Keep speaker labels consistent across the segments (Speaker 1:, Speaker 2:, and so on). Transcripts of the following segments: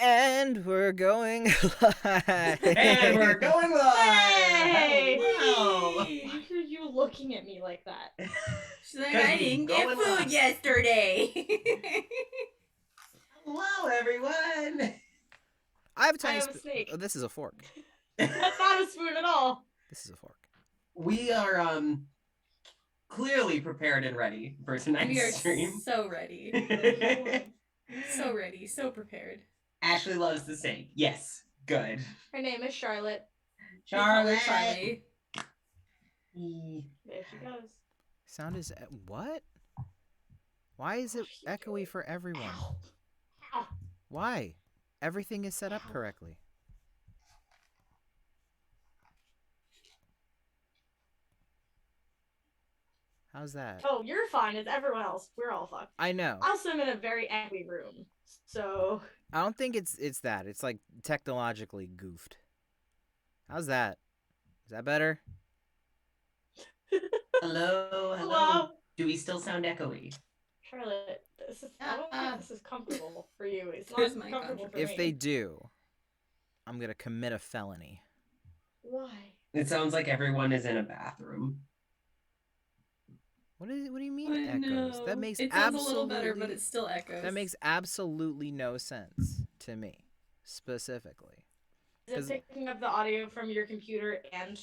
Speaker 1: And we're going live.
Speaker 2: And we're going live.
Speaker 3: Hey!
Speaker 2: Wow.
Speaker 3: Why are you looking at me like that?
Speaker 4: She's like,
Speaker 2: 'Cause
Speaker 4: I
Speaker 2: we
Speaker 4: didn't get
Speaker 2: going
Speaker 4: food
Speaker 2: live.
Speaker 4: yesterday.
Speaker 2: Hello, everyone.
Speaker 1: I have a tiny
Speaker 3: I have a snake.
Speaker 1: Oh, this is a fork.
Speaker 3: That's not a spoon at all.
Speaker 1: This is a fork.
Speaker 2: We are clearly prepared and ready for
Speaker 4: We
Speaker 2: tonight's
Speaker 4: are
Speaker 2: stream.
Speaker 4: so ready. So ready. So prepared.
Speaker 2: Ashley loves the steak. Yes, good.
Speaker 3: Her name is Charlotte.
Speaker 4: We call her
Speaker 2: Charlotte.
Speaker 4: Charlie.
Speaker 3: There she goes.
Speaker 1: Sound is what? Why is it echoey for everyone?
Speaker 3: Ow.
Speaker 1: Why? Everything is set up correctly. How's that?
Speaker 3: Oh, you're fine. It's everyone else. We're all fucked.
Speaker 1: I know.
Speaker 3: Also, I'm in a very echoey room, so
Speaker 1: I don't think it's that. It's like technologically goofed. How's that? Is that better?
Speaker 2: Hello.
Speaker 3: Hello.
Speaker 2: Do we still sound echoey?
Speaker 3: Charlotte, I don't think this is comfortable for you. It's
Speaker 4: Here's
Speaker 3: not
Speaker 4: my
Speaker 3: comfortable for me.
Speaker 1: If they do, I'm gonna commit a felony.
Speaker 3: Why?
Speaker 2: It sounds like everyone is in a bathroom.
Speaker 1: What do you mean
Speaker 4: I
Speaker 1: echoes?
Speaker 4: know.
Speaker 1: That makes
Speaker 4: it sounds
Speaker 1: absolutely
Speaker 4: a little better, but it still echoes.
Speaker 1: that makes absolutely no sense to me, specifically.
Speaker 3: Is it picking up the audio from your computer and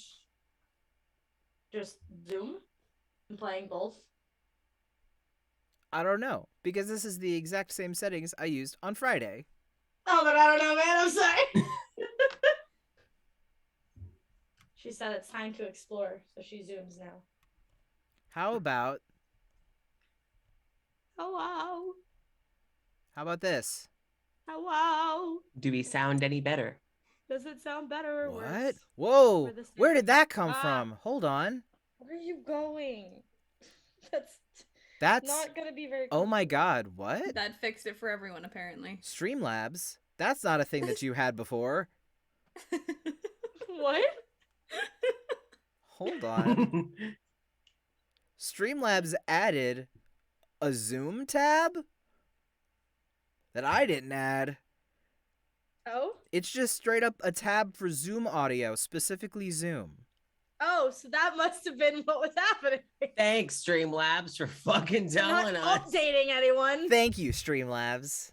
Speaker 3: just Zoom and playing both?
Speaker 1: I don't know, because this is the exact same settings I used on Friday.
Speaker 3: Oh, then I don't know, man. I'm sorry. She said it's time to explore, so she zooms now.
Speaker 1: How about
Speaker 3: Hello.
Speaker 1: this?
Speaker 3: Hello.
Speaker 2: Do we sound any better?
Speaker 3: Does it sound better or
Speaker 1: What?
Speaker 3: worse?
Speaker 1: Whoa!
Speaker 3: Where the
Speaker 1: Where
Speaker 3: snake-
Speaker 1: did that come
Speaker 3: Ah.
Speaker 1: from? Hold on.
Speaker 3: Where are you going? That's
Speaker 1: That's
Speaker 3: not gonna be very.
Speaker 1: oh my god! What?
Speaker 4: That fixed it for everyone, apparently.
Speaker 1: Streamlabs? That's not a thing that you had before.
Speaker 3: What?
Speaker 1: Hold on. Streamlabs added a Zoom tab that I didn't add.
Speaker 3: Oh.
Speaker 1: It's just straight up a tab for Zoom audio, specifically Zoom.
Speaker 3: Oh, so that must have been what was happening.
Speaker 2: Thanks, Streamlabs, for fucking telling
Speaker 3: Not
Speaker 2: us.
Speaker 3: updating anyone.
Speaker 1: Thank you, Streamlabs.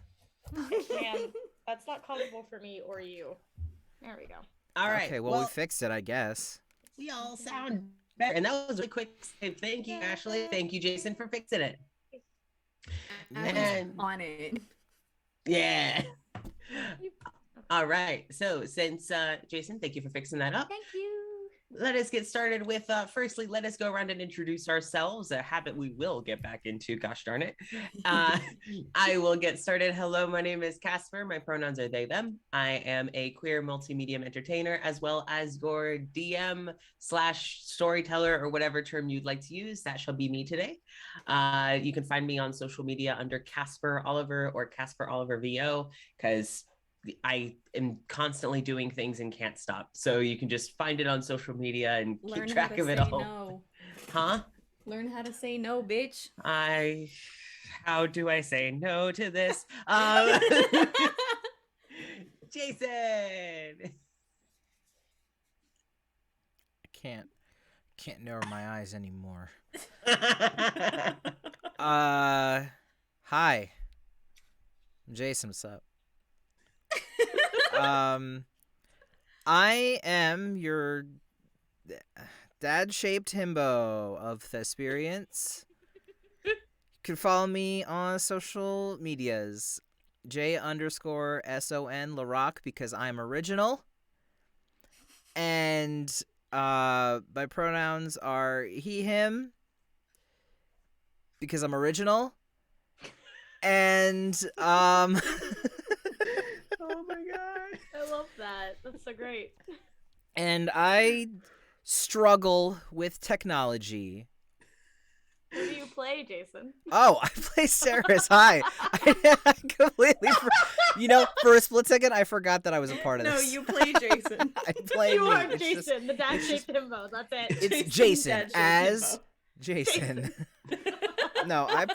Speaker 3: Man, that's not comfortable for me or you. There we go.
Speaker 2: All right.
Speaker 1: Okay, well, we fixed it, I guess.
Speaker 2: we all sound better. And that was a quick save. Thank you, Ashley. Thank you, Jason, for fixing it.
Speaker 4: And on it.
Speaker 2: Yeah. All right. So since Jason, thank you for fixing that up.
Speaker 3: Thank you.
Speaker 2: Let us get started with firstly, let us go around and introduce ourselves, a habit we will get back into, gosh darn it. I will get started. Hello, my name is Casper. My pronouns are they, them. I am a queer multimedia entertainer, as well as your DM / storyteller, or whatever term you'd like to use. That shall be me today. You can find me on social media under Casper Oliver or Casper Oliver VO, because I am constantly doing things and can't stop. So you can just find it on social media and
Speaker 4: Learn
Speaker 2: keep
Speaker 4: how
Speaker 2: track
Speaker 4: to
Speaker 2: of it
Speaker 4: say
Speaker 2: all.
Speaker 4: no.
Speaker 2: Huh?
Speaker 4: Learn how to say no, bitch.
Speaker 2: How do I say no to this? Jason.
Speaker 1: I can't narrow my eyes anymore. Hi. I'm Jason, what's up? I am your dad-shaped himbo of Thesperience. You can follow me on social medias. J_SON Larock, because I'm original. And my pronouns are he, him, because I'm original. And
Speaker 2: Oh my god.
Speaker 3: I love that. That's so great.
Speaker 1: and I struggle with technology.
Speaker 3: Who do you play, Jason?
Speaker 1: Oh, I play Ceres. Hi. I completely for a split second, I forgot that I was a part of
Speaker 4: No,
Speaker 1: this.
Speaker 4: you play Jason.
Speaker 1: I play
Speaker 3: You
Speaker 1: me.
Speaker 3: are
Speaker 1: It's just-
Speaker 3: Jason, the dad-shaped himbo. That's it.
Speaker 1: it's
Speaker 4: Jason,
Speaker 1: Jason
Speaker 4: dad-shaped
Speaker 1: as
Speaker 4: himbo.
Speaker 1: Jason. No, I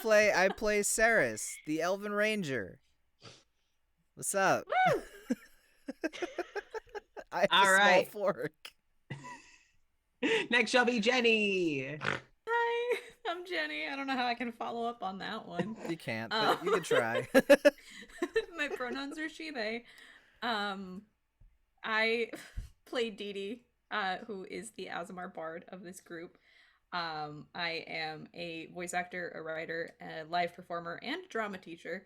Speaker 1: play Ceres, the Elven Ranger. What's up?
Speaker 3: Woo!
Speaker 1: I have
Speaker 2: All
Speaker 1: a small
Speaker 2: right.
Speaker 1: fork.
Speaker 2: Next shall be Jenny.
Speaker 4: Hi, I'm Jenny. I don't know how I can follow up on that one.
Speaker 1: You can't, but you can try.
Speaker 4: My pronouns are she, they. I play Dee Dee, who is the Azamar bard of this group. I am a voice actor, a writer, a live performer, and drama teacher.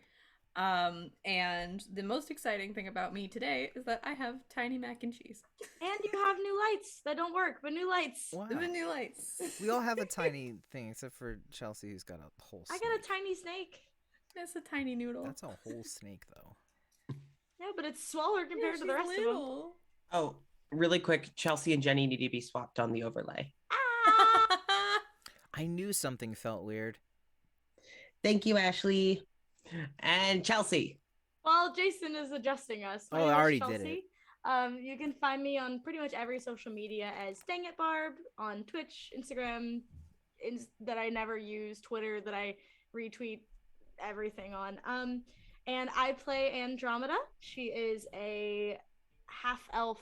Speaker 4: And the most exciting thing about me today is that I have tiny mac and cheese.
Speaker 3: And you have new lights that don't work, but new lights.
Speaker 1: Wow.
Speaker 4: The new lights.
Speaker 1: We all have a tiny thing, except for Chelsea, who's got a whole
Speaker 3: I
Speaker 1: snake.
Speaker 3: got a tiny snake.
Speaker 4: That's a tiny noodle.
Speaker 1: That's a whole snake, though.
Speaker 3: Yeah, but it's smaller compared to the
Speaker 4: she's
Speaker 3: rest of them.
Speaker 4: little.
Speaker 2: Oh, really quick, Chelsea and Jenny need to be swapped on the overlay.
Speaker 3: Ah!
Speaker 1: I knew something felt weird.
Speaker 2: Thank you, Ashley. And Chelsea.
Speaker 3: While Jason is adjusting us, my
Speaker 1: Oh, I
Speaker 3: name is
Speaker 1: already did
Speaker 3: Chelsea. You can find me on pretty much every social media as Dang It Barb on Twitch, Instagram, that I never use, Twitter that I retweet everything on. And I play Andromeda. She is a half-elf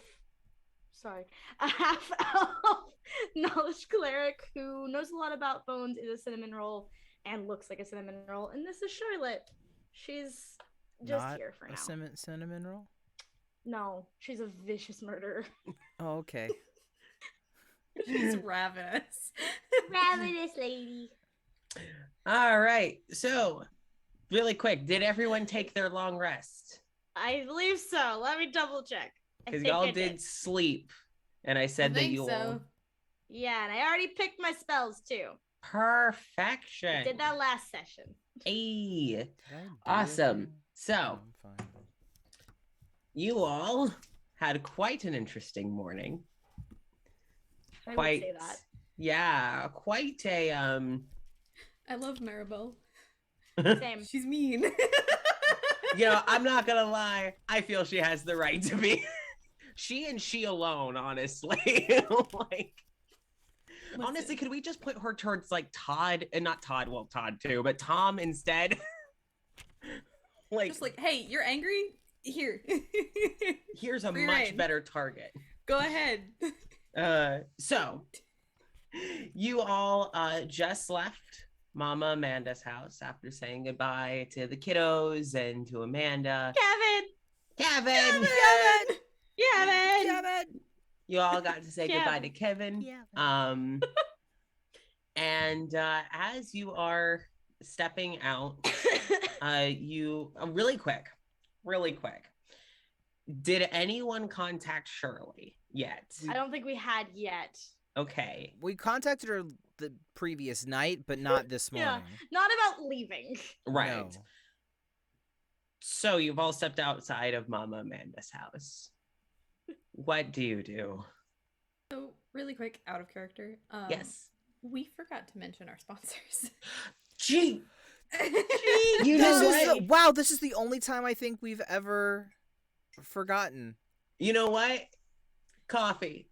Speaker 3: knowledge cleric who knows a lot about bones, is a cinnamon roll, and looks like a cinnamon roll. And this is Charlotte. She's just
Speaker 1: Not
Speaker 3: here for
Speaker 1: a
Speaker 3: now.
Speaker 1: cinnamon roll?
Speaker 3: No, she's a vicious murderer.
Speaker 1: Oh, okay.
Speaker 4: She's ravenous.
Speaker 3: Ravenous lady.
Speaker 2: All right. So, really quick, did everyone take their long rest?
Speaker 3: I believe so. Let me double check. I
Speaker 2: Because
Speaker 3: think
Speaker 2: y'all
Speaker 3: I
Speaker 2: did sleep. And I said that
Speaker 4: think
Speaker 2: you all.
Speaker 4: so.
Speaker 3: Yeah, and I already picked my spells too.
Speaker 2: Perfection.
Speaker 3: I did that last session.
Speaker 2: Hey.
Speaker 1: Did I do
Speaker 2: Awesome.
Speaker 1: anything?
Speaker 2: So,
Speaker 1: No, I'm fine.
Speaker 2: you all had quite an interesting morning.
Speaker 3: I
Speaker 2: Quite.
Speaker 3: would say that.
Speaker 2: Yeah, quite a
Speaker 4: I love Maribel.
Speaker 3: Same.
Speaker 4: She's mean.
Speaker 2: you know, I'm not gonna lie, I feel she has the right to be she and she alone, honestly. Like honestly, could we just put her towards like Todd, and not Todd, well, Todd too, but Tom instead? Like,
Speaker 4: just like, hey, you're angry? Here.
Speaker 2: here's a
Speaker 4: free
Speaker 2: much
Speaker 4: reign.
Speaker 2: better target.
Speaker 4: Go ahead.
Speaker 2: So you all just left Mama Amanda's house after saying goodbye to the kiddos and to Amanda. Kevin! You all got to say goodbye to Kevin. And as you are stepping out, you really quick. Did anyone contact Shirley yet?
Speaker 3: I don't think we had yet.
Speaker 2: Okay.
Speaker 1: We contacted her the previous night, but not this
Speaker 3: Yeah.
Speaker 1: morning.
Speaker 3: Not about leaving.
Speaker 2: Right.
Speaker 1: No.
Speaker 2: So you've all stepped outside of Mama Amanda's house. What do you do?
Speaker 4: So, really quick, out of character.
Speaker 2: Yes.
Speaker 4: We forgot to mention our sponsors.
Speaker 2: Gee,
Speaker 1: You
Speaker 2: know
Speaker 1: this is
Speaker 2: what?
Speaker 1: wow, this is the only time I think we've ever forgotten.
Speaker 2: you know what? Coffee.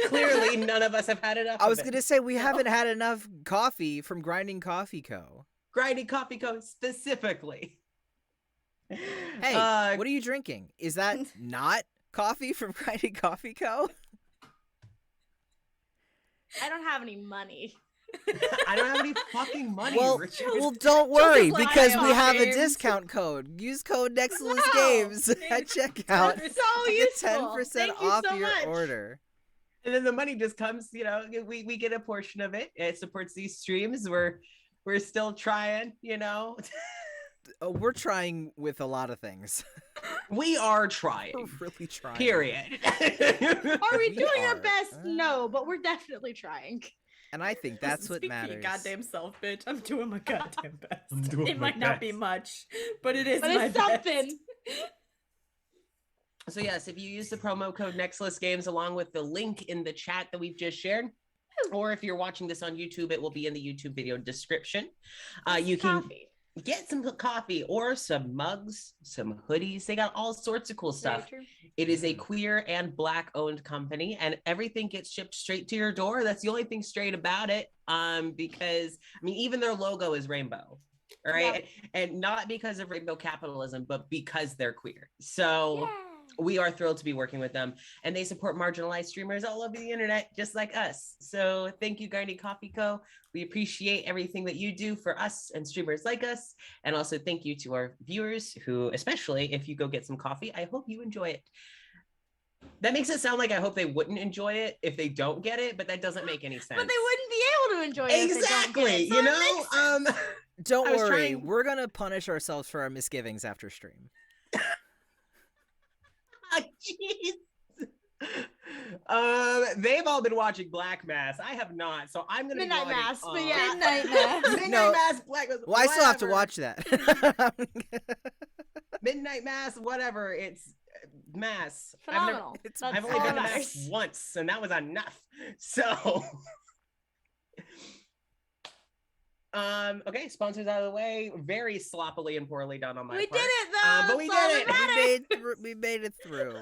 Speaker 2: Clearly, none of us have had enough.
Speaker 1: I was
Speaker 2: of it.
Speaker 1: gonna say we haven't had enough coffee from Grinding Coffee Co.
Speaker 2: Grinding Coffee Co. specifically.
Speaker 1: Hey, what are you drinking? Is that not coffee from Grinding Coffee Co?
Speaker 3: I don't have any money.
Speaker 2: I don't have any fucking money,
Speaker 1: Well,
Speaker 2: Richard.
Speaker 1: well, don't worry,
Speaker 4: like,
Speaker 1: because
Speaker 4: I
Speaker 1: we
Speaker 4: am
Speaker 1: have a
Speaker 4: games.
Speaker 1: discount code. Use code Nexilis
Speaker 3: Wow.
Speaker 1: Games at checkout
Speaker 3: So
Speaker 1: to get
Speaker 3: useful.
Speaker 1: 10%
Speaker 3: Thank you
Speaker 1: off
Speaker 3: so
Speaker 1: your
Speaker 3: much.
Speaker 1: order.
Speaker 2: And then the money just comes, you know, we get a portion of it. It supports these streams. We're still trying, you know.
Speaker 1: Oh, we're trying with a lot of things.
Speaker 2: We are
Speaker 1: We're
Speaker 2: trying.
Speaker 1: really trying.
Speaker 2: Period.
Speaker 3: Are we
Speaker 1: We
Speaker 3: doing
Speaker 1: are.
Speaker 3: our best? No, but we're definitely trying.
Speaker 1: And I think that's what
Speaker 4: Speak for
Speaker 1: matters.
Speaker 4: your goddamn self, bitch. I'm doing my goddamn best.
Speaker 2: I'm doing
Speaker 4: It
Speaker 2: my
Speaker 4: might not be
Speaker 2: best.
Speaker 4: much, but it is
Speaker 3: But
Speaker 4: my
Speaker 3: it's
Speaker 4: best.
Speaker 3: something.
Speaker 2: So yes, if you use the promo code Nexilis Games along with the link in the chat that we've just shared, or if you're watching this on YouTube, it will be in the YouTube video description. You can
Speaker 3: Coffee.
Speaker 2: get some coffee or some mugs, some hoodies. They got all sorts of cool stuff.
Speaker 3: Very true.
Speaker 2: It is a queer and Black owned company, and everything gets shipped straight to your door. That's the only thing straight about it. Because I mean, even their logo is rainbow, All right. And not because of rainbow capitalism, but because they're queer. So we are thrilled to be working with them, and they support marginalized streamers all over the internet, just like us. So thank you, Garney Coffee Co. We appreciate everything that you do for us and streamers like us. And also thank you to our viewers who, especially if you go get some coffee, I hope you enjoy it. That makes it sound like I hope they wouldn't enjoy it if they don't get it, but that doesn't make any sense.
Speaker 3: But they wouldn't be able to enjoy it.
Speaker 2: Exactly.
Speaker 3: If they don't get it.
Speaker 1: Don't worry,
Speaker 2: trying...
Speaker 1: we're gonna punish ourselves for our misgivings after stream.
Speaker 2: Jeez. They've all been watching Black Mass. I have not, so I'm gonna
Speaker 3: Midnight
Speaker 2: be
Speaker 3: Mass,
Speaker 2: on...
Speaker 3: but yeah.
Speaker 4: Midnight Mass.
Speaker 2: Midnight Mass, Black Mass.
Speaker 1: Well, I still have to watch that.
Speaker 2: Midnight Mass, whatever. It's Mass.
Speaker 3: Phenomenal.
Speaker 2: I've only been to Mass once, and that was enough. So, okay, sponsors out of the way. Very sloppily and poorly done on my part.
Speaker 3: We did it though.
Speaker 2: But we did
Speaker 1: it. We made it through.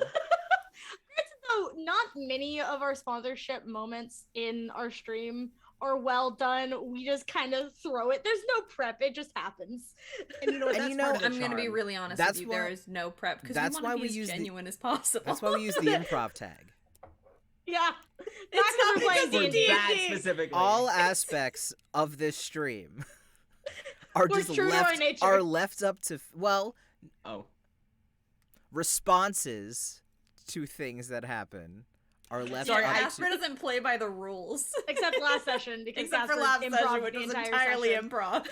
Speaker 3: So not many of our sponsorship moments in our stream are well done. We just kind of throw it. There's no prep. It just happens.
Speaker 2: And you know what?
Speaker 4: I'm going to be really honest with you. There is no prep because we want to be as genuine as possible.
Speaker 1: That's why we use the improv tag.
Speaker 3: Yeah.
Speaker 4: It's not because
Speaker 2: for
Speaker 4: of D&D.
Speaker 2: that specifically.
Speaker 1: All aspects of this stream are
Speaker 3: We're
Speaker 1: just
Speaker 3: true to our nature.
Speaker 1: left up to responses to things that happen are left
Speaker 4: Sorry,
Speaker 1: up to...
Speaker 4: Casper doesn't play by the rules.
Speaker 3: Except last session, because
Speaker 4: Except for
Speaker 3: Casper
Speaker 4: last session,
Speaker 3: improv'd
Speaker 4: which
Speaker 3: the
Speaker 4: was
Speaker 3: entire
Speaker 4: entirely
Speaker 3: session.
Speaker 4: improv.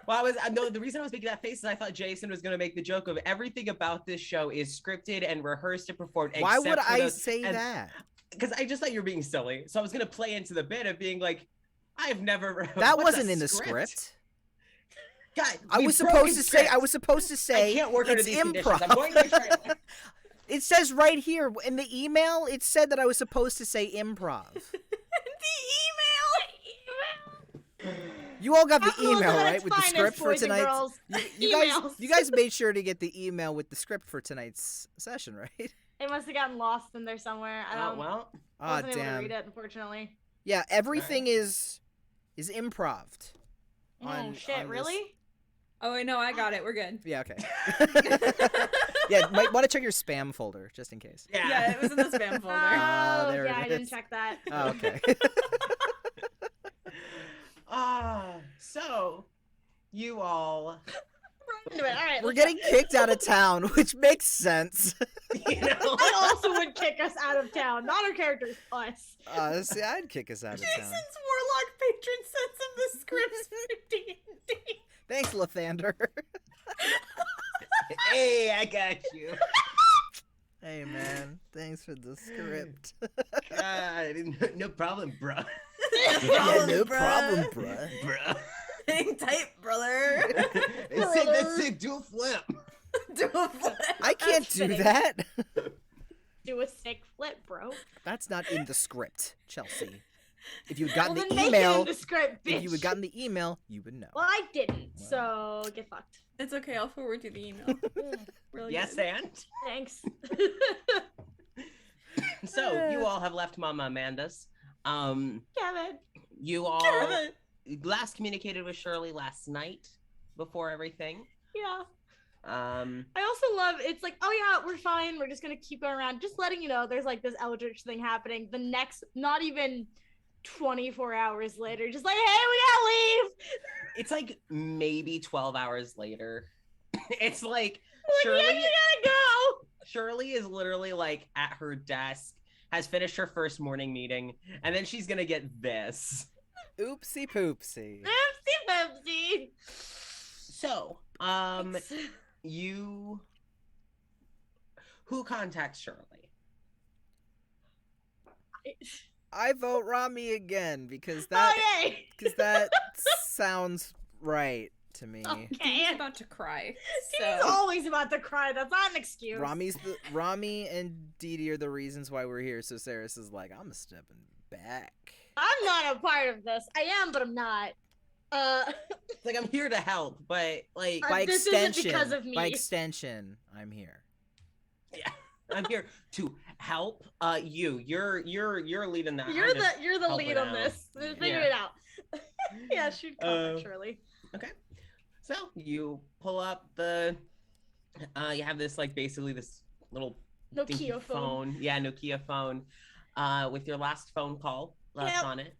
Speaker 2: Well, the reason I was making that face is I thought Jason was going to make the joke of everything about this show is scripted and rehearsed and performed.
Speaker 1: Why would I say that?
Speaker 2: Because I just thought you were being silly. So I was going to play into the bit of being like, I've never...
Speaker 1: That wasn't in the script.
Speaker 2: God,
Speaker 1: I was supposed to say
Speaker 2: I can't work under
Speaker 1: it's
Speaker 2: these conditions.
Speaker 1: improv.
Speaker 2: I'm going to try to...
Speaker 1: It says right here in the email, it said that I was supposed to say improv.
Speaker 4: The email!
Speaker 1: You all got the
Speaker 3: Capitalism
Speaker 1: email,
Speaker 3: at
Speaker 1: right?
Speaker 3: its
Speaker 1: With the
Speaker 3: finest,
Speaker 1: script for
Speaker 3: boys and
Speaker 1: tonight.
Speaker 3: girls.
Speaker 1: You guys made sure to get the email with the script for tonight's session, right?
Speaker 3: It must have gotten lost in there somewhere. I don't.
Speaker 2: well.
Speaker 1: Oh,
Speaker 3: Wasn't able to
Speaker 1: damn.
Speaker 3: read it, unfortunately.
Speaker 1: Yeah, everything is improv'd.
Speaker 3: Oh shit! Really?
Speaker 4: Oh, wait, no, I got it. We're good.
Speaker 1: Yeah, okay. Yeah, might want to check your spam folder just in case.
Speaker 4: Yeah, it was in the spam folder.
Speaker 3: Oh,
Speaker 1: there
Speaker 3: yeah,
Speaker 1: it
Speaker 3: I didn't
Speaker 1: is.
Speaker 3: check that.
Speaker 1: Oh, okay.
Speaker 2: So you all,
Speaker 3: Into it. All right.
Speaker 1: We're
Speaker 3: let's
Speaker 1: getting kicked out of town, which makes sense.
Speaker 2: you know,
Speaker 3: I also would kick us out of town. Not our characters, us.
Speaker 1: See, I'd kick us out of town.
Speaker 4: Jason's Warlock patron sends him the scripts for D&D.
Speaker 1: Thanks, Lathander.
Speaker 2: hey, I got you.
Speaker 1: Hey, man. Thanks for the script.
Speaker 2: No problem, bro.
Speaker 1: Yeah, no problem, bruh.
Speaker 2: Bro.
Speaker 4: Hang tight, brother.
Speaker 2: That's sick. Do a flip.
Speaker 4: Do a flip.
Speaker 1: I can't do
Speaker 3: fitting.
Speaker 1: that.
Speaker 3: Do a sick flip, bro.
Speaker 1: That's not in the script, Chelsea. If you had gotten
Speaker 3: Well,
Speaker 1: the
Speaker 3: then make it in
Speaker 1: email,
Speaker 3: the script, bitch.
Speaker 1: if you had gotten the email, you would know.
Speaker 3: Well, I didn't, so get fucked.
Speaker 4: It's okay, I'll forward you the email. Really
Speaker 2: Yes,
Speaker 4: good.
Speaker 2: and
Speaker 3: Thanks.
Speaker 2: so you all have left Mama Amanda's.
Speaker 3: Kevin.
Speaker 2: You all
Speaker 4: Kevin.
Speaker 2: last communicated with Shirley last night before everything.
Speaker 3: Yeah.
Speaker 2: Um,
Speaker 3: I also love it's like, oh yeah, we're fine. We're just gonna keep going around. Just letting you know there's like this Eldritch thing happening. The next, not even 24 hours later, just like, hey, we gotta leave.
Speaker 2: it's like maybe 12 hours later. It's like
Speaker 3: Yeah, we gotta go.
Speaker 2: Shirley is literally like at her desk, has finished her first morning meeting, and then she's gonna get this.
Speaker 1: Oopsie poopsie.
Speaker 3: Oopsie boopsie.
Speaker 2: So, who contacts Shirley?
Speaker 1: I vote Rami again because
Speaker 3: Oh yay.
Speaker 1: that sounds right to me.
Speaker 3: Okay.
Speaker 4: He's about to cry.
Speaker 3: She's
Speaker 4: So.
Speaker 3: always about to cry. That's not an excuse.
Speaker 1: Rami and Dee Dee are the reasons why we're here. So Saris is like, I'm stepping back.
Speaker 3: I'm not a part of this. I am, but I'm not.
Speaker 2: It's like I'm here to help, but like
Speaker 1: By
Speaker 3: this isn't
Speaker 1: extension,
Speaker 3: because of me.
Speaker 1: by extension, I'm here.
Speaker 2: yeah, I'm here to help. You're leading that.
Speaker 3: You're the
Speaker 2: helping
Speaker 3: lead on
Speaker 2: out.
Speaker 3: this. Figure
Speaker 2: Yeah.
Speaker 3: it out. Yeah, she'd contact Shirley.
Speaker 2: Okay. So you pull up the, you have this like basically this little dinky
Speaker 3: Nokia phone.
Speaker 2: Yeah, Nokia phone, with your last phone call left
Speaker 3: Yep.
Speaker 2: on it.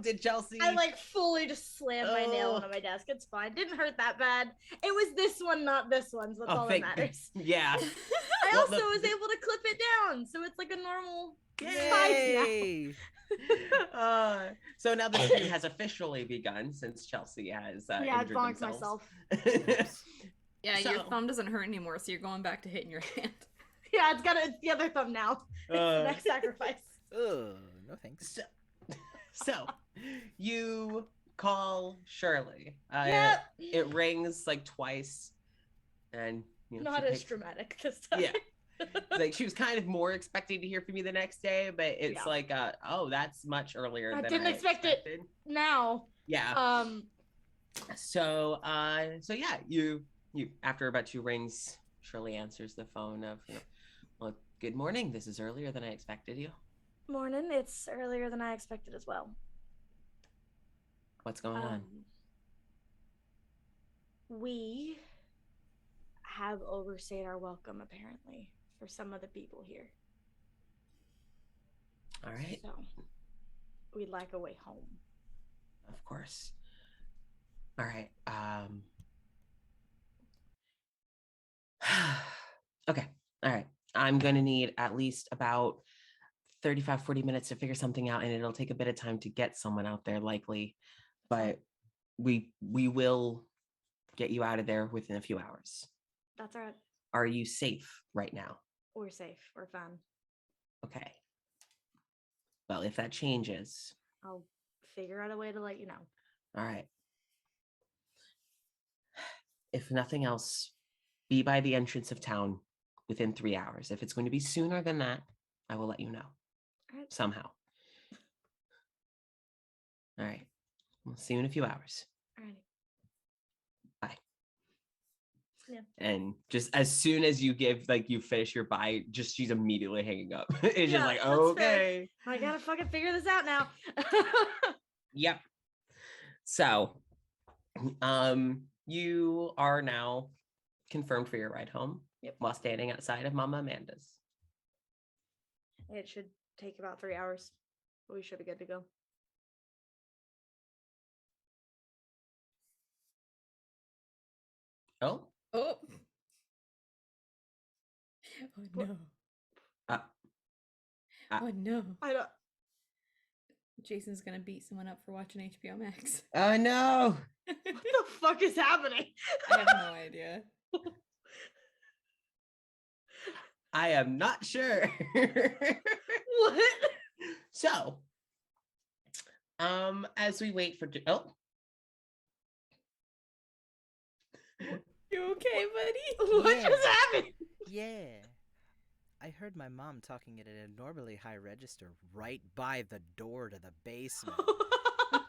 Speaker 2: Did Chelsea?
Speaker 3: I like fully just slammed my nail
Speaker 2: Oh.
Speaker 3: onto my desk. It's fine. Didn't hurt that bad. It was this one, not this one. So that's all that matters.
Speaker 2: Yeah.
Speaker 3: I
Speaker 2: Well,
Speaker 3: also was able to clip it down, so it's like a normal
Speaker 1: Yay!
Speaker 2: So now the stream has officially begun since Chelsea has
Speaker 3: yeah, I
Speaker 2: injured
Speaker 3: bonked
Speaker 2: themselves.
Speaker 3: myself.
Speaker 4: Yeah,
Speaker 2: So-
Speaker 4: your thumb doesn't hurt anymore, so you're going back to hitting your hand.
Speaker 3: Yeah, it's the other thumb now. It's the next sacrifice.
Speaker 1: Ugh, no thanks.
Speaker 2: So you call Shirley.
Speaker 3: Yep.
Speaker 2: It rings like twice, and you know,
Speaker 3: Not
Speaker 2: she
Speaker 3: as
Speaker 2: picks-
Speaker 3: dramatic this time.
Speaker 2: Yeah. Like she was kind of more expecting to hear from you the next day, but it's
Speaker 3: Yeah.
Speaker 2: like, oh, that's much earlier
Speaker 3: I
Speaker 2: than
Speaker 3: didn't
Speaker 2: I
Speaker 3: expect it.
Speaker 2: expected.
Speaker 3: Now,
Speaker 2: Yeah. So yeah, you after about 2 rings, Shirley answers the phone of, well, good morning. This is earlier than I expected you.
Speaker 3: morning. It's earlier than I expected as well.
Speaker 2: What's going on?
Speaker 3: We have overstayed our welcome, apparently, for some of the people here.
Speaker 2: All right.
Speaker 3: So, we'd like a way home.
Speaker 2: Of course. All right. Okay. All right. I'm going to need at least about 35, 40 minutes to figure something out, and it'll take a bit of time to get someone out there likely, but we will get you out of there within a few hours.
Speaker 3: That's all right.
Speaker 2: Are you safe right now?
Speaker 3: We're safe. We're fine.
Speaker 2: Okay. Well, if that changes,
Speaker 3: I'll figure out a way to let you know.
Speaker 2: all right. If nothing else, be by the entrance of town within 3 hours. If it's going to be sooner than that, I will let you know
Speaker 3: All right.
Speaker 2: somehow. All right. We'll see you in a few hours.
Speaker 3: All right.
Speaker 2: Bye.
Speaker 3: Yeah.
Speaker 2: And just as soon as you finish your bye, just she's immediately hanging up. It's
Speaker 3: Yeah,
Speaker 2: just like,
Speaker 3: that's fair.
Speaker 2: okay.
Speaker 3: I gotta fucking figure this out now.
Speaker 2: Yep. So, you are now confirmed for your ride home.
Speaker 3: Yep.
Speaker 2: While standing outside of Mama Amanda's.
Speaker 3: It should take about 3 hours. But we should be good to go.
Speaker 2: Oh,
Speaker 4: Oh. Oh
Speaker 3: What?
Speaker 4: no.
Speaker 2: uh,
Speaker 4: Oh no.
Speaker 3: I don't.
Speaker 4: Jason's gonna beat someone up for watching HBO Max.
Speaker 2: oh no.
Speaker 3: What the fuck is happening?
Speaker 4: I have no idea.
Speaker 2: I am not sure.
Speaker 3: What?
Speaker 2: So, as we wait for
Speaker 4: You okay, buddy?
Speaker 3: What
Speaker 1: Yeah.
Speaker 3: just happened?
Speaker 1: Yeah. I heard my mom talking at an abnormally high register right by the door to the basement.
Speaker 4: Were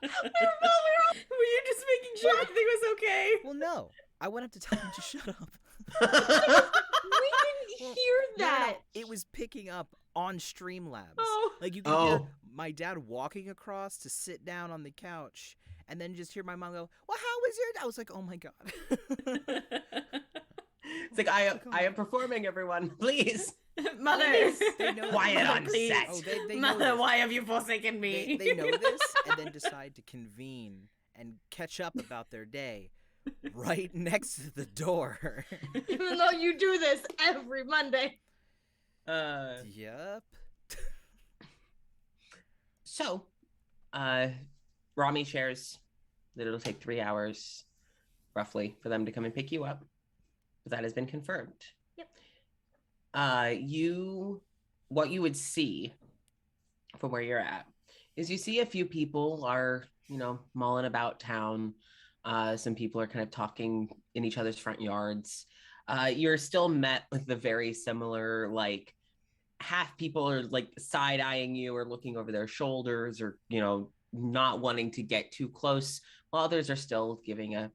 Speaker 4: you just making sure everything was okay?
Speaker 1: Well, no. I went up to tell him to shut up.
Speaker 3: We didn't
Speaker 1: Well,
Speaker 3: hear
Speaker 1: No, no,
Speaker 3: that.
Speaker 1: it was picking up on Streamlabs.
Speaker 3: Oh.
Speaker 1: Like you could hear
Speaker 2: Oh.
Speaker 1: my dad walking across to sit down on the couch, and then just hear my mom go, "Well, how was your?" I was like, "Oh my god."
Speaker 2: It's like I am performing, everyone. Please.
Speaker 4: Mother,
Speaker 1: They know
Speaker 2: Quiet
Speaker 1: this.
Speaker 2: on
Speaker 4: please.
Speaker 2: set.
Speaker 1: Oh, they know
Speaker 4: Mother,
Speaker 1: this.
Speaker 4: why have you forsaken me?
Speaker 1: They know this, and then decide to convene and catch up about their day right next to the door.
Speaker 3: Even though you do this every Monday.
Speaker 1: Yep.
Speaker 2: So, Rami shares that it'll take 3 hours, roughly, for them to come and pick you up. But that has been confirmed.
Speaker 3: Yep.
Speaker 2: What you would see from where you're at is you see a few people are, mulling about town. Some people are kind of talking in each other's front yards. You're still met with the very similar, like, half people are like side eyeing you or looking over their shoulders or, not wanting to get too close, while others are still giving a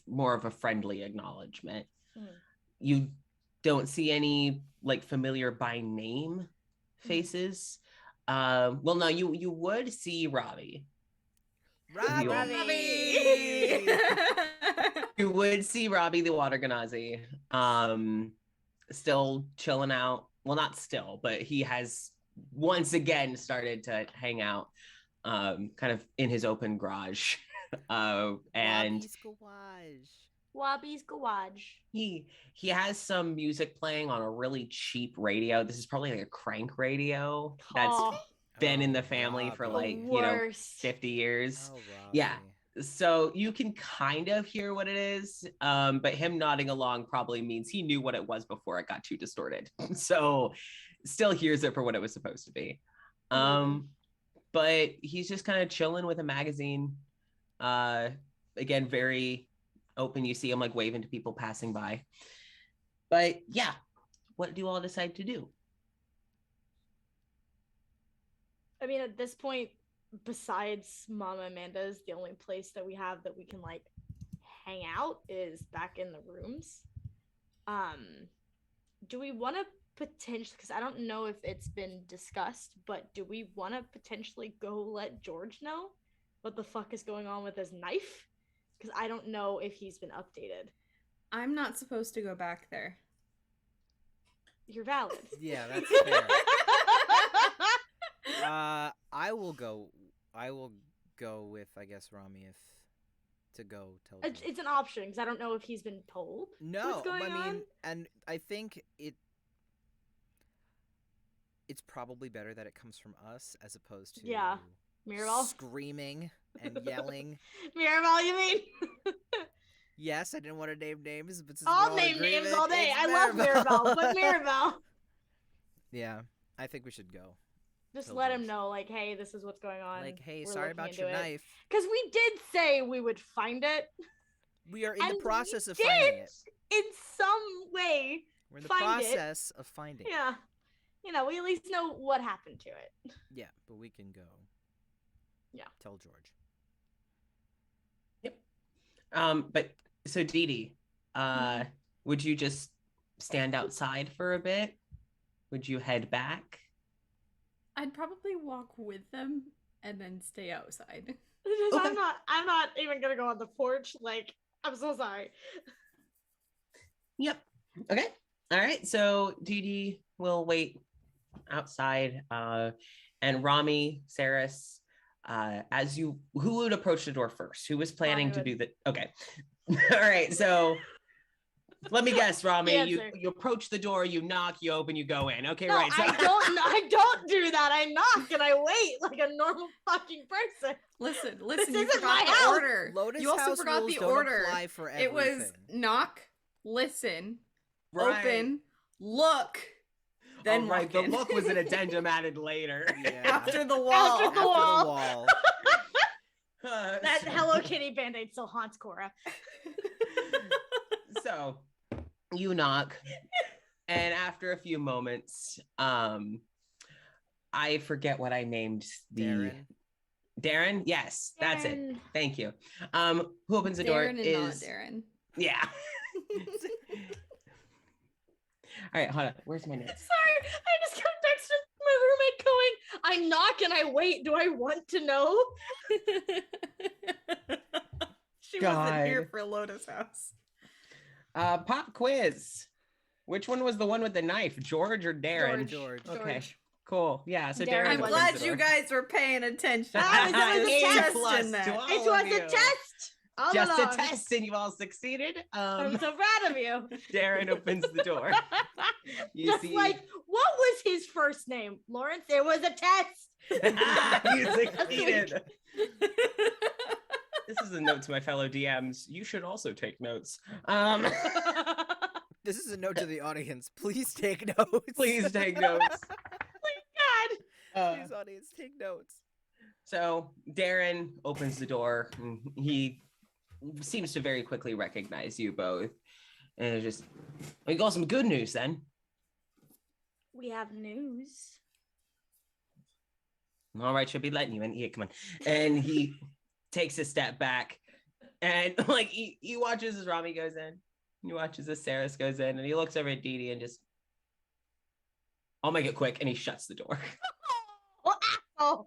Speaker 2: more of a friendly acknowledgement.
Speaker 3: Mm.
Speaker 2: You don't see any like familiar by name faces. Well, no, you would see Robbie.
Speaker 1: Robbie!
Speaker 2: You would see Robbie the Water Ganazi still chilling out. Well, not still, but he has once again started to hang out kind of in his open garage. And
Speaker 1: Robbie's garage.
Speaker 3: Wabi's garage.
Speaker 2: he has some music playing on a really cheap radio. This is probably like a crank radio that's been in the family for like,
Speaker 3: The worst.
Speaker 2: 50 years.
Speaker 1: Oh, Robbie.
Speaker 2: Yeah. So you can kind of hear what it is, but him nodding along probably means he knew what it was before it got too distorted. So still hears it for what it was supposed to be. But he's just kind of chilling with a magazine. Again, very open. You see him like waving to people passing by. But yeah, what do you all decide to do?
Speaker 3: I mean, at this point, besides Mama Amanda's, the only place that we have that we can like hang out is back in the rooms. Do we want to potentially, because I don't know if it's been discussed, but do we want to potentially go let George know what the fuck is going on with his knife? Because I don't know if he's been updated.
Speaker 4: I'm not supposed to go back there.
Speaker 3: You're valid.
Speaker 1: Yeah, that's fair. I will go with, I guess, Rami to go tell him.
Speaker 3: It's an option because I don't know if he's been told what's going on.
Speaker 1: And I think it's probably better that it comes from us as opposed to
Speaker 3: Mirabelle
Speaker 1: screaming and yelling.
Speaker 3: Mirabelle, you mean?
Speaker 1: Yes, I didn't want to name names, but
Speaker 3: I'll name names all day. I love Mirabelle, but Mirabelle.
Speaker 1: Yeah, I think we should go.
Speaker 3: Just let him know, like, hey, this is what's going on.
Speaker 1: Like, hey,
Speaker 3: We're
Speaker 1: sorry
Speaker 3: looking
Speaker 1: about
Speaker 3: into
Speaker 1: your
Speaker 3: it.
Speaker 1: knife.
Speaker 3: Because we did say we would find it.
Speaker 1: We are in
Speaker 3: And
Speaker 1: the process
Speaker 3: we
Speaker 1: of finding it.
Speaker 3: In some way.
Speaker 1: We're in the
Speaker 3: find
Speaker 1: process of finding it.
Speaker 3: Yeah. We at least know what happened to it.
Speaker 1: Yeah, but we can go.
Speaker 3: Yeah.
Speaker 1: Tell George.
Speaker 2: Yep. But so Dee Dee, would you just stand outside for a bit? Would you head back?
Speaker 4: I'd probably walk with them and then stay outside.
Speaker 3: Okay. I'm not even gonna go on the porch. Like, I'm so sorry.
Speaker 2: Yep. Okay. All right. So Dee Dee will wait outside. And Rami, Saris, who would approach the door first? Who was planning to do the? Okay. All right. So let me guess, Rami. You approach the door, you knock, you open, you go in. Okay,
Speaker 3: no,
Speaker 2: right. So
Speaker 3: I don't do that. I knock and I wait like a normal fucking person.
Speaker 4: Listen.
Speaker 3: This
Speaker 4: You
Speaker 3: isn't
Speaker 4: forgot
Speaker 3: my
Speaker 4: the
Speaker 3: house.
Speaker 4: order.
Speaker 1: Lotus
Speaker 4: You also
Speaker 1: house
Speaker 4: forgot
Speaker 1: rules
Speaker 4: the
Speaker 1: don't
Speaker 4: order.
Speaker 1: apply for
Speaker 4: It
Speaker 1: everything.
Speaker 4: was knock, listen,
Speaker 2: right.
Speaker 4: open, look, then
Speaker 2: right.
Speaker 4: walk
Speaker 2: The
Speaker 4: in.
Speaker 2: look was an addendum added later.
Speaker 1: Yeah.
Speaker 4: After the wall.
Speaker 3: After
Speaker 1: After the wall.
Speaker 3: That Hello Kitty band-aid still haunts Cora.
Speaker 2: So you knock, and after a few moments, I forget what I named the Darren. Yes, that's it. Thank you. Who opens the door
Speaker 4: Darren and
Speaker 2: is
Speaker 4: not Darren.
Speaker 2: Yeah. All right, hold on. Where's my notes?
Speaker 3: Sorry, I just got a text from my roommate going, I knock and I wait. Do I want to know?
Speaker 4: She
Speaker 2: God.
Speaker 4: wasn't here for Lotus House.
Speaker 2: Pop quiz. Which one was the one with the knife, George or Darren?
Speaker 1: George.
Speaker 2: Okay,
Speaker 3: George.
Speaker 2: cool. Yeah, so
Speaker 3: Darren
Speaker 2: Darren.
Speaker 4: I'm
Speaker 3: was
Speaker 4: glad
Speaker 2: opens
Speaker 4: you
Speaker 2: the door.
Speaker 4: guys were paying attention.
Speaker 3: Ah, it was a
Speaker 2: A
Speaker 3: test.
Speaker 2: plus
Speaker 4: in that.
Speaker 2: to all
Speaker 3: It
Speaker 2: of
Speaker 3: was
Speaker 2: you.
Speaker 3: a test. All
Speaker 2: Just
Speaker 3: along.
Speaker 2: a test, and you all succeeded.
Speaker 3: I'm so proud of you.
Speaker 2: Darren opens the door. You
Speaker 3: Just
Speaker 2: see,
Speaker 3: like, what was his first name? Lawrence? It was a test.
Speaker 2: you succeeded. This is a note to my fellow DMs. You should also take notes.
Speaker 1: This is a note to the audience. Please take notes.
Speaker 2: Please take notes.
Speaker 3: God.
Speaker 1: Please, audience, take notes.
Speaker 2: So Darren opens the door. And he seems to very quickly recognize you both. And it's just, we got some good news then.
Speaker 3: We have news.
Speaker 2: All right, should be letting you in. Here, come on. And he takes a step back. And like he watches as Rami goes in. He watches as Saris goes in. And he looks over at Dee Dee and just, I'll make it quick. And he shuts the door.
Speaker 3: Oh.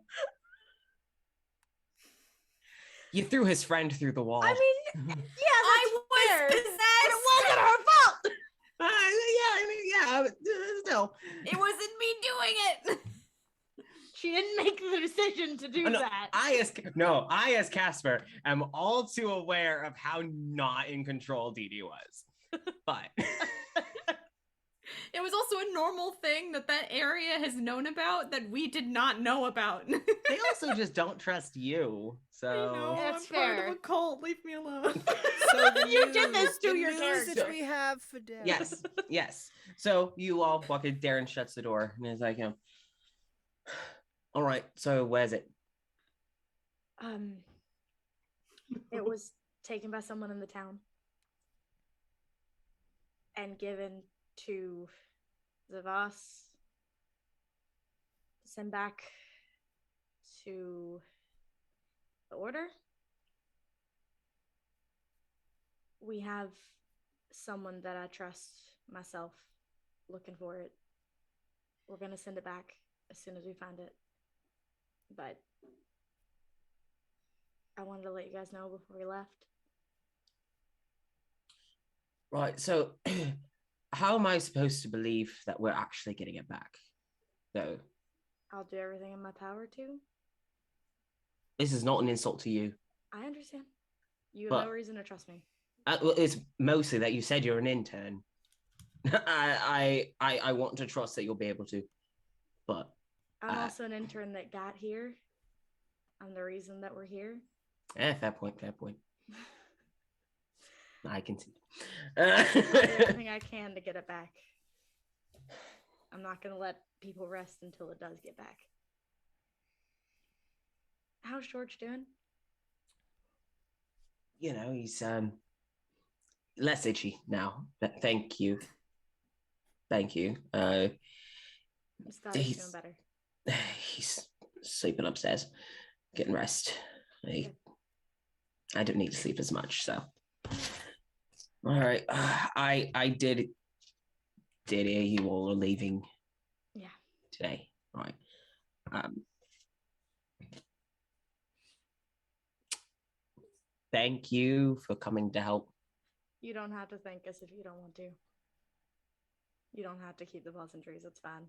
Speaker 2: You threw his friend through the wall.
Speaker 3: I mean, yeah,
Speaker 4: I was
Speaker 3: fair.
Speaker 4: possessed.
Speaker 3: It wasn't her fault.
Speaker 2: Yeah, still.
Speaker 4: It wasn't me doing it.
Speaker 3: She didn't make the decision to do
Speaker 2: Oh, no,
Speaker 3: that.
Speaker 2: I as Casper am all too aware of how not in control Dee Dee was. But
Speaker 4: It was also a normal thing that area has known about that we did not know about.
Speaker 2: they also just don't trust you.
Speaker 4: I know,
Speaker 2: So
Speaker 3: That's
Speaker 4: I'm part
Speaker 3: fair.
Speaker 4: of a cult. Leave me alone.
Speaker 1: So the
Speaker 3: You did this
Speaker 1: news-
Speaker 3: to
Speaker 1: the
Speaker 3: your
Speaker 1: news
Speaker 3: character.
Speaker 1: that we have for Darren.
Speaker 2: yes. So you all walk in. Darren shuts the door and is like, all right. So where's it?
Speaker 3: It was taken by someone in the town and given to Zavas to send back to the order. We have someone that I trust myself looking for it. We're gonna send it back as soon as we find it. But I wanted to let you guys know before we left.
Speaker 2: Right. So how am I supposed to believe that we're actually getting it back? Though
Speaker 3: I'll do everything in my power to.
Speaker 2: this is not an insult to you.
Speaker 3: I understand. You have
Speaker 2: But-
Speaker 3: no reason to trust me.
Speaker 2: Well, it's mostly that you said you're an intern. I want to trust that you'll be able to, but
Speaker 3: I'm also an intern that got here. I'm the reason that we're here.
Speaker 2: fair point. I can see.
Speaker 3: I'll do everything I can to get it back. I'm not gonna let people rest until it does get back. How's George doing?
Speaker 2: You know, he's less itchy now. But thank you.
Speaker 3: I'm just glad he's doing better.
Speaker 2: He's sleeping upstairs, getting rest. I don't need to sleep as much, so. All right, I did hear you all are leaving.
Speaker 3: Yeah.
Speaker 2: Today, right? Thank you for coming to help.
Speaker 3: You don't have to thank us if you don't want to. You don't have to keep the pleasantries. It's fine.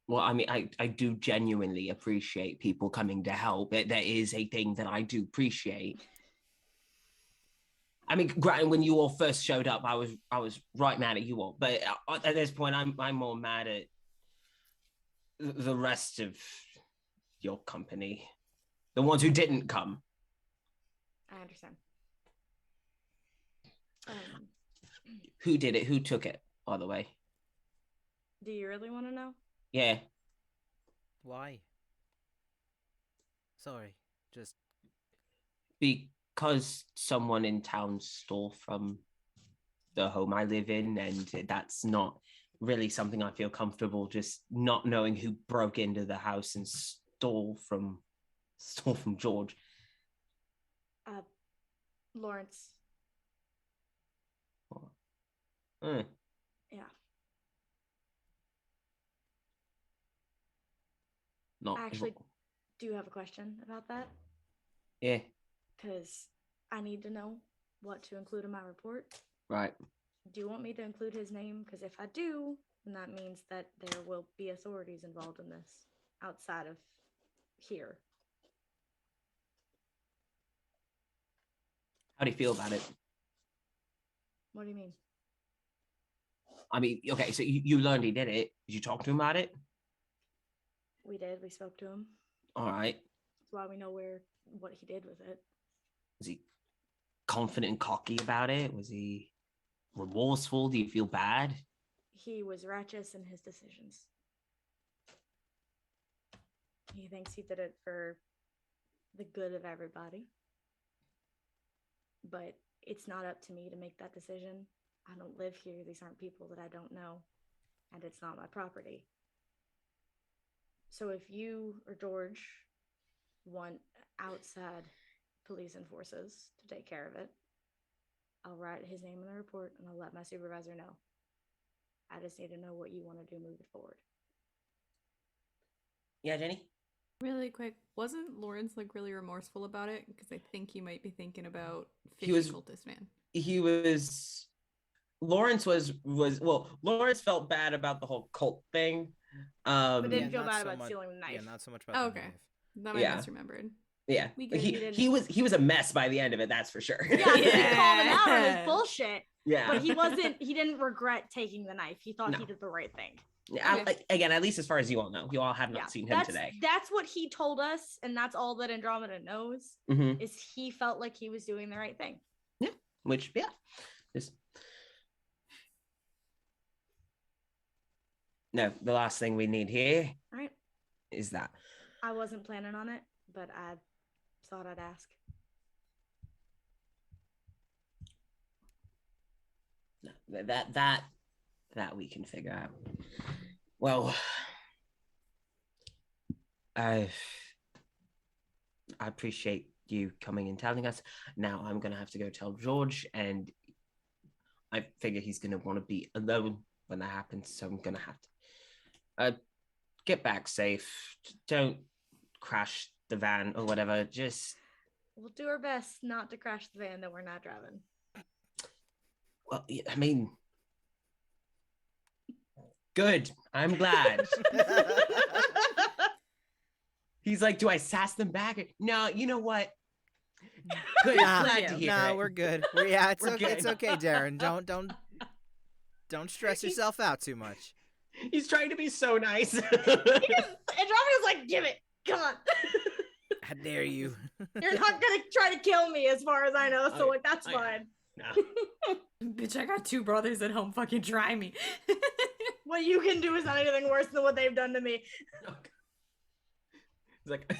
Speaker 2: Well, I mean, I do genuinely appreciate people coming to help. There is a thing that I do appreciate. I mean, granted, when you all first showed up, I was right mad at you all. But at this point, I'm more mad at the rest of your company, the ones who didn't come.
Speaker 3: I understand.
Speaker 2: Who did it? Who took it? By the way.
Speaker 3: Do you really want to know?
Speaker 2: Yeah.
Speaker 1: Why? Sorry, just
Speaker 2: Because someone in town stole from the home I live in, and that's not really something I feel comfortable just not knowing who broke into the house and stole from George.
Speaker 3: Lawrence.
Speaker 2: Mm.
Speaker 3: Yeah.
Speaker 2: Not
Speaker 3: I actually do have a question about that.
Speaker 2: Yeah.
Speaker 3: Because I need to know what to include in my report.
Speaker 2: Right.
Speaker 3: Do you want me to include his name? Because if I do, then that means that there will be authorities involved in this outside of here.
Speaker 2: How do you feel about it?
Speaker 3: What do you mean?
Speaker 2: I mean, okay, so you learned he did it. Did you talk to him about it?
Speaker 3: We did. We spoke to him.
Speaker 2: All right.
Speaker 3: That's why we know what he did with it.
Speaker 2: Was he confident and cocky about it? Was he remorseful? Do you feel bad?
Speaker 3: He was righteous in his decisions. He thinks he did it for the good of everybody. But it's not up to me to make that decision. I don't live here. These aren't people that I don't know. And it's not my property. So if you or George want outside police and forces to take care of it, I'll write his name in the report and I'll let my supervisor know. I just need to know what you want to do moving forward.
Speaker 2: Yeah, Jenny?
Speaker 4: Really quick, wasn't Lawrence like really remorseful about it? Because I think he might be thinking about
Speaker 2: He was-
Speaker 4: fishing cultist man.
Speaker 2: Lawrence Lawrence felt bad about the whole cult thing.
Speaker 3: But didn't feel
Speaker 1: not
Speaker 3: bad
Speaker 1: so
Speaker 3: about
Speaker 1: much-
Speaker 3: stealing the knife.
Speaker 1: Yeah, not so much
Speaker 4: Oh,
Speaker 1: about the
Speaker 4: okay.
Speaker 1: knife.
Speaker 4: Then I
Speaker 2: Yeah.
Speaker 4: misremembered.
Speaker 2: Yeah,
Speaker 3: We get-
Speaker 2: he was a mess by the end of it. That's for sure.
Speaker 3: Yeah, 'cause he called him out on
Speaker 4: Yeah.
Speaker 3: his bullshit.
Speaker 2: yeah.
Speaker 3: But he didn't regret taking the knife. He thought
Speaker 2: No.
Speaker 3: he did the right thing.
Speaker 2: Again, at least as far as you all know, you all have not seen him today.
Speaker 3: That's what he told us, and that's all that Andromeda knows,
Speaker 2: hmm
Speaker 3: is he felt like he was doing the right thing.
Speaker 2: Which, just no. The last thing we need here
Speaker 3: Right?
Speaker 2: is that.
Speaker 3: I wasn't planning on it, but I thought I'd ask.
Speaker 2: No, that we can figure out. Well, I appreciate you coming and telling us. Now I'm gonna have to go tell George, and I figure he's gonna want to be alone when that happens. So I'm gonna have to get back safe. Don't crash the van or whatever. Just
Speaker 3: We'll do our best not to crash the van that we're not driving.
Speaker 2: well, I mean, good. I'm glad. He's like, do I sass them back? No, you know what? Good.
Speaker 1: Nah,
Speaker 2: Glad to hear
Speaker 1: nah,
Speaker 2: it.
Speaker 1: we're good. It's
Speaker 2: We're
Speaker 1: okay.
Speaker 2: good.
Speaker 1: It's okay, Darren. Don't stress yourself out too much.
Speaker 2: He's trying to be so nice.
Speaker 3: Andromeda's like, give it. Come on.
Speaker 1: How dare you?
Speaker 3: You're not gonna try to kill me as far as I know, so like that's
Speaker 2: I-
Speaker 3: fine.
Speaker 2: No.
Speaker 4: Bitch, I got 2 brothers at home. Fucking try me.
Speaker 3: What you can do is not anything worse than what they've done to me.
Speaker 2: It's like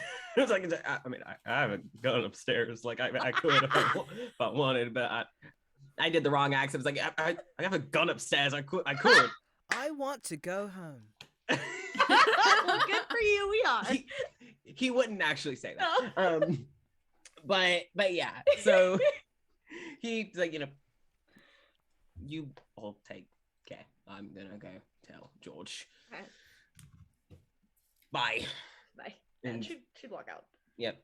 Speaker 2: I mean, I have a gun upstairs. Like I could if I wanted, but I did the wrong accent. It's like I have a gun upstairs. I could.
Speaker 1: I want to go home.
Speaker 3: Well, good for you. We are.
Speaker 2: He wouldn't actually say that.
Speaker 3: Oh.
Speaker 2: But yeah. So he's like, you all take care. I'm gonna go tell George.
Speaker 3: Okay.
Speaker 2: Bye.
Speaker 3: Bye.
Speaker 2: And-
Speaker 3: And she'd walk out.
Speaker 2: Yep.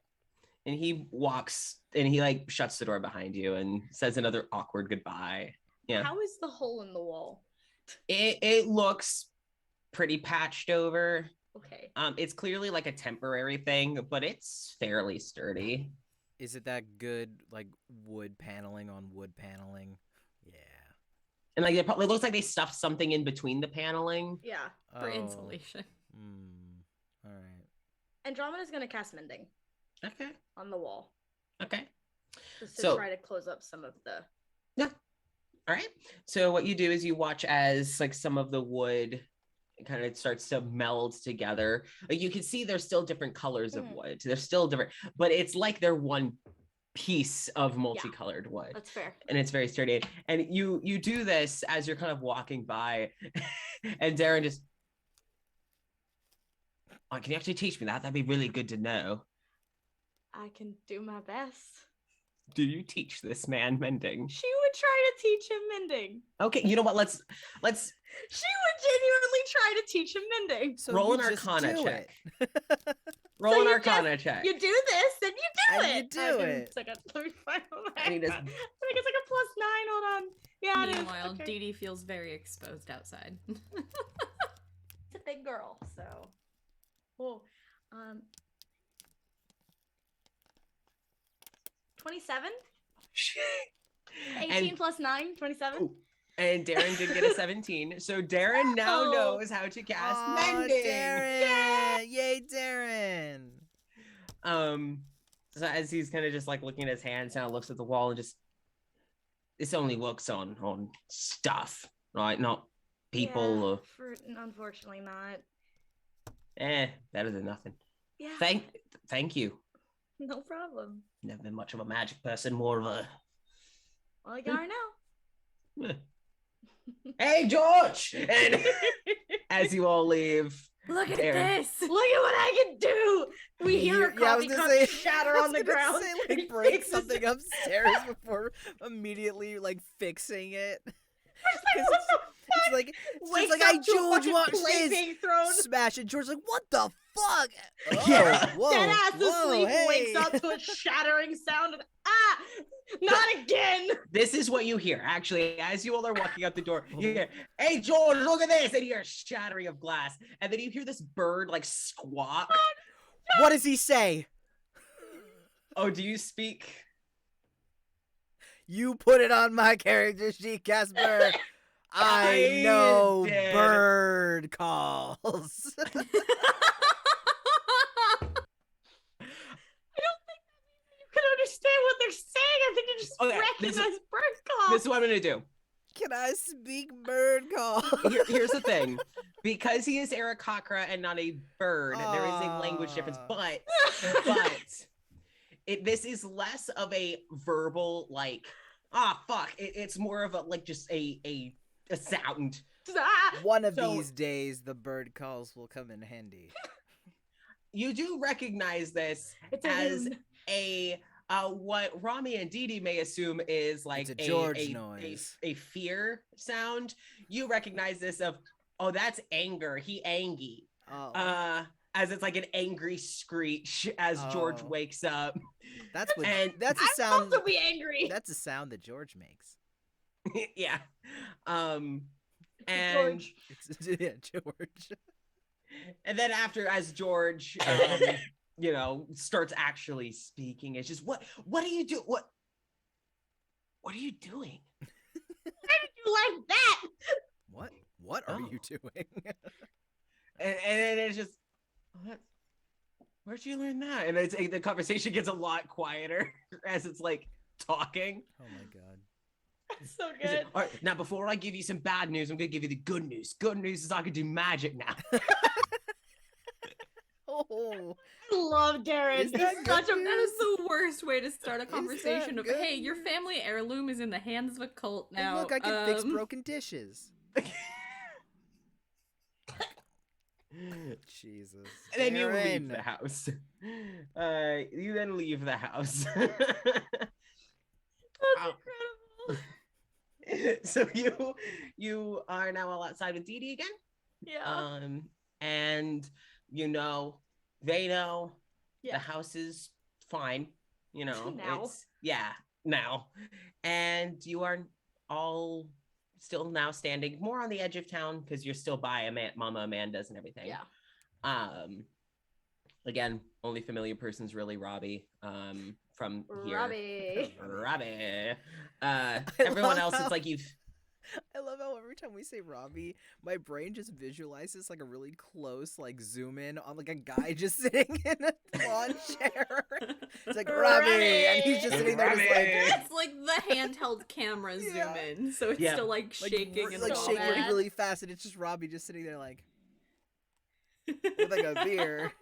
Speaker 2: And he walks and he like shuts the door behind you and says another awkward goodbye. Yeah.
Speaker 3: How is the hole in the wall?
Speaker 2: It looks pretty patched over.
Speaker 3: Okay.
Speaker 2: It's clearly like a temporary thing, but it's fairly sturdy.
Speaker 1: Is it that good, like wood paneling on wood paneling? Yeah.
Speaker 2: And like it looks like they stuffed something in between the paneling.
Speaker 3: Yeah.
Speaker 4: For
Speaker 1: Oh.
Speaker 4: insulation.
Speaker 1: All right.
Speaker 3: Andromeda's gonna cast mending
Speaker 2: Okay.
Speaker 3: on the wall.
Speaker 2: Okay.
Speaker 3: Just to
Speaker 2: So-
Speaker 3: try to close up some of the
Speaker 2: All right. So what you do is you watch as like some of the wood kind of starts to meld together. Like you can see there's still different colors of
Speaker 3: Mhm.
Speaker 2: wood. They're still different, but it's like they're one piece of multicolored wood.
Speaker 3: that's fair.
Speaker 2: And it's very sturdy. And you do this as you're kind of walking by, and Darren just, oh, can you actually teach me that? That'd be really good to know.
Speaker 3: I can do my best.
Speaker 2: Do you teach this man mending?
Speaker 3: She would try to teach him mending.
Speaker 2: Okay, you know what? Let's
Speaker 3: She would genuinely try to teach him mending.
Speaker 1: So
Speaker 2: Roll
Speaker 1: you
Speaker 2: an
Speaker 1: just
Speaker 2: Arcana
Speaker 1: do
Speaker 2: check.
Speaker 1: it.
Speaker 2: roll
Speaker 3: So
Speaker 2: an
Speaker 3: you
Speaker 2: Arcana check.
Speaker 3: You do this, then you do
Speaker 1: And
Speaker 3: it.
Speaker 1: you do
Speaker 3: I can-
Speaker 1: it.
Speaker 3: It's like let me find my
Speaker 2: And he does-
Speaker 3: I think it's like a +9. Hold on. Yeah, it is.
Speaker 4: Meanwhile,
Speaker 3: Okay.
Speaker 4: Dee Dee feels very exposed outside.
Speaker 3: It's a big girl, so. Oh, 27? 18
Speaker 2: And-
Speaker 3: plus 9, 27?
Speaker 2: Ooh. And Darren did get a 17. So Darren now
Speaker 3: Oh.
Speaker 2: knows how to cast
Speaker 1: Aw,
Speaker 2: mending.
Speaker 1: Darren! Yay, Darren!
Speaker 2: So as he's kind of just like looking at his hands, now looks at the wall and just, this only works on stuff, right? Not people or
Speaker 3: Unfortunately not.
Speaker 2: better than nothing.
Speaker 3: Yeah.
Speaker 2: Thank you.
Speaker 3: No problem.
Speaker 2: Never been much of a magic person, more of a
Speaker 3: Well, you are now.
Speaker 2: hey George. And as you all leave,
Speaker 4: Look at
Speaker 2: Darren.
Speaker 4: this!
Speaker 3: Look at what I can do. We hear a
Speaker 1: Yeah, I was
Speaker 3: coffee
Speaker 1: gonna
Speaker 3: cup
Speaker 1: say-
Speaker 3: shatter
Speaker 1: I
Speaker 3: on
Speaker 1: was
Speaker 3: the
Speaker 1: gonna
Speaker 3: ground.
Speaker 1: say,
Speaker 3: He
Speaker 1: like, break
Speaker 3: fixes
Speaker 1: something
Speaker 3: it.
Speaker 1: upstairs before immediately like fixing it.
Speaker 3: It's like,
Speaker 1: 'Cause
Speaker 3: what the
Speaker 1: It's like,
Speaker 3: Wakes
Speaker 1: George,
Speaker 3: up to a fucking
Speaker 1: watch
Speaker 3: plate
Speaker 1: this.
Speaker 3: being thrown.
Speaker 1: Smash it. George's like, what the fuck? Oh,
Speaker 2: Yeah.
Speaker 1: whoa,
Speaker 3: Dead ass
Speaker 1: whoa,
Speaker 3: asleep,
Speaker 1: hey.
Speaker 3: wakes up to a shattering sound of not again.
Speaker 2: This is what you hear, actually, as you all are walking out the door. You hear, "Hey, George, look at this!" And you hear a shattering of glass, and then you hear this bird like squawk.
Speaker 1: What does he say?
Speaker 2: Oh, do you speak?
Speaker 1: You put it on my character sheet, Casper. I
Speaker 2: I
Speaker 1: know
Speaker 2: did.
Speaker 1: bird calls.
Speaker 3: You can understand what they're saying. I think you just
Speaker 2: Okay,
Speaker 3: recognize bird calls.
Speaker 2: This is what I'm gonna do.
Speaker 1: Can I speak bird calls?
Speaker 2: Here's the thing. Because he is Aarakocra and not a bird, there is a language difference. But this is less of a verbal like, fuck. It's more of a like just a sound.
Speaker 1: One of
Speaker 2: So-
Speaker 1: these days, the bird calls will come in handy.
Speaker 2: You do recognize this
Speaker 3: It's a
Speaker 2: as
Speaker 3: rune.
Speaker 2: a what Rami and Didi may assume is like
Speaker 1: It's a George noise.
Speaker 2: a fear sound. You recognize this of, oh, that's anger. He angy.
Speaker 1: Oh,
Speaker 2: As it's like an angry screech as George
Speaker 1: Oh.
Speaker 2: wakes up.
Speaker 1: that's what.
Speaker 2: and-
Speaker 1: That's a
Speaker 3: I'm
Speaker 1: sound.
Speaker 3: supposed to be angry.
Speaker 1: That's a sound that George makes.
Speaker 2: Yeah. And
Speaker 3: George.
Speaker 1: It's, yeah, George.
Speaker 2: and then as George starts actually speaking, it's just what do you do? What are you doing?
Speaker 3: Why did you like that?
Speaker 1: What are
Speaker 2: Oh.
Speaker 1: you doing?
Speaker 2: And then it's just, what? Where'd you learn that? And the conversation gets a lot quieter as it's like talking.
Speaker 1: Oh my god.
Speaker 3: That's so
Speaker 2: He's like,
Speaker 3: good.
Speaker 2: all right, now before I give you some bad news, I'm gonna give you the good news. Good news is I can do magic now.
Speaker 1: Oh,
Speaker 3: I love Darren.
Speaker 1: Is
Speaker 3: He's
Speaker 1: that
Speaker 3: such
Speaker 1: good
Speaker 3: a
Speaker 4: That is the worst way to start a
Speaker 1: that
Speaker 4: conversation of,
Speaker 1: good?
Speaker 4: hey, your family heirloom is in the hands of a cult now.
Speaker 1: look, I can fix broken dishes. Jesus.
Speaker 2: And then you leave
Speaker 1: Darren.
Speaker 2: the house. You then leave the house.
Speaker 3: That's
Speaker 2: Ow.
Speaker 3: incredible.
Speaker 2: So you are now all outside with Dee Dee again.
Speaker 3: Yeah.
Speaker 2: And they know
Speaker 3: Yeah.
Speaker 2: the house is fine.
Speaker 3: Now.
Speaker 2: It's now. And you are all still now standing more on the edge of town because you're still by Mama Amanda's and everything.
Speaker 3: Yeah.
Speaker 2: Again, only familiar person's really Robbie. From here.
Speaker 3: Robbie.
Speaker 2: Robbie. Everyone
Speaker 1: love
Speaker 2: else,
Speaker 1: how-
Speaker 2: it's like you've.
Speaker 1: I love how every time we say Robbie, my brain just visualizes like a really close, like zoom in on like a guy just sitting in a lawn chair. It's like Robbie, and he's just sitting there, just like,
Speaker 2: Robbie.
Speaker 4: It's like the handheld camera zoom
Speaker 1: Yeah.
Speaker 4: in, so it's
Speaker 2: Yeah.
Speaker 4: still like shaking and
Speaker 1: like
Speaker 4: all
Speaker 1: shaking
Speaker 4: that.
Speaker 1: really fast, and it's just Robbie just sitting there like with like a beer.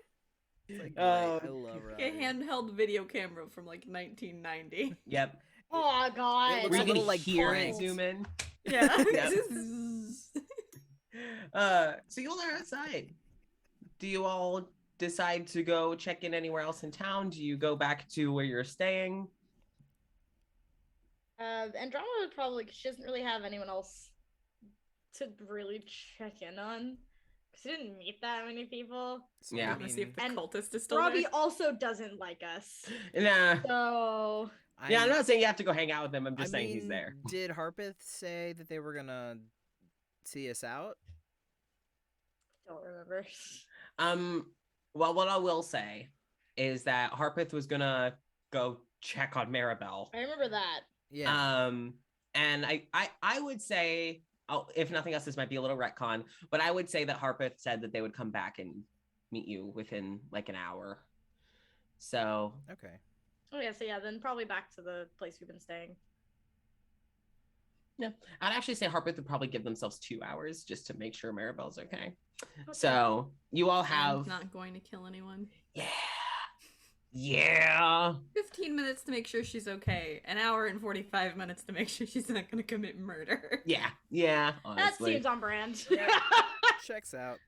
Speaker 1: It's like, great. I love Robbie.
Speaker 4: A handheld video camera from like 1990.
Speaker 2: Yep.
Speaker 3: Oh God.
Speaker 1: It looks
Speaker 2: Were
Speaker 1: a
Speaker 2: you
Speaker 1: little,
Speaker 2: gonna
Speaker 1: like,
Speaker 2: hear it
Speaker 1: pranked.
Speaker 2: zoom in?
Speaker 4: Yeah.
Speaker 2: Yep. So you all are outside. Do you all decide to go check in anywhere else in town? Do you go back to where you're staying?
Speaker 3: Andromeda would probably, 'cause she doesn't really have anyone else to really check in on. Because she didn't meet that many people.
Speaker 1: So,
Speaker 2: Yeah.
Speaker 1: I
Speaker 4: Wanna see if the
Speaker 3: And
Speaker 4: cultist is still
Speaker 3: Robbie
Speaker 4: there.
Speaker 3: also doesn't like us.
Speaker 2: Nah.
Speaker 3: So
Speaker 2: Yeah, I'm not saying you have to go hang out with him. I'm just
Speaker 1: I
Speaker 2: saying he's
Speaker 1: mean,
Speaker 2: there.
Speaker 1: Did Harpeth say that they were gonna see us out?
Speaker 3: don't remember.
Speaker 2: Well, what I will say is that Harpeth was gonna go check on Maribel.
Speaker 3: I remember that.
Speaker 1: Yeah.
Speaker 2: And I would say, if nothing else, this might be a little retcon, but I would say that Harpeth said that they would come back and meet you within like an hour. So
Speaker 1: Okay.
Speaker 3: Oh yeah, so yeah, then probably back to the place we've been staying.
Speaker 2: yeah, I'd actually say Harpeth would probably give themselves 2 hours just to make sure Maribel's okay.
Speaker 3: Okay.
Speaker 2: So you all
Speaker 4: I'm
Speaker 2: have
Speaker 4: not going to kill anyone.
Speaker 2: yeah.
Speaker 4: 15 minutes to make sure she's okay. An hour and 45 minutes to make sure she's not going to commit murder.
Speaker 2: Yeah.
Speaker 3: That
Speaker 2: Honestly.
Speaker 3: seems on brand.
Speaker 1: Checks out.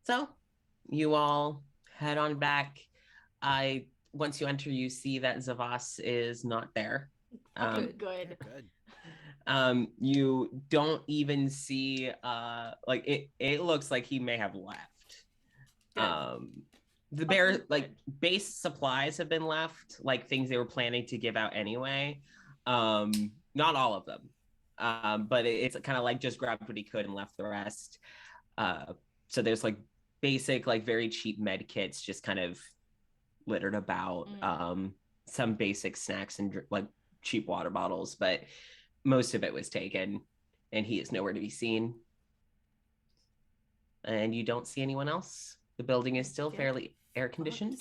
Speaker 2: So you all head on back. Once you enter, you see that Zavas is not there.
Speaker 3: Good.
Speaker 1: Good.
Speaker 2: You don't even see it looks like he may have left.
Speaker 4: Good.
Speaker 2: The bear, like, base supplies have been left, like things they were planning to give out anyway. Not all of them, but it's kind of like just grabbed what he could and left the rest. So there's like basic, like very cheap med kits just kind of littered about. Some basic snacks and like cheap water bottles, but most of it was taken, and he is nowhere to be seen. And you don't see anyone else. The building is still fairly air conditioned.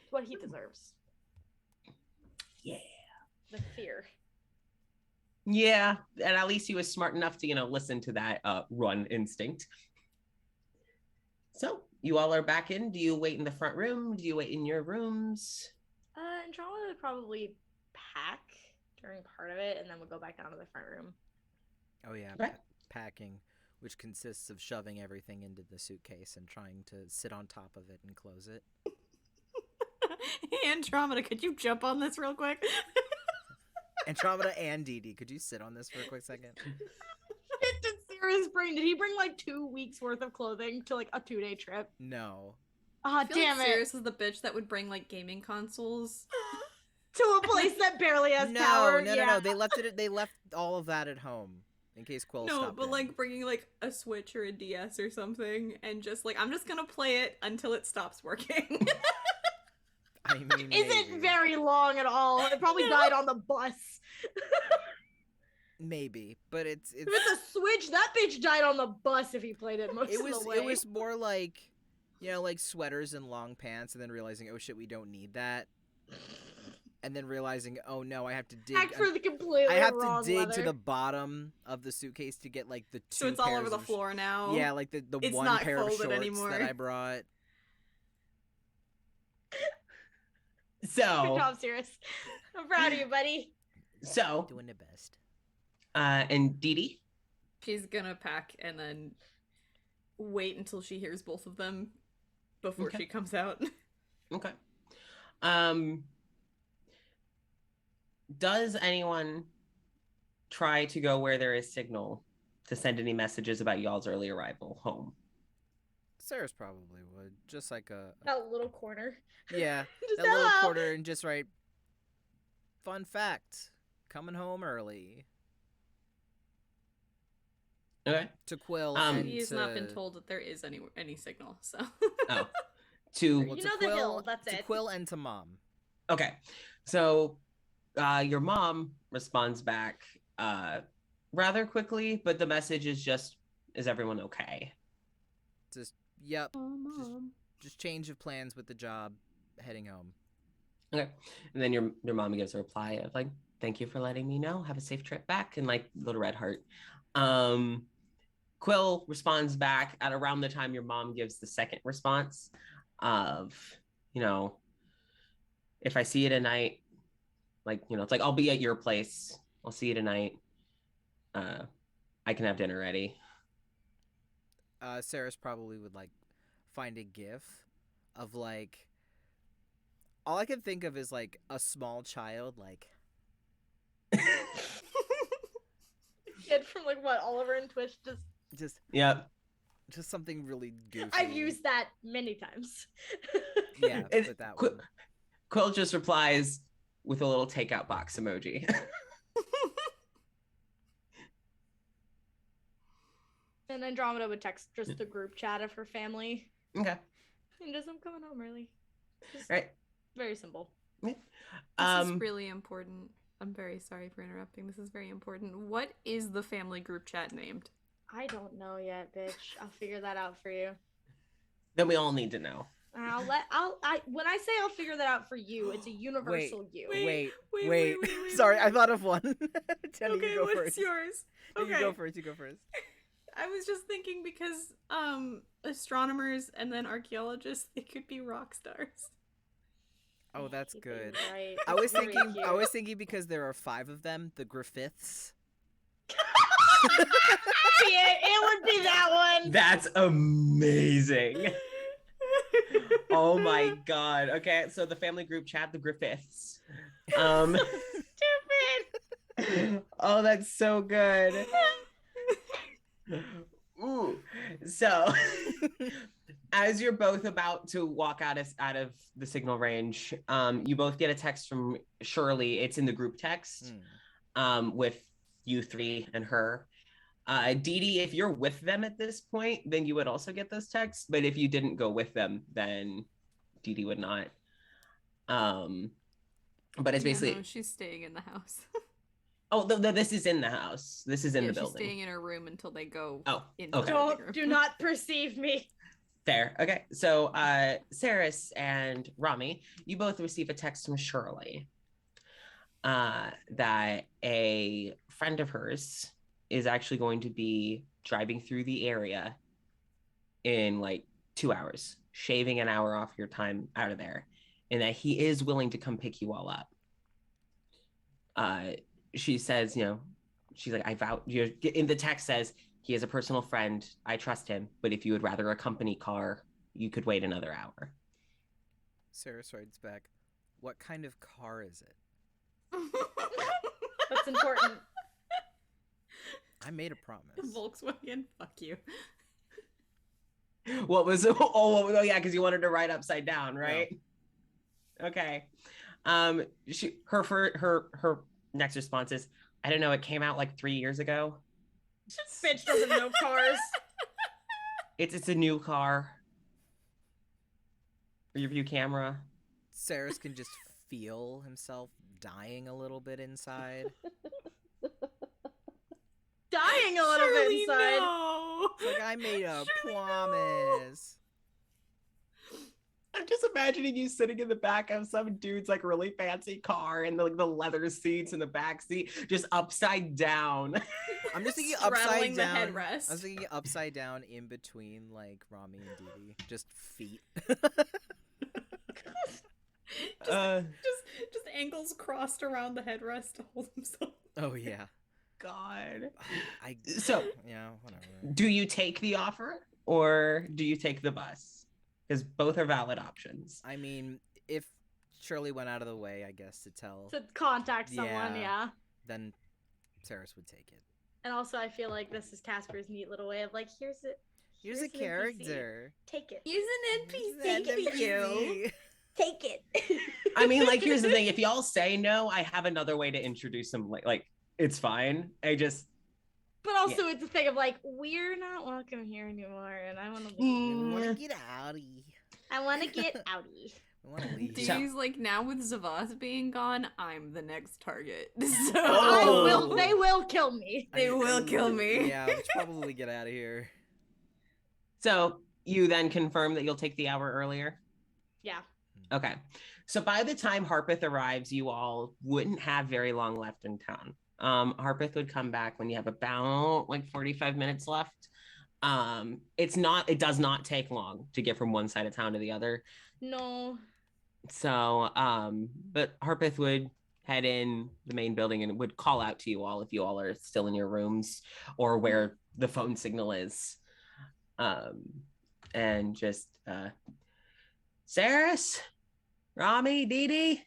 Speaker 3: What he deserves.
Speaker 2: Yeah.
Speaker 3: The fear.
Speaker 2: Yeah, and at least he was smart enough to, listen to that run instinct. So you all are back in. Do you wait in the front room? Do you wait in your rooms?
Speaker 3: Andromeda would probably pack during part of it, and then we'll go back down to the front room.
Speaker 1: Oh yeah,
Speaker 2: Right.
Speaker 1: packing, which consists of shoving everything into the suitcase and trying to sit on top of it and close it.
Speaker 4: Hey, Andromeda, could you jump on this real quick?
Speaker 1: Andromeda and Dee Dee, could you sit on this for a quick second?
Speaker 3: Shit, did Sirius bring? Did he bring like 2 weeks worth of clothing to like a 2-day trip?
Speaker 1: No.
Speaker 3: Ah,
Speaker 4: I feel
Speaker 3: damn
Speaker 4: like
Speaker 3: it!
Speaker 4: Sirius is the bitch that would bring like gaming consoles.
Speaker 3: To a place that barely has
Speaker 1: No,
Speaker 3: power.
Speaker 1: no,
Speaker 3: yeah.
Speaker 1: no. They left all of that at home in case Quill
Speaker 4: No,
Speaker 1: stopped
Speaker 4: but
Speaker 1: in.
Speaker 4: like bringing like a Switch or a DS or something, and just like I'm just gonna play it until it stops working.
Speaker 1: I mean,
Speaker 3: Isn't
Speaker 1: maybe.
Speaker 3: very long at all. It probably died on the bus.
Speaker 1: Maybe, but it's
Speaker 3: If it's a Switch, that bitch died on the bus if he played it most
Speaker 1: it
Speaker 3: of
Speaker 1: was
Speaker 3: the way.
Speaker 1: it was more like, like sweaters and long pants, and then realizing, oh shit, we don't need that, and then realizing, oh no, I have to dig.
Speaker 3: Act for the completely
Speaker 1: I have
Speaker 3: wrong
Speaker 1: to dig
Speaker 3: leather.
Speaker 1: to the bottom of the suitcase to get like the two.
Speaker 4: So it's all over
Speaker 1: pairs
Speaker 4: the
Speaker 1: of
Speaker 4: floor now.
Speaker 1: Yeah, like the
Speaker 4: It's
Speaker 1: one
Speaker 4: not
Speaker 1: pair of
Speaker 4: folded
Speaker 1: shorts
Speaker 4: anymore.
Speaker 1: that I brought.
Speaker 2: So,
Speaker 3: Good job, Sirius. I'm proud of you, buddy.
Speaker 2: so,
Speaker 1: Doing the best.
Speaker 2: and Dee Dee?
Speaker 4: She's gonna pack and then wait until she hears both of them before
Speaker 2: Okay.
Speaker 4: she comes out.
Speaker 2: Okay. Does anyone try to go where there is signal to send any messages about y'all's early arrival home?
Speaker 1: Sarah's probably would, just like a
Speaker 3: That little corner.
Speaker 1: yeah,
Speaker 3: Just
Speaker 1: that little
Speaker 3: hello.
Speaker 1: quarter, and just write. Fun fact: coming home early.
Speaker 2: Okay.
Speaker 1: To Quill
Speaker 2: Um,
Speaker 1: and
Speaker 4: He has
Speaker 1: to,
Speaker 4: not been told that there is any signal, so.
Speaker 2: Oh. To
Speaker 1: well,
Speaker 3: You
Speaker 1: to
Speaker 3: know the
Speaker 1: Quill,
Speaker 3: hill, that's
Speaker 1: to
Speaker 3: it.
Speaker 1: Quill and to Mom.
Speaker 2: Okay. So your mom responds back rather quickly, but the message is just, is everyone okay?
Speaker 1: Just yep,
Speaker 4: Oh, Mom.
Speaker 1: just change of plans with the job, heading home.
Speaker 2: Okay. And then your mom gives a reply of like, thank you for letting me know. Have a safe trip back, and like little red heart. Quill responds back at around the time your mom gives the second response of, if I see you tonight, like, it's like, I'll be at your place. I'll see you tonight. I can have dinner ready.
Speaker 1: Sarah's probably would like find a gif of like. All I can think of is like a small child, like.
Speaker 3: Kid from like what, Oliver and Twitch.
Speaker 2: Yep.
Speaker 1: Just something really goofy.
Speaker 3: I've used that many times.
Speaker 1: Yeah,
Speaker 2: And
Speaker 1: but that
Speaker 2: Quill,
Speaker 1: one.
Speaker 2: Quill just replies with a little takeout box emoji.
Speaker 3: And Andromeda would text just the group chat of her family.
Speaker 2: Okay.
Speaker 3: And just, I'm coming home early. Just
Speaker 2: All right.
Speaker 3: very simple.
Speaker 4: This is really important. I'm very sorry for interrupting. This is very important. What is the family group chat named?
Speaker 3: I don't know yet, bitch. I'll figure that out for you.
Speaker 2: Then we all need to know.
Speaker 3: When I say I'll figure that out for you, it's a universal you.
Speaker 1: Wait.
Speaker 4: wait.
Speaker 1: Sorry, I thought of one. Jenny,
Speaker 4: Okay,
Speaker 1: you go
Speaker 4: what's
Speaker 1: first.
Speaker 4: yours?
Speaker 1: No,
Speaker 4: Okay.
Speaker 1: You go first. You go first.
Speaker 4: I was just thinking because astronomers and then archaeologists, they could be rock stars.
Speaker 1: Oh, that's good.
Speaker 3: Right.
Speaker 1: I was
Speaker 3: Very
Speaker 1: thinking.
Speaker 3: cute.
Speaker 1: I was thinking because there are 5 of them, the Griffiths.
Speaker 3: It would be that one.
Speaker 2: That's amazing. Oh my god. Okay, so the family group chat, the Griffiths.
Speaker 3: Stupid.
Speaker 2: Oh, that's so good. Ooh. So as you're both about to walk out of the signal range, you both get a text from Shirley. It's in the group text with you three and her. Dee Dee, if you're with them at this point, then you would also get those texts. But if you didn't go with them, then Dee Dee would not. But it's basically...
Speaker 4: No, she's staying in the house.
Speaker 2: Oh, this is in the house. This is in the building.
Speaker 4: She's staying in her room until they go.
Speaker 2: Oh,
Speaker 4: into
Speaker 2: okay.
Speaker 4: the living room.
Speaker 3: Do not perceive me.
Speaker 2: Fair. Okay. So, Saris and Rami, you both receive a text from Shirley that a friend of hers is actually going to be driving through the area in like 2 hours, shaving an hour off your time out of there, and that he is willing to come pick you all up. She says, she's like, I vow, in the text says, he is a personal friend. I trust him. But if you would rather a company car, you could wait another hour.
Speaker 1: Saris writes back, what kind of car is it?
Speaker 3: That's important.
Speaker 1: I made a promise.
Speaker 4: Volkswagen, fuck you.
Speaker 2: What was it? Oh yeah, because you wanted to write upside down, right? No. Okay. Her next response is, I don't know, it came out like 3 years ago.
Speaker 3: Bitch doesn't know cars.
Speaker 2: It's a new car. Rear view camera.
Speaker 1: Saris can just feel himself dying a little bit inside.
Speaker 3: Dying a little bit
Speaker 4: Surely
Speaker 3: inside.
Speaker 4: no.
Speaker 1: It's like I made a promise.
Speaker 2: I'm just imagining you sitting in the back of some dude's like really fancy car and the leather seats in the back seat, just upside down.
Speaker 1: I'm just thinking
Speaker 4: Straddling
Speaker 1: upside
Speaker 4: the
Speaker 1: down.
Speaker 4: headrest.
Speaker 1: I was thinking upside down in between like Rami and Dee Dee. Just feet.
Speaker 4: Just ankles crossed around the headrest to hold himself.
Speaker 1: Oh yeah.
Speaker 2: God.
Speaker 1: So yeah, whatever.
Speaker 2: Do you take the offer or do you take the bus? Because both are valid options.
Speaker 1: I mean, if Shirley went out of the way, I guess, to tell,
Speaker 3: To contact someone, yeah.
Speaker 1: then Saris would take it.
Speaker 3: And also, I feel like this is Casper's neat little way of like, here's
Speaker 1: Here's a
Speaker 3: an NPC.
Speaker 1: character.
Speaker 3: Take it.
Speaker 4: He's an
Speaker 1: He's
Speaker 4: NPC
Speaker 1: an
Speaker 4: for you.
Speaker 1: NPC.
Speaker 3: Take it.
Speaker 2: I mean, like, here's the thing. If y'all say no, I have another way to introduce him. Like it's fine.
Speaker 3: But also, it's a thing of like, we're not welcome here anymore, and I want to leave.
Speaker 1: I want to get outie.
Speaker 3: I want to get outie.
Speaker 1: I want to leave.
Speaker 4: He's like, now with Zavaz being gone, I'm the next target. So
Speaker 2: Oh.
Speaker 3: They will kill me.
Speaker 4: They will kill me.
Speaker 1: Yeah, we should probably get out of here.
Speaker 2: So you then confirm that you'll take the hour earlier?
Speaker 3: Yeah.
Speaker 2: Okay. So by the time Harpeth arrives, you all wouldn't have very long left in town. Harpeth would come back when you have about like 45 minutes left. It does not take long to get from one side of town to the other.
Speaker 3: No.
Speaker 2: So, but Harpeth would head in the main building and would call out to you all if you all are still in your rooms or where the phone signal is. And just, Saris, Rami, Dee Dee,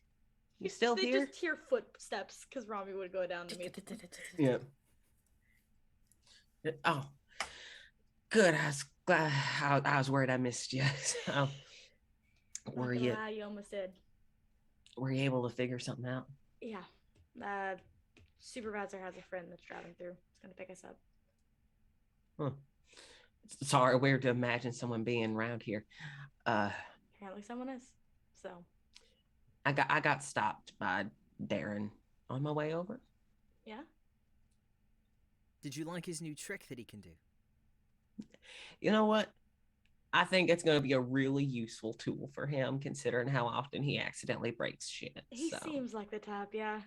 Speaker 2: you still
Speaker 3: They
Speaker 2: here?
Speaker 3: just hear footsteps because Rami would go down to me.
Speaker 2: Yeah. Oh, good. I was glad. I was worried I missed you. So, were you
Speaker 3: You almost did.
Speaker 2: were you able to figure something out?
Speaker 3: Yeah. Supervisor has a friend that's driving through. He's gonna pick us up.
Speaker 2: Huh. Sorry, weird to imagine someone being around here.
Speaker 3: Apparently, someone is. So.
Speaker 2: I got stopped by Darren on my way over.
Speaker 3: Yeah.
Speaker 1: Did you like his new trick that he can do?
Speaker 2: You know what? I think it's going to be a really useful tool for him, considering how often he accidentally breaks shit.
Speaker 3: He seems like the type, yeah.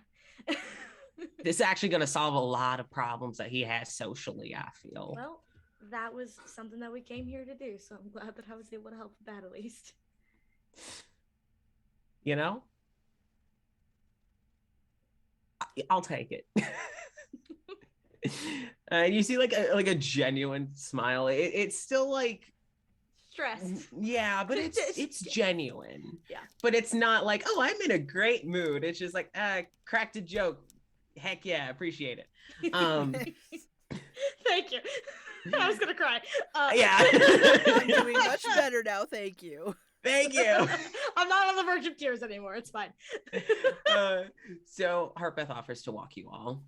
Speaker 2: This is actually going to solve a lot of problems that he has socially, I feel.
Speaker 3: Well, that was something that we came here to do, so I'm glad that I was able to help with that at least.
Speaker 2: You know? I'll take it. You see like a genuine smile. It's still like
Speaker 3: Stressed.
Speaker 2: yeah, but it's genuine.
Speaker 3: Yeah.
Speaker 2: But it's not like, oh, I'm in a great mood. It's just like, cracked a joke. Heck yeah, appreciate it.
Speaker 3: Thank you. I was gonna cry.
Speaker 2: Yeah.
Speaker 1: I'm doing much better now, thank you.
Speaker 2: Thank you.
Speaker 3: I'm not on the verge of tears anymore. It's fine.
Speaker 2: So Harpeth offers to walk you all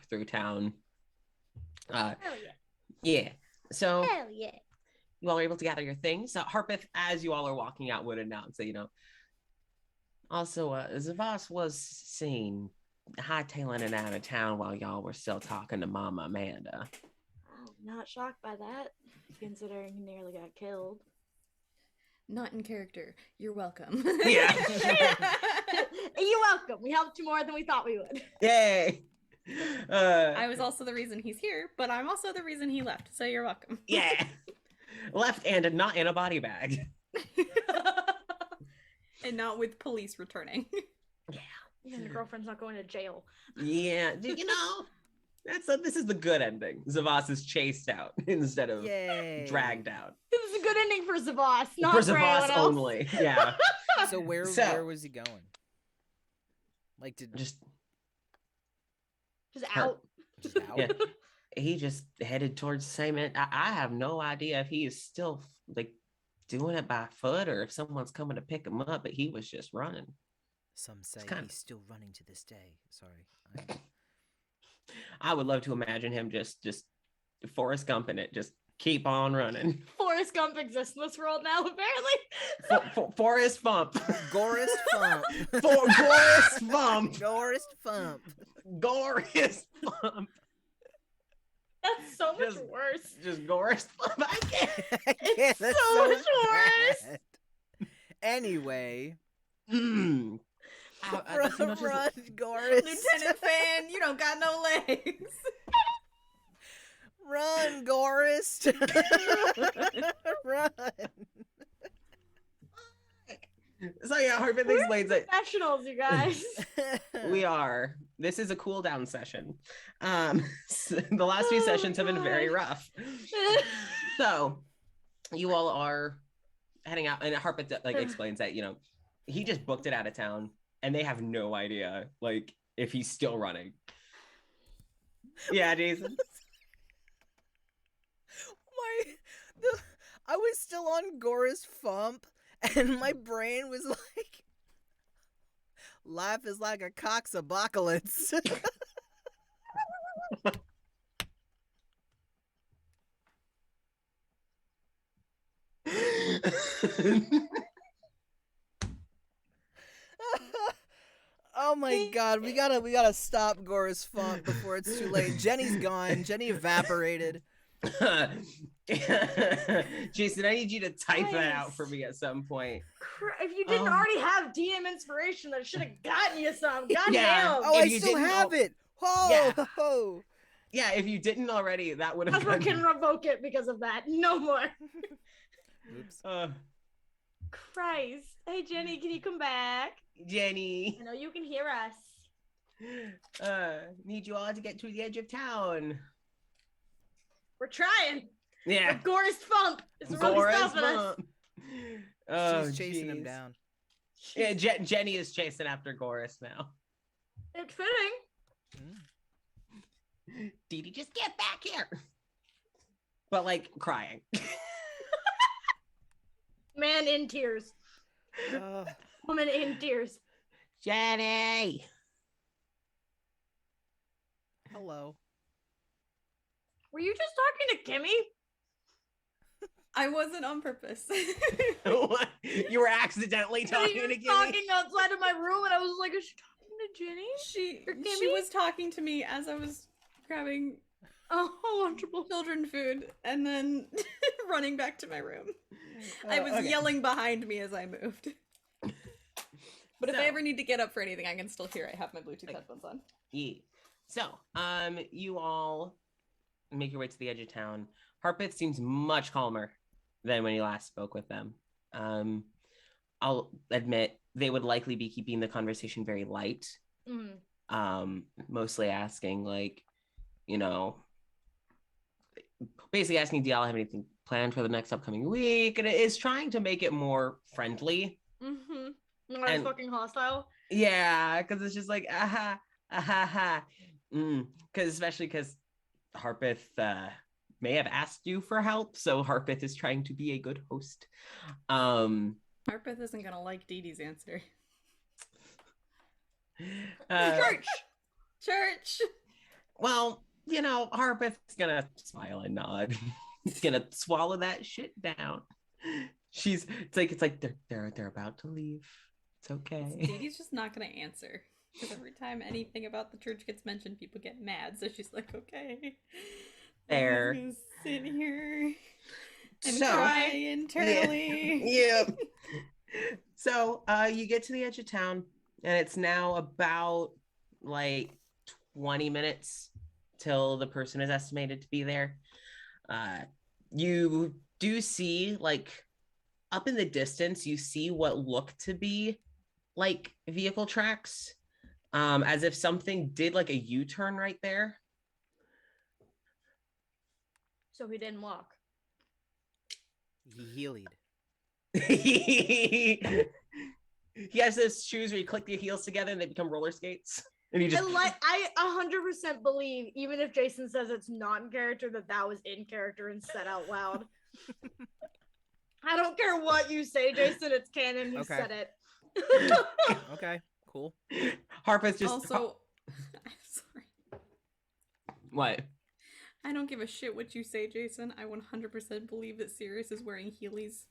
Speaker 2: through town.
Speaker 3: Hell
Speaker 2: Yeah. So
Speaker 3: Hell yeah.
Speaker 2: you all are able to gather your things. Harpeth, as you all are walking out, would announce that, also, Zavas was seen hightailing it out of town while y'all were still talking to Mama Amanda.
Speaker 3: I'm not shocked by that, considering he nearly got killed.
Speaker 4: Not in character. You're welcome.
Speaker 2: Yeah.
Speaker 3: You're welcome. We helped you more than we thought we would.
Speaker 2: Yay.
Speaker 4: I was also the reason he's here, but I'm also the reason he left, so you're welcome.
Speaker 2: Yeah. Left and not in a body bag.
Speaker 4: And not with police returning.
Speaker 2: Yeah.
Speaker 3: And the girlfriend's not going to jail.
Speaker 2: Yeah. This is the good ending. Zavas is chased out instead of
Speaker 1: Yay.
Speaker 2: dragged out.
Speaker 3: This is a good ending for Zavas, not
Speaker 2: For
Speaker 3: for anyone
Speaker 2: Zavas
Speaker 3: else.
Speaker 2: only. Yeah.
Speaker 1: So where was he going? Like
Speaker 2: Just
Speaker 3: out.
Speaker 1: just out?
Speaker 2: Yeah. He just headed towards the same end. I have no idea if he is still like doing it by foot or if someone's coming to pick him up, but he was just running.
Speaker 1: Some say he's still running to this day. Sorry.
Speaker 2: I would love to imagine him just Forrest Gump in it, just keep on running.
Speaker 3: Forrest Gump exists in this world now, apparently.
Speaker 2: Forrest Fump.
Speaker 1: Gorist Fump.
Speaker 2: Gorist Fump.
Speaker 1: Gorist Fump.
Speaker 2: Gorist Fump.
Speaker 3: That's so much
Speaker 2: Just-
Speaker 3: worse.
Speaker 2: Just Gorist Fump. I can't.
Speaker 1: I can't,
Speaker 3: It's
Speaker 1: that's
Speaker 3: so much worse.
Speaker 1: bad. Anyway.
Speaker 2: Mm.
Speaker 1: Run, Gorist.
Speaker 4: Lieutenant Fan, you don't got no legs.
Speaker 1: Run, Gorist. Run.
Speaker 2: So yeah, Harvey explains that
Speaker 3: Professionals, you guys.
Speaker 2: we are. This is a cool down session. The last few sessions have been very rough. So you all are heading out, and Harpeth explains that he just booked it out of town, and they have no idea if he's still running. Yeah, Jason.
Speaker 1: I was still on Gorist Fump, and my brain was like, life is like a coxabocalypse. Oh my god, we gotta stop Gorist Fump before it's too late. Jenny's gone. Jenny evaporated.
Speaker 2: Jason, I need you to type that out
Speaker 3: Nice.
Speaker 2: for me at some point.
Speaker 3: If you didn't already have DM inspiration, that should have gotten you some. Goddamn.
Speaker 2: Yeah.
Speaker 1: Oh,
Speaker 2: If
Speaker 1: I
Speaker 2: you
Speaker 1: still
Speaker 2: didn't
Speaker 1: have
Speaker 2: al-
Speaker 1: it. Whoa.
Speaker 2: Yeah.
Speaker 1: Ho.
Speaker 2: Yeah, if you didn't already, that would have
Speaker 3: Ezra
Speaker 2: been.
Speaker 3: can revoke it because of that. No more.
Speaker 1: Oops.
Speaker 3: Christ. Hey, Jenny, can you come back?
Speaker 2: Jenny,
Speaker 3: I know you can hear us.
Speaker 2: need you all to get to the edge of town.
Speaker 3: We're trying.
Speaker 2: Yeah,
Speaker 3: But Gorist Fump is really
Speaker 2: Gorist
Speaker 3: stopping us.
Speaker 2: Bump. Oh,
Speaker 1: She's chasing him
Speaker 2: jeez.
Speaker 1: down.
Speaker 2: Yeah, Jenny is chasing after Gorist now.
Speaker 3: It's fitting.
Speaker 2: Dee Dee, just get back here. But crying.
Speaker 3: Man in tears.
Speaker 1: Uh,
Speaker 3: Woman in tears.
Speaker 2: Jenny.
Speaker 1: hello.
Speaker 3: Were you just talking to Kimmy?
Speaker 4: I wasn't on purpose.
Speaker 2: What? You were accidentally talking
Speaker 3: you
Speaker 2: to
Speaker 3: were
Speaker 2: Kimmy?
Speaker 3: talking outside of my room, and I was like, is she talking to Jenny?
Speaker 4: She
Speaker 3: Or
Speaker 4: she
Speaker 3: Kimmy?
Speaker 4: was talking to me as I was grabbing
Speaker 3: Oh, wonderful.
Speaker 4: children food and then running back to my room. I was
Speaker 2: okay.
Speaker 4: yelling behind me as I moved. But if I
Speaker 2: So-
Speaker 4: ever need to get up for anything, I can still hear I have my Bluetooth headphones on.
Speaker 2: Yeah. So, you all make your way to the edge of town. Harpeth seems much calmer than when you last spoke with them. I'll admit they would likely be keeping the conversation very light. Mostly asking basically asking, do y'all have anything planned for the next upcoming week? And it is trying to make it more friendly.
Speaker 3: Mm-hmm. Not as
Speaker 2: And-
Speaker 3: fucking hostile.
Speaker 2: Yeah, because it's just like, aha, aha, ha. Especially because Harpeth may have asked you for help, so Harpeth is trying to be a good host.
Speaker 4: Harpeth isn't gonna like Dee Dee's answer. Church.
Speaker 2: Well, you know, Harpeth's gonna smile and nod. He's gonna swallow that shit down. It's like they're about to leave. It's okay.
Speaker 4: Dee Dee's just not gonna answer. Because every time anything about the church gets mentioned, people get mad. So she's like, okay.
Speaker 2: There.
Speaker 4: I'm just gonna sit here and
Speaker 2: So-
Speaker 4: cry internally.
Speaker 2: Yeah. So you get to the edge of town, and it's now about like 20 minutes till the person is estimated to be there. You do see, like, up in the distance, you see what look to be like vehicle tracks, as if something did like a U-turn right there.
Speaker 3: So he didn't walk.
Speaker 1: He healed.
Speaker 2: He has those shoes where you click the heels together and they become roller skates. And you just
Speaker 3: I 100% believe, even if Jason says it's not in character, that was in character and said out loud. I don't care what you say, Jason. It's canon. You
Speaker 1: Okay.
Speaker 3: said it.
Speaker 1: Okay, cool.
Speaker 2: Harpeth just
Speaker 4: Also, I'm sorry.
Speaker 2: what?
Speaker 4: I don't give a shit what you say, Jason. I 100% believe that Sirius is wearing Heelys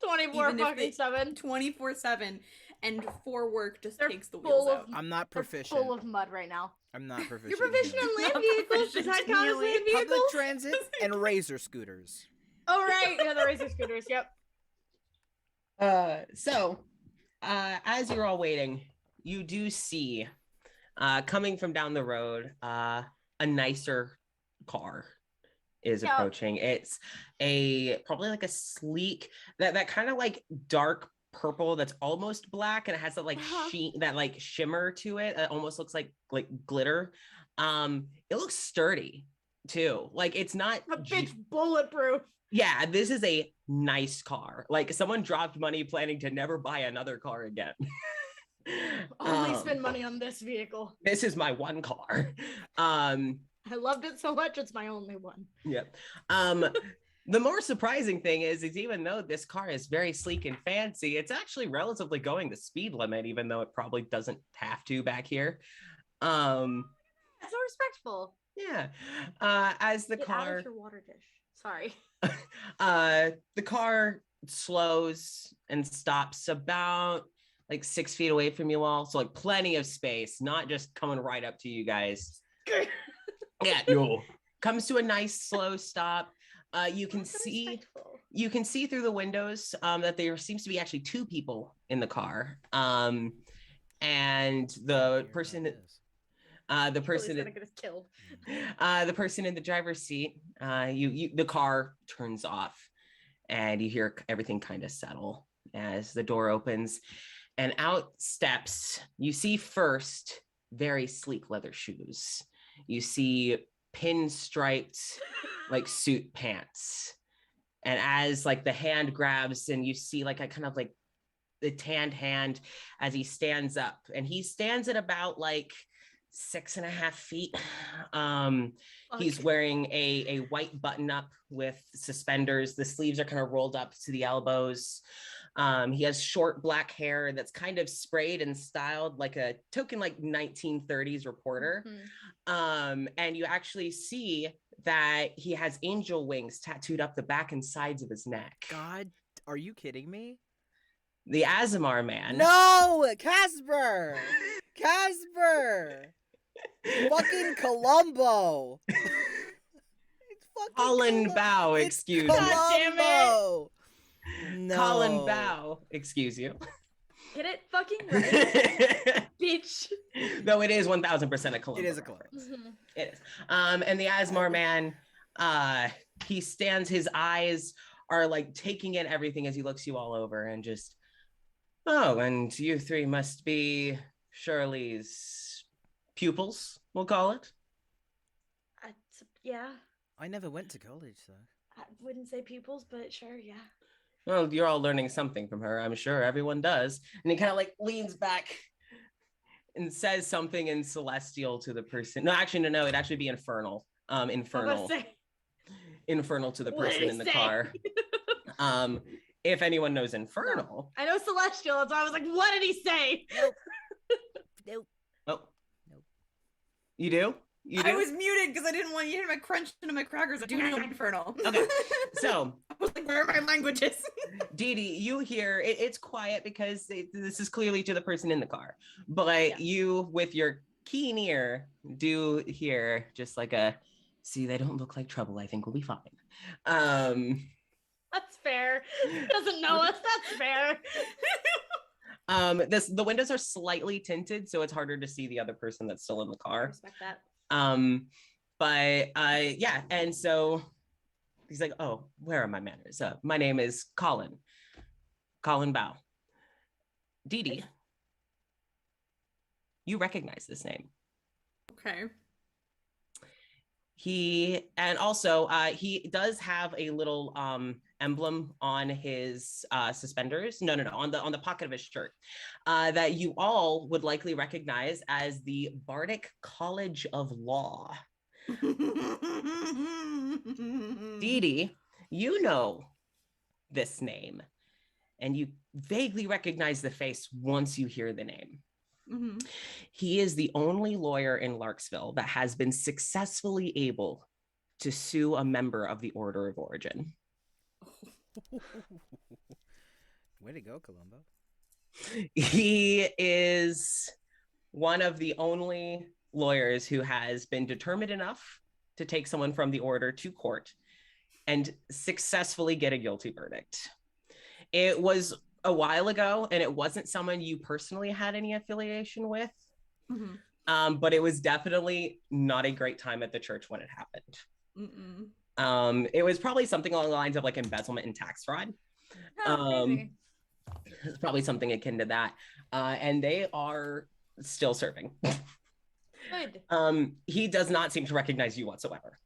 Speaker 3: 24
Speaker 4: Even if
Speaker 3: fucking
Speaker 4: they-
Speaker 3: 7.
Speaker 4: 24/7, and for work just
Speaker 3: They're
Speaker 4: takes the
Speaker 3: full
Speaker 4: wheels
Speaker 3: of-
Speaker 4: out.
Speaker 1: I'm not
Speaker 3: They're
Speaker 1: proficient.
Speaker 3: full of mud right now.
Speaker 1: I'm not proficient.
Speaker 3: You're proficient
Speaker 1: in
Speaker 3: in land
Speaker 4: Not
Speaker 3: vehicles? Does
Speaker 4: proficient
Speaker 3: that
Speaker 4: in
Speaker 3: count as
Speaker 4: healing.
Speaker 3: land
Speaker 1: public
Speaker 3: vehicles?
Speaker 1: transit and razor scooters.
Speaker 3: Oh, right. Yeah, the razor scooters. Yep.
Speaker 2: So as you're all waiting, you do see coming from down the road, a nicer car is
Speaker 3: Yeah.
Speaker 2: approaching. It's probably like a sleek, that kind of like dark purple that's almost black, and it has that like sheen, that like shimmer to it. It almost looks like glitter. It looks sturdy too. Like it's not
Speaker 3: A bitch bulletproof.
Speaker 2: yeah, this is a nice car. Like someone dropped money planning to never buy another car again.
Speaker 3: Only spend money on this vehicle.
Speaker 2: This is my one car.
Speaker 3: I loved it so much, it's my only one.
Speaker 2: Yep. The more surprising thing is even though this car is very sleek and fancy, it's actually relatively going the speed limit, even though it probably doesn't have to back here.
Speaker 3: That's so respectful.
Speaker 2: Yeah. As the
Speaker 3: Get out
Speaker 2: car
Speaker 3: of your water dish. Sorry.
Speaker 2: the car slows and stops about like 6 feet away from you all, so like plenty of space, not just coming right up to you guys. Yeah, no, comes to a nice slow stop. You can
Speaker 3: So
Speaker 2: see
Speaker 3: respectful.
Speaker 2: through the windows that there seems to be actually 2 people in the car, and the person
Speaker 3: Billy's gonna get us killed.
Speaker 2: the person in the driver's seat, the car turns off, and you hear everything kind of settle as the door opens, and out steps, you see first very sleek leather shoes. You see pinstriped like suit pants, and as like the hand grabs, and you see like a kind of like the tanned hand as he stands up, and he stands at about like 6.5 feet. He's wearing a white button up with suspenders. The sleeves are kind of rolled up to the elbows. He has short black hair that's kind of sprayed and styled like a token like 1930s reporter.
Speaker 3: Mhm.
Speaker 2: And you actually see that he has angel wings tattooed up the back and sides of his neck.
Speaker 1: God, are you kidding me?
Speaker 2: The Azamar man.
Speaker 1: No, Casper! Casper! Fucking Columbo! It's fucking
Speaker 2: Colin Bow,
Speaker 1: It's
Speaker 2: excuse me.
Speaker 3: God damn it.
Speaker 1: Columbo! No.
Speaker 2: Colin Bow, excuse you.
Speaker 3: Get it fucking right, bitch.
Speaker 2: No, it is 1000% a Columbo.
Speaker 1: It is a Columbo.
Speaker 2: reference.
Speaker 3: Mhm.
Speaker 2: It is. And the Asmar man, he stands, his eyes are like taking in everything as he looks you all over and just, oh, and you 3 must be Shirley's pupils, we'll call it.
Speaker 3: Yeah,
Speaker 1: I never went to college, though.
Speaker 3: I wouldn't say pupils, but sure, yeah.
Speaker 2: Well, you're all learning something from her. I'm sure everyone does. And he kind of like leans back and says something in Celestial to the person. No, actually, no, it'd actually be Infernal.
Speaker 3: I was
Speaker 2: Infernal.
Speaker 3: about to say,
Speaker 2: Infernal to the
Speaker 3: What did
Speaker 2: person
Speaker 3: he
Speaker 2: in the
Speaker 3: say?
Speaker 2: car. If anyone knows Infernal.
Speaker 3: I know Celestial, so I was like, what did he say?
Speaker 1: Nope. Nope.
Speaker 2: Oh.
Speaker 1: Nope.
Speaker 2: You do? You do?
Speaker 4: I was muted because I didn't want you to hear my crunch into my crackers. I do know Infernal.
Speaker 2: Okay. So,
Speaker 4: I was like, where are my languages?
Speaker 2: Dee Dee, you hear it's quiet because this is clearly to the person in the car, but you, with your keen ear, do hear just like a, see, they don't look like trouble. I think we'll be fine.
Speaker 3: That's fair. He doesn't know us. That's fair.
Speaker 2: The windows are slightly tinted, so it's harder to see the other person that's still in the
Speaker 3: I
Speaker 2: car.
Speaker 3: respect that.
Speaker 2: Yeah, and so he's like, oh, where are my manners? My name is Colin Bow. Dee Dee, you recognize this name.
Speaker 4: Okay.
Speaker 2: He does have a little emblem on his suspenders. No, on the pocket of his shirt that you all would likely recognize as the Bardic College of Law. Dee Dee, you know this name, and you vaguely recognize the face once you hear the name.
Speaker 4: Mm-hmm.
Speaker 2: He is the only lawyer in Larksville that has been successfully able to sue a member of the Order of Origin.
Speaker 1: Way to go, Columbo.
Speaker 2: He is one of the only lawyers who has been determined enough to take someone from the Order to court and successfully get a guilty verdict. It was a while ago, and it wasn't someone you personally had any affiliation with.
Speaker 4: Mm-hmm.
Speaker 2: But it was definitely not a great time at the church when it happened.
Speaker 4: Mm-mm.
Speaker 2: It was probably something along the lines of like embezzlement and tax fraud.
Speaker 3: Crazy.
Speaker 2: It's probably something akin to that. And they are still serving.
Speaker 3: Good.
Speaker 2: He does not seem to recognize you whatsoever.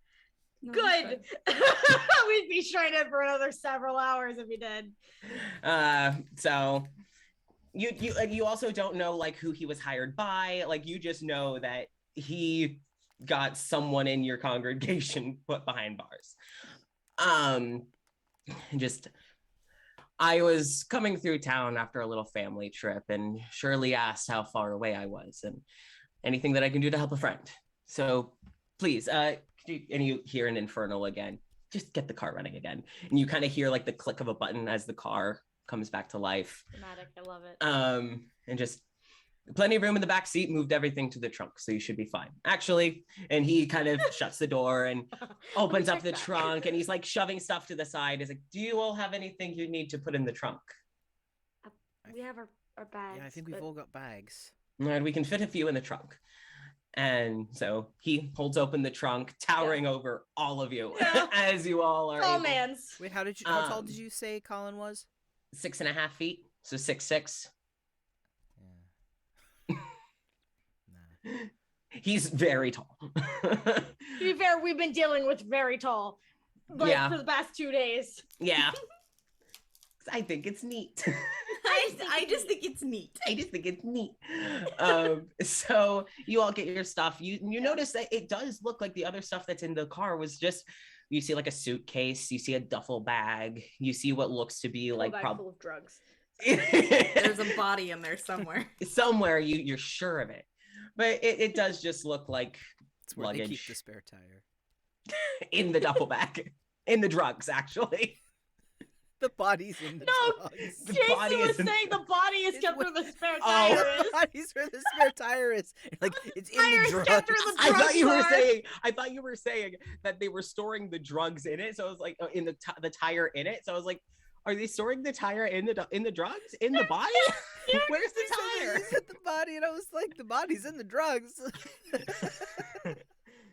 Speaker 4: No,
Speaker 3: Good. We'd be shredded for another several hours if he did.
Speaker 2: So you also don't know like who he was hired by. Like you just know that he got someone in your congregation put behind bars. I was coming through town after a little family trip, and Shirley asked how far away I was and anything that I can do to help a friend. So please, and you hear an infernal again, just get the car running again. And you kind of hear like the click of a button as the car comes back to life.
Speaker 3: Dramatic. I love it.
Speaker 2: And just plenty of room in the back seat, moved everything to the trunk, so you should be fine. Actually, and he kind of shuts the door and opens up the trunk, and he's like shoving stuff to the side. He's like, do you all have anything you need to put in the trunk?
Speaker 3: We have our bags.
Speaker 1: Yeah, I think we've
Speaker 3: but-
Speaker 1: all got bags.
Speaker 2: And we can fit a few in the trunk. And so he holds open the trunk, towering over all of you as you all are.
Speaker 3: Tall
Speaker 2: able-
Speaker 3: man's.
Speaker 1: Wait, how tall did you say Colin was?
Speaker 2: 6.5 feet, so 6'6".
Speaker 1: Yeah. Nah.
Speaker 2: He's very tall.
Speaker 3: To be fair, we've been dealing with very tall, like for the past 2 days.
Speaker 2: Yeah. I think it's neat.
Speaker 4: I just think it's neat.
Speaker 2: I just think it's neat. So you all get your stuff. You notice that it does look like the other stuff that's in the car was just, you see like a suitcase, you see a duffel bag, you see what looks to be like
Speaker 3: Bag full of drugs.
Speaker 4: There's a body in there somewhere.
Speaker 2: Somewhere you're sure of it. But it does just look like
Speaker 1: It's where
Speaker 2: luggage
Speaker 1: they keep the spare tire.
Speaker 2: in the duffel bag. In the drugs, actually.
Speaker 1: The body's in the
Speaker 3: No,
Speaker 1: drugs.
Speaker 2: The
Speaker 3: Jason
Speaker 2: body
Speaker 3: was
Speaker 2: isn't-
Speaker 3: saying the body is
Speaker 1: It's
Speaker 3: kept
Speaker 1: what-
Speaker 3: where the spare
Speaker 2: Oh.
Speaker 3: tire
Speaker 1: The
Speaker 3: is.
Speaker 1: body's where the spare tire is. Like it's in
Speaker 3: Tire
Speaker 1: the
Speaker 3: is
Speaker 1: drugs.
Speaker 3: kept where the
Speaker 2: I thought you were
Speaker 3: drugs are.
Speaker 2: saying. I thought you were saying that they were storing the drugs in it. So I was like, in the tire in it. So I was like, are they storing the tire in the drugs in the body? Where's the tire?
Speaker 1: You said the body, and I was like, the body's in the drugs.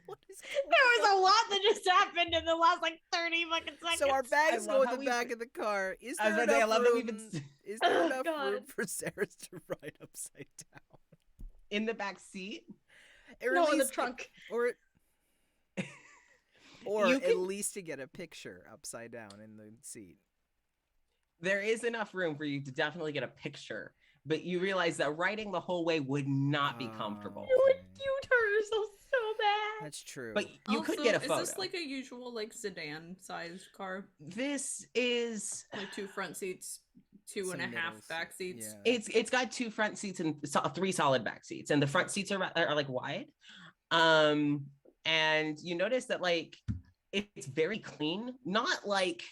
Speaker 1: What is
Speaker 3: There was a lot that just happened in the last like 30 fucking seconds.
Speaker 1: So our bags
Speaker 2: I love
Speaker 1: go in
Speaker 2: how
Speaker 1: the
Speaker 2: we-
Speaker 1: back of the car. Is
Speaker 2: I was
Speaker 1: there
Speaker 2: about to say, I
Speaker 1: enough
Speaker 2: love that we've been
Speaker 1: room? Is there
Speaker 3: Oh,
Speaker 1: enough
Speaker 3: God.
Speaker 1: room for Sarah's to ride upside down?
Speaker 2: in the back seat.
Speaker 1: Or
Speaker 3: no
Speaker 1: at
Speaker 3: in the
Speaker 1: least-
Speaker 3: trunk.
Speaker 1: Or or
Speaker 2: You
Speaker 1: at
Speaker 2: can-
Speaker 1: least to get a picture upside down in the seat.
Speaker 2: There is enough room for you to definitely get a picture, but you realize that riding the whole way would not be comfortable.
Speaker 3: You would
Speaker 1: Okay.
Speaker 3: hurt yourself so bad.
Speaker 1: That's true.
Speaker 2: But you could get a photo.
Speaker 4: Is this like a usual like sedan-sized car?
Speaker 2: This is
Speaker 4: Like 2 front seats, 2 and a half back seats.
Speaker 1: Yeah.
Speaker 2: it's got 2 front seats and 3 solid back seats, and the front seats are like wide. And you notice that like it's very clean, not like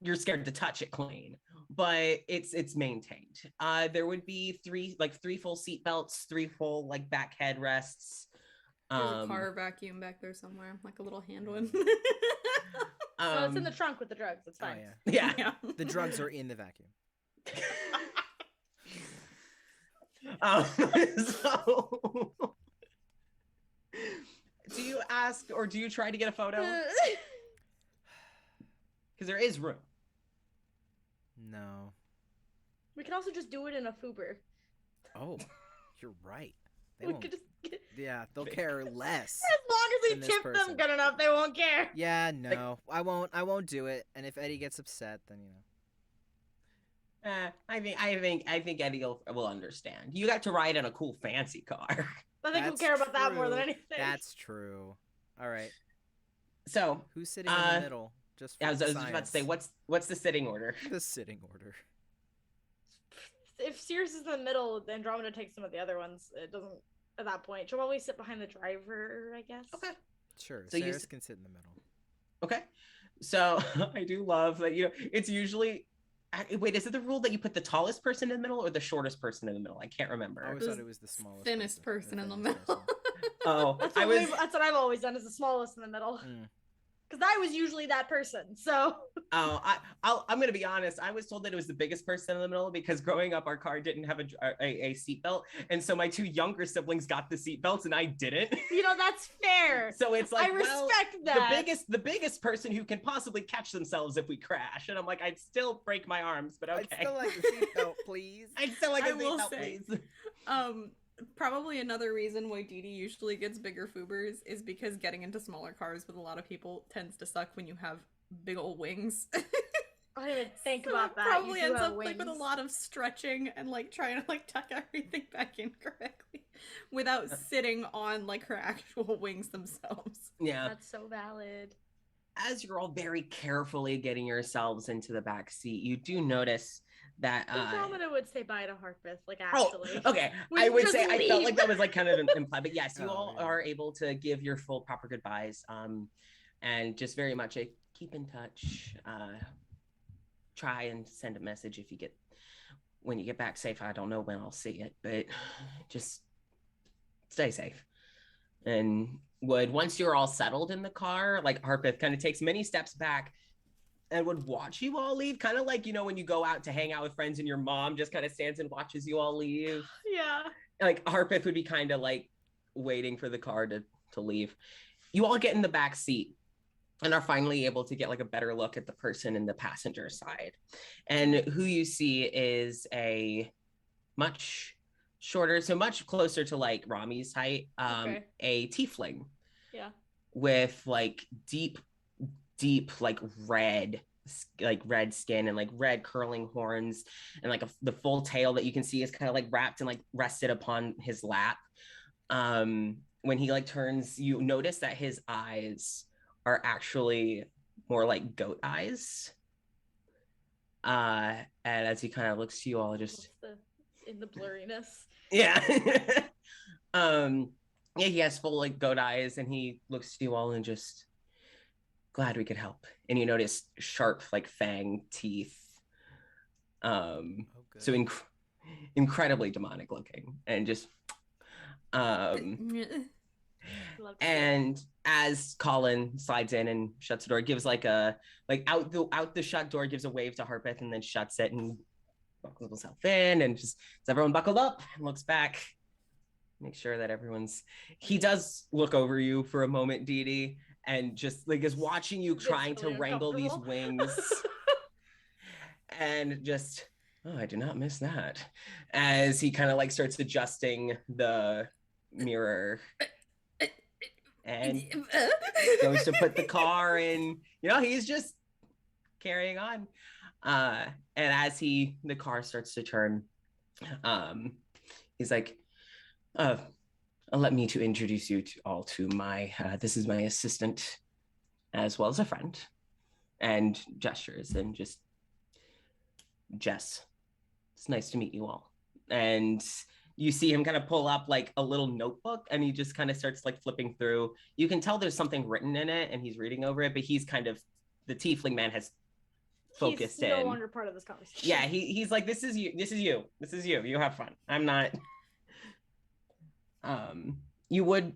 Speaker 2: you're scared to touch it clean, but it's maintained. There would be 3 full seat belts, 3 full like back headrests.
Speaker 4: There's a car vacuum back there somewhere, like a little hand one.
Speaker 3: So it's in the trunk with the drugs. It's fine.
Speaker 1: Oh,
Speaker 2: yeah.
Speaker 1: The drugs are in the vacuum.
Speaker 2: So do you ask or do you try to get a photo? Because there is room.
Speaker 1: No.
Speaker 3: We can also just do it in a Fuber.
Speaker 1: Oh, you're right. They
Speaker 3: We
Speaker 1: won't.
Speaker 3: could just
Speaker 1: Yeah, they'll care less.
Speaker 3: as long as
Speaker 1: than
Speaker 3: we
Speaker 1: this
Speaker 3: tip
Speaker 1: person.
Speaker 3: them good enough, they won't care.
Speaker 1: Yeah, no, I won't do it. And if Eddie gets upset, then
Speaker 2: I think Eddie will understand. You got to ride in a cool fancy car.
Speaker 3: I think we'll
Speaker 1: That's
Speaker 3: care about that more than
Speaker 1: true.
Speaker 3: anything.
Speaker 1: That's true. All right,
Speaker 2: So
Speaker 1: who's sitting in the middle? Just for
Speaker 2: I was just about to say,
Speaker 1: science.
Speaker 2: what's the sitting order?
Speaker 1: The sitting order.
Speaker 3: If Sirius is in the middle, Andromeda takes some of the other ones. It doesn't at that point. She'll probably sit behind the driver, I guess.
Speaker 2: Okay.
Speaker 1: Sure,
Speaker 2: So you
Speaker 1: Saris can sit in the middle.
Speaker 2: Okay. So I do love that, it's usually, wait, is it the rule that you put the tallest person in the middle or the shortest person in the middle? I can't remember.
Speaker 1: I always thought it was the smallest,
Speaker 4: thinnest person in the
Speaker 1: thinnest
Speaker 4: middle.
Speaker 1: person.
Speaker 2: Oh,
Speaker 3: That's
Speaker 2: I
Speaker 3: what,
Speaker 2: was,
Speaker 3: that's what I've always done, is the smallest in the middle.
Speaker 1: Mm.
Speaker 3: Because I was usually that person, so.
Speaker 2: I'm going to be honest. I was told that it was the biggest person in the middle because growing up, our car didn't have a seatbelt. And so my 2 younger siblings got the seatbelts and I didn't.
Speaker 3: That's fair.
Speaker 2: So it's like,
Speaker 3: I respect that.
Speaker 2: the biggest person who can possibly catch themselves if we crash. And I'm like, I'd still break my arms, but okay.
Speaker 1: I'd still like the seatbelt, please.
Speaker 2: I'd still like
Speaker 4: I
Speaker 2: a
Speaker 4: will
Speaker 2: seatbelt,
Speaker 4: say-
Speaker 2: please.
Speaker 4: Probably another reason why Dee Dee usually gets bigger Fubers is because getting into smaller cars with a lot of people tends to suck when you have big old wings.
Speaker 3: I didn't even think
Speaker 4: So
Speaker 3: about
Speaker 4: it
Speaker 3: that.
Speaker 4: Probably
Speaker 3: You do
Speaker 4: ends
Speaker 3: have
Speaker 4: up like with a
Speaker 3: wings.
Speaker 4: lot of stretching and like trying to like tuck everything back in correctly without sitting on like her actual wings themselves.
Speaker 2: Yeah.
Speaker 3: That's so valid.
Speaker 2: As you're all very carefully getting yourselves into the back seat, you do notice that
Speaker 3: Andromeda would say bye to Harpeth, like
Speaker 2: oh,
Speaker 3: actually.
Speaker 2: okay.
Speaker 3: We
Speaker 2: I would
Speaker 3: just
Speaker 2: say I felt
Speaker 3: leave.
Speaker 2: like that was like kind of implied, but yes, you
Speaker 1: Oh,
Speaker 2: all
Speaker 1: yeah.
Speaker 2: are able to give your full proper goodbyes. And just very much a keep in touch. Try and send a message when you get back safe. I don't know when I'll see it, but just stay safe. And once you're all settled in the car, like Harpeth kind of takes many steps back and would watch you all leave, kind of like, when you go out to hang out with friends and your mom just kind of stands and watches you all leave.
Speaker 3: Yeah.
Speaker 2: Like Harpeth would be kind of like waiting for the car to leave. You all get in the back seat and are finally able to get like a better look at the person in the passenger side. And who you see is a much shorter, so much closer to like Rami's height,
Speaker 3: Okay.
Speaker 2: a tiefling
Speaker 3: Yeah.
Speaker 2: with like deep like red skin and like red curling horns and like the full tail that you can see is kind of like wrapped and like rested upon his lap. When he like turns, you notice that his eyes are actually more like goat eyes. And as he kind of looks to you all, just
Speaker 3: In the blurriness.
Speaker 2: yeah. Yeah, he has full like goat eyes and he looks to you all and just glad we could help. And you notice sharp like fang teeth.
Speaker 1: Oh, good.
Speaker 2: So incredibly demonic looking and just
Speaker 3: Love to see
Speaker 2: and as Colin slides in and shuts the door, gives like a out the shut door, gives a wave to Harpeth and then shuts it and buckles himself in and just is everyone buckled up and looks back, make sure that he does look over you for a moment, Dee Dee, and just like is watching you
Speaker 3: Gets
Speaker 2: trying to
Speaker 3: really
Speaker 2: wrangle these
Speaker 3: uncomfortable.
Speaker 2: wings and just, oh, I did not miss that, as he kind of like starts adjusting the mirror and goes to put the car in. He's just carrying on. And as the car starts to turn, he's like, let me to introduce you to all to my, this is my assistant as well as a friend, and gestures and just, Jess, it's nice to meet you all. And you see him kind of pull up like a little notebook, and he just kind of starts like flipping through. You can tell there's something written in it and he's reading over it, but he's kind of, the tiefling man has focused
Speaker 3: He's
Speaker 2: in.
Speaker 3: no longer part of this conversation.
Speaker 2: Yeah, he's like, this is you. You have fun. I'm not. You would,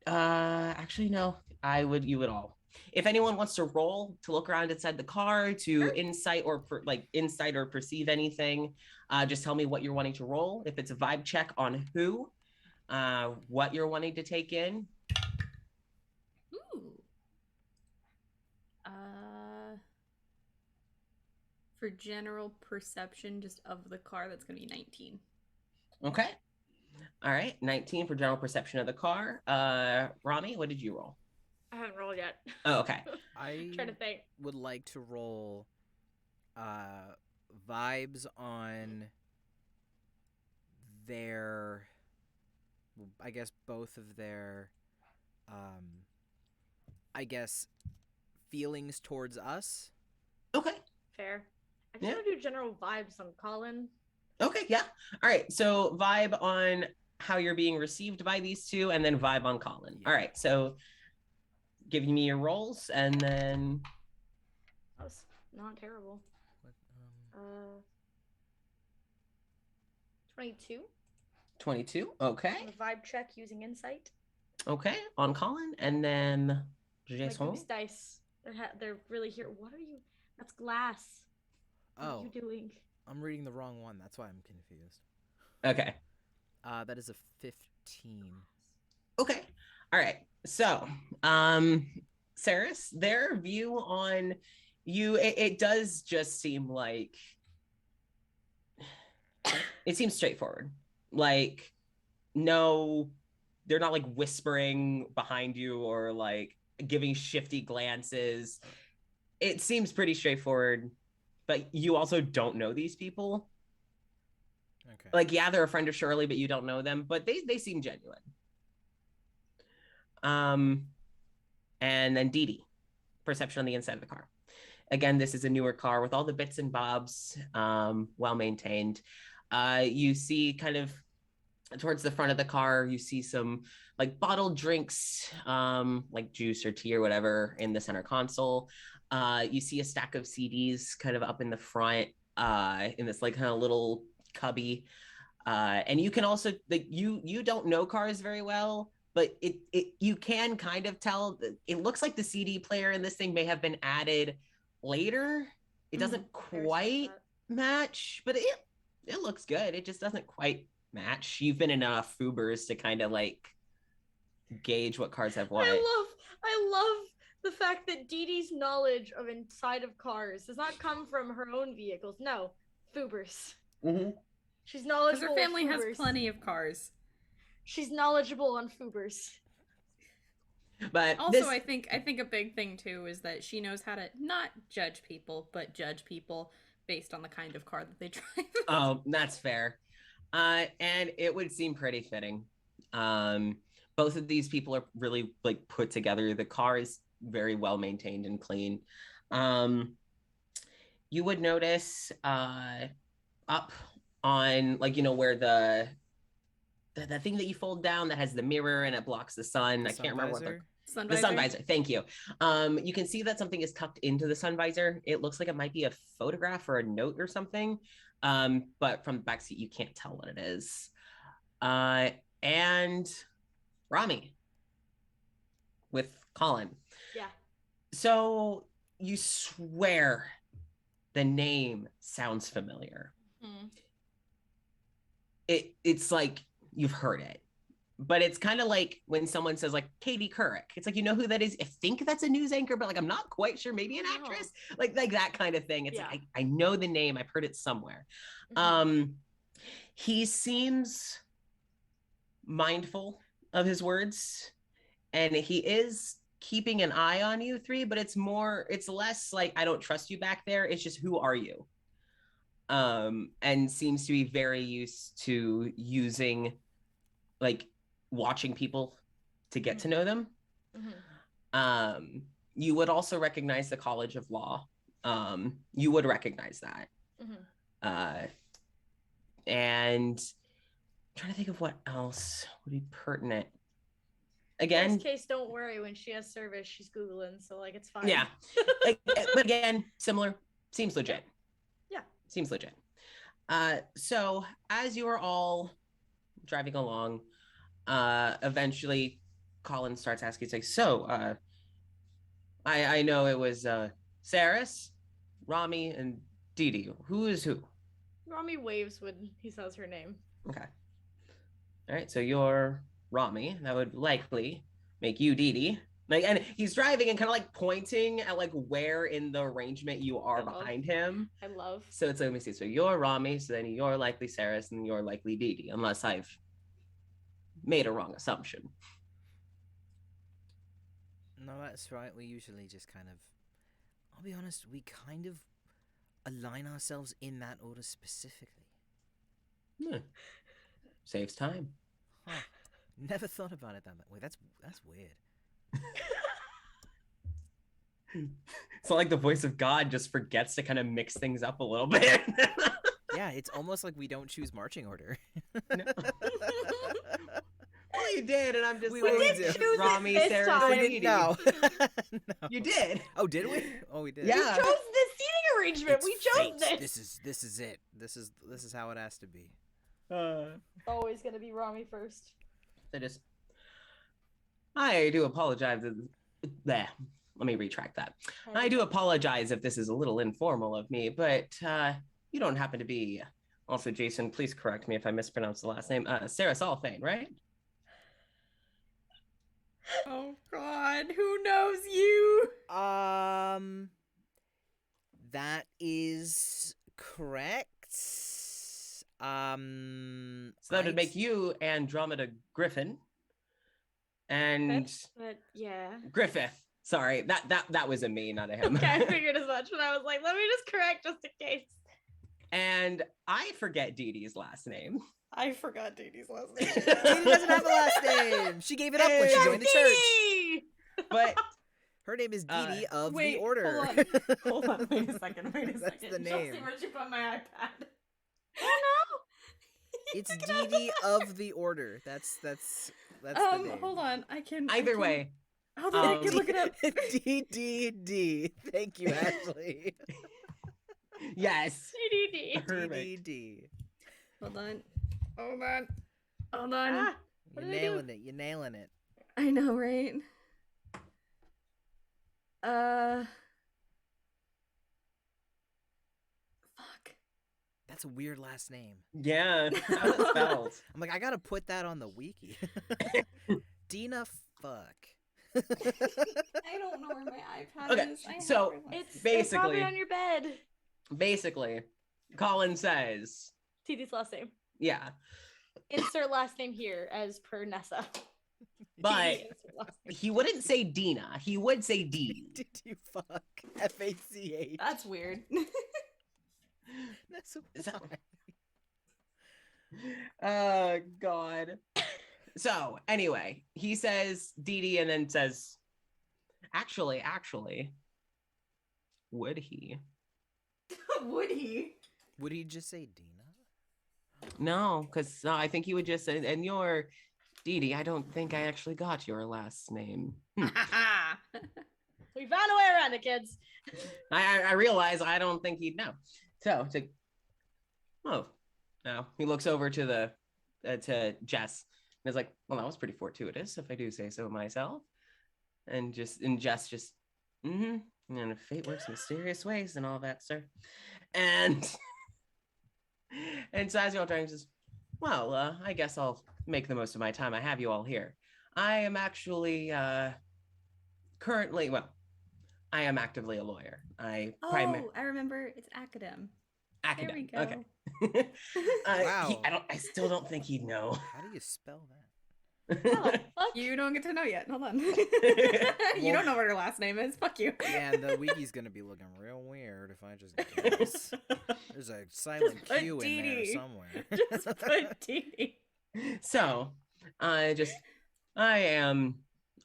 Speaker 2: actually, no, you would all. If anyone wants to roll to look around inside the car to insight or perceive anything, just tell me what you're wanting to roll. If it's a vibe check on who, what you're wanting to take in.
Speaker 4: Ooh. For general perception, just of the car, that's gonna be 19.
Speaker 2: Okay. All right, 19 for general perception of the car. Rami, what did you roll?
Speaker 3: I haven't rolled yet.
Speaker 2: Oh, okay.
Speaker 1: I
Speaker 3: Trying to think.
Speaker 1: would like to roll vibes on their, I guess both of their I guess feelings towards us.
Speaker 2: Okay.
Speaker 3: Fair. I just want to do general vibes on Colin.
Speaker 2: Okay, yeah. All right, so vibe on how you're being received by these two, and then vibe on Colin.
Speaker 1: Yeah.
Speaker 2: All right, so giving me your rolls, and then...
Speaker 3: That was not terrible. 22.
Speaker 2: 22, okay.
Speaker 3: On a vibe check using insight.
Speaker 2: Okay, on Colin, and then...
Speaker 3: My
Speaker 2: Jason.
Speaker 3: goose dice. They're really here. What are you? That's glass. What are you doing?
Speaker 1: I'm reading the wrong one. That's why I'm confused.
Speaker 2: Okay.
Speaker 1: That is a 15.
Speaker 2: Okay. All right. So, Saris, their view on you, it does just seem like it seems straightforward. Like, no, they're not like whispering behind you or like giving shifty glances. It seems pretty straightforward, but you also don't know these people.
Speaker 1: Okay.
Speaker 2: Like, yeah, they're a friend of Shirley, but you don't know them, but they seem genuine. And then Dee Dee, perception on the inside of the car. Again, this is a newer car with all the bits and bobs, well maintained. You see kind of towards the front of the car, you see some like bottled drinks, like juice or tea or whatever in the center console. You see a stack of CDs kind of up in the front, in this like kind of little cubby. And you can also, like, you don't know cars very well, but you can kind of tell that it looks like the CD player in this thing may have been added later. It doesn't quite match, but it looks good. It just doesn't quite match. You've been in enough Fubers to kind of like gauge what cars have what.
Speaker 3: I love the fact that Dee Dee's knowledge of inside of cars does not come from her own vehicles. No, Fubers.
Speaker 2: Mm-hmm.
Speaker 3: She's knowledgeable.
Speaker 4: Because her family has
Speaker 3: Fubers.
Speaker 4: plenty of cars.
Speaker 3: She's knowledgeable on Fubers.
Speaker 2: But
Speaker 4: also, I think a big thing too is that she knows how to not judge people, but judge people based on the kind of car that they drive.
Speaker 2: Oh, that's fair. And it would seem pretty fitting. Both of these people are really like put together. The car is very well maintained and clean. You would notice up on, like, you know, where the thing that you fold down that has the mirror and it blocks the sun. I can't remember what the sun visor. Thank you. You can see that something is tucked into the sun visor. It looks like it might be a photograph or a note or something. But from the backseat, you can't tell what it is. And Rami with Colin.
Speaker 3: Yeah.
Speaker 2: So you swear the name sounds familiar.
Speaker 3: Mm.
Speaker 2: It's like you've heard it, but it's kind of like when someone says like Katie Couric. It's like, you know who that is? I think that's a news anchor, but like I'm not quite sure. Maybe an actress, like that kind of thing. It's like I know the name. I've heard it somewhere. Mm-hmm. He seems mindful of his words, and he is keeping an eye on you three, but it's less like I don't trust you back there. It's just, who are you? And seems to be very used to using like watching people to get to know them.
Speaker 3: Mhm.
Speaker 2: You would also recognize the College of Law. You would recognize that.
Speaker 3: Mhm.
Speaker 2: And I'm trying to think of what else would be pertinent. Again,
Speaker 3: Worst case, don't worry. When she has service, she's Googling, so like it's fine.
Speaker 2: yeah. But again, similar. Seems legit.
Speaker 3: Yeah.
Speaker 2: Seems legit. So as you are all driving along, eventually Colin starts asking, he's like, so I know it was Saris, Rami, and Dee Dee. Who is who?
Speaker 3: Rami waves when he says her name.
Speaker 2: Okay. All right, so you're Rami. That would likely make you Dee Dee. Like, and he's driving and kind of like pointing at like where in the arrangement you are behind him.
Speaker 3: I love.
Speaker 2: So it's like, let me see. So you're Rami, so then you're likely Saris, and you're likely Dee Dee, unless I've made a wrong assumption.
Speaker 1: No, that's right. We usually just kind of, I'll be honest, we kind of align ourselves in that order specifically.
Speaker 2: Yeah. Saves time.
Speaker 1: Huh. Never thought about it that way. That's weird.
Speaker 2: It's not like the voice of God just forgets to kind of mix things up a little bit.
Speaker 1: Yeah, it's almost like we don't choose marching order.
Speaker 2: No. Well, you did, and I'm just
Speaker 1: We
Speaker 2: like,
Speaker 1: did choose
Speaker 3: it
Speaker 2: Rami,
Speaker 3: this
Speaker 2: Sarah,
Speaker 3: time.
Speaker 2: and Dee Dee.
Speaker 1: No.
Speaker 2: You did.
Speaker 1: Oh, did we? Oh, we did.
Speaker 2: Yeah.
Speaker 3: We chose this seating arrangement.
Speaker 1: It's
Speaker 3: We chose
Speaker 1: fate.
Speaker 3: this.
Speaker 1: This is it. This is how it has to be.
Speaker 3: Always gonna be Rami first.
Speaker 2: I do apologize. There. Let me retract that. I do apologize if this is a little informal of me, but you don't happen to be. Also, Jason, please correct me if I mispronounce the last name. Sarah Solfane, right?
Speaker 4: Oh God, who knows you?
Speaker 1: That is correct.
Speaker 2: So that would make you Andromeda Griffin. And
Speaker 3: But yeah.
Speaker 2: Griffith. Sorry, that was a me, not a him.
Speaker 3: Okay, I figured as much, but I was like, let me just correct just in case.
Speaker 2: And I forget Dee Dee's last name.
Speaker 4: I forgot Dee Dee's last name.
Speaker 1: Dee Dee doesn't have a last name. She gave it up when she joined the church.
Speaker 2: But
Speaker 1: Her name is Dee Dee of
Speaker 4: wait,
Speaker 1: the Order.
Speaker 4: Hold on, wait a second.
Speaker 1: That's the name.
Speaker 4: Chelsea, where'd you put my iPad?
Speaker 3: Oh
Speaker 1: It's Dee Dee of the Order. That's the name.
Speaker 4: Hold on. I can
Speaker 2: either way,
Speaker 4: Hold on, I can look it up.
Speaker 1: D. Thank you, Ashley.
Speaker 2: yes.
Speaker 3: CDD.
Speaker 2: Perfect.
Speaker 1: D.
Speaker 4: Hold on. Hold on.
Speaker 1: You're
Speaker 3: What did I do?
Speaker 1: nailing it. You're nailing it.
Speaker 4: I know, right? Fuck.
Speaker 1: That's a weird last name.
Speaker 2: Yeah. How is it spelled?
Speaker 1: I'm like, I gotta put that on the wiki. Dina fuck.
Speaker 4: I don't know where my iPad
Speaker 2: Okay,
Speaker 4: is.
Speaker 2: so
Speaker 3: It's
Speaker 2: Basically-
Speaker 3: probably on your bed.
Speaker 2: Basically, Colin says,
Speaker 3: TD's last name.
Speaker 2: yeah,
Speaker 3: Insert last name here as per Nessa.
Speaker 2: but
Speaker 3: Insert last name.
Speaker 2: he wouldn't say Dina. He would say Dee.
Speaker 1: Did you fuck? FACH.
Speaker 4: That's weird.
Speaker 1: That's
Speaker 2: Is that-
Speaker 1: why.
Speaker 2: Oh, God. So, anyway, he says Dee Dee and then says, actually, would he?
Speaker 4: Would he?
Speaker 1: Would he just say Dina?
Speaker 2: No, because I think he would just say, and you're Dee Dee. I don't think I actually got your last name.
Speaker 3: We found a way around it, kids.
Speaker 2: I realize I don't think he'd know. So it's like, oh, no. He looks over to to Jess and is like, well, that was pretty fortuitous, if I do say so myself. And Jess just, and if fate works in mysterious ways and all that, sir. And so as you're all trying, says, well, I guess I'll make the most of my time. I have you all here. I am actually currently, well, I am actively a lawyer. I
Speaker 4: remember. It's academ.
Speaker 2: academic.
Speaker 4: we go.
Speaker 2: Okay.
Speaker 1: Wow.
Speaker 2: I still don't think he'd know.
Speaker 1: How do you spell that?
Speaker 3: Oh, fuck.
Speaker 4: You don't get to know yet. Hold on. You don't know what her last name is. Fuck you.
Speaker 1: Yeah, and the wiki's gonna be looking real weird if I just guess. There's a silent
Speaker 4: put
Speaker 1: Q in there
Speaker 4: Dee Dee.
Speaker 1: somewhere.
Speaker 4: Just put Dee.
Speaker 2: So, I am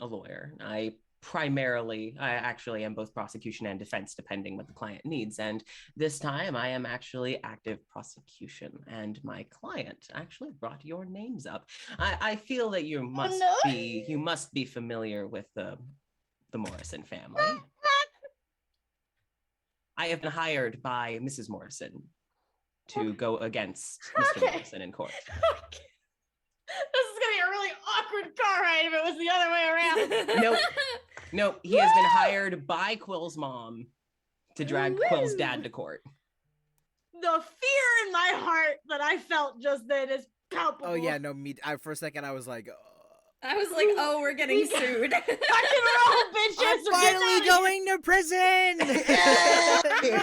Speaker 2: a lawyer. I actually am both prosecution and defense, depending what the client needs. And this time I am actually active prosecution. And my client actually brought your names up. I feel that you must be familiar with the Morrison family. I have been hired by Mrs. Morrison to go against Mr. Morrison in court.
Speaker 3: This is gonna be a really awkward car ride if it was the other way around.
Speaker 2: Nope. He has been hired by Quill's mom to drag Quill's dad to court.
Speaker 3: The fear in my heart that I felt just then is palpable.
Speaker 1: Oh yeah, no, for a second I was like,
Speaker 4: oh, we're getting sued.
Speaker 3: Fucking roll, bitches!
Speaker 1: I'm finally going to prison!
Speaker 3: Fucking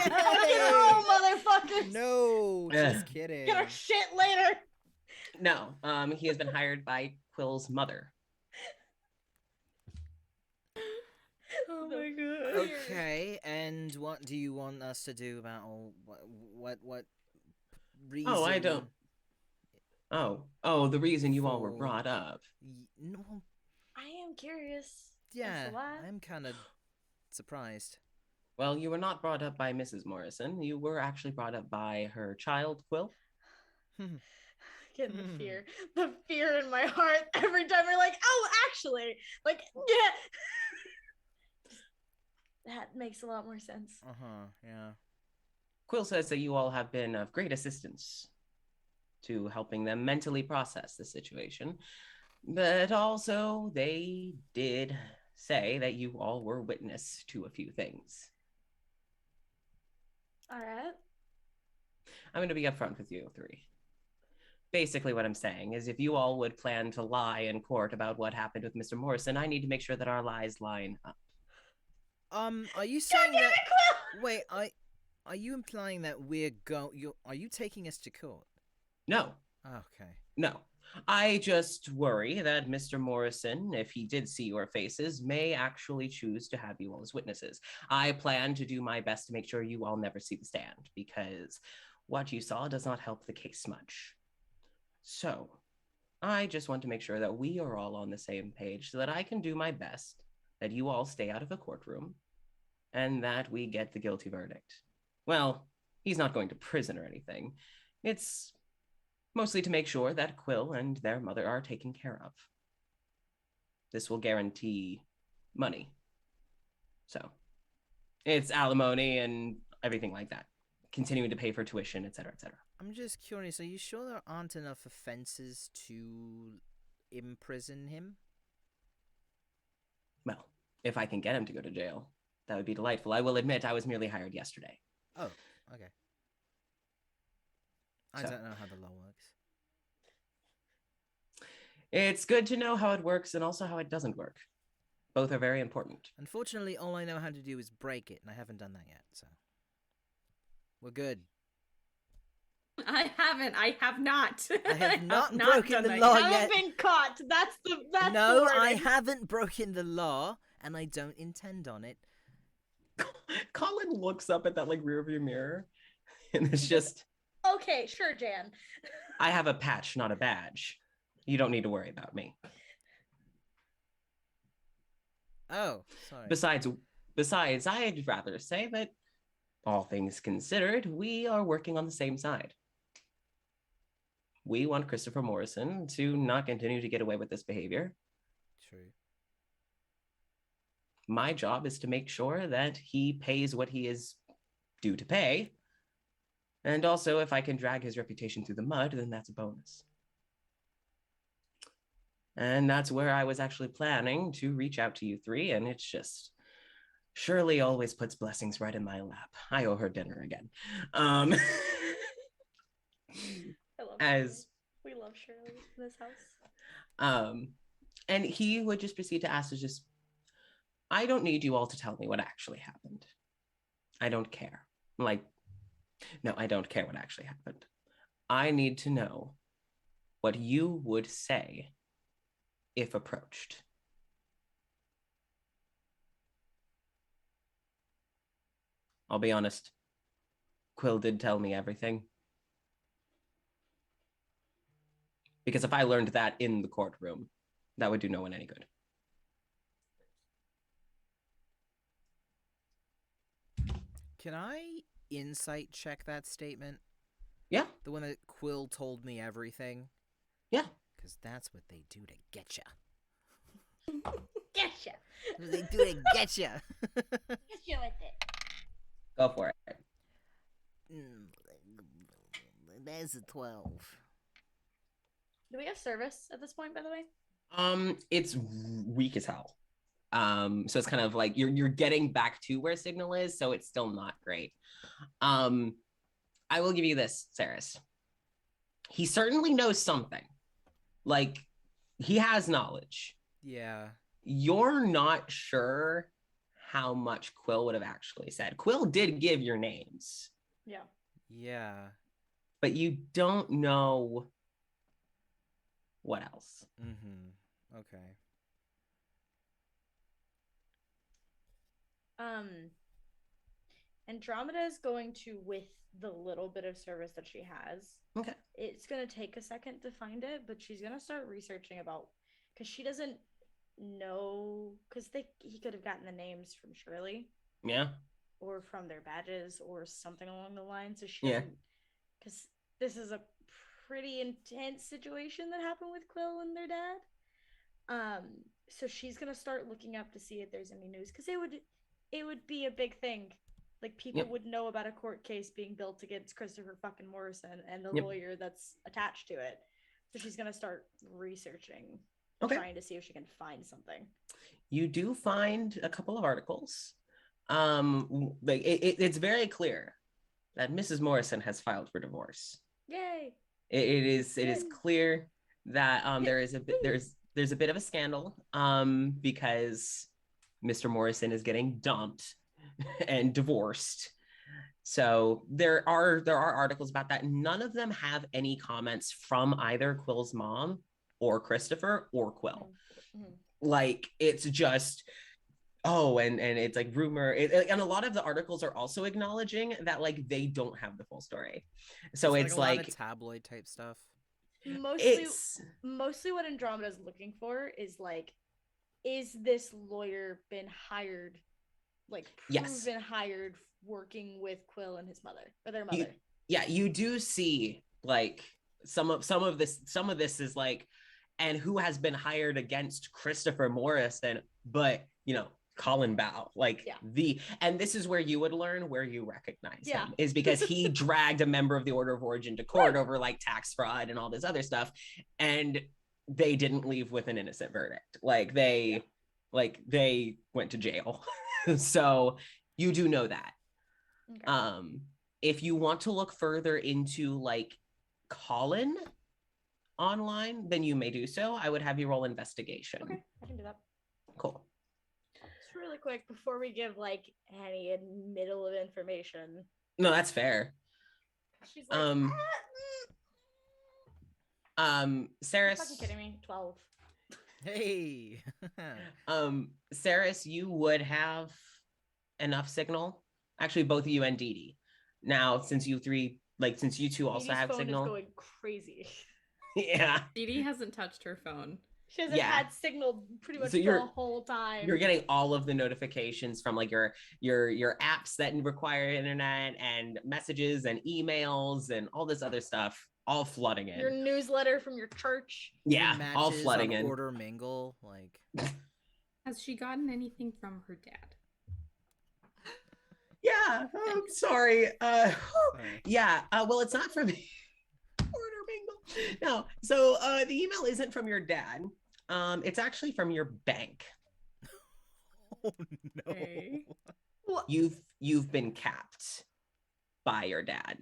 Speaker 3: roll, motherfuckers!
Speaker 1: No, just kidding.
Speaker 3: Get our shit later.
Speaker 2: No, he has been hired by Quill's mother.
Speaker 4: Oh my god.
Speaker 1: Okay, and what do you want us to do about what reason?
Speaker 2: Oh, I don't. Oh, the reason you all were brought up.
Speaker 1: No.
Speaker 3: I am curious.
Speaker 1: Yeah, I'm kind of surprised.
Speaker 2: Well, you were not brought up by Mrs. Morrison. You were actually brought up by her child, Quill.
Speaker 3: Getting the fear in my heart every time we're like, oh, actually, like, yeah. That makes a lot more sense.
Speaker 1: Yeah.
Speaker 2: Quill says that you all have been of great assistance to helping them mentally process the situation. But also, they did say that you all were witness to a few things.
Speaker 3: All right.
Speaker 2: I'm going to be upfront with you three. Basically, what I'm saying is if you all would plan to lie in court about what happened with Mr. Morrison, I need to make sure that our lies line up.
Speaker 1: Are you saying that? Wait, are you implying that are you taking us to court?
Speaker 2: No.
Speaker 1: Okay.
Speaker 2: No. I just worry that Mr. Morrison, if he did see your faces, may actually choose to have you all as witnesses. I plan to do my best to make sure you all never see the stand, because what you saw does not help the case much. So, I just want to make sure that we are all on the same page so that I can do my best, that you all stay out of the courtroom, and that we get the guilty verdict. Well, he's not going to prison or anything. It's mostly to make sure that Quill and their mother are taken care of. This will guarantee money. So, it's alimony and everything like that. Continuing to pay for tuition, etc., etc.
Speaker 1: I'm just curious, are you sure there aren't enough offenses to imprison him?
Speaker 2: Well, if I can get him to go to jail, that would be delightful. I will admit I was merely hired yesterday.
Speaker 1: Oh, okay. I don't know how the law works.
Speaker 2: It's good to know how it works and also how it doesn't work. Both are very important.
Speaker 1: Unfortunately, all I know how to do is break it, and I haven't done that yet, so... We're good.
Speaker 4: I have not.
Speaker 1: I have not broken the law
Speaker 3: I
Speaker 1: yet.
Speaker 3: haven't been caught. That's
Speaker 1: No,
Speaker 3: the
Speaker 1: I haven't broken the law, and I don't intend on it.
Speaker 2: Colin looks up at that like rearview mirror, and it's just...
Speaker 3: Okay, sure, Jan.
Speaker 2: I have a patch, not a badge. You don't need to worry about me.
Speaker 1: Oh, sorry.
Speaker 2: Besides, I'd rather say that, all things considered, we are working on the same side. We want Christopher Morrison to not continue to get away with this behavior.
Speaker 1: True.
Speaker 2: My job is to make sure that he pays what he is due to pay. And also, if I can drag his reputation through the mud, then that's a bonus. And that's where I was actually planning to reach out to you three, and it's just... Shirley always puts blessings right in my lap. I owe her dinner again.
Speaker 3: I love Shirley. We love Shirley in this house.
Speaker 2: And he would just proceed to ask us just, I don't need you all to tell me what actually happened. I don't care. No, I don't care what actually happened. I need to know what you would say if approached. I'll be honest. Quill did tell me everything. Because if I learned that in the courtroom, that would do no one any good.
Speaker 1: Can I insight check that statement?
Speaker 2: Yeah.
Speaker 1: The one that Quill told me everything?
Speaker 2: Yeah.
Speaker 1: Because that's what they do to get ya.
Speaker 3: Getcha.
Speaker 1: What they do to get ya.
Speaker 3: Getcha with it.
Speaker 2: Go for it.
Speaker 1: That's a 12.
Speaker 3: Do we have service at this point, by the way?
Speaker 2: It's weak as hell. So it's kind of like you're getting back to where signal is, so it's still not great. I will give you this, Saris. He certainly knows something. Like, he has knowledge.
Speaker 1: Yeah.
Speaker 2: You're not sure how much Quill would have actually said. Quill did give your names.
Speaker 3: Yeah.
Speaker 1: Yeah.
Speaker 2: But you don't know what else.
Speaker 1: Mm-hmm. Okay.
Speaker 3: Andromeda is going to, with the little bit of service that she has.
Speaker 2: Okay.
Speaker 3: It's gonna take a second to find it, but she's gonna start researching about, because she doesn't know, because he could have gotten the names from Shirley.
Speaker 2: Yeah.
Speaker 3: Or from their badges or something along the line. So she
Speaker 2: Yeah.
Speaker 3: doesn't, because this is a pretty intense situation that happened with Quill and their dad. So she's gonna start looking up to see if there's any news, because it would be a big thing. Like, people
Speaker 2: Yep.
Speaker 3: would know about a court case being built against Christopher fucking Morrison and the
Speaker 2: Yep.
Speaker 3: lawyer that's attached to it. So she's gonna start researching,
Speaker 2: Okay.
Speaker 3: trying to see if she can find something.
Speaker 2: You do find a couple of articles. Like it's very clear that Mrs. Morrison has filed for divorce.
Speaker 3: Yay!
Speaker 2: It is
Speaker 3: Yay.
Speaker 2: clear that there's a bit of a scandal because Mr. Morrison is getting dumped and divorced. So there are articles about that. None of them have any comments from either Quill's mom or Christopher or Quill.
Speaker 3: Mm-hmm.
Speaker 2: Like, it's just, and it's like rumor, and a lot of the articles are also acknowledging that, like, they don't have the full story. So it's
Speaker 1: a
Speaker 2: like
Speaker 1: lot of tabloid type stuff.
Speaker 3: Mostly what Andromeda's looking for is, like, is this lawyer been hired, like, proven hired, working with Quill and his mother, or their mother?
Speaker 2: You do see, like, some of this is like, and who has been hired against Christopher Morrison, but Colin Bow, like, and this is where you would learn where you recognize him, is because he dragged a member of the Order of Origin to court over, like, tax fraud and all this other stuff, and they didn't leave with an innocent verdict. Like, they went to jail. So you do know that. Okay. If you want to look further into, like, Colin online, then you may do so. I would have you roll investigation.
Speaker 3: Okay, I can do that.
Speaker 2: Cool.
Speaker 3: Just really quick before we give, like, any middle of information.
Speaker 2: No, that's fair.
Speaker 3: She's like,
Speaker 2: Saris.
Speaker 3: Are you fucking kidding me? 12.
Speaker 1: Hey.
Speaker 2: Saris, you would have enough signal. Actually, both of you and Dee Dee. Now, since you two also have
Speaker 3: phone
Speaker 2: signal.
Speaker 3: Is going crazy.
Speaker 2: Yeah.
Speaker 4: Dee Dee hasn't touched her phone.
Speaker 3: She hasn't had signal pretty much the whole time.
Speaker 2: You're getting all of the notifications from, like, your apps that require internet, and messages and emails and all this other stuff, all flooding in.
Speaker 3: Your newsletter from your church.
Speaker 2: Yeah, all flooding in.
Speaker 1: Order mingle, like.
Speaker 4: Has she gotten anything from her dad?
Speaker 2: Yeah, I'm sorry. Yeah, well, it's not from Order Mingle. No, so the email isn't from your dad. It's actually from your bank.
Speaker 1: Oh no.
Speaker 4: Okay.
Speaker 2: You've been capped by your dad.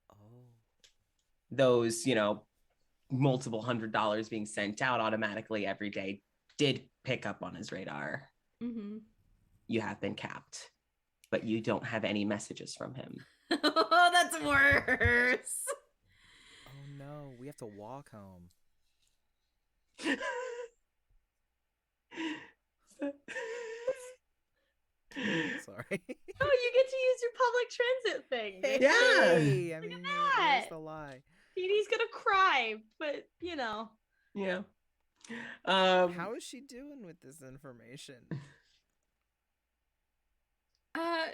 Speaker 1: Oh.
Speaker 2: Those, multiple $100s being sent out automatically every day did pick up on his radar.
Speaker 4: Mm-hmm.
Speaker 2: You have been capped, but you don't have any messages from him.
Speaker 4: Oh, that's worse.
Speaker 1: Oh no, we have to walk home. Sorry.
Speaker 3: Oh, you get to use your public transit thing.
Speaker 2: Yeah.
Speaker 1: Hey, I mean, what's the lie?
Speaker 3: Dee Dee's gonna cry, but you know.
Speaker 2: Yeah.
Speaker 1: How is she doing with this information?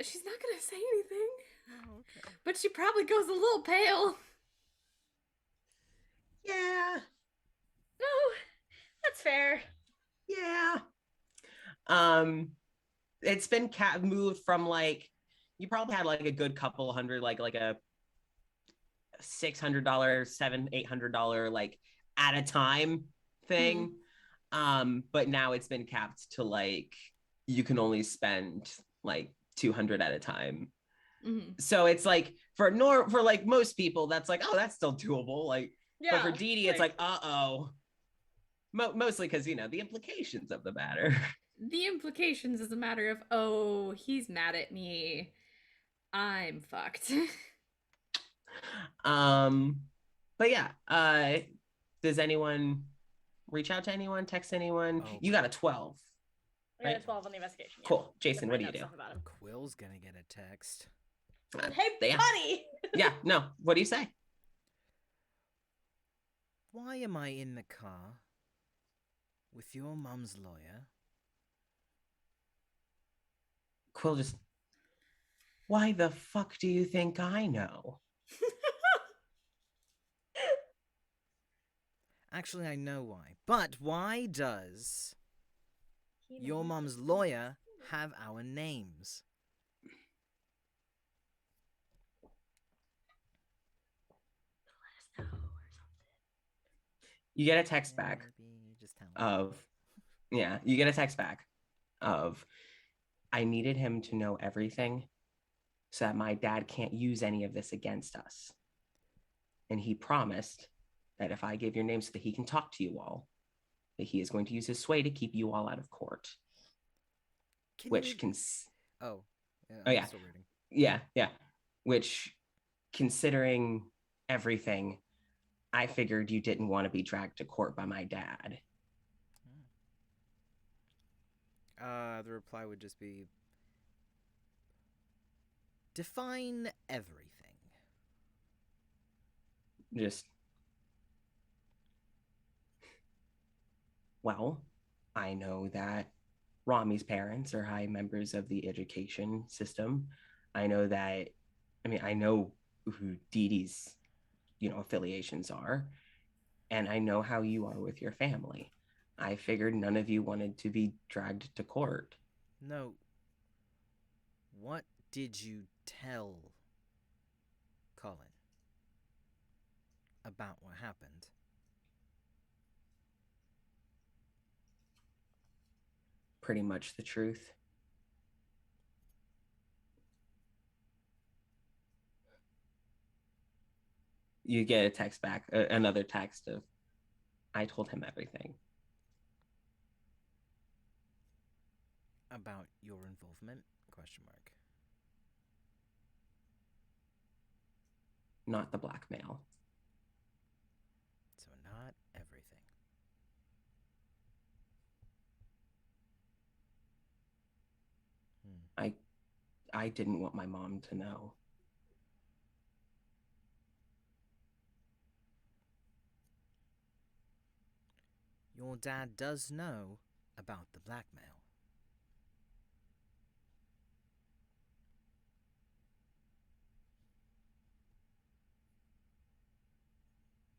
Speaker 4: She's not gonna say anything.
Speaker 1: Oh, okay.
Speaker 4: But she probably goes a little pale.
Speaker 2: Yeah.
Speaker 3: No, that's fair.
Speaker 2: Yeah. It's been moved from like, you probably had like a good couple hundred, like a $600, $800 like at a time thing. But now it's been capped to like, you can only spend like 200 at a time. So it's like for like most people, that's like, oh, that's still doable. Like,
Speaker 3: Yeah.
Speaker 2: but for Dee Dee, it's like, uh-oh. Mostly because, you know, the implications of the matter.
Speaker 4: The implications is a matter of, oh, he's mad at me. I'm fucked.
Speaker 2: But yeah, does anyone reach out to anyone, text anyone?
Speaker 1: Oh.
Speaker 2: You got a 12.
Speaker 3: I got a
Speaker 2: Right?
Speaker 3: 12 on the investigation. Yeah.
Speaker 2: Cool. Jason, what do you
Speaker 3: Find
Speaker 2: do?
Speaker 3: out stuff about him.
Speaker 1: Quill's gonna get a text.
Speaker 3: Hey,
Speaker 2: Yeah.
Speaker 3: buddy!
Speaker 2: Yeah, no. What do you say?
Speaker 1: Why am I in the car with your mum's lawyer?
Speaker 2: Quill just, why the fuck do you think I know?
Speaker 1: Actually, I know why. But why does your mum's lawyer have our names?
Speaker 2: You get a text back
Speaker 1: Maybe just tell me.
Speaker 2: you get a text back of, I needed him to know everything so that my dad can't use any of this against us. And he promised that if I give your name so that he can talk to you all, that he is going to use his sway to keep you all out of court. Which can...
Speaker 1: Oh. Yeah,
Speaker 2: Oh, yeah.
Speaker 1: Still reading.
Speaker 2: Yeah. Which, considering everything, I figured you didn't want to be dragged to court by my dad.
Speaker 1: The reply would just be, define everything.
Speaker 2: Just, well, I know that Rami's parents are high members of the education system. I know that, I know who Dee Dee's, affiliations are, and I know how you are with your family. I figured none of you wanted to be dragged to court.
Speaker 1: No. What did you tell Colin about what happened?
Speaker 2: Pretty much the truth. You get a text back, another text of, I told him everything.
Speaker 1: About your involvement? Question mark.
Speaker 2: Not the blackmail.
Speaker 1: So not everything.
Speaker 2: I didn't want my mom to know.
Speaker 1: Your dad does know about the blackmail.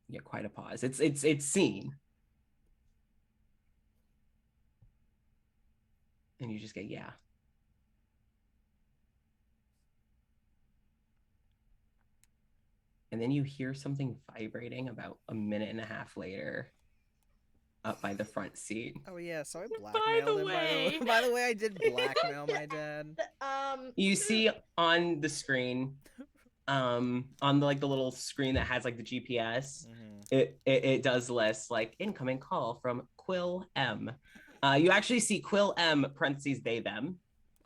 Speaker 2: Yeah, quite a pause. It's seen. And you just get, yeah. And then you hear something vibrating about a minute and a half later up by the front seat.
Speaker 1: Oh yeah, so I blackmailed him. By the way, I did blackmail my dad.
Speaker 2: You see on the screen, on the little screen that has like the GPS, it does list like incoming call from Quill M. You actually see Quill M parentheses they them.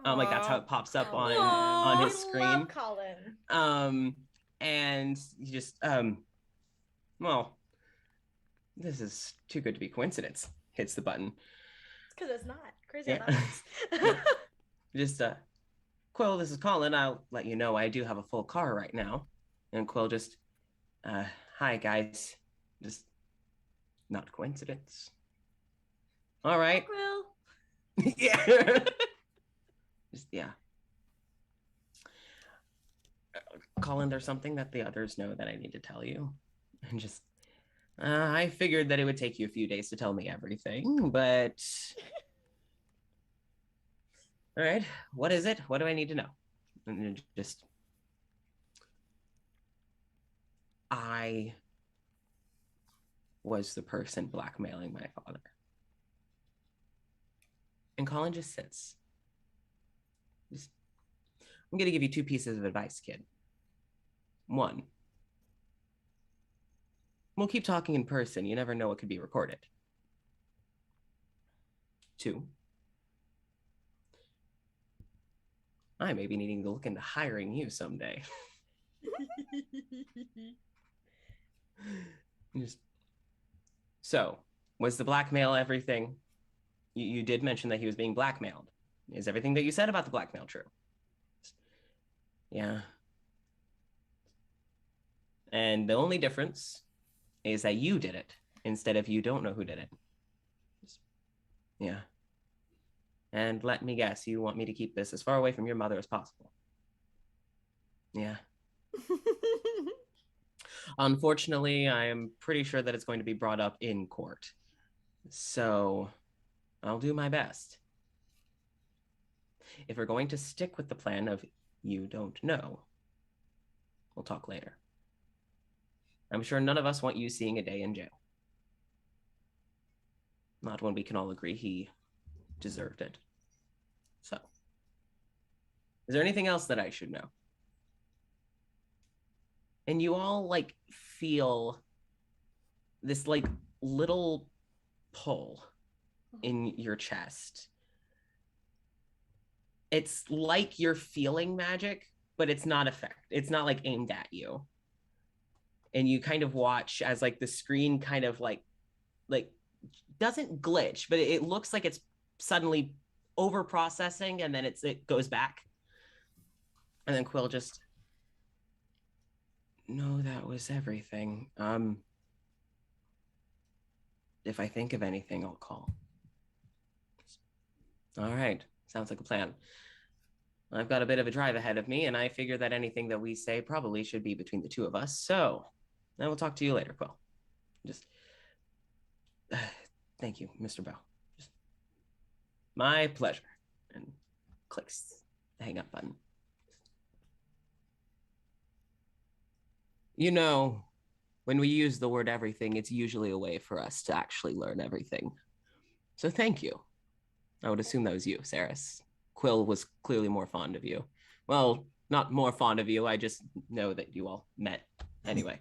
Speaker 2: Like that's how it pops up on his screen.
Speaker 3: Love Colin.
Speaker 2: And you just well, this is too good to be coincidence. Hits the button.
Speaker 3: It's because it's not. Crazy
Speaker 2: Yeah.
Speaker 3: how that works.
Speaker 2: Just Quill, this is Colin. I'll let you know I do have a full car right now. And Quill just, Hi, guys. Just not coincidence. All right.
Speaker 3: Quill.
Speaker 2: Yeah. Just, yeah. Colin, there's something that the others know that I need to tell you. And just, I figured that it would take you a few days to tell me everything, but. All right. What is it? What do I need to know? And just. I was the person blackmailing my father. And Colin just sits. I'm going to give you 2 pieces of advice, kid. 1, we'll keep talking in person. You never know what could be recorded. 2, I may be needing to look into hiring you someday. So, was the blackmail everything? You did mention that he was being blackmailed. Is everything that you said about the blackmail true? Yeah. And the only difference is that you did it instead of you don't know who did it. Yeah. And let me guess, you want me to keep this as far away from your mother as possible. Yeah. Unfortunately, I am pretty sure that it's going to be brought up in court. So I'll do my best. If we're going to stick with the plan of you don't know, we'll talk later. I'm sure none of us want you seeing a day in jail. Not when we can all agree he deserved it. So, is there anything else that I should know? And you all like feel this like little pull in your chest. It's like you're feeling magic, but it's not it's not like aimed at you. And you kind of watch as like the screen kind of like doesn't glitch, but it looks like it's suddenly over processing, and then it goes back. And then Quill just, no, that was everything. If I think of anything, I'll call. All right, sounds like a plan. I've got a bit of a drive ahead of me, and I figure that anything that we say probably should be between the 2 of us. So I will talk to you later, Quill. Just thank you, Mr. Bow. Just my pleasure. And clicks the hang up button. You know, when we use the word everything, it's usually a way for us to actually learn everything. So thank you. I would assume that was you, Saris. Quill was clearly more fond of you. Well, not more fond of you. I just know that you all met anyway.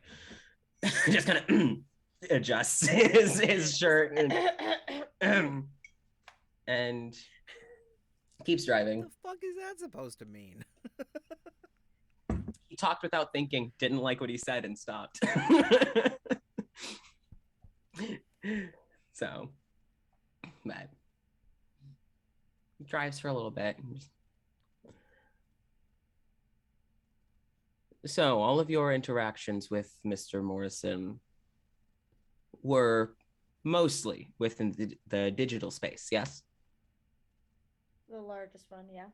Speaker 2: Just kind of adjusts his shirt and keeps driving.
Speaker 1: What the fuck is that supposed to mean?
Speaker 2: He talked without thinking, didn't like what he said, and stopped. So, but he drives for a little bit. So, all of your interactions with Mr. Morrison were mostly within the digital space, yes?
Speaker 3: The largest one, yeah.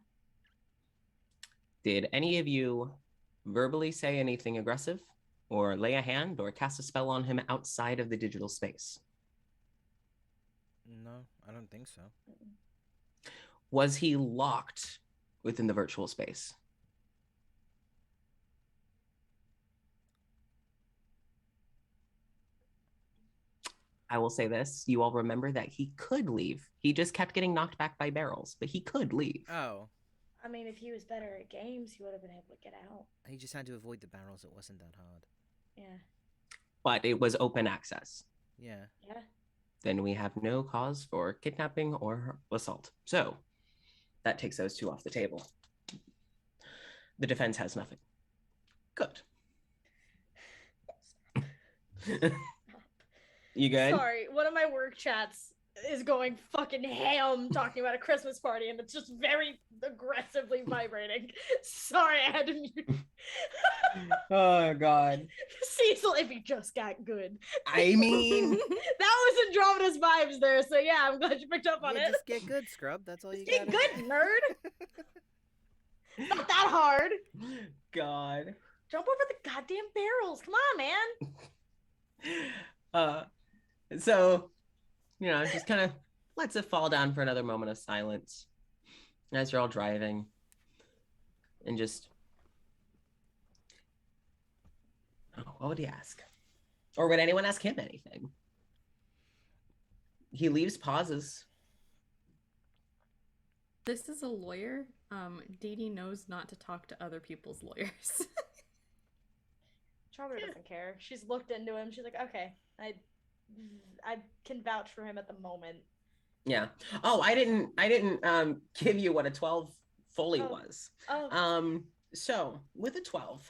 Speaker 2: Did any of you verbally say anything aggressive, or lay a hand, or cast a spell on him outside of the digital space?
Speaker 1: No, I don't think so.
Speaker 2: Was he locked within the virtual space? I will say this, you all remember that he could leave. He just kept getting knocked back by barrels, but he could leave.
Speaker 1: Oh.
Speaker 3: I mean, if he was better at games, he would have been able to get out.
Speaker 1: He just had to avoid the barrels. It wasn't that hard.
Speaker 3: Yeah.
Speaker 2: But it was open access.
Speaker 1: Yeah.
Speaker 3: Yeah.
Speaker 2: Then we have no cause for kidnapping or assault. So that takes those 2 off the table. The defense has nothing. Good. You good?
Speaker 3: Sorry, one of my work chats is going fucking ham talking about a Christmas party, and it's just very aggressively vibrating. Sorry, I had to mute.
Speaker 2: Oh God.
Speaker 3: Cecil, if he just got good.
Speaker 2: I mean,
Speaker 3: That was Andromeda's vibes there, so yeah, I'm glad you picked up on
Speaker 1: Yeah,
Speaker 3: it.
Speaker 1: just get good, scrub. That's all you
Speaker 3: Get
Speaker 1: got.
Speaker 3: good, nerd. It's not that hard.
Speaker 2: God.
Speaker 3: Jump over the goddamn barrels. Come on, man.
Speaker 2: So, just kind of lets it fall down for another moment of silence as you're all driving, and just, what would he ask? Or would anyone ask him anything? He leaves pauses.
Speaker 4: This is a lawyer. Dee Dee knows not to talk to other people's lawyers.
Speaker 3: Andromeda doesn't care. She's looked into him. She's like, okay, I can vouch for him at the moment.
Speaker 2: Yeah. Oh, I didn't give you what a 12 fully was.
Speaker 3: Oh.
Speaker 2: So with a 12,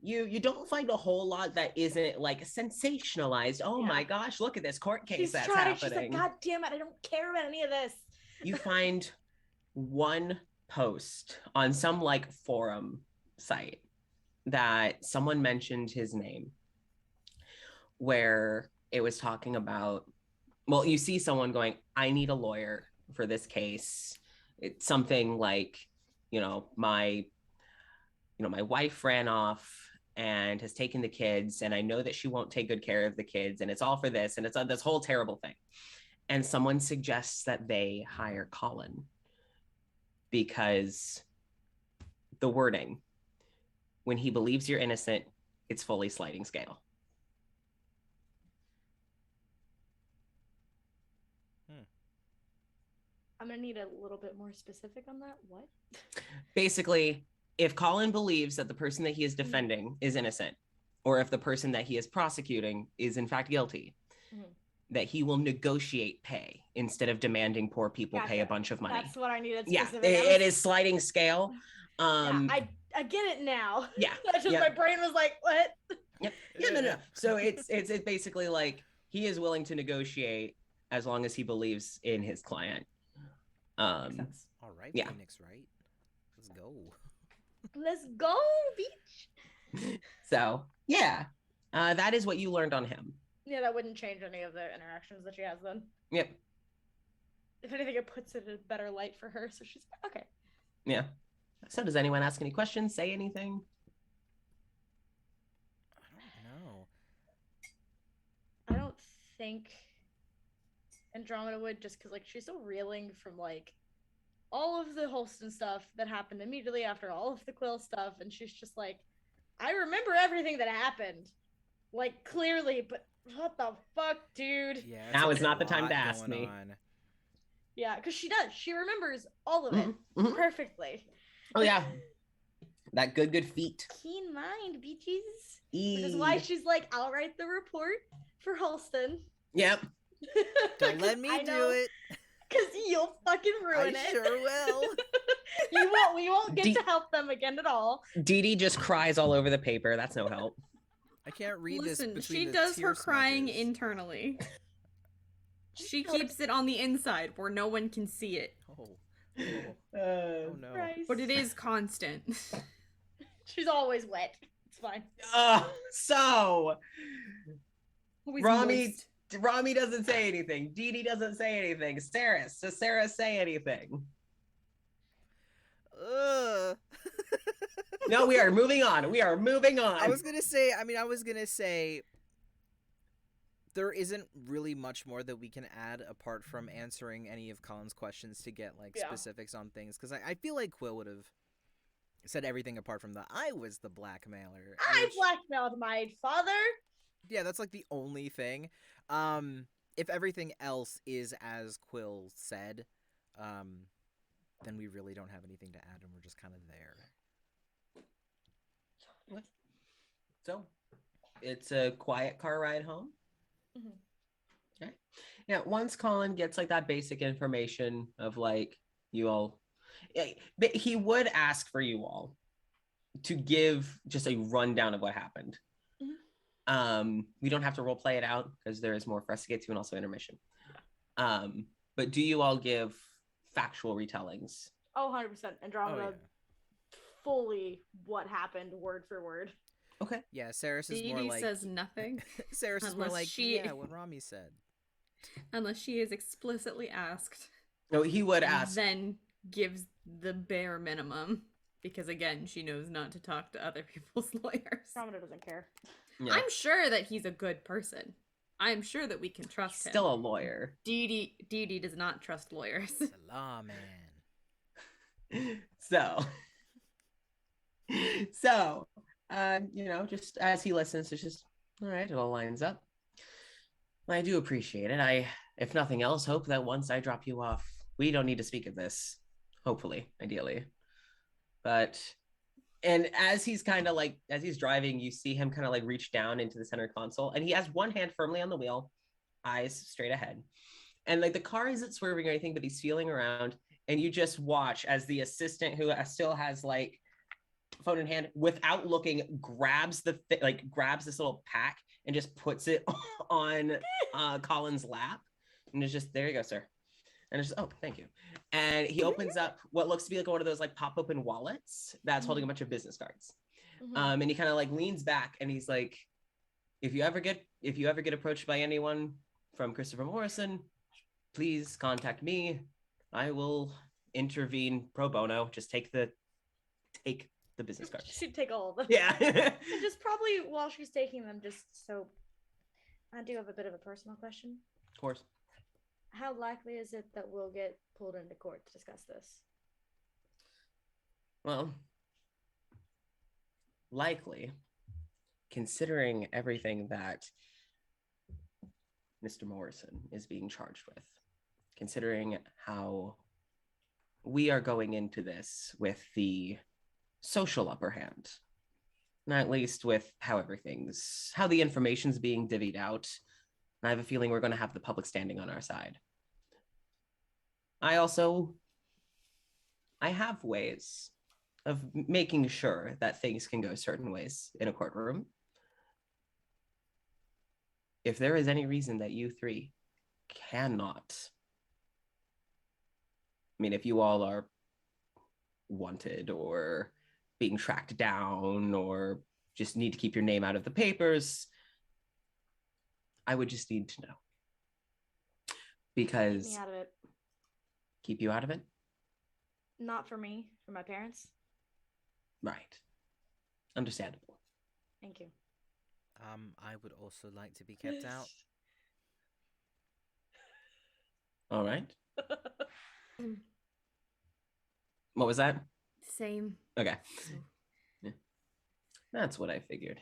Speaker 2: you don't find a whole lot that isn't like sensationalized. Oh
Speaker 3: Yeah.
Speaker 2: my gosh, look at this court case
Speaker 3: She's
Speaker 2: that's
Speaker 3: trying.
Speaker 2: happening.
Speaker 3: She's like, God damn it, I don't care about any of this.
Speaker 2: You find one post on some like forum site that someone mentioned his name, where it was talking about, well, you see someone going, I need a lawyer for this case. It's something like, my wife ran off and has taken the kids, and I know that she won't take good care of the kids, and it's all for this, and it's this whole terrible thing. And someone suggests that they hire Colin because the wording, when he believes you're innocent, it's fully sliding scale.
Speaker 3: I'm gonna need a little bit more specific on that. What?
Speaker 2: Basically, if Colin believes that the person that he is defending is innocent, or if the person that he is prosecuting is in fact guilty, that he will negotiate pay instead of demanding poor people pay a bunch of money.
Speaker 3: That's what I needed.
Speaker 2: Yeah,
Speaker 3: Specific.
Speaker 2: it is sliding scale.
Speaker 3: Yeah, I get it now.
Speaker 2: Yeah.
Speaker 3: That's just my brain was like, what?
Speaker 2: Yep. Yeah, no. So it's basically like he is willing to negotiate as long as he believes in his client.
Speaker 1: All right,
Speaker 2: yeah.
Speaker 1: Phoenix, right? Let's go.
Speaker 3: Let's go, beach.
Speaker 2: So yeah, that is what you learned on him.
Speaker 3: Yeah, that wouldn't change any of the interactions that she has then.
Speaker 2: Yep.
Speaker 3: If anything, it puts it in a better light for her. So she's okay.
Speaker 2: Yeah. So does anyone ask any questions? Say anything?
Speaker 3: I don't think Andromeda would, just because like she's still reeling from like all of the Holston stuff that happened immediately after all of the Quill stuff, and she's just like, I remember everything that happened, like clearly, but what the fuck, dude?
Speaker 1: Yeah.
Speaker 2: Now is not the time to ask me.
Speaker 3: Yeah, because she does. She remembers all of it perfectly.
Speaker 2: Oh yeah, that good feet.
Speaker 3: Keen mind, beaches. Which is why she's like, I'll write the report for Holston.
Speaker 2: Yep.
Speaker 1: Don't let me do it.
Speaker 3: Because you'll fucking ruin it.
Speaker 1: I sure will.
Speaker 3: We won't get to help them again at all.
Speaker 2: Dee Dee just cries all over the paper. That's no help.
Speaker 1: I can't read
Speaker 4: Listen,
Speaker 1: this.
Speaker 4: she does her crying internally. She keeps it on the inside where no one can see it.
Speaker 1: Oh no.
Speaker 3: Christ.
Speaker 4: But it is constant.
Speaker 3: She's always wet. It's fine.
Speaker 2: So
Speaker 4: Always
Speaker 2: Rami
Speaker 4: moist.
Speaker 2: Rami doesn't say anything. Dee Dee doesn't say anything. Does Sarah say anything? No, we are moving on.
Speaker 1: I was gonna say there isn't really much more that we can add apart from answering any of Colin's questions to get like specifics on things, because I feel like Quill would have said everything apart from I was the blackmailer.
Speaker 3: I blackmailed my father.
Speaker 1: Yeah, that's like the only thing. If everything else is as Quill said, then we really don't have anything to add, and we're just kind of there.
Speaker 2: So, it's a quiet car ride home. Okay. Yeah, once Colin gets like that basic information of like you all, he would ask for you all to give just a rundown of what happened. We don't have to role play it out because there is more for us to get to, and also intermission. But do you all give factual retellings?
Speaker 3: Oh, 100%.
Speaker 1: Oh
Speaker 3: Andromeda
Speaker 1: yeah.
Speaker 3: fully what happened word for word.
Speaker 2: Okay.
Speaker 1: Yeah, Saris is
Speaker 4: Dee
Speaker 1: more
Speaker 4: Dee
Speaker 1: like
Speaker 4: says nothing
Speaker 1: Saris is more
Speaker 4: unless
Speaker 1: like
Speaker 4: she
Speaker 1: yeah, what Rami said.
Speaker 4: unless she is explicitly asked,
Speaker 2: No, he would
Speaker 4: and
Speaker 2: ask.
Speaker 4: then gives the bare minimum because again, she knows not to talk to other people's lawyers.
Speaker 3: Andromeda doesn't care.
Speaker 2: Yeah.
Speaker 4: I'm sure that he's a good person. I'm sure that we can trust
Speaker 2: He's
Speaker 4: him.
Speaker 2: still a lawyer.
Speaker 4: Dee Dee does not trust lawyers.
Speaker 1: Salah, man.
Speaker 2: So, so, just as he listens, it's just all right. It all lines up. I do appreciate it. I, if nothing else, hope that once I drop you off, we don't need to speak of this. Hopefully, ideally. But, and as he's kind of like, as he's driving, you see him kind of like reach down into the center console, and he has one hand firmly on the wheel, eyes straight ahead. And like the car isn't swerving or anything, but he's feeling around, and you just watch as the assistant, who still has like phone in hand, without looking, grabs grabs this little pack and just puts it on Colin's lap, and it's just, there you go, sir. And it's just, oh, thank you. And he opens up what looks to be like one of those like pop open wallets that's holding a bunch of business cards.
Speaker 3: Mhm.
Speaker 2: And he kind of like leans back and he's like, if you ever get approached by anyone from Christopher Morrison, please contact me. I will intervene pro bono. Just take the business cards.
Speaker 3: She'd take all of them.
Speaker 2: Yeah.
Speaker 3: And just probably while she's taking them, just so I do have a bit of a personal question.
Speaker 2: Of course.
Speaker 3: How likely is it that we'll get pulled into court to discuss this?
Speaker 2: Well, likely, considering everything that Mr. Morrison is being charged with, considering how we are going into this with the social upper hand, at least with how the information's being divvied out. I have a feeling we're going to have the public standing on our side. I have ways of making sure that things can go certain ways in a courtroom. If there is any reason that you three cannot, I mean, if you all are wanted or being tracked down or just need to keep your name out of the papers, I would just need to know. Because
Speaker 3: Keep me out of it.
Speaker 2: Keep you out of it?
Speaker 3: Not for me, for my parents.
Speaker 2: Right. Understandable.
Speaker 3: Thank you.
Speaker 1: I would also like to be kept out.
Speaker 2: All right. What was that?
Speaker 4: Same.
Speaker 2: Okay. Yeah. That's what I figured.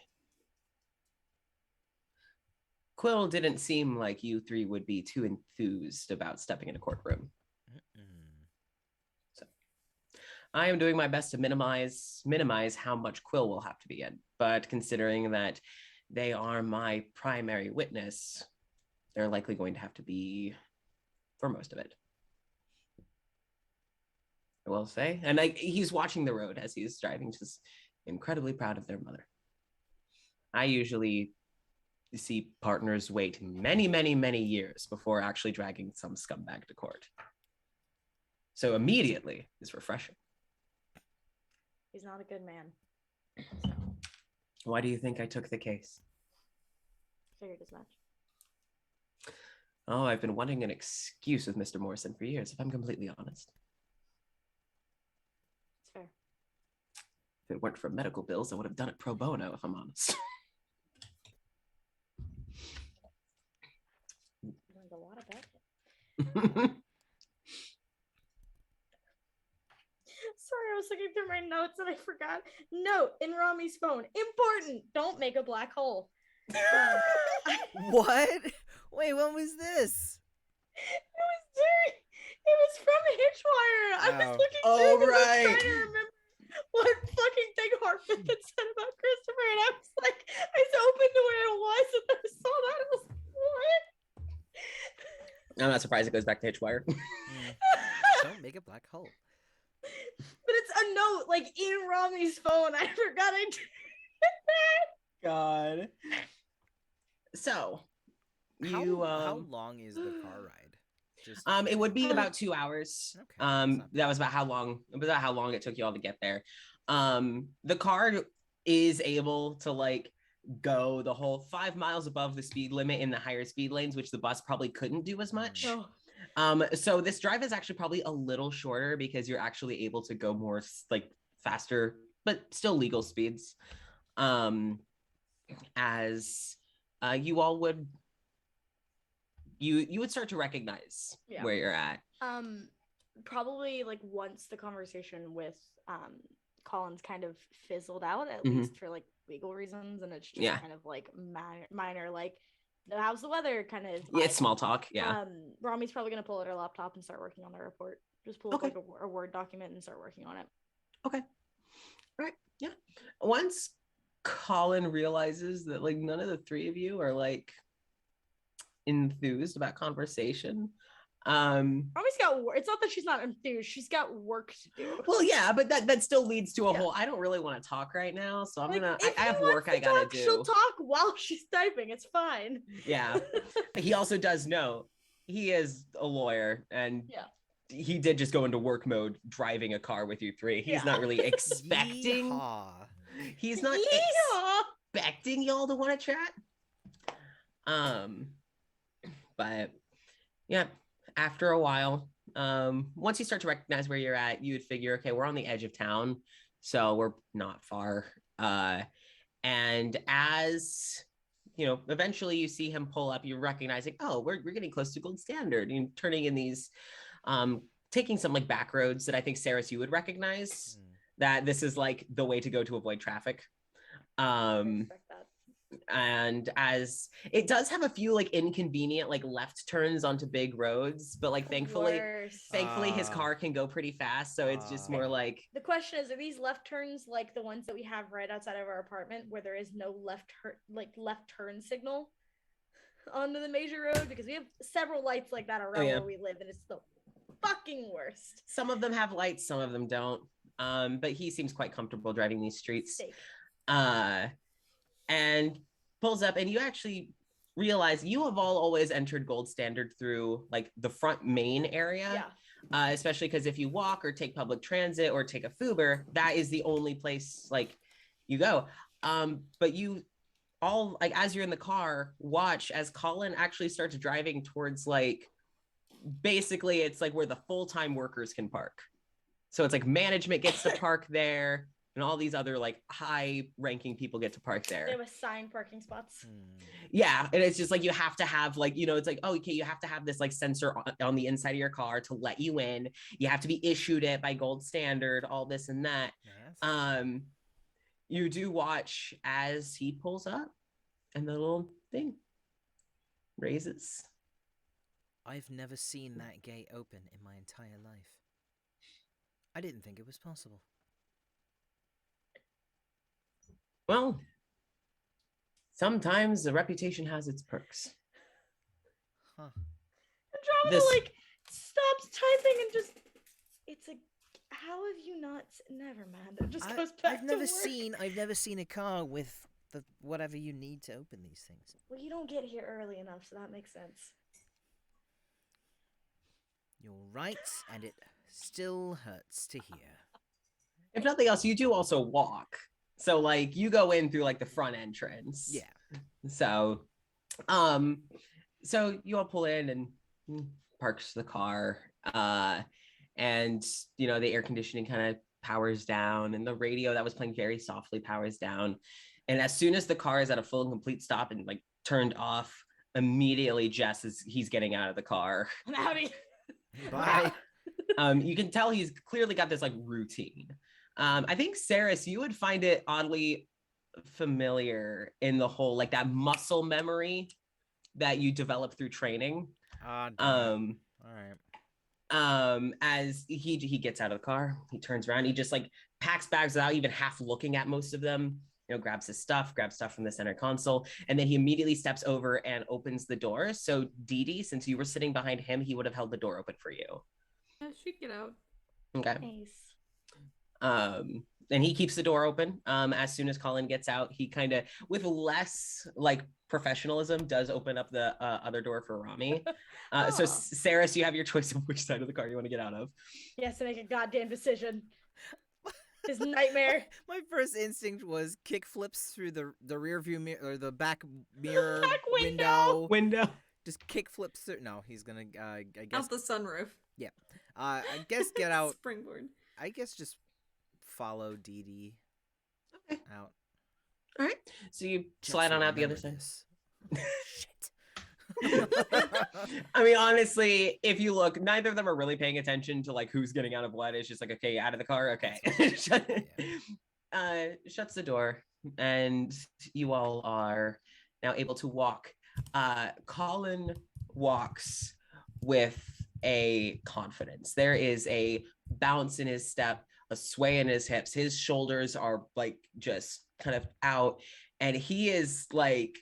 Speaker 2: Quill didn't seem like you three would be too enthused about stepping in a courtroom. So I am doing my best to minimize how much Quill will have to be in. But considering that they are my primary witness, they're likely going to have to be for most of it. I will say. And he's watching the road as he's driving, just incredibly proud of their mother. I usually see partners wait many, many, many years before actually dragging some scumbag to court. So immediately is refreshing.
Speaker 3: He's not a good man. So
Speaker 2: Why do you think I took the case?
Speaker 3: figured as much.
Speaker 2: Oh, I've been wanting an excuse with Mr. Morrison for years, if I'm completely honest.
Speaker 3: It's fair.
Speaker 2: If it weren't for medical bills, I would have done it pro bono, if I'm honest.
Speaker 3: Learned a lot about it. Sorry, I was looking through my notes and I forgot. Note in Rami's phone. Important. Don't make a black hole.
Speaker 1: What? Wait, when was this?
Speaker 3: It was from Hitchwire. I was
Speaker 1: Oh.
Speaker 3: looking
Speaker 2: Oh,
Speaker 3: through because I was
Speaker 2: right.
Speaker 3: trying to remember what fucking thing Hartman had said about Christopher, and I was like, I just opened to where it was, and I saw that. I was like, what?
Speaker 2: I'm not surprised it goes back to Hitchwire.
Speaker 1: Don't make a black hole.
Speaker 3: But it's a note, like in Rami's phone. I forgot I did that.
Speaker 2: God. So,
Speaker 1: How
Speaker 2: you
Speaker 1: how long is the car ride? Just
Speaker 2: It would be about 2 hours.
Speaker 1: Okay, that's not
Speaker 2: That was about how long it took you all to get there. The car is able to like go the whole 5 miles above the speed limit in the higher speed lanes, which the bus probably couldn't do as much.
Speaker 3: Oh,
Speaker 2: So this drive is actually probably a little shorter because you're actually able to go more like faster, but still legal speeds. As you all would, you would start to recognize
Speaker 3: Yeah.
Speaker 2: where you're at.
Speaker 3: probably like once the conversation with Collins kind of fizzled out, at
Speaker 2: Mhm.
Speaker 3: least for like legal reasons, and it's just
Speaker 2: Yeah.
Speaker 3: kind of like minor like how's the weather kind of
Speaker 2: Yeah, it's small talk. Yeah.
Speaker 3: Rami's probably gonna pull out her laptop and start working on the report. Just pull up
Speaker 2: Okay.
Speaker 3: like a Word document and start working on it.
Speaker 2: Okay. All right. Yeah. Once Colin realizes that like none of the three of you are like enthused about conversation.
Speaker 3: Rami's got work. It's not that she's not enthused. She's got work to do.
Speaker 2: Well, yeah, but that still leads to a
Speaker 3: Yeah.
Speaker 2: whole. I don't really want to talk right now, so I'm
Speaker 3: Like,
Speaker 2: gonna.
Speaker 3: if
Speaker 2: I have
Speaker 3: he
Speaker 2: work
Speaker 3: wants
Speaker 2: I
Speaker 3: to
Speaker 2: gotta
Speaker 3: talk,
Speaker 2: do.
Speaker 3: She'll talk while she's typing. It's fine.
Speaker 2: Yeah. He also does know he is a lawyer, and
Speaker 3: Yeah.
Speaker 2: he did just go into work mode driving a car with you three. He's
Speaker 3: Yeah.
Speaker 2: not really expecting.
Speaker 1: Yeehaw.
Speaker 2: He's not
Speaker 3: Yeehaw!
Speaker 2: expecting y'all to want to chat. But yeah, after a while, once you start to recognize where you're at, you would figure, okay, we're on the edge of town, so we're not far. And as you know, eventually you see him pull up, you're recognizing, oh, we're getting close to Gold Standard, and turning in these, taking some like back roads that I think Saris, you would recognize that this is like the way to go to avoid traffic.
Speaker 3: Respect that.
Speaker 2: And as it does have a few like inconvenient like left turns onto big roads, but like thankfully his car can go pretty fast, so it's just more like
Speaker 3: The question is, are these left turns like the ones that we have right outside of our apartment where there is no left turn signal onto the major road? Because we have several lights like that around where we live, and it's the fucking worst.
Speaker 2: some of them have lights, some of them don't. But he seems quite comfortable driving these streets.
Speaker 3: Steak.
Speaker 2: And pulls up, and you actually realize you have all always entered Gold Standard through like the front main area.
Speaker 3: Yeah.
Speaker 2: Especially because if you walk or take public transit or take a Fuber, that is the only place like you go. But you all, like, as you're in the car, watch as Colin actually starts driving towards like, basically it's like where the full-time workers can park. So it's like management gets to park there, and all these other like high-ranking people get to park there.
Speaker 3: They have assigned parking spots.
Speaker 2: Yeah, and it's just like you have to have like, you know, it's like, oh, okay, you have to have this like sensor on the inside of your car to let you in. You have to be issued it by Gold Standard, all this and that.
Speaker 1: Yes.
Speaker 2: You do watch as he pulls up, and the little thing raises.
Speaker 1: I've never seen that gate open in my entire life. I didn't think it was possible.
Speaker 2: Well, sometimes the reputation has its perks.
Speaker 1: Huh.
Speaker 3: Andromeda like stops typing and just, it's a, how have you not, never mind. It just goes back
Speaker 1: I've never
Speaker 3: to work.
Speaker 1: I've never seen a car with the whatever you need to open these things.
Speaker 3: Well, you don't get here early enough, so that makes sense.
Speaker 1: You're right, and it still hurts to hear.
Speaker 2: If nothing else, you do also walk. So like you go in through like the front entrance.
Speaker 1: Yeah.
Speaker 2: So so you all pull in and parks the car. And you know, the air conditioning kind of powers down, and the radio that was playing very softly powers down. And as soon as the car is at a full and complete stop and like turned off, immediately he's getting out of the car.
Speaker 3: Howdy.
Speaker 1: Bye.
Speaker 2: You can tell he's clearly got this like routine. I think Saris, you would find it oddly familiar in the whole like that muscle memory that you develop through training.
Speaker 1: All right.
Speaker 2: As he gets out of the car, he turns around, he just like packs bags without even half looking at most of them. You know, grabs stuff from the center console, and then he immediately steps over and opens the door. So Dee Dee, since you were sitting behind him, he would have held the door open for you.
Speaker 4: She'd get out.
Speaker 2: Okay.
Speaker 3: Nice.
Speaker 2: and he keeps the door open. As soon as Colin gets out, he kind of, with less like professionalism, does open up the other door for Rami. So,
Speaker 3: Oh.
Speaker 2: Saris, you have your choice of which side of the car you want to get out of.
Speaker 3: He has to make a goddamn decision. His nightmare.
Speaker 1: My first instinct was kick flips through the rear view mirror or the back mirror
Speaker 3: Back window.
Speaker 2: Window.
Speaker 1: Just kick flips through. No, he's gonna. I guess.
Speaker 4: Out the sunroof.
Speaker 1: I guess get out.
Speaker 4: Springboard.
Speaker 1: I guess just follow Dee Dee
Speaker 2: Okay.
Speaker 1: out.
Speaker 2: All right. So you
Speaker 1: Just
Speaker 2: slide on out the other
Speaker 1: remember
Speaker 2: side.
Speaker 1: this. Shit.
Speaker 2: I mean, honestly, if you look, neither of them are really paying attention to like who's getting out of what. It's just like, okay, out of the car. Okay. Shuts the door, and you all are now able to walk. Colin walks with a confidence. There is a bounce in his step, a sway in his hips. His shoulders are like just kind of out, and he is like,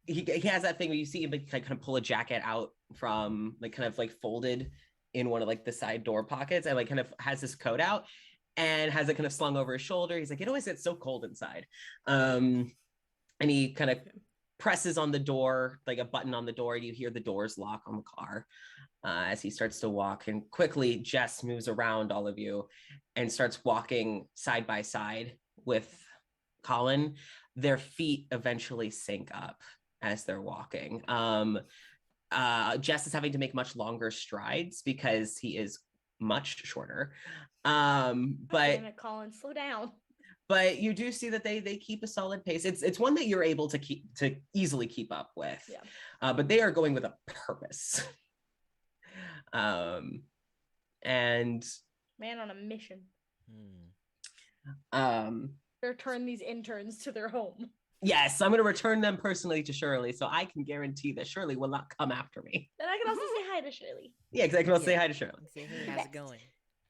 Speaker 2: he has that thing where you see him like kind of pull a jacket out from like kind of like folded in one of like the side door pockets, and like kind of has his coat out and has it kind of slung over his shoulder. He's like, it always gets so cold inside. And he kind of presses on the door, like a button on the door, and you hear the doors lock on the car as he starts to walk. And quickly, Jess moves around all of you and starts walking side by side with Colin. Their feet eventually sync up as they're walking. Jess is having to make much longer strides because he is much shorter. But
Speaker 3: Damn it, Colin, slow down.
Speaker 2: But you do see that they keep a solid pace. It's one that you're able to easily keep up with.
Speaker 3: Yeah.
Speaker 2: But they are going with a purpose. And
Speaker 3: Man on a mission.
Speaker 2: Return
Speaker 3: these interns to their home.
Speaker 2: Yes, I'm going to return them personally to Shirley, so I can guarantee that Shirley will not come after me.
Speaker 3: Then I can also say hi to Shirley.
Speaker 2: Yeah, because I can also say hi to Shirley.
Speaker 1: Say, hey, how's it going?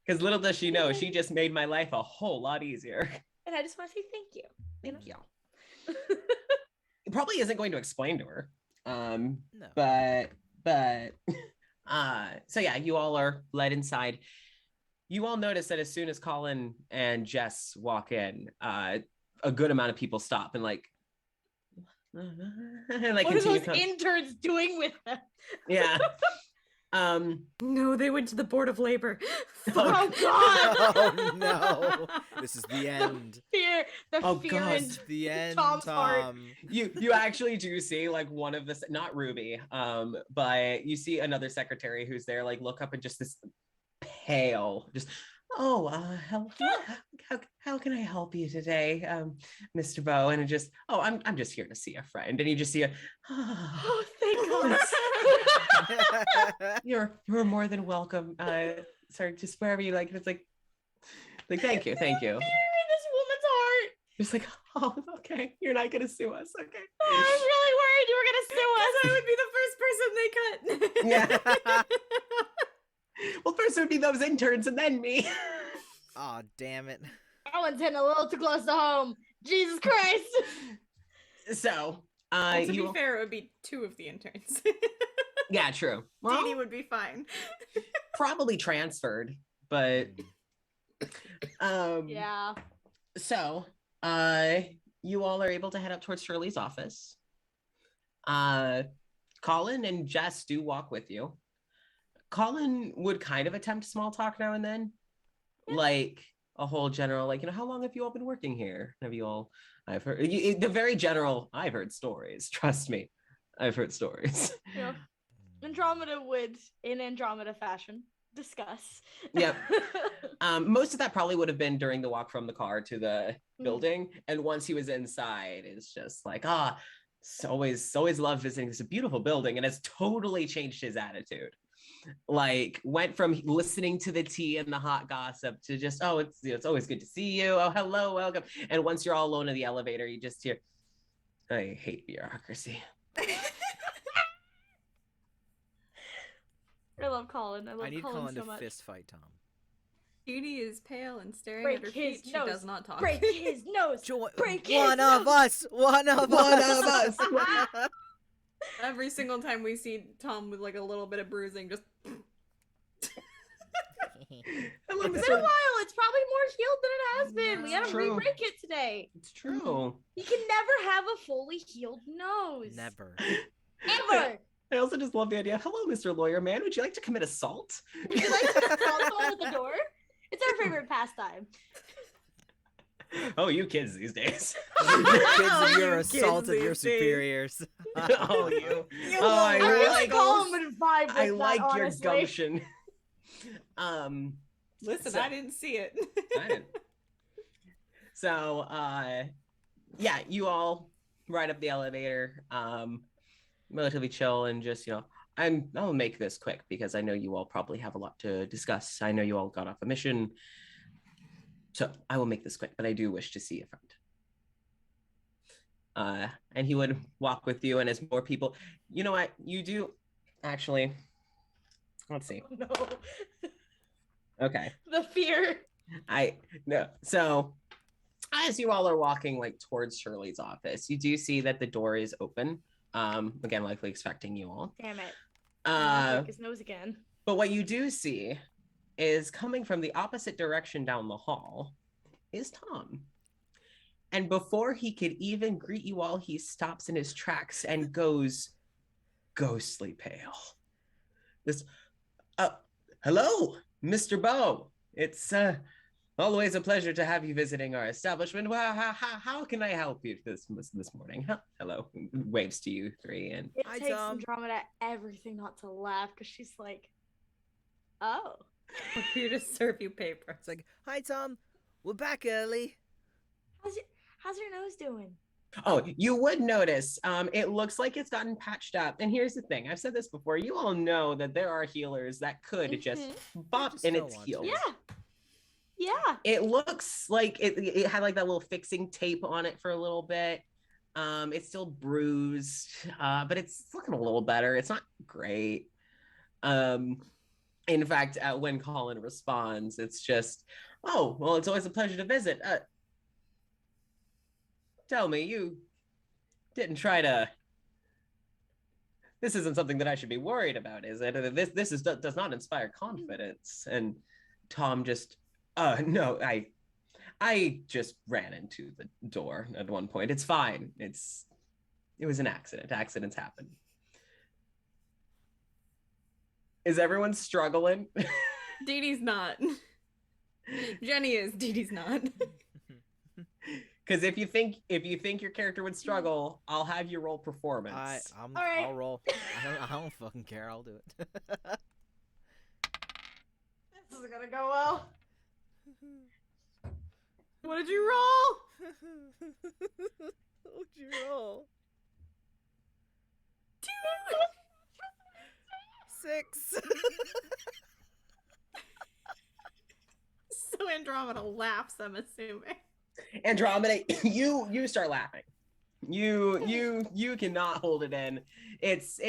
Speaker 2: Because little does she know, she just made my life a whole lot easier.
Speaker 3: And I just want to say thank you.
Speaker 2: Thank you. It probably isn't going to explain to her.
Speaker 1: No.
Speaker 2: But so yeah, you all are led inside. You all notice that as soon as Colin and Jess walk in, a good amount of people stop and like
Speaker 3: What are those interns doing with them?
Speaker 2: Yeah.
Speaker 4: No, they went to the Board of Labor.
Speaker 3: Oh God!
Speaker 1: Oh no! This is the end.
Speaker 3: Fear, the
Speaker 2: Oh,
Speaker 3: fear
Speaker 2: God.
Speaker 3: in
Speaker 1: The end,
Speaker 3: Tom's heart.
Speaker 1: Tom.
Speaker 2: You actually do see like one of the, not Ruby, but you see another secretary who's there, like look up and just this pale, just how can I help you today, Mr. Bow? And it just, I'm just here to see a friend. And you just see a,
Speaker 3: Oh, thank God.
Speaker 2: you're more than welcome. Sorry, just wherever you like. And it's like thank you.
Speaker 3: Fear in this woman's heart.
Speaker 2: Just like, oh, okay, you're not gonna sue us, okay?
Speaker 3: Oh, I was really worried you were gonna sue us.
Speaker 4: I would be the first person they cut.
Speaker 2: Yeah. Well, first it would be those interns and then me.
Speaker 1: Oh, damn it.
Speaker 3: That one's hitting a little too close to home. Jesus Christ.
Speaker 2: So,
Speaker 4: Well, to be fair, it would be two of the interns.
Speaker 2: yeah, true.
Speaker 4: Dee Dee would be fine.
Speaker 2: Probably transferred, but
Speaker 3: Yeah.
Speaker 2: So, you all are able to head up towards Shirley's office. Colin and Jess do walk with you. Colin would kind of attempt small talk now and then, like a whole general, like, how long have you all been working here? Have you all? I've heard the very general. I've heard stories. Trust me, I've heard stories.
Speaker 3: Yeah. Andromeda would, in Andromeda fashion, discuss.
Speaker 2: Yep. Most of that probably would have been during the walk from the car to the building, and once he was inside, it's just like, always love visiting. It's a beautiful building, and it's totally changed his attitude. Like, went from listening to the tea and the hot gossip to just, it's always good to see you. Oh, hello, welcome. And once you're all alone in the elevator, you just hear, I hate bureaucracy.
Speaker 3: I love Colin. I
Speaker 1: need
Speaker 3: Colin
Speaker 1: Colin
Speaker 3: so
Speaker 1: to
Speaker 3: much.
Speaker 1: fist fight Tom.
Speaker 4: Dee Dee is pale and staring
Speaker 3: Break
Speaker 4: at her
Speaker 3: his
Speaker 4: feet. She
Speaker 3: nose.
Speaker 4: does not talk.
Speaker 3: Break his nose. Break his
Speaker 1: One of us. One of us.
Speaker 4: Every single time we see Tom with like a little bit of bruising, just
Speaker 2: I'm Hello,
Speaker 3: It's been a
Speaker 2: Mr.
Speaker 3: while. It's probably more healed than it has been. We gotta
Speaker 2: True.
Speaker 3: re-break it today.
Speaker 2: It's true.
Speaker 3: You can never have a fully healed nose.
Speaker 1: Never.
Speaker 3: Ever.
Speaker 2: I also just love the idea. Hello, Mr. Lawyer Man. Would you like to commit assault?
Speaker 3: Would you like to assault someone with the door? It's our favorite pastime.
Speaker 2: Oh, you kids these days.
Speaker 1: Kids, you're
Speaker 4: You
Speaker 1: assaulted
Speaker 4: kids
Speaker 1: your
Speaker 4: these days.
Speaker 1: superiors.
Speaker 2: oh, you.
Speaker 4: You
Speaker 2: Oh, I
Speaker 3: I
Speaker 4: little
Speaker 3: really
Speaker 2: like
Speaker 3: call
Speaker 2: those.
Speaker 3: him and vibe with
Speaker 2: I
Speaker 3: that,
Speaker 2: like your
Speaker 3: honestly.
Speaker 2: gumption.
Speaker 4: Listen,
Speaker 2: So-
Speaker 4: I didn't see it.
Speaker 2: I didn't. So, yeah, you all ride up the elevator, relatively chill, and just, I'll make this quick because I know you all probably have a lot to discuss. I know you all got off a mission. So I will make this quick, but I do wish to see a friend. And he would walk with you, and as more people, you know what, you do, actually, let's see.
Speaker 3: No.
Speaker 2: Okay.
Speaker 3: The fear.
Speaker 2: No. So as you all are walking like towards Shirley's office, you do see that the door is open. Again, likely expecting you all.
Speaker 3: Damn it.
Speaker 2: Uh,
Speaker 3: His nose again.
Speaker 2: but what you do see is coming from the opposite direction down the hall is Tom. And before he could even greet you all, he stops in his tracks and goes ghostly pale. This, hello, Mr. Bow. It's always a pleasure to have you visiting our establishment. Well, how can I help you this morning? Hello, waves to you three, and
Speaker 3: It
Speaker 1: Hi,
Speaker 3: takes
Speaker 1: Tom.
Speaker 3: Andromeda everything not to laugh because she's like, oh.
Speaker 4: We're here to serve you paper.
Speaker 1: It's like, hi Tom, we're back early.
Speaker 3: How's your nose doing?
Speaker 2: oh, you would notice. It looks like it's gotten patched up. And here's the thing: I've said this before. You all know that there are healers that could just bop
Speaker 1: Just
Speaker 2: and
Speaker 1: don't
Speaker 2: it's
Speaker 1: want to.
Speaker 2: healed.
Speaker 3: Yeah. Yeah.
Speaker 2: It looks like it had like that little fixing tape on it for a little bit. It's still bruised, but it's looking a little better. It's not great. In fact, when Colin responds, it's just, oh, well, it's always a pleasure to visit. Tell me, you didn't try to. This isn't something that I should be worried about, is it? This does not inspire confidence. And Tom just, no, I just ran into the door at one point. It's fine. It was an accident. Accidents happen. Is everyone struggling?
Speaker 4: Dee Dee's not. Jenny is. Dee Dee's not.
Speaker 2: Because if you think your character would struggle, I'll have you roll performance.
Speaker 3: All right.
Speaker 1: I'll roll. I don't fucking care. I'll do it.
Speaker 3: This is gonna go well.
Speaker 4: What did you roll?
Speaker 1: What'd you roll? 6.
Speaker 4: So Andromeda laughs, I'm assuming.
Speaker 2: Andromeda, you start laughing. You cannot hold it in. It's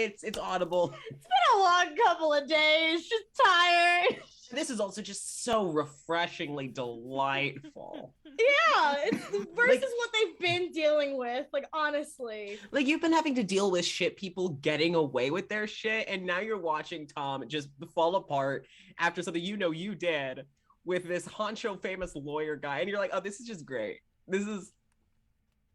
Speaker 2: audible.
Speaker 3: It's been a long couple of days. Just tired.
Speaker 2: This is also just so refreshingly delightful.
Speaker 3: Yeah, it's versus
Speaker 2: Like-
Speaker 3: what they've been dealing with. Like honestly.
Speaker 2: Like, you've been having to deal with shit, people getting away with their shit, and now you're watching Tom just fall apart after something you did with this honcho famous lawyer guy, and you're like, oh, this is just great. This is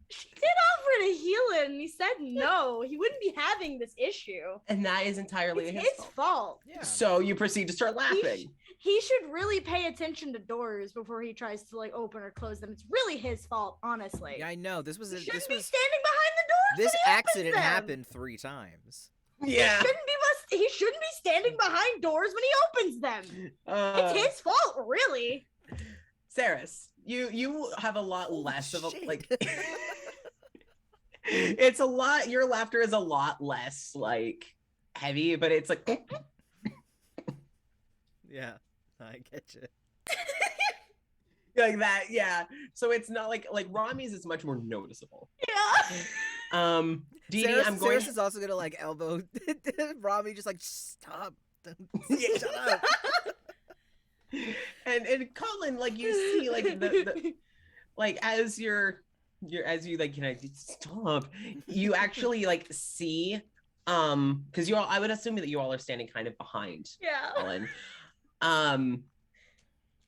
Speaker 3: She did offer to heal him, and he said no. He wouldn't be having this issue.
Speaker 2: and that is entirely
Speaker 3: It's
Speaker 2: his
Speaker 3: his
Speaker 2: fault.
Speaker 3: fault.
Speaker 1: Yeah.
Speaker 2: So you proceed to start laughing.
Speaker 3: He should really pay attention to doors before he tries to like open or close them. It's really his fault, honestly.
Speaker 1: Yeah, I know. This was
Speaker 3: He
Speaker 1: this
Speaker 3: shouldn't be
Speaker 1: was
Speaker 3: standing behind the doors.
Speaker 1: this
Speaker 3: when he opens
Speaker 1: accident
Speaker 3: them.
Speaker 1: happened 3 times.
Speaker 2: Yeah.
Speaker 3: He shouldn't be standing behind doors when he opens them. It's his fault, really.
Speaker 2: Saris, you have a lot less of a
Speaker 1: Shit.
Speaker 2: like. It's a lot. Your laughter is a lot less like heavy, but it's like.
Speaker 1: Yeah, I get you.
Speaker 2: Like that, yeah. So it's not like Rami's is much more noticeable.
Speaker 3: Yeah.
Speaker 2: Dee Dee, I'm going.
Speaker 1: Saris is also gonna like elbow Rami, just like stop.
Speaker 2: Yeah.
Speaker 1: Shut up.
Speaker 2: And Colin, like you see, like the like as you like stop. You actually like see, because you all, I would assume that you all are standing kind of behind
Speaker 3: Yeah.
Speaker 2: Colin.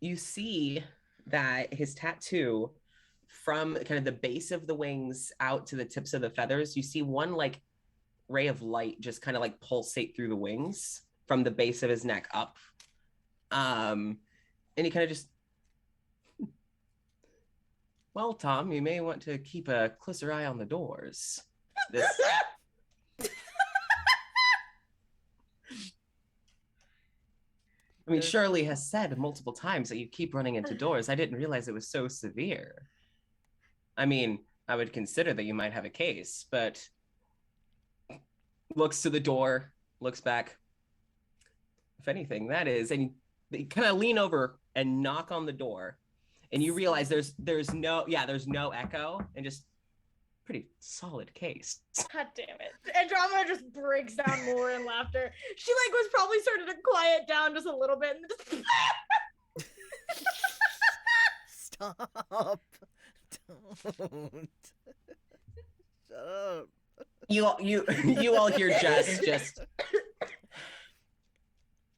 Speaker 2: you see that his tattoo, from kind of the base of the wings out to the tips of the feathers, you see one like ray of light just kind of like pulsate through the wings from the base of his neck up. And he kind of just, well, Tom, you may want to keep a closer eye on the doors. This I mean, Shirley has said multiple times that you keep running into doors. I didn't realize it was so severe. I mean, I would consider that you might have a case, but looks to the door, looks back. If anything, that is, and you kind of lean over and knock on the door, and you realize there's no echo, and just pretty solid case.
Speaker 3: God damn it. Andromeda just breaks down more in laughter. She like was probably starting to quiet down just a little bit and just
Speaker 1: Stop. Don't. Shut up.
Speaker 2: You all hear Jess just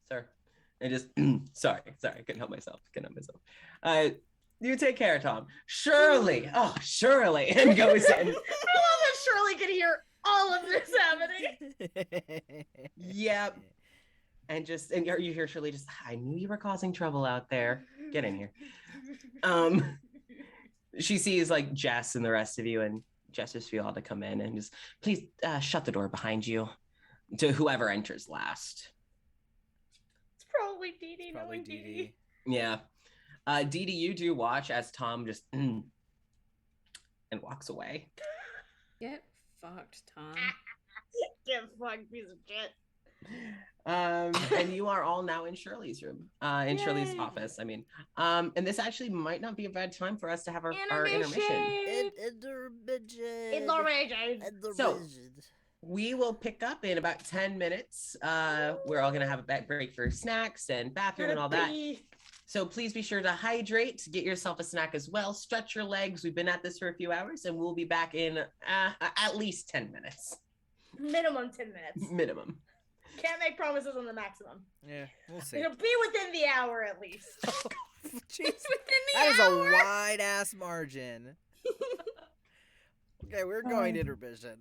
Speaker 2: sir, and just sorry, I couldn't help myself. You take care, Tom. Shirley, Shirley, and goes in.
Speaker 3: I love that Shirley could hear all of this happening.
Speaker 2: Yep. And you hear Shirley just, I knew you were causing trouble out there. Get in here. She sees like Jess and the rest of you, and Jess just feel to come in and just, please shut the door behind you to whoever enters last.
Speaker 3: It's probably Dee Dee.
Speaker 1: Probably Dee Dee.
Speaker 2: Yeah. Dee Dee, you do watch as Tom just and walks away.
Speaker 4: Get fucked, Tom.
Speaker 3: Get fucked, piece of shit.
Speaker 2: And you are all now in Shirley's room, in Shirley's
Speaker 3: Yay.
Speaker 2: office. I mean, and this actually might not be a bad time for us to have our intermission. So we will pick up in about 10 minutes. We're all gonna have a back break for snacks and bathroom and all that. So please be sure to hydrate, get yourself a snack as well, stretch your legs. We've been at this for a few hours, and we'll be back in at least 10 minutes.
Speaker 3: Minimum 10 minutes.
Speaker 2: Minimum.
Speaker 3: Can't make promises on the maximum.
Speaker 1: Yeah, we'll see.
Speaker 3: It'll be within the hour at least.
Speaker 1: Jeez, that is a wide ass margin. Okay, we're going intermission.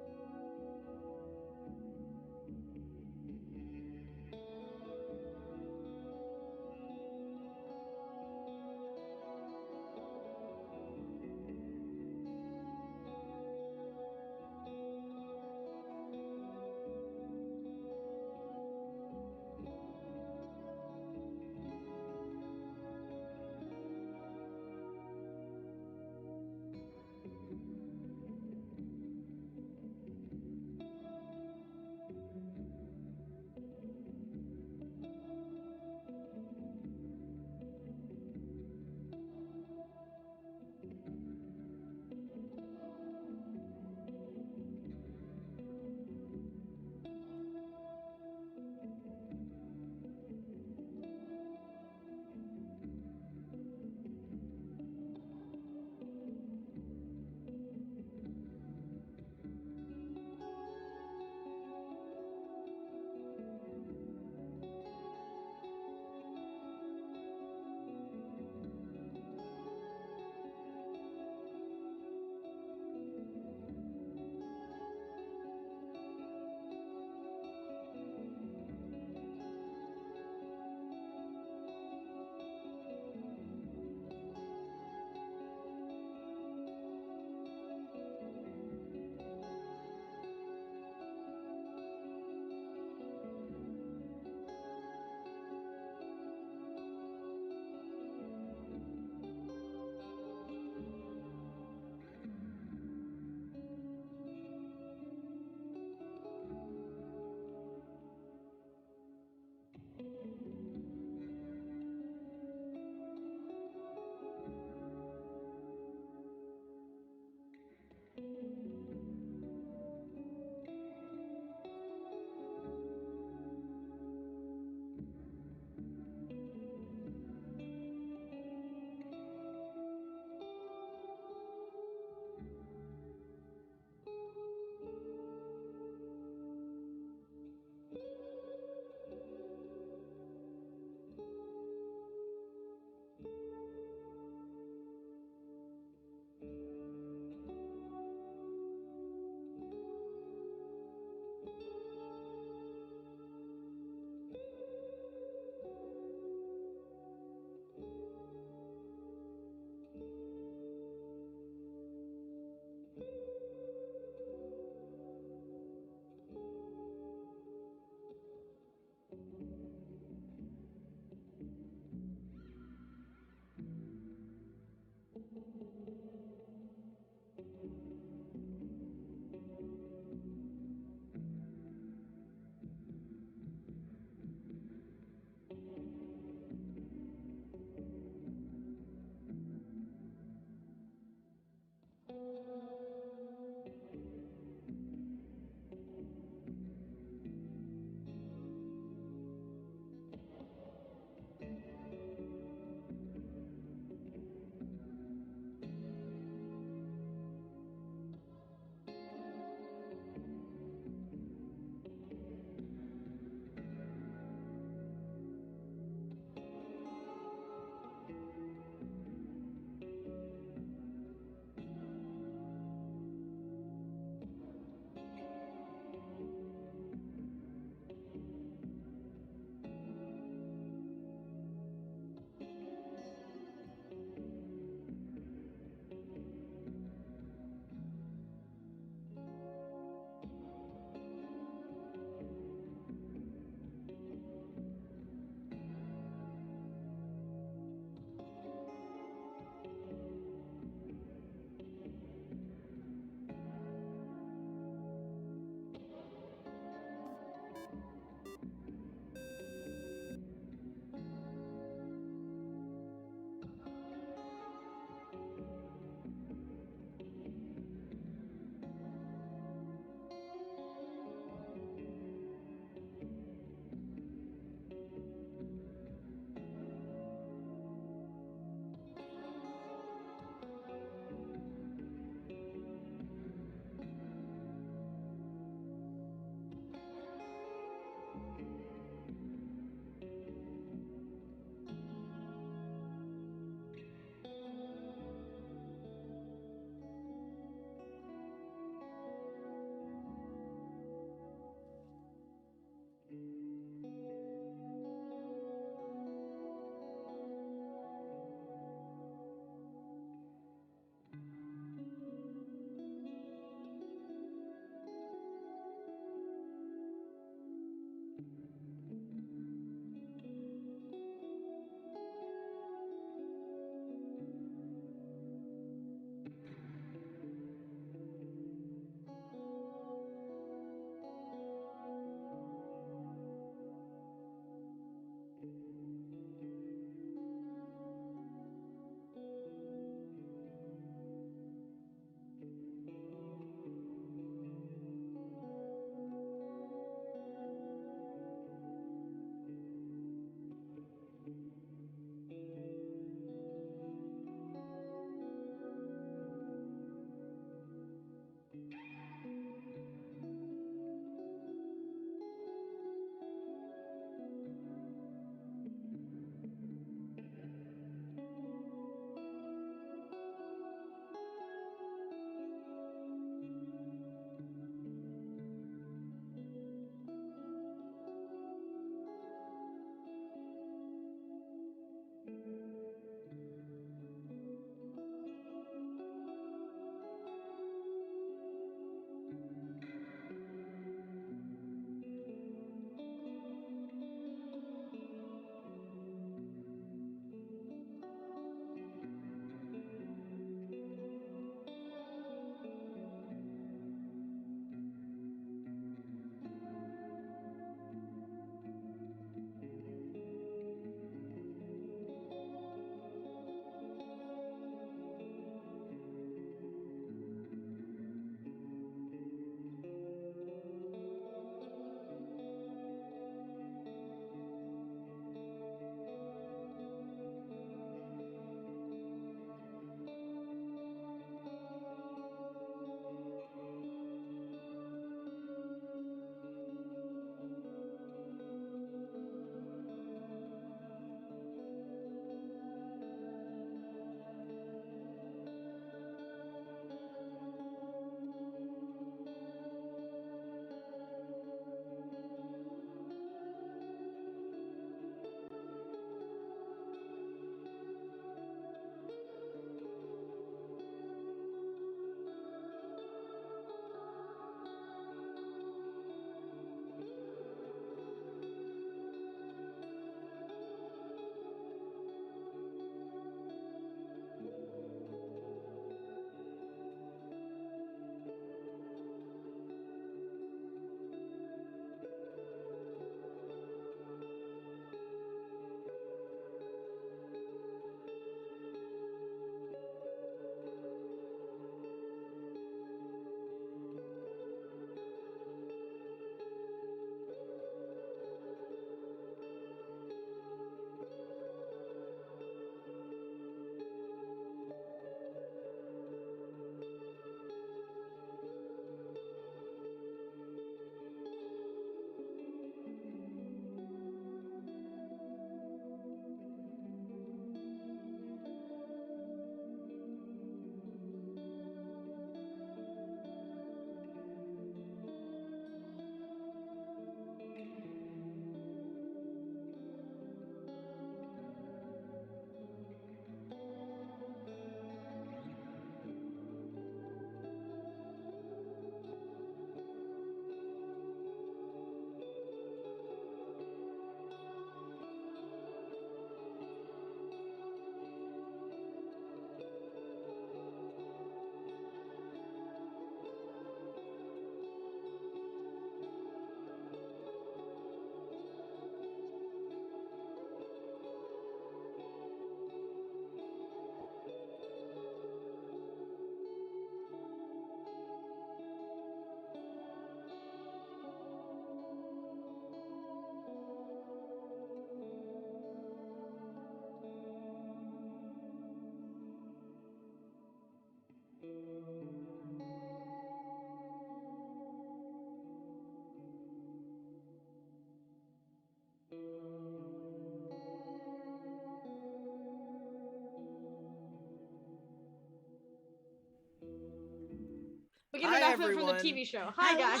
Speaker 3: Muffin from the
Speaker 1: everyone.
Speaker 3: TV show. Hi, guys.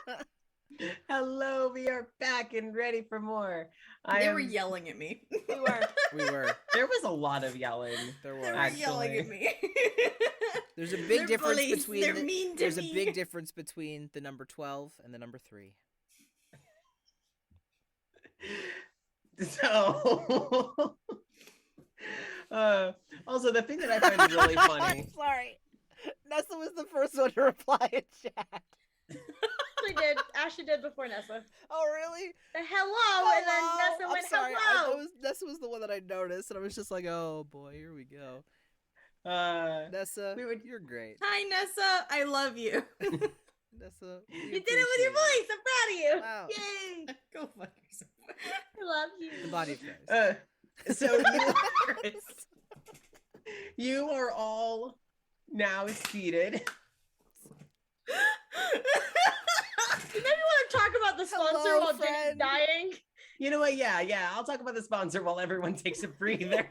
Speaker 2: Hello. Hello, we are back and ready for more.
Speaker 4: They were yelling at me.
Speaker 3: We were.
Speaker 1: We were.
Speaker 2: There was a lot of yelling.
Speaker 1: There
Speaker 4: They
Speaker 1: were.
Speaker 4: were yelling at me.
Speaker 1: There's a big
Speaker 4: They're
Speaker 1: difference
Speaker 4: bullies.
Speaker 1: between.
Speaker 4: They're mean to
Speaker 1: There's a
Speaker 4: me.
Speaker 1: big difference between the number 12 and the number 3.
Speaker 2: So, also the thing that I find really funny.
Speaker 1: Sorry. Nessa was the first one to reply in chat.
Speaker 3: Ashley did. Ashley did before Nessa.
Speaker 1: Oh, really?
Speaker 3: Hello, and then Nessa
Speaker 1: I'm
Speaker 3: went
Speaker 1: sorry.
Speaker 3: hello.
Speaker 1: Nessa was the one that I noticed, and I was just like, oh boy, here we go. Nessa, you're great.
Speaker 4: Hi, Nessa. I love you.
Speaker 1: Nessa,
Speaker 3: You did it with your voice. I'm proud of you.
Speaker 1: Wow.
Speaker 3: Yay.
Speaker 4: Go fuck yourself.
Speaker 3: I love you.
Speaker 1: The body of Christ.
Speaker 2: So you are all now seated.
Speaker 3: You maybe want to talk about the sponsor
Speaker 1: Hello,
Speaker 3: while Jake's
Speaker 1: friend.
Speaker 3: dying.
Speaker 2: You know what? Yeah. I'll talk about the sponsor while everyone takes a breather.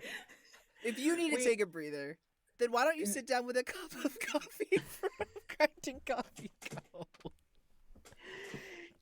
Speaker 1: If you need to take a breather, then why don't you sit down with a cup of coffee from Grinding Coffee Co.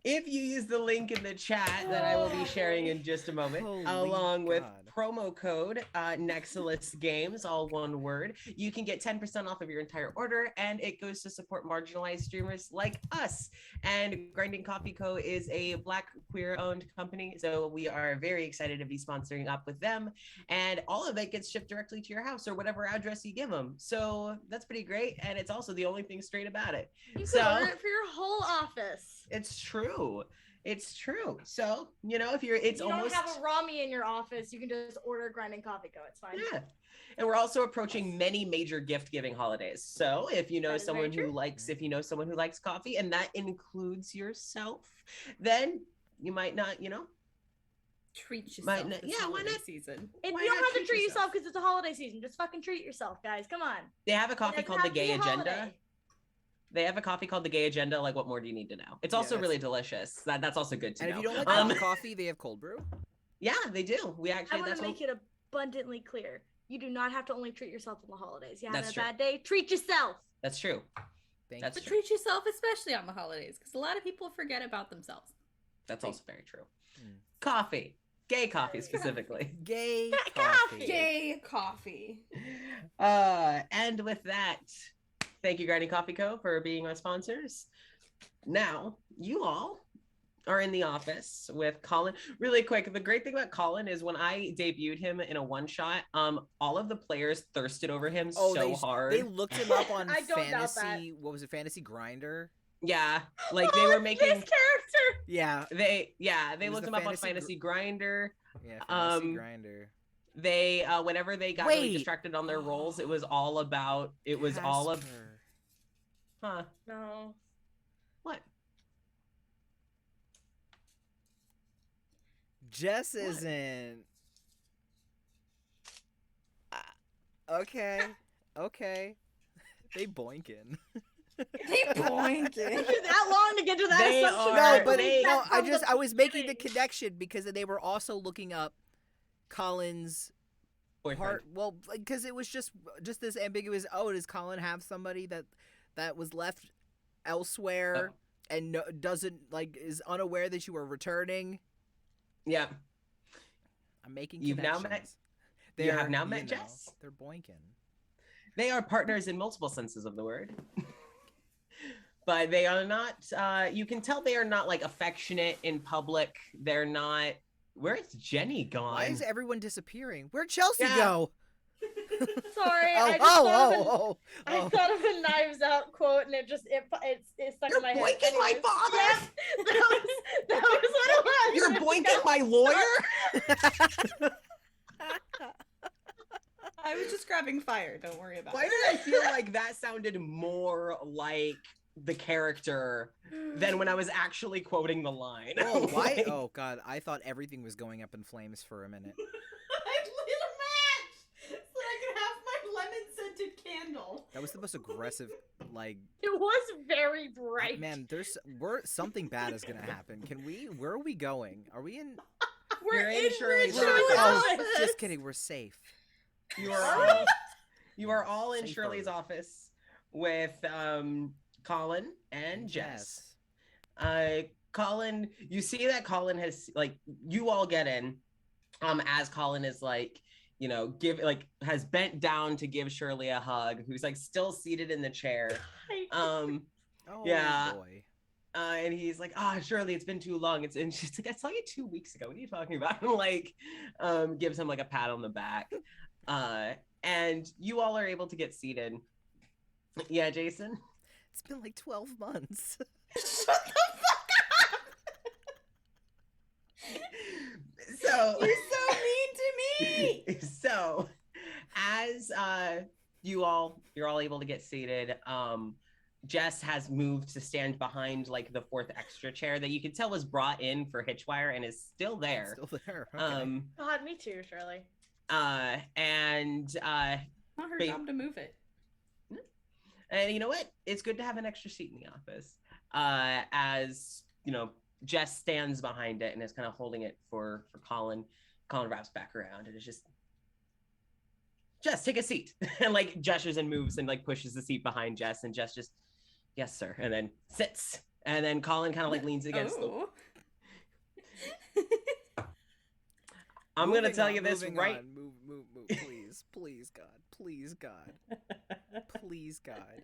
Speaker 2: If you use the link in the chat that I will be sharing in just a moment,
Speaker 1: Holy
Speaker 2: along with
Speaker 1: God.
Speaker 2: promo code Nexilis Games, all one word, you can get 10% off of your entire order, and it goes to support marginalized streamers like us. And Grinding Coffee Co. is a Black queer-owned company, so we are very excited to be sponsoring up with them. And all of it gets shipped directly to your house or whatever address you give them. So that's pretty great, and it's also the only thing straight about it.
Speaker 3: You can
Speaker 2: So-
Speaker 3: order it for your whole office.
Speaker 2: It's true. It's true. So, if you're, it's
Speaker 3: If you
Speaker 2: almost.
Speaker 3: don't have a Rami in your office, you can just order Grinding Coffee Co. It's fine.
Speaker 2: Yeah. And we're also approaching many major gift giving holidays. So if you know
Speaker 3: That is very
Speaker 2: someone who
Speaker 3: true.
Speaker 2: likes, if you know someone who likes coffee, and that includes yourself, then you might not,
Speaker 4: Treat yourself.
Speaker 2: Might not-
Speaker 4: this
Speaker 2: yeah, why
Speaker 4: holiday
Speaker 2: not?
Speaker 4: season.
Speaker 3: If
Speaker 2: Why
Speaker 3: you don't
Speaker 2: not
Speaker 3: have to
Speaker 2: treat
Speaker 3: treat
Speaker 2: yourself?
Speaker 3: yourself because it's a holiday season, just fucking treat yourself, guys. Come on.
Speaker 2: they have a coffee
Speaker 3: It
Speaker 2: called the
Speaker 3: doesn't have
Speaker 2: Gay
Speaker 3: to be a
Speaker 2: Agenda.
Speaker 3: holiday.
Speaker 2: They have a coffee called the Gay Agenda. Like, what more do you need to know? It's
Speaker 1: Yeah,
Speaker 2: also
Speaker 1: that's-
Speaker 2: really delicious. That's also good to
Speaker 1: And
Speaker 2: know.
Speaker 1: if you don't like
Speaker 2: Um,
Speaker 1: hot coffee, they have cold brew.
Speaker 2: yeah, they do. We
Speaker 3: I
Speaker 2: actually,
Speaker 3: want
Speaker 2: that's
Speaker 3: to
Speaker 2: what,
Speaker 3: make it abundantly clear. You do not have to only treat yourself on the holidays. You having
Speaker 2: That's
Speaker 3: a
Speaker 2: true.
Speaker 3: bad day? Treat yourself.
Speaker 2: that's true.
Speaker 1: Thank
Speaker 2: That's
Speaker 1: you.
Speaker 4: But treat yourself, especially on the holidays, because a lot of people forget about themselves.
Speaker 2: That's also very true.
Speaker 1: Mm.
Speaker 2: Coffee. Gay coffee specifically.
Speaker 1: Gay
Speaker 3: Coffee.
Speaker 1: coffee.
Speaker 4: Yay, coffee.
Speaker 2: And with that, thank you, Grinding Coffee Co. for being our sponsors. Now, you all are in the office with Colin. Really quick, the great thing about Colin is when I debuted him in a one-shot, all of the players thirsted over him so hard.
Speaker 1: They looked him up on
Speaker 3: I don't doubt that.
Speaker 1: Fantasy. What was it? Fantasy Grinder.
Speaker 2: Yeah, like they
Speaker 3: Oh,
Speaker 2: were
Speaker 3: it's
Speaker 2: making.
Speaker 3: this character.
Speaker 1: Yeah.
Speaker 2: They
Speaker 1: It was
Speaker 2: looked
Speaker 1: the
Speaker 2: him up on
Speaker 1: Fantasy
Speaker 2: Fantasy Grinder.
Speaker 1: Yeah. Fantasy
Speaker 2: Um,
Speaker 1: Grinder.
Speaker 2: They whenever they got really
Speaker 1: Wait.
Speaker 2: distracted on their roles, it was all about. It was all of.
Speaker 1: Casper.
Speaker 2: Huh?
Speaker 3: No.
Speaker 2: What?
Speaker 1: Jess
Speaker 2: What?
Speaker 1: isn't. Okay. Okay. They boinking.
Speaker 4: They boinking.
Speaker 3: It took you that long to get to that
Speaker 2: They
Speaker 3: assumption.
Speaker 2: are-
Speaker 1: No, but
Speaker 2: they-
Speaker 1: no,
Speaker 3: That's
Speaker 1: I
Speaker 3: from
Speaker 1: just
Speaker 3: the
Speaker 1: I was making the
Speaker 3: beginning.
Speaker 1: connection because they were also looking up Colin's
Speaker 2: Boyfriend.
Speaker 1: part. Well, because it was just this ambiguous. Oh, does Colin have somebody that was left elsewhere and doesn't is unaware that you are returning?
Speaker 2: Yeah.
Speaker 1: I'm making
Speaker 2: You've now
Speaker 1: connections.
Speaker 2: met-
Speaker 1: They
Speaker 2: you have
Speaker 1: are,
Speaker 2: now met
Speaker 1: know,
Speaker 2: Jess?
Speaker 1: They're boinking.
Speaker 2: They are partners in multiple senses of the word. But they are not, you can tell they are not like affectionate in public. They're not, where's Jenny gone?
Speaker 1: Why is everyone disappearing? Where'd Chelsea
Speaker 2: Yeah.
Speaker 1: go?
Speaker 3: Sorry.
Speaker 1: Oh,
Speaker 3: I just thought of
Speaker 1: oh.
Speaker 3: I thought of a Knives Out quote, and it stuck
Speaker 2: You're
Speaker 3: in my head.
Speaker 2: boinking my
Speaker 3: Anyways.
Speaker 2: father!
Speaker 3: Yep, that was what it was.
Speaker 2: You're boinking my lawyer?
Speaker 4: I was just grabbing fire. Don't worry about
Speaker 2: Why
Speaker 4: it.
Speaker 2: did I feel like that sounded more like the character than when I was actually quoting the line?
Speaker 1: Oh, why?
Speaker 2: Like,
Speaker 1: Oh, God. I thought everything was going up in flames for a minute.
Speaker 4: I lit a match so that I could have my lemon-scented candle.
Speaker 1: That was the most aggressive,
Speaker 3: It was very bright.
Speaker 1: man, something bad is going to happen. Where are we going? Are we in?
Speaker 3: We're
Speaker 2: You're in
Speaker 3: in
Speaker 2: Shirley's
Speaker 3: Shirley's
Speaker 2: office.
Speaker 3: office.
Speaker 1: Just kidding. We're safe.
Speaker 2: You are all in
Speaker 1: Safe
Speaker 2: Shirley's
Speaker 1: word.
Speaker 2: office with Colin and Jess. Colin, you see that Colin has like you all get in as Colin is like, you know, has bent down to give Shirley a hug, who's like still seated in the chair.
Speaker 1: Oh
Speaker 2: Yeah.
Speaker 1: boy.
Speaker 2: And he's like, Shirley, it's been too long. And she's like, I saw you 2 weeks ago. What are you talking about? And like, gives him like a pat on the back. And you all are able to get seated. Yeah, Jason?
Speaker 1: It's been like 12 months.
Speaker 4: Shut the fuck up!
Speaker 2: So
Speaker 4: You're so mean to me.
Speaker 2: So as you're all able to get seated, Jess has moved to stand behind like the fourth extra chair that you could tell was brought in for Hitchwire and is still there.
Speaker 1: Still there. Okay.
Speaker 3: God, me too, Shirley.
Speaker 4: Not her job to move it.
Speaker 2: And you know what? It's good to have an extra seat in the office. As you know, Jess stands behind it and is kind of holding it for Colin. Colin wraps back around and is just, Jess, take a seat. And like gestures and moves and like pushes the seat behind Jess, and Jess just, yes, sir. And then sits. And then Colin kind of like leans against the. I'm going to tell you this right.
Speaker 1: Move. Please, God. Please, God. Please, God.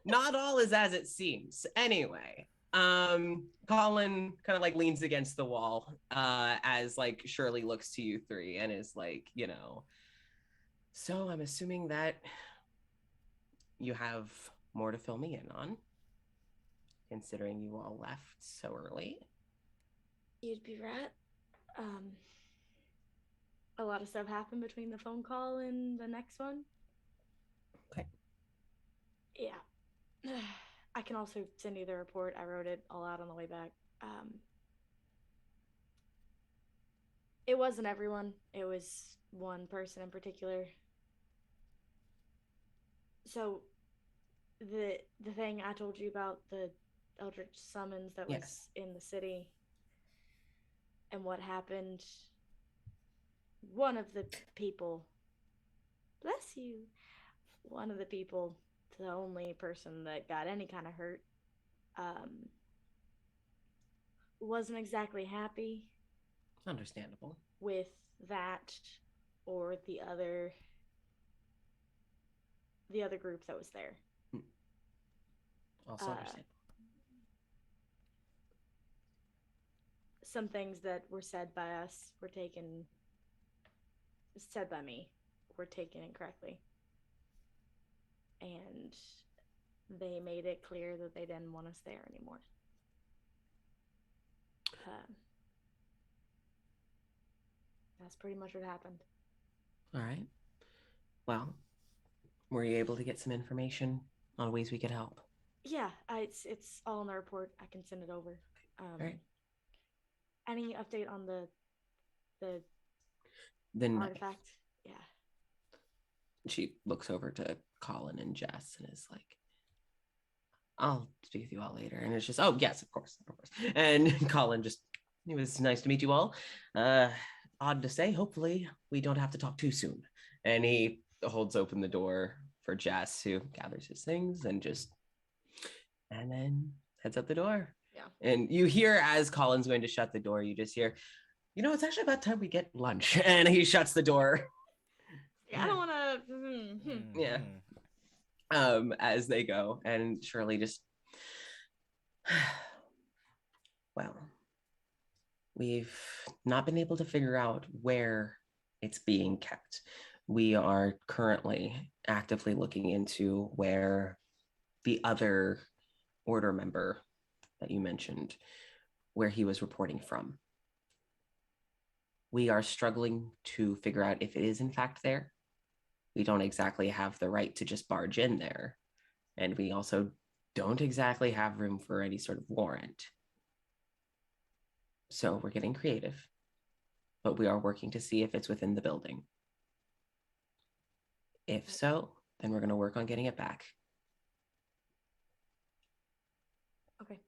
Speaker 2: Not all is as it seems. Anyway, Colin kind of like leans against the wall as like Shirley looks to you three and is like, you know, so I'm assuming that you have more to fill me in on, considering you all left so early.
Speaker 3: You'd be right. A lot of stuff happened between the phone call and the next one.
Speaker 2: Okay.
Speaker 3: Yeah. I can also send you the report. I wrote it all out on the way back. It wasn't everyone. It was one person in particular. So, the thing I told you about, the Eldritch summons that was in the city, and what happened, one of the people, bless you, one of the people, the only person that got any kind of hurt, wasn't exactly happy.
Speaker 2: Understandable.
Speaker 3: With that or the other group that was there.
Speaker 2: Also understandable.
Speaker 3: Some things that were said by us were said by me were taken incorrectly. And they made it clear that they didn't want us there anymore. That's pretty much what happened.
Speaker 2: All right. Well, were you able to get some information on ways we could help?
Speaker 3: Yeah, it's all in the report. I can send it over.
Speaker 2: All right.
Speaker 3: Any update on the artifact? Yeah.
Speaker 2: She looks over to Colin and Jess and is like, I'll speak with you all later. And it's just, oh, yes, of course. And Colin just, it was nice to meet you all. Odd to say, hopefully we don't have to talk too soon. And he holds open the door for Jess, who gathers his things and then heads out the door.
Speaker 3: Yeah.
Speaker 2: And you hear, as Colin's going to shut the door, you just hear, you know, it's actually about time we get lunch. And he shuts the door.
Speaker 3: Yeah, I don't want to.
Speaker 2: Yeah. As they go, and Shirley just, well, we've not been able to figure out where it's being kept. We are currently actively looking into where the other order member that you mentioned, where he was reporting from. We are struggling to figure out if it is in fact there. We don't exactly have the right to just barge in there. And we also don't exactly have room for any sort of warrant. So we're getting creative, but we are working to see if it's within the building. If so, then we're going to work on getting it back.
Speaker 3: Okay.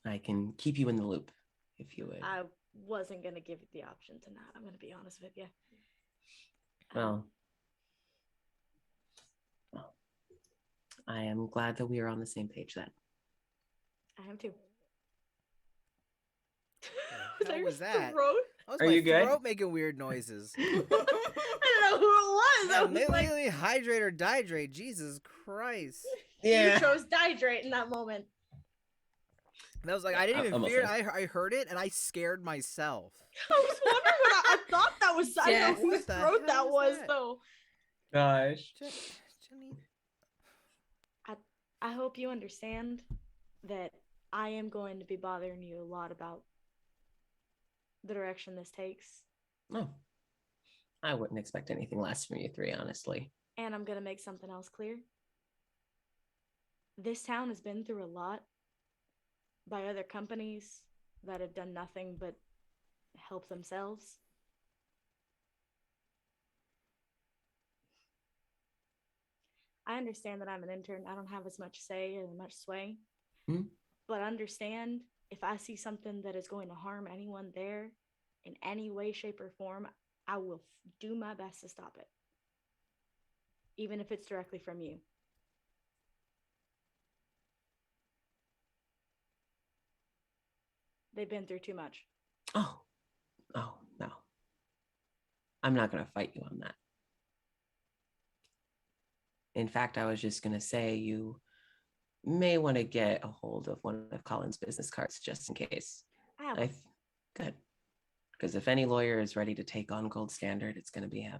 Speaker 2: I can keep you in the loop if you would.
Speaker 3: I wasn't going to give you the option to not. I'm going to be honest with you.
Speaker 2: Well, I am glad that we are on the same page then.
Speaker 3: I am too.
Speaker 1: The hell was that?
Speaker 3: Throat?
Speaker 1: That was
Speaker 2: Are
Speaker 1: my
Speaker 2: you good?
Speaker 1: throat making weird noises.
Speaker 3: I don't know who it was.
Speaker 1: Yeah,
Speaker 3: I was like,
Speaker 1: maybe hydrate or dihydrate. Jesus Christ.
Speaker 3: you chose dihydrate in that moment.
Speaker 1: That was like, I didn't even
Speaker 2: Almost
Speaker 1: fear.
Speaker 2: there.
Speaker 1: I heard it and I scared myself.
Speaker 3: I was wondering what I thought that was. I
Speaker 4: Yes.
Speaker 3: don't know whose
Speaker 1: What the
Speaker 3: throat
Speaker 1: hell
Speaker 3: that
Speaker 1: was
Speaker 3: was
Speaker 1: that?
Speaker 3: though.
Speaker 2: Gosh.
Speaker 1: Jenny.
Speaker 3: I hope you understand that I am going to be bothering you a lot about the direction this takes.
Speaker 2: No. I wouldn't expect anything less from you three, honestly.
Speaker 3: And I'm going to make something else clear. This town has been through a lot by other companies that have done nothing but help themselves. I understand that I'm an intern. I don't have as much say or much sway. But understand, if I see something that is going to harm anyone there in any way, shape, or form, I will do my best to stop it. Even if it's directly from you. They've been through too much.
Speaker 2: Oh, no. I'm not going to fight you on that. In fact, I was just going to say you may want to get a hold of one of Colin's business cards just in case. Good. Because if any lawyer is ready to take on Gold Standard, it's going to be him.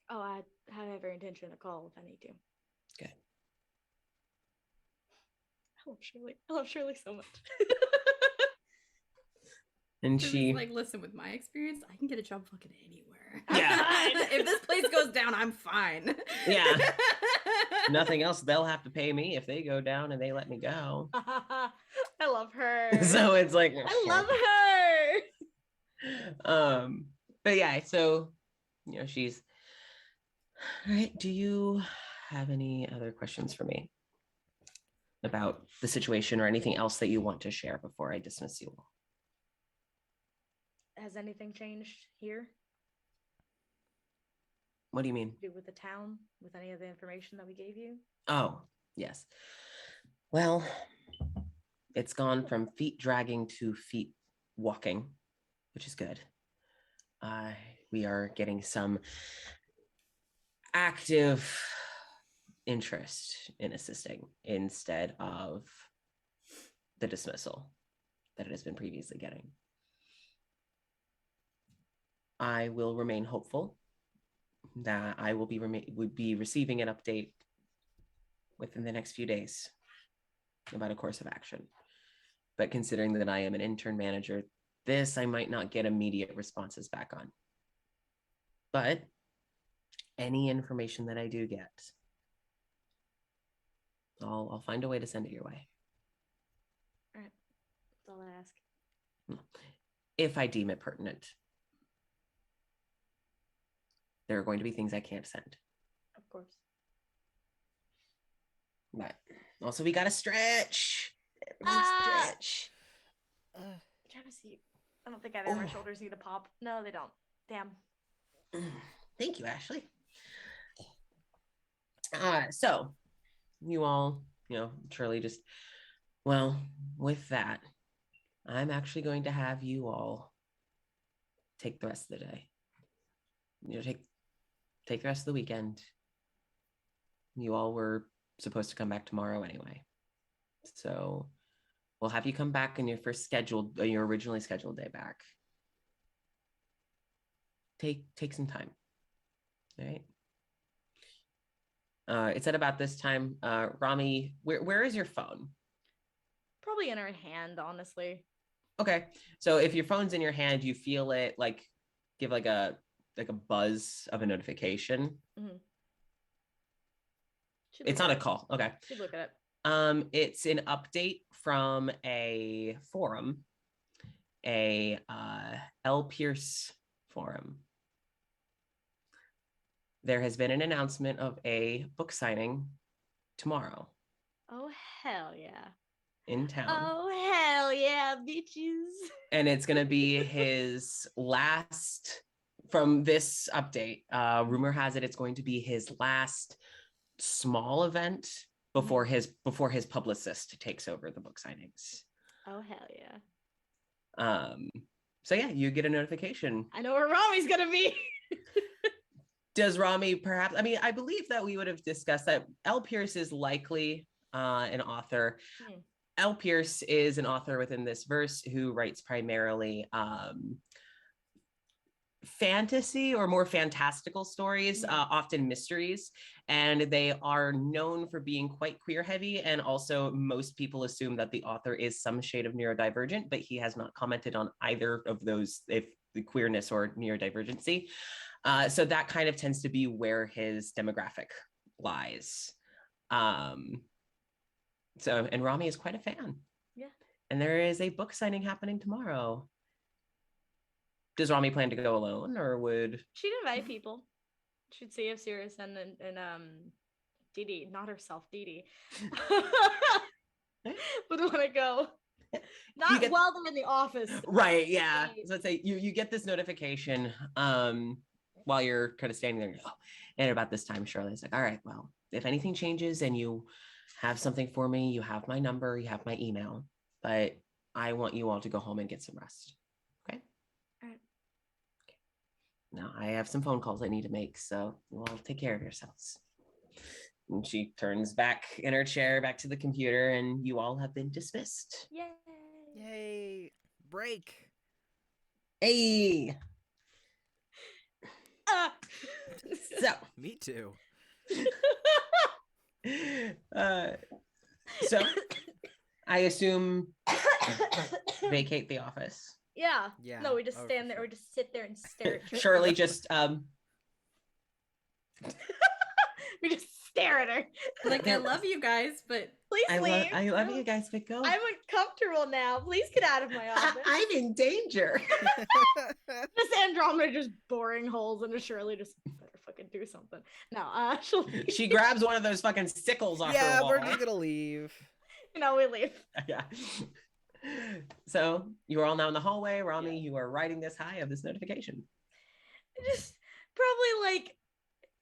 Speaker 3: Oh, I have every intention to call if I need to.
Speaker 2: Good.
Speaker 3: I love Shirley. I love Shirley so much.
Speaker 2: And
Speaker 4: It's
Speaker 2: she,
Speaker 4: like, listen, with my experience, I can get a job fucking anywhere.
Speaker 2: Yeah.
Speaker 4: If this place goes down, I'm fine.
Speaker 2: Yeah. Nothing else, they'll have to pay me if they go down and they let me go.
Speaker 3: I love her.
Speaker 2: So it's like,
Speaker 3: I love her.
Speaker 2: But yeah, so she's all right. Do you have any other questions for me about the situation or anything else that you want to share before I dismiss you all?
Speaker 3: Has anything changed here?
Speaker 2: What do you mean?
Speaker 3: To do with the town, with any of the information that we gave you?
Speaker 2: Oh, yes. Well, it's gone from feet dragging to feet walking, which is good. We are getting some active interest in assisting instead of the dismissal that it has been previously getting. I will remain hopeful that I will be receiving an update within the next few days about a course of action. But considering that I am an intern manager, this I might not get immediate responses back on. But any information that I do get, I'll find a way to send it your way.
Speaker 3: All right. That's all I ask.
Speaker 2: If I deem it pertinent. There are going to be things I can't send.
Speaker 3: Of course.
Speaker 2: But also we gotta stretch. Everyone stretch.
Speaker 3: I'm trying to see. I don't think either of my shoulders need a pop. No, they don't. Damn.
Speaker 2: Thank you, Ashley. So you all, Shirley just, well, with that, I'm actually going to have you all take the rest of the day. Take the rest of the weekend. You all were supposed to come back tomorrow anyway. So we'll have you come back on your originally scheduled day back. Take some time. All right. It's at about this time. Rami, where is your phone?
Speaker 3: Probably in her hand, honestly.
Speaker 2: Okay. So if your phone's in your hand, you feel it give like a buzz of a notification.
Speaker 3: Mm-hmm.
Speaker 2: It's not a call. Okay.
Speaker 3: Should look at it.
Speaker 2: It's an update from a forum, a L. Pierce forum. There has been an announcement of a book signing tomorrow.
Speaker 3: Oh, hell yeah.
Speaker 2: In town.
Speaker 3: Oh, hell yeah, bitches.
Speaker 2: And it's going to be his last, from this update, rumor has it it's going to be his last small event before his publicist takes over the book signings.
Speaker 3: Oh hell yeah!
Speaker 2: So yeah, you get a notification.
Speaker 3: I know where Rami's gonna be.
Speaker 2: Does Rami perhaps? I mean, I believe that we would have discussed that L. Pierce is likely an author. L. Pierce is an author within this verse who writes primarily fantasy or more fantastical stories, often mysteries, and they are known for being quite queer heavy. And also most people assume that the author is some shade of neurodivergent, but he has not commented on either of those, if the queerness or neurodivergency. So that kind of tends to be where his demographic lies. And Rami is quite a fan.
Speaker 3: Yeah.
Speaker 2: And there is a book signing happening tomorrow. Does Rami plan to go alone, or would
Speaker 3: she'd invite people? She'd see if Sirius and Dee, not herself, Dee, would want to go. Not while they're in the office.
Speaker 2: Right, yeah. So let's say you get this notification while you're kind of standing there. And about this time, Shirley's like, all right, well, if anything changes and you have something for me, you have my number, you have my email, but I want you all to go home and get some rest. Okay?
Speaker 3: All right.
Speaker 2: Now I have some phone calls I need to make, so you all take care of yourselves. And she turns back in her chair, back to the computer, and you all have been dismissed.
Speaker 3: Yay!
Speaker 1: Yay! Break.
Speaker 2: Hey. So
Speaker 1: Me too.
Speaker 2: So I assume vacate the office.
Speaker 3: Yeah.
Speaker 1: Yeah.
Speaker 3: No, we just stand there,
Speaker 1: sure.
Speaker 3: or just sit there and stare at her.
Speaker 2: Shirley just
Speaker 3: We just stare at her.
Speaker 4: Like, I love you guys, but
Speaker 3: Please leave.
Speaker 2: I love you guys, but go.
Speaker 3: I'm uncomfortable now. Please get out of my office.
Speaker 2: I'm in danger.
Speaker 3: Just Andromeda just boring holes into Shirley. Just better fucking do something. No,
Speaker 2: She grabs one of those fucking sickles off her wall.
Speaker 1: We're just gonna leave.
Speaker 3: we leave.
Speaker 2: Yeah. So you are all now in the hallway. Rami, you are riding this high of this notification.
Speaker 3: Just probably like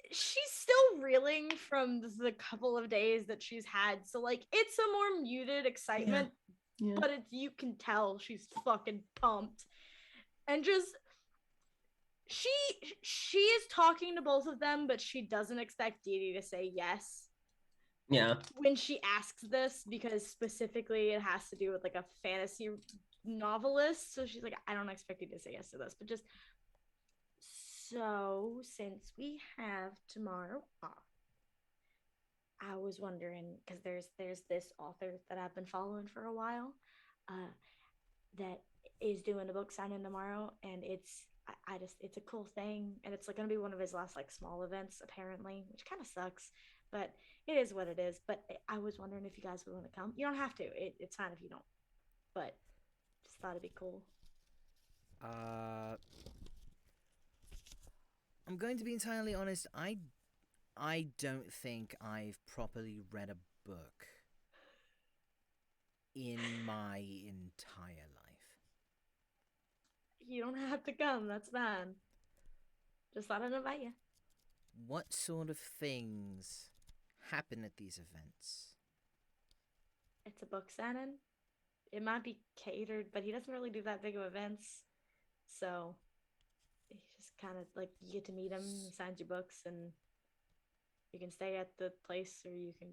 Speaker 3: she's still reeling from the couple of days that she's had. So like it's a more muted excitement, but you can tell she's fucking pumped. And just she is talking to both of them, but she doesn't expect Dee Dee to say yes.
Speaker 2: Yeah.
Speaker 3: When she asks this, because specifically it has to do with like a fantasy novelist. So she's like, I don't expect you to say yes to this, but just so since we have tomorrow off, I was wondering, because there's this author that I've been following for a while, that is doing a book signing tomorrow, and it's a cool thing, and it's like gonna be one of his last like small events apparently, which kind of sucks, but it is what it is. But I was wondering if you guys would want to come. You don't have to. It's fine if you don't, but just thought it'd be cool.
Speaker 1: I'm going to be entirely honest. I don't think I've properly read a book in my entire life.
Speaker 3: You don't have to come. That's fine. Just thought I'd invite you.
Speaker 1: What sort of things happen at these events?
Speaker 3: It's a book signing. It might be catered, but he doesn't really do that big of events. So he just kind of like, you get to meet him, he signs your books, and you can stay at the place, or you can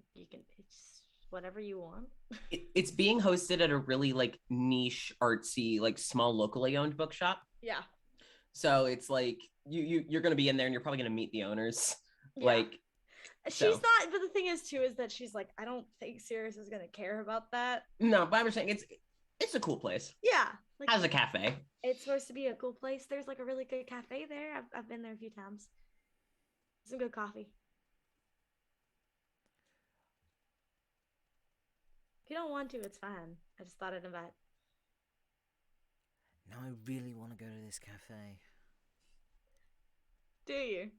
Speaker 3: it's whatever you want.
Speaker 2: It's being hosted at a really like niche, artsy, like small locally owned bookshop.
Speaker 3: Yeah.
Speaker 2: So it's like you're gonna be in there and you're probably gonna meet the owners.
Speaker 3: Yeah.
Speaker 2: Like
Speaker 3: she's
Speaker 2: so.
Speaker 3: not, but the thing is too is that she's like, I don't think Sirius is gonna care about that.
Speaker 2: No, but I'm just saying it's a cool place.
Speaker 3: Yeah. Like,
Speaker 2: Has a cafe.
Speaker 3: It's supposed to be a cool place. There's like a really good cafe there. I've been there a few times. Some good coffee. If you don't want to, it's fine. I just thought I'd invite.
Speaker 1: Now I really want to go to this cafe.
Speaker 3: Do you?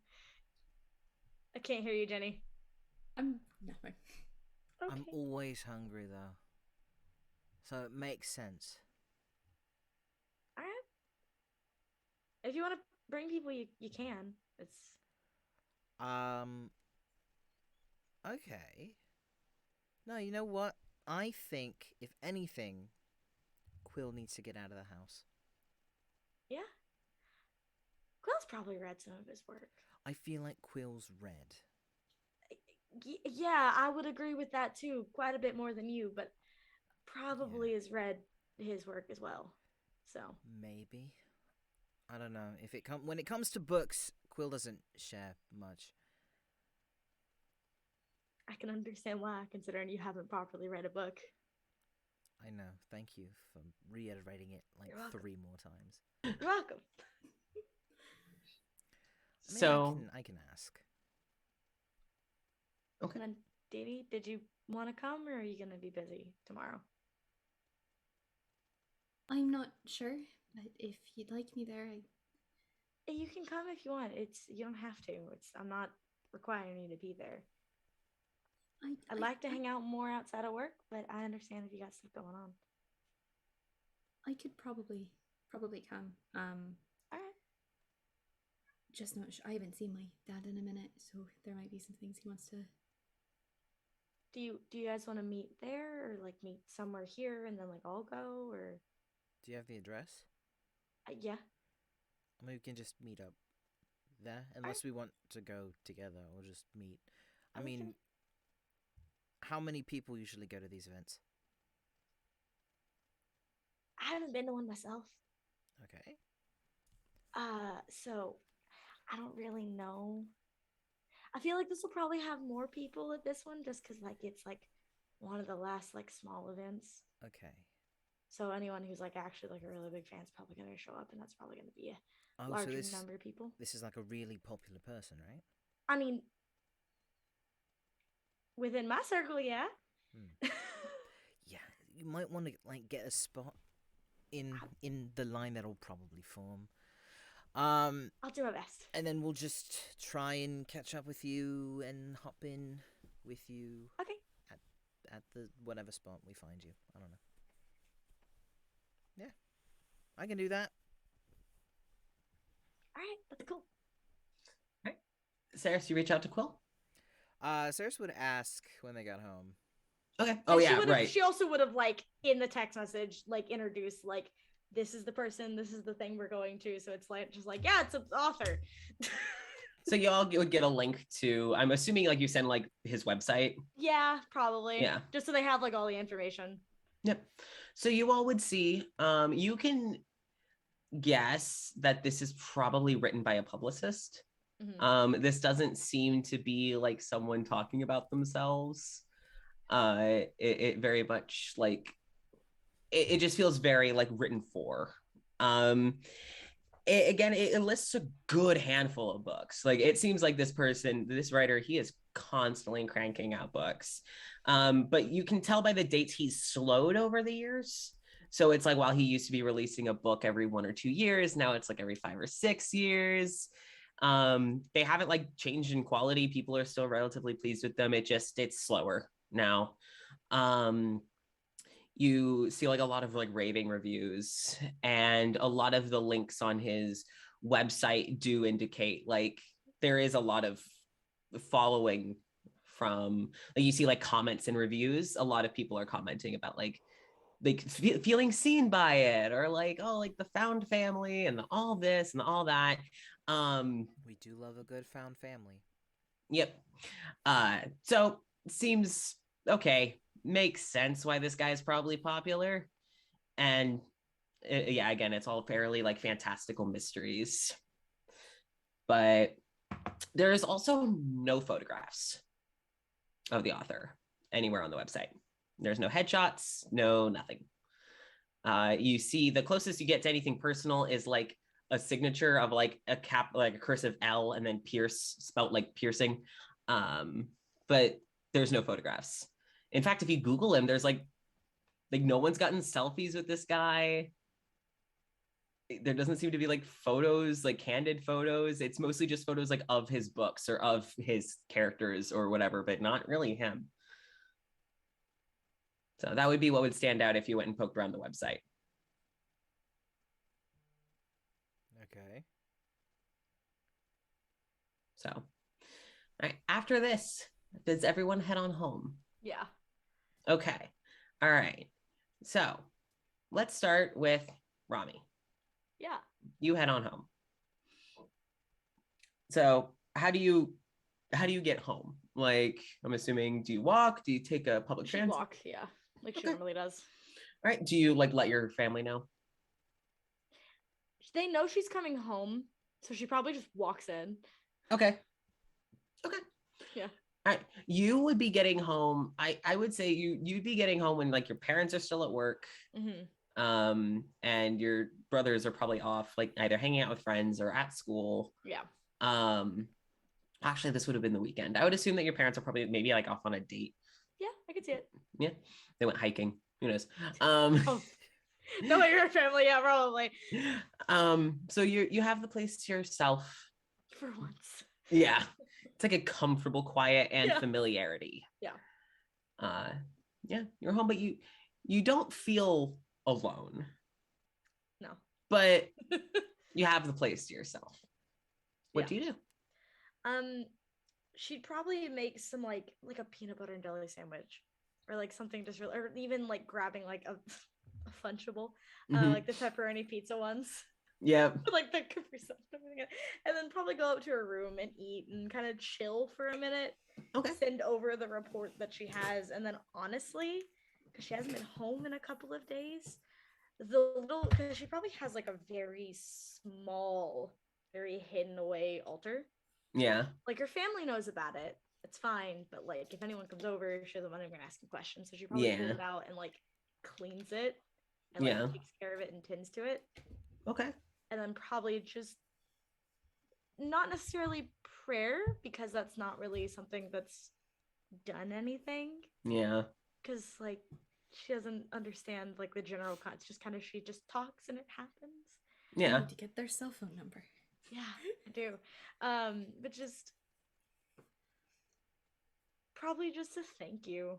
Speaker 3: I can't hear you, Jenny.
Speaker 4: I'm nothing.
Speaker 3: Okay.
Speaker 1: I'm always hungry though, so it makes sense.
Speaker 3: All right. If you want to bring people, you can. It's
Speaker 1: Okay. No, you know what? I think, if anything, Quill needs to get out of the house.
Speaker 3: Yeah. Quill's probably read some of his work.
Speaker 1: I feel like Quill's read.
Speaker 3: Yeah, I would agree with that too. Quite a bit more than you, but probably has read his work as well. So
Speaker 1: Maybe. I don't know. When it comes to books, Quill doesn't share much.
Speaker 3: I can understand why, considering you haven't properly read a book.
Speaker 1: I know. Thank you for reiterating it like
Speaker 3: You're welcome.
Speaker 1: 3 more times.
Speaker 3: You're welcome.
Speaker 1: I mean,
Speaker 2: So
Speaker 1: I can ask.
Speaker 2: okay.
Speaker 3: And then, Didi, did you want to come, or are you gonna be busy tomorrow?
Speaker 4: I'm not sure, but if you'd like me there,
Speaker 3: You can come if you want. You don't have to. I'm not requiring you to be there. I'd like to hang out more outside of work, but I understand if you got stuff going on.
Speaker 4: I could probably come.
Speaker 3: All right.
Speaker 4: Just not sure. I haven't seen my dad in a minute, so there might be some things he wants to.
Speaker 3: Do you guys want to meet there, or like meet somewhere here and then like all go, or?
Speaker 1: Do you have the address?
Speaker 3: Yeah.
Speaker 1: I mean, we can just meet up there, unless we want to go together or just meet. I mean, how many people usually go to these events?
Speaker 3: I haven't been to one myself.
Speaker 1: Okay.
Speaker 3: So I don't really know. I feel like this will probably have more people at this one, just because like it's like one of the last like small events.
Speaker 1: Okay.
Speaker 3: So anyone who's like actually like a really big fan is probably gonna show up, and that's probably gonna be a
Speaker 1: Oh,
Speaker 3: larger number of people.
Speaker 1: This is like a really popular person, right?
Speaker 3: I mean, within my circle, yeah.
Speaker 1: Yeah, you might want to like get a spot in the line that'll probably form.
Speaker 3: I'll do my best.
Speaker 1: And then we'll just try and catch up with you and hop in with you.
Speaker 3: Okay.
Speaker 1: At the whatever spot we find you. I don't know. Yeah, I can do that.
Speaker 3: All right, that's cool.
Speaker 2: All right. Saris, you reach out to Quill?
Speaker 1: Ceres would ask when they got home.
Speaker 2: Okay. Oh, yeah, right.
Speaker 3: She also would have like in the text message like introduced like this is the person, this is the thing we're going to. So it's like just like yeah, it's an author.
Speaker 2: So y'all would get a link to, I'm assuming like you send like his website.
Speaker 3: Yeah, probably.
Speaker 2: Yeah.
Speaker 3: Just so they have like all the information.
Speaker 2: Yep. So you all would see, you can guess that this is probably written by a publicist.
Speaker 3: Mm-hmm.
Speaker 2: This doesn't seem to be like someone talking about themselves. It very much like, it just feels very like written for. It lists a good handful of books. Like it seems like this writer, he is constantly cranking out books. But you can tell by the dates he's slowed over the years. So it's like while he used to be releasing a book every 1 or 2 years, now it's like every 5 or 6 years. They haven't like changed in quality. People are still relatively pleased with them. It's slower now. You see like a lot of like raving reviews, and a lot of the links on his website do indicate like there is a lot of following from, like you see like comments and reviews. A lot of people are commenting about like feeling seen by it, or like, oh, like the found family and all this and all that.
Speaker 1: We do love a good found family.
Speaker 2: Yep. So seems okay. Makes sense why this guy's probably popular. And yeah, again, it's all fairly like fantastical mysteries. But there is also no photographs of the author anywhere on the website. There's no headshots, no nothing. You see the closest you get to anything personal is like a signature of like a cursive L and then Pierce spelt like piercing. But there's no photographs. In fact, if you Google him, there's like no one's gotten selfies with this guy. There doesn't seem to be like photos, like candid photos. It's mostly just photos like of his books or of his characters or whatever, but not really him. So that would be what would stand out if you went and poked around the website.
Speaker 1: Okay.
Speaker 2: So, all right, after this, does everyone head on home?
Speaker 3: Yeah.
Speaker 2: Okay. All right. So let's start with Rami.
Speaker 3: Yeah.
Speaker 2: You head on home. So how do you get home? Like, I'm assuming, do you walk? Do you take a public
Speaker 3: She
Speaker 2: transit?
Speaker 3: walks, yeah, like she
Speaker 2: Okay.
Speaker 3: normally does.
Speaker 2: All right. Do you like let your family know?
Speaker 3: They know she's coming home, so she probably just walks in.
Speaker 2: Okay. Okay.
Speaker 3: Yeah.
Speaker 2: All right. You would be getting home. I would say you'd be getting home when like your parents are still at work. And your brothers are probably off, like either hanging out with friends or at school.
Speaker 3: Yeah.
Speaker 2: Actually, this would have been the weekend. I would assume that your parents are probably maybe like off on a date.
Speaker 3: Yeah, I could see it.
Speaker 2: Yeah, they went hiking. Who knows?
Speaker 3: Oh. No, your family, yeah, probably.
Speaker 2: So you have the place to yourself
Speaker 3: For once.
Speaker 2: Yeah, it's like a comfortable quiet and
Speaker 3: Yeah.
Speaker 2: familiarity.
Speaker 3: Yeah.
Speaker 2: Yeah, you're home, but you don't feel alone.
Speaker 3: No.
Speaker 2: But you have the place to yourself. What do you do?
Speaker 3: She'd probably make some like a peanut butter and jelly sandwich, or like something just really, or even like grabbing like a Funchable, like the pepperoni pizza ones.
Speaker 2: Yeah.
Speaker 3: Like the Capri Sun, and then probably go up to her room and eat and kind of chill for a minute.
Speaker 2: Okay.
Speaker 3: Send over the report that she has, and then honestly, because she hasn't been home in a couple of days, because she probably has like a very small, very hidden away altar.
Speaker 2: Yeah.
Speaker 3: Like her family knows about it. It's fine, but like if anyone comes over, she doesn't want anyone asking questions, so she probably pulls it out and like cleans it and like takes care of it and tends to it.
Speaker 2: Okay.
Speaker 3: And then probably just not necessarily prayer, because that's not really something that's done anything.
Speaker 2: Yeah.
Speaker 3: Because like she doesn't understand like the general it's just kind of, she just talks and it happens.
Speaker 2: Yeah.
Speaker 4: I need to get their cell phone number.
Speaker 3: Yeah, I do. But just probably just a thank you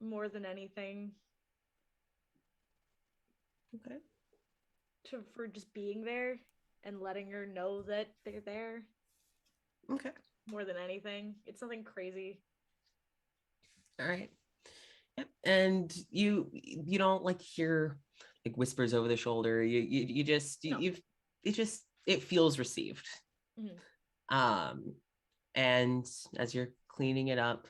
Speaker 3: more than anything.
Speaker 2: Okay.
Speaker 3: For just being there and letting her know that they're there.
Speaker 2: Okay.
Speaker 3: More than anything. It's nothing crazy.
Speaker 2: All right. Yep. And you don't like hear like whispers over the shoulder. You just
Speaker 3: No.
Speaker 2: it feels received. And as you're cleaning it up,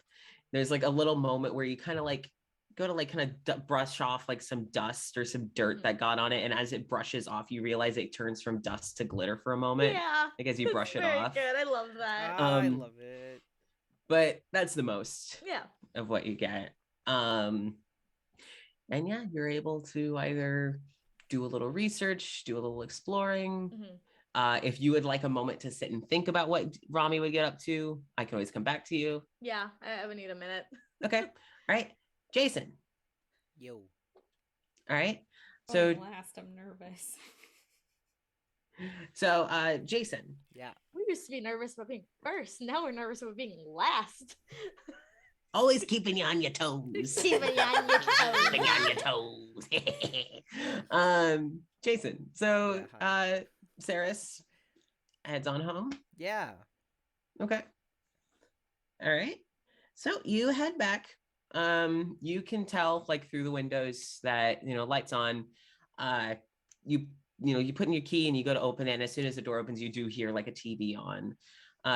Speaker 2: there's like a little moment where you kind of like go to like kind of brush off like some dust or some dirt that got on it, and as it brushes off, you realize it turns from dust to glitter for a moment.
Speaker 3: Yeah,
Speaker 2: like as you brush it off.
Speaker 3: Good. I love that.
Speaker 1: I love it.
Speaker 2: But that's the most
Speaker 3: Yeah.
Speaker 2: of what you get. And yeah, you're able to either do a little research, do a little exploring. If you would like a moment to sit and think about what Rami would get up to, I can always come back to you.
Speaker 3: Yeah, I would need a minute.
Speaker 2: Okay. All right. Jason.
Speaker 1: Yo.
Speaker 2: All right. So
Speaker 4: last, I'm nervous.
Speaker 2: So Jason.
Speaker 1: Yeah.
Speaker 3: We used to be nervous about being first. Now we're nervous about being last.
Speaker 2: Always keeping you on your toes.
Speaker 3: Keeping you on your toes.
Speaker 2: Keeping you on your toes. Jason. So Saris heads on home.
Speaker 1: Yeah. Okay.
Speaker 2: All right. So you head back. You can tell like through the windows that, lights on. You put in your key and you go to open it, and as soon as the door opens, you do hear like a TV on.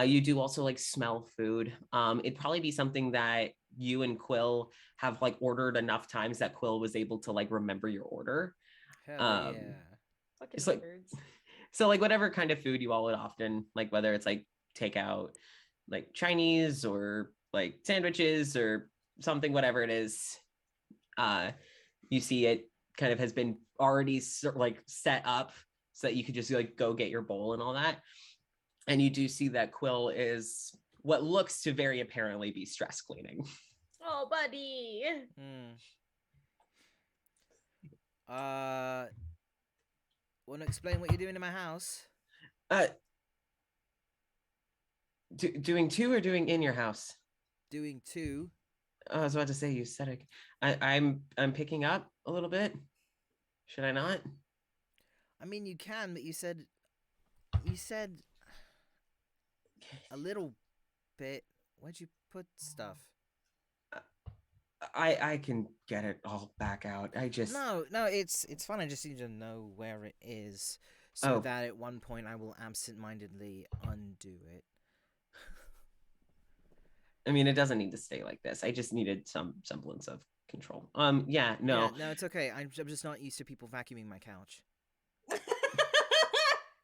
Speaker 2: You do also like smell food. It'd probably be something that you and Quill have like ordered enough times that Quill was able to like remember your order.
Speaker 1: Hell yeah.
Speaker 3: Fucking
Speaker 2: like,
Speaker 3: nerds.
Speaker 2: So like whatever kind of food you all would often like, whether it's like takeout, like Chinese or like sandwiches or something, whatever it is, you see it kind of has been already like set up so that you could just like go get your bowl and all that. And you do see that Quill is what looks to very apparently be stress cleaning.
Speaker 3: Oh, buddy.
Speaker 1: Want to explain what you're doing in my house?
Speaker 2: Doing two or doing in your house?
Speaker 1: Doing two.
Speaker 2: I was about to say, you said it. I'm picking up a little bit. Should I not?
Speaker 1: I mean, you can, but you said a little bit. Where'd you put stuff?
Speaker 2: I can get it all back out. I just
Speaker 1: No, it's fine. I just need to know where it is, so
Speaker 2: oh
Speaker 1: that at one point I will absent-mindedly undo it.
Speaker 2: I mean, it doesn't need to stay like this. I just needed some semblance of control. Yeah,
Speaker 1: Yeah,
Speaker 2: no.
Speaker 1: no, it's okay. I'm just not used to people vacuuming my couch.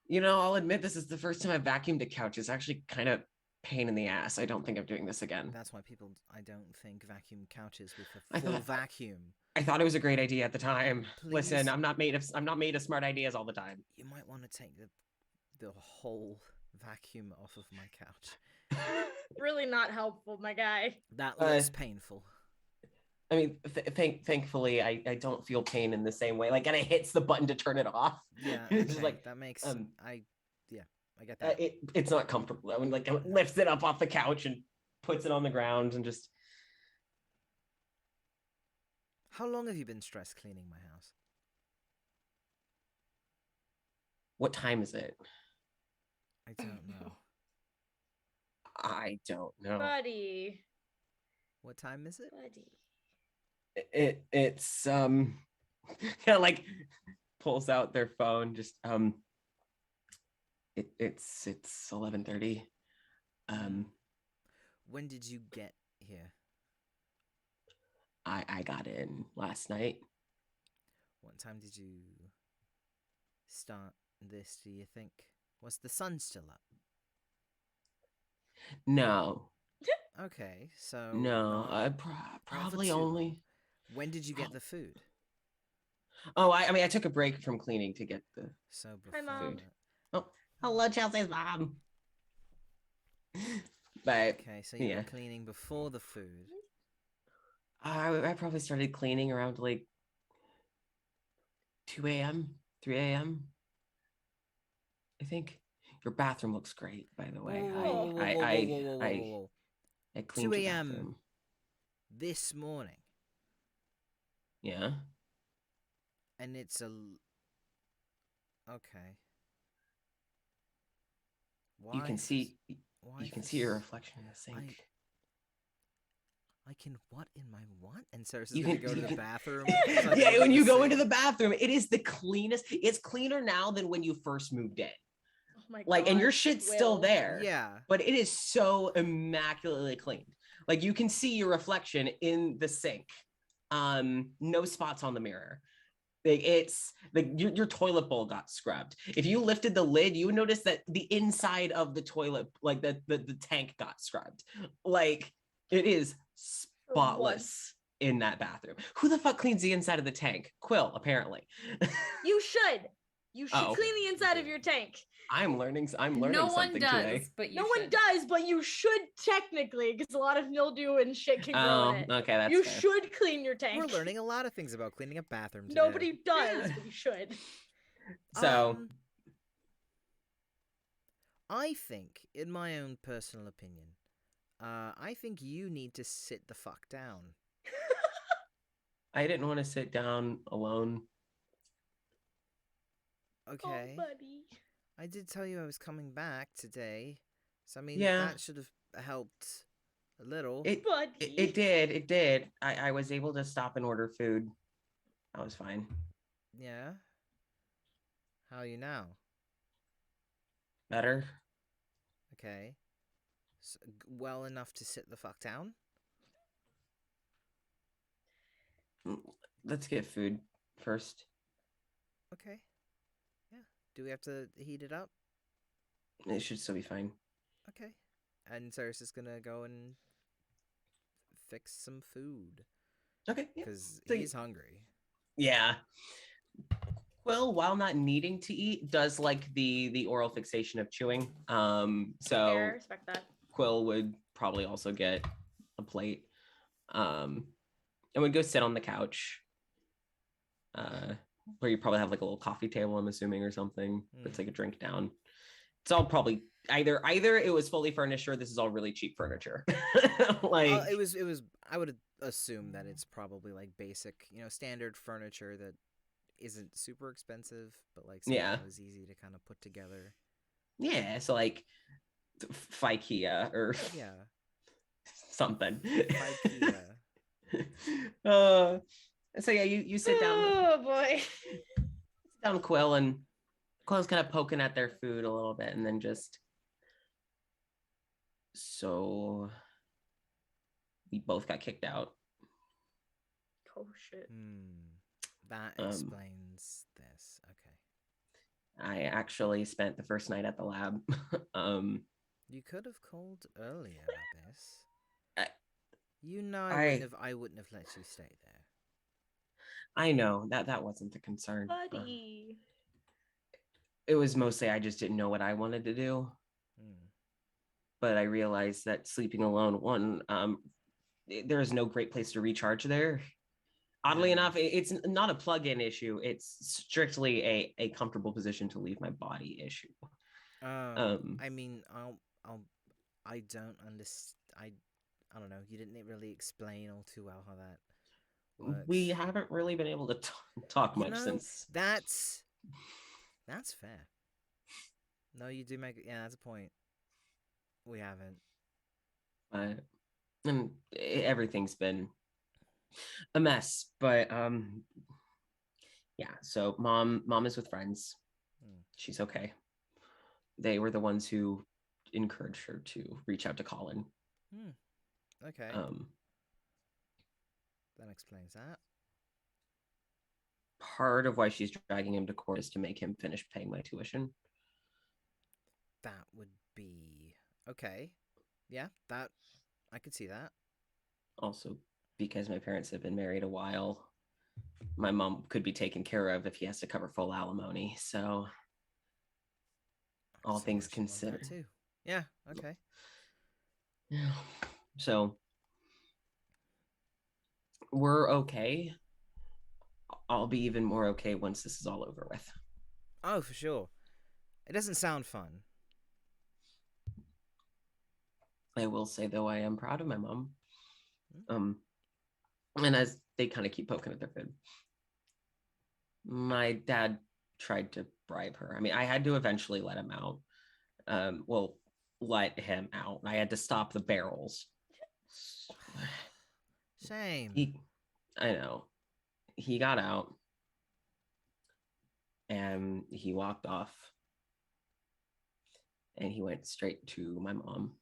Speaker 2: You know, I'll admit this is the first time I've vacuumed a couch. It's actually kind of pain in the ass. I don't think I'm doing this again.
Speaker 1: That's why people, I don't think, vacuum couches with
Speaker 2: I
Speaker 1: a full
Speaker 2: thought-
Speaker 1: vacuum.
Speaker 2: I thought it was a great idea at the time.
Speaker 1: Please.
Speaker 2: Listen, I'm not made of smart ideas all the time.
Speaker 1: You might want to take the whole vacuum off of my couch.
Speaker 3: Really not helpful, my guy.
Speaker 1: That looks painful.
Speaker 2: I mean, thankfully, I don't feel pain in the same way. Like, and it hits the button to turn it off.
Speaker 1: Yeah,
Speaker 2: It's just
Speaker 1: okay,
Speaker 2: like
Speaker 1: that makes I get that.
Speaker 2: it's not comfortable. I mean, like, it lifts it up off the couch and puts it on the ground and just.
Speaker 1: How long have you been stress cleaning my house?
Speaker 2: What time is it?
Speaker 1: I don't know.
Speaker 2: I don't know.
Speaker 3: Buddy.
Speaker 1: What time is it?
Speaker 3: Buddy.
Speaker 2: It's yeah, like pulls out their phone. Just it's 11:30.
Speaker 1: When did you get here?
Speaker 2: I got in last night.
Speaker 1: What time did you start this, do you think? Was the sun still up?
Speaker 2: No,
Speaker 1: Okay, so
Speaker 2: no, I
Speaker 1: for
Speaker 2: probably
Speaker 1: too
Speaker 2: only.
Speaker 1: long. When did you get the food?
Speaker 2: Oh, I mean, I took a break from cleaning to get the.
Speaker 1: So
Speaker 3: Hi,
Speaker 1: before
Speaker 3: Mom.
Speaker 1: that.
Speaker 2: Oh, hello, Chelsea's mom. But
Speaker 1: Okay, so you
Speaker 2: yeah.
Speaker 1: were cleaning before the food.
Speaker 2: I probably started cleaning around like 2 a.m., 3 a.m. I think your bathroom looks great, by the way. I cleaned
Speaker 1: 2
Speaker 2: your
Speaker 1: a.m.
Speaker 2: bathroom.
Speaker 1: this morning,
Speaker 2: Yeah.
Speaker 1: and it's okay. Why
Speaker 2: You can see
Speaker 1: why
Speaker 2: you can
Speaker 1: this-
Speaker 2: see your reflection in the sink.
Speaker 1: I can what in my what? And Sarah's
Speaker 2: You
Speaker 1: gonna
Speaker 2: can-
Speaker 1: go to
Speaker 2: you
Speaker 1: the
Speaker 2: can-
Speaker 1: bathroom.
Speaker 2: Yeah, when you go into the bathroom, it is the cleanest. It's cleaner now than when you first moved in.
Speaker 3: Oh my god.
Speaker 2: Like, and your shit's still
Speaker 3: Will.
Speaker 2: there.
Speaker 1: Yeah.
Speaker 2: But it is so immaculately cleaned. Like, you can see your reflection in the sink. No spots on the mirror. Like, it's like your toilet bowl got scrubbed. If you lifted the lid, you would notice that the inside of the toilet, like the tank got scrubbed. Like, it is spotless in that bathroom. Who the fuck cleans the inside of the tank? Quill, apparently.
Speaker 3: You should. You should
Speaker 2: Oh.
Speaker 3: clean the inside of your tank.
Speaker 2: I'm learning
Speaker 4: No one
Speaker 2: something
Speaker 4: does,
Speaker 2: today.
Speaker 4: but you
Speaker 3: No one
Speaker 4: should.
Speaker 3: does, but you should technically, because a lot of mildew and shit can grow
Speaker 2: Oh,
Speaker 3: in it.
Speaker 2: okay, that's
Speaker 3: You
Speaker 2: fair.
Speaker 3: should clean your tank.
Speaker 1: We're learning a lot of things about cleaning a bathroom today.
Speaker 3: Nobody does,
Speaker 2: Yeah.
Speaker 3: but you should.
Speaker 2: So,
Speaker 1: I think, in my own personal opinion, I think you need to sit the fuck down.
Speaker 2: I didn't want to sit down alone.
Speaker 1: Okay.
Speaker 3: Oh, buddy.
Speaker 1: I did tell you I was coming back today. So, I mean,
Speaker 2: Yeah.
Speaker 1: that should have helped a little.
Speaker 3: Buddy.
Speaker 2: It did. I was able to stop and order food. I was fine.
Speaker 1: Yeah? How are you now?
Speaker 2: Better.
Speaker 1: Okay. So, well enough to sit the fuck down?
Speaker 2: Let's get food first.
Speaker 1: Okay. Yeah. Do we have to heat it up?
Speaker 2: It should still be fine.
Speaker 1: Okay. And Cyrus is gonna go and fix some food.
Speaker 2: Okay. Yeah.
Speaker 1: Because
Speaker 2: So
Speaker 1: he's hungry.
Speaker 2: Yeah. Quill, while not needing to eat, does like the oral fixation of chewing. So
Speaker 3: Fair, respect that.
Speaker 2: Quill would probably also get a plate. And would go sit on the couch. Where you probably have like a little coffee table, I'm assuming, or something. It's like a drink down. It's all probably either it was fully furnished or this is all really cheap furniture. Like
Speaker 1: it was I would assume that it's probably like basic, standard furniture that isn't super expensive, but like something
Speaker 2: Yeah.
Speaker 1: that was easy to kind of put together.
Speaker 2: yeah, so like IKEA or
Speaker 1: Yeah.
Speaker 2: something.
Speaker 1: IKEA.
Speaker 2: uh, so yeah, you sit down,
Speaker 3: Oh boy.
Speaker 2: Quill, and Quill's kind of poking at their food a little bit, and then just so we both got kicked out.
Speaker 3: Oh shit.
Speaker 1: That
Speaker 2: Um,
Speaker 1: explains this. Okay.
Speaker 2: I actually spent the first night at the lab.
Speaker 1: You could have called earlier about this.
Speaker 2: I,
Speaker 1: You know
Speaker 2: I
Speaker 1: I wouldn't have let you stay there.
Speaker 2: I know that wasn't the concern.
Speaker 3: Buddy.
Speaker 2: It was mostly I just didn't know what I wanted to do. But I realized that sleeping alone, there is no great place to recharge there. Oddly enough, it's not a plug-in issue. It's strictly a comfortable position to leave my body issue.
Speaker 1: I mean, I don't understand. I don't know. You didn't really explain all too well how that works.
Speaker 2: We haven't really been able to talk much since.
Speaker 1: That's fair. No, you do make that's a point. We haven't.
Speaker 2: And everything's been a mess, but yeah. So mom is with friends. She's okay. They were the ones who encouraged her to reach out to Colin.
Speaker 1: Okay. That explains that.
Speaker 2: Part of why she's dragging him to court is to make him finish paying my tuition.
Speaker 1: That would be okay. Yeah, that I could see that.
Speaker 2: Also, because my parents have been married a while, my mom could be taken care of if he has to cover full alimony. So, all things considered,
Speaker 1: too. Yeah. Okay.
Speaker 2: Yeah. So we're okay. I'll be even more okay once this is all over with.
Speaker 1: Oh, for sure. It doesn't sound fun.
Speaker 2: I will say, though, I am proud of my mom. And as they kind of keep poking at their food, my dad tried to bribe her. I mean, I had to eventually let him out. Let him out. I had to stop the barrels.
Speaker 1: Shame.
Speaker 2: I know. He got out and he walked off and he went straight to my mom.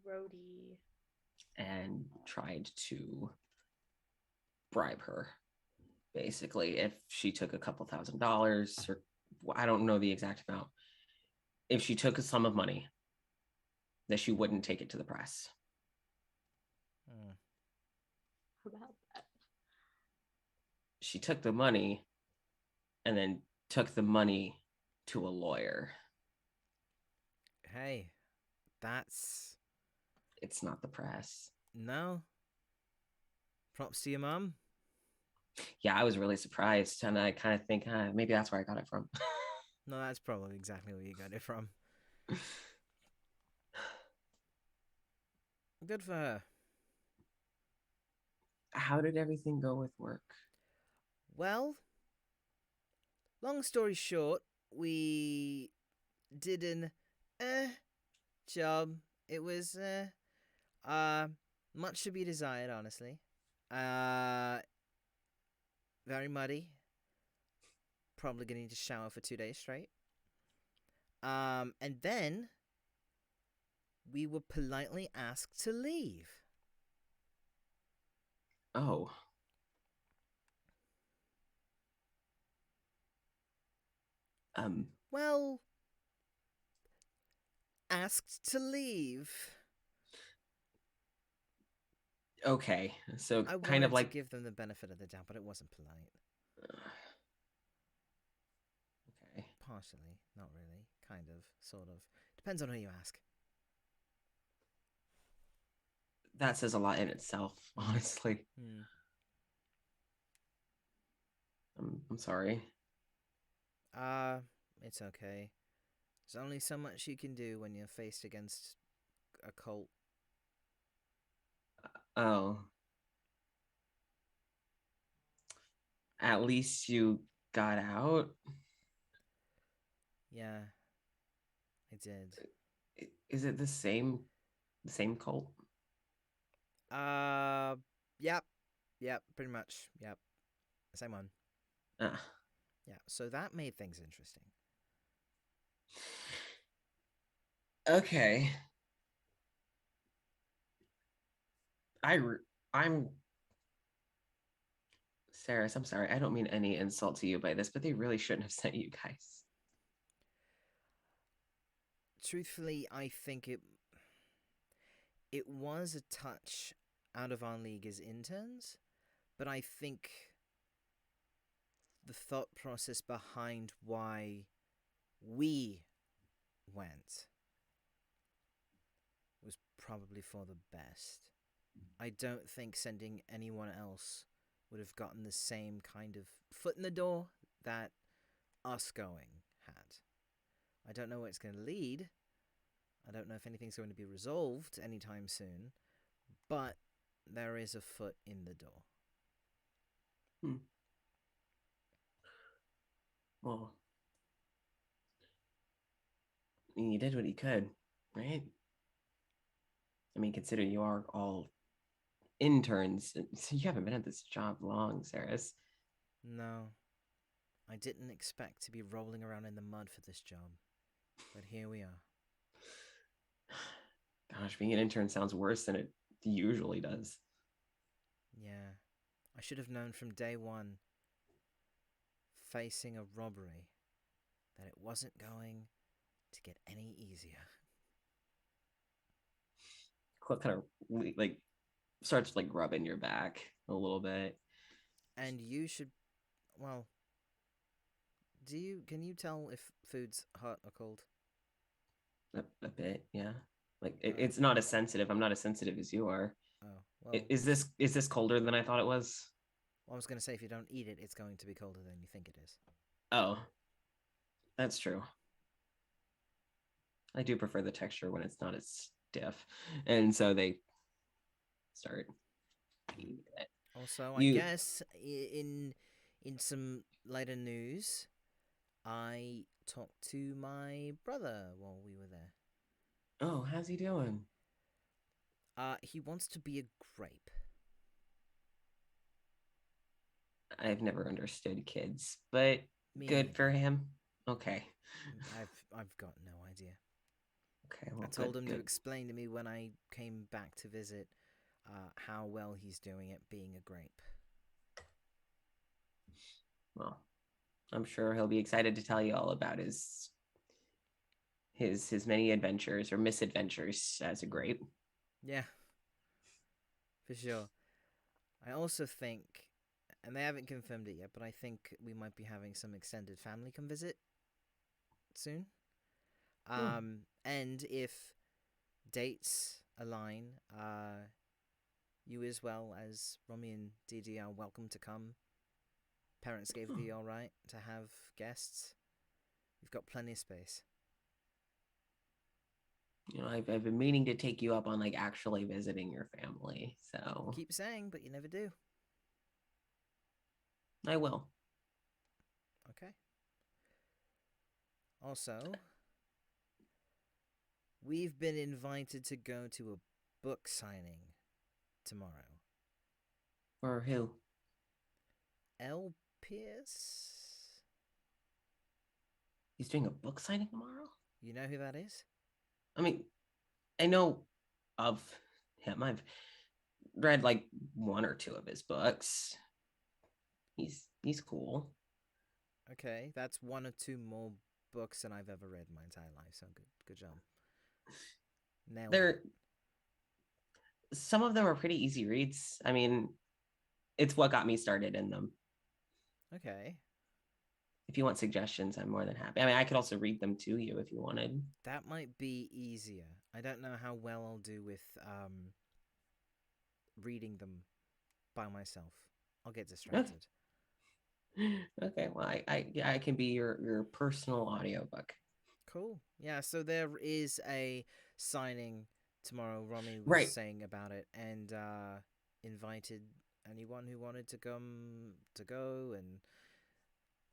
Speaker 3: Rhodey.
Speaker 2: And tried to bribe her. Basically, if she took a couple $1,000s, or I don't know the exact amount, if she took a sum of money, that she wouldn't take it to the press.
Speaker 3: About that.
Speaker 2: She took the money and then took the money to a lawyer.
Speaker 1: Hey,
Speaker 2: it's not the press.
Speaker 1: No. Props to your mom.
Speaker 2: Yeah, I was really surprised, and I kind of think maybe that's where I got it from.
Speaker 1: No, that's probably exactly where you got it from. Good for her.
Speaker 2: How did everything go with work?
Speaker 1: Well, long story short, we did an job. It was much to be desired, honestly. Very muddy. Probably gonna need to shower for 2 days straight. And then we were politely asked to leave.
Speaker 2: Oh.
Speaker 1: Well, asked to leave.
Speaker 2: Okay, so
Speaker 1: I
Speaker 2: kind of like
Speaker 1: to give them the benefit of the doubt, but it wasn't polite.
Speaker 2: Okay.
Speaker 1: Partially, not really. Kind of, sort of. Depends on who you ask.
Speaker 2: That says a lot in itself, honestly. I'm sorry.
Speaker 1: It's okay. There's only so much you can do when you're faced against a cult.
Speaker 2: Oh. At least you got out?
Speaker 1: Yeah, I did.
Speaker 2: Is it the same cult?
Speaker 1: Yep. Yep, pretty much. Yep, same one.
Speaker 2: Ah.
Speaker 1: Yeah, so that made things interesting.
Speaker 2: Okay. I'm Saris, I'm sorry. I don't mean any insult to you by this, but they really shouldn't have sent you guys.
Speaker 1: Truthfully, I think it was a touch out of our league as interns, but I think the thought process behind why we went was probably for the best. I don't think sending anyone else would have gotten the same kind of foot in the door that us going had. I don't know where it's going to lead. I don't know if anything's going to be resolved anytime soon, but there is a foot in the door.
Speaker 2: Well, I mean, you did what you could, right? I mean, consider you are all interns. You haven't been at this job long, Saris.
Speaker 1: No, I didn't expect to be rolling around in the mud for this job, but here we are.
Speaker 2: Gosh, being an intern sounds worse than it usually does.
Speaker 1: Yeah, I should have known from day one, facing a robbery, that it wasn't going to get any easier.
Speaker 2: Cliff kind of like starts like rubbing your back a little bit.
Speaker 1: And you should, well, can you tell if food's hot or cold?
Speaker 2: A bit, yeah. Like it's not as sensitive. I'm not as sensitive as you are.
Speaker 1: Oh, well,
Speaker 2: Is this colder than I thought it was?
Speaker 1: I was going to say, if you don't eat it, it's going to be colder than you think it is.
Speaker 2: Oh, that's true. I do prefer the texture when it's not as stiff, and so they start eating it.
Speaker 1: Also, I guess in some later news, I talked to my brother while we were there.
Speaker 2: Oh, how's he doing?
Speaker 1: He wants to be a grape.
Speaker 2: I've never understood kids, but
Speaker 1: Me
Speaker 2: good
Speaker 1: neither.
Speaker 2: for him. Okay.
Speaker 1: I've got no idea.
Speaker 2: Okay, well,
Speaker 1: I told him to
Speaker 2: good.
Speaker 1: explain to me when I came back to visit how well he's doing at being a grape.
Speaker 2: Well, I'm sure he'll be excited to tell you all about his many adventures or misadventures as a grape.
Speaker 1: Yeah, for sure. I also think, and they haven't confirmed it yet, but I think we might be having some extended family come visit soon. And if dates align, you as well as Romy and Didi are welcome to come. Parents gave the all right to have guests. You've got plenty of space.
Speaker 2: You know, I've been meaning to take you up on like actually visiting your family, so
Speaker 1: Keep saying, but you never do.
Speaker 2: I will.
Speaker 1: Okay. Also, we've been invited to go to a book signing tomorrow.
Speaker 2: For who?
Speaker 1: L. Pierce?
Speaker 2: He's doing a book signing tomorrow?
Speaker 1: You know who that is?
Speaker 2: I mean, I know of him. I've read like one or two of his books. He's cool.
Speaker 1: Okay, that's one or two more books than I've ever read in my entire life, so good job. Nailed it.
Speaker 2: Some of them are pretty easy reads. I mean, it's what got me started in them.
Speaker 1: Okay.
Speaker 2: If you want suggestions, I'm more than happy. I mean, I could also read them to you if you wanted.
Speaker 1: That might be easier. I don't know how well I'll do with reading them by myself. I'll get distracted.
Speaker 2: Okay, well, I can be your personal audiobook.
Speaker 1: Cool. Yeah, so there is a signing tomorrow. Romy was saying about it, and invited anyone who wanted to come to go, and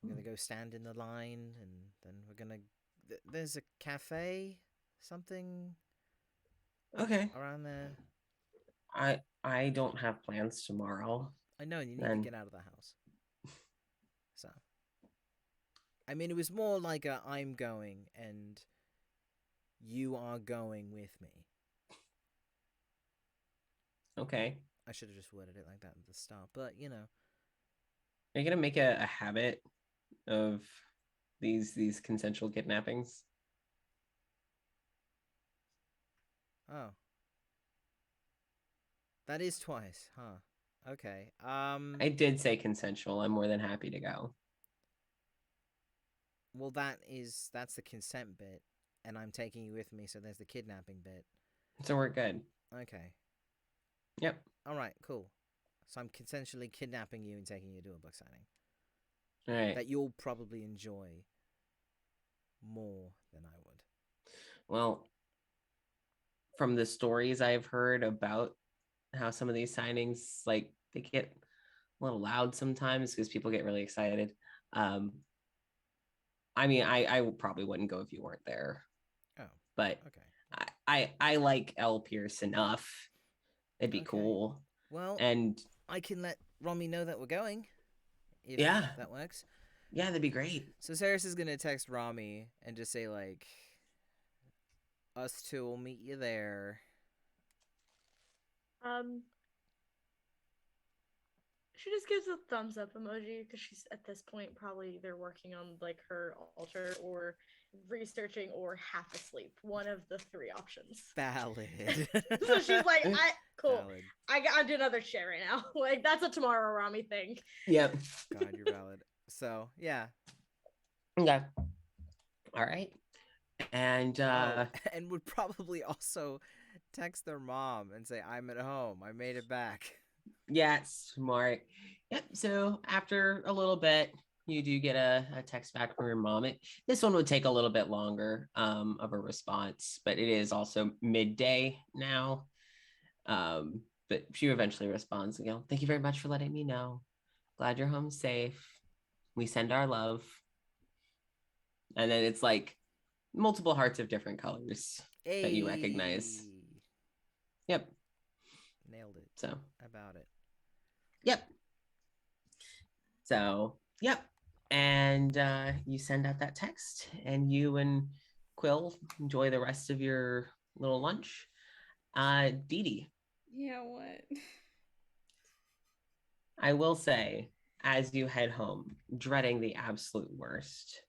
Speaker 1: we're gonna go stand in the line, and then we're gonna. There's a cafe, something.
Speaker 2: Okay.
Speaker 1: Around there.
Speaker 2: I don't have plans tomorrow.
Speaker 1: I know, and you need to
Speaker 2: then
Speaker 1: get out of the house. So, I mean, it was more like a I'm going and you are going with me.
Speaker 2: okay.
Speaker 1: I should have just worded it like that at the start, but you know.
Speaker 2: Are you gonna make a habit of these consensual kidnappings?
Speaker 1: Oh. That is twice, huh? Okay.
Speaker 2: I did say consensual. I'm more than happy to go.
Speaker 1: Well, that's the consent bit, and I'm taking you with me, so there's the kidnapping bit.
Speaker 2: So we're good.
Speaker 1: Okay.
Speaker 2: Yep.
Speaker 1: All right, cool. So I'm consensually kidnapping you and taking you to a book signing
Speaker 2: All right.
Speaker 1: that you'll probably enjoy more than I would.
Speaker 2: Well, from the stories I've heard about how some of these signings, like, they get a little loud sometimes because people get really excited. I mean, I probably wouldn't go if you weren't there,
Speaker 1: Oh,
Speaker 2: but
Speaker 1: okay.
Speaker 2: I like L. Pierce enough. It'd be
Speaker 1: Okay.
Speaker 2: cool.
Speaker 1: Well,
Speaker 2: And
Speaker 1: I can let Romy know that we're going, if
Speaker 2: yeah,
Speaker 1: that works.
Speaker 2: yeah, that'd be great.
Speaker 1: So Saris is gonna text Romy and just say like, "Us two will meet you there."
Speaker 3: She just gives a thumbs up emoji because she's at this point probably either working on like her altar or researching or half asleep. One of the three options.
Speaker 1: Valid.
Speaker 3: So she's like, cool.
Speaker 1: Valid.
Speaker 3: I got another share right now. Like that's a tomorrow Rami thing.
Speaker 2: Yep.
Speaker 1: God, you're valid. So yeah.
Speaker 2: Okay. All right. And
Speaker 1: and would probably also text their mom and say, "I'm at home. I made it back."
Speaker 2: yeah, smart. Yep. So after a little bit, you do get a text back from your mom. This one would take a little bit longer of a response, but it is also midday now. But she eventually responds and thank you very much for letting me know. Glad you're home safe. We send our love. And then it's like multiple hearts of different colors that you recognize. Yep.
Speaker 1: Nailed it.
Speaker 2: So
Speaker 1: about it.
Speaker 2: Yep. So yep. And you send out that text, and you and Quill enjoy the rest of your little lunch. Dee Dee.
Speaker 4: Yeah, what?
Speaker 2: I will say, as you head home, dreading the absolute worst,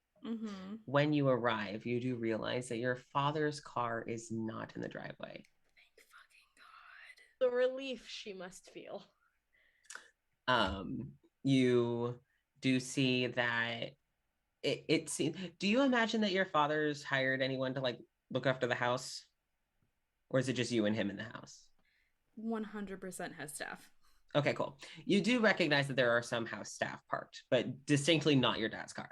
Speaker 2: when you arrive, you do realize that your father's car is not in the driveway.
Speaker 4: Thank fucking God.
Speaker 3: The relief she must feel.
Speaker 2: You do see that it seems. Do you imagine that your father's hired anyone to like look after the house, or is it just you and him in the house?
Speaker 4: 100% has staff.
Speaker 2: Okay, cool. You do recognize that there are some house staff parked, but distinctly not your dad's car.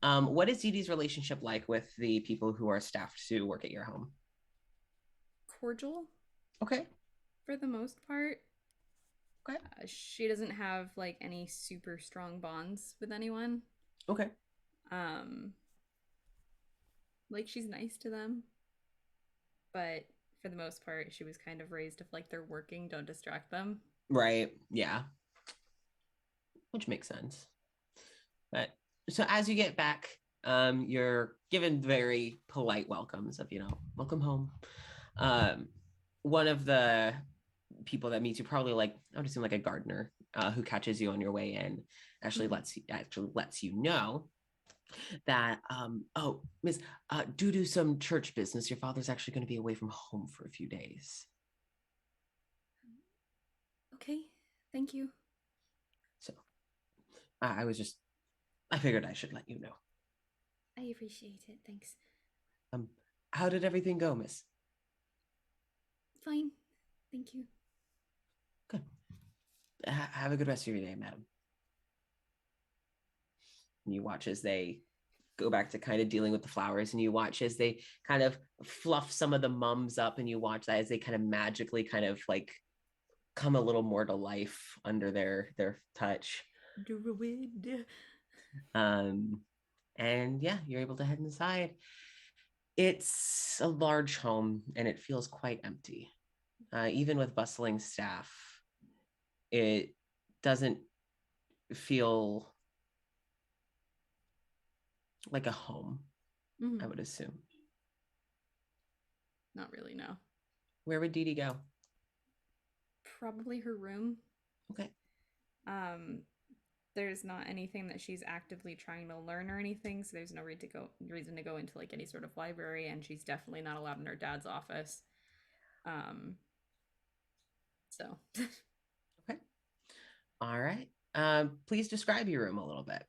Speaker 2: What is Dee Dee's relationship like with the people who are staffed to work at your home?
Speaker 4: Cordial.
Speaker 2: Okay.
Speaker 4: For the most part.
Speaker 2: Okay.
Speaker 4: She doesn't have like any super strong bonds with anyone.
Speaker 2: Okay.
Speaker 4: Like she's nice to them, but for the most part, she was kind of raised if like they're working, don't distract them.
Speaker 2: Right. Yeah. Which makes sense. But so as you get back, you're given very polite welcomes of, welcome home. One of the people that meets you, probably like, I would assume like a gardener, who catches you on your way in, actually lets you know that miss, due to some church business, your father's actually going to be away from home for a few days.
Speaker 4: Okay, thank you.
Speaker 2: So I figured I should let you know.
Speaker 4: I appreciate it, thanks.
Speaker 2: How did everything go, miss?
Speaker 4: Fine, thank you.
Speaker 2: Good. Have a good rest of your day, madam. And you watch as they go back to kind of dealing with the flowers, and you watch as they kind of fluff some of the mums up, and you watch that as they kind of magically kind of like come a little more to life under their touch.
Speaker 4: Druid.
Speaker 2: And yeah, you're able to head inside. It's a large home, and it feels quite empty. Even with bustling staff, it doesn't feel like a home, I would assume.
Speaker 4: Not really, no.
Speaker 2: Where would Dee Dee go?
Speaker 4: Probably her room.
Speaker 2: Okay.
Speaker 4: There's not anything that she's actively trying to learn or anything, so there's no reason to go into like any sort of library, and she's definitely not allowed in her dad's office. So
Speaker 2: Okay. All right. Please describe your room a little bit.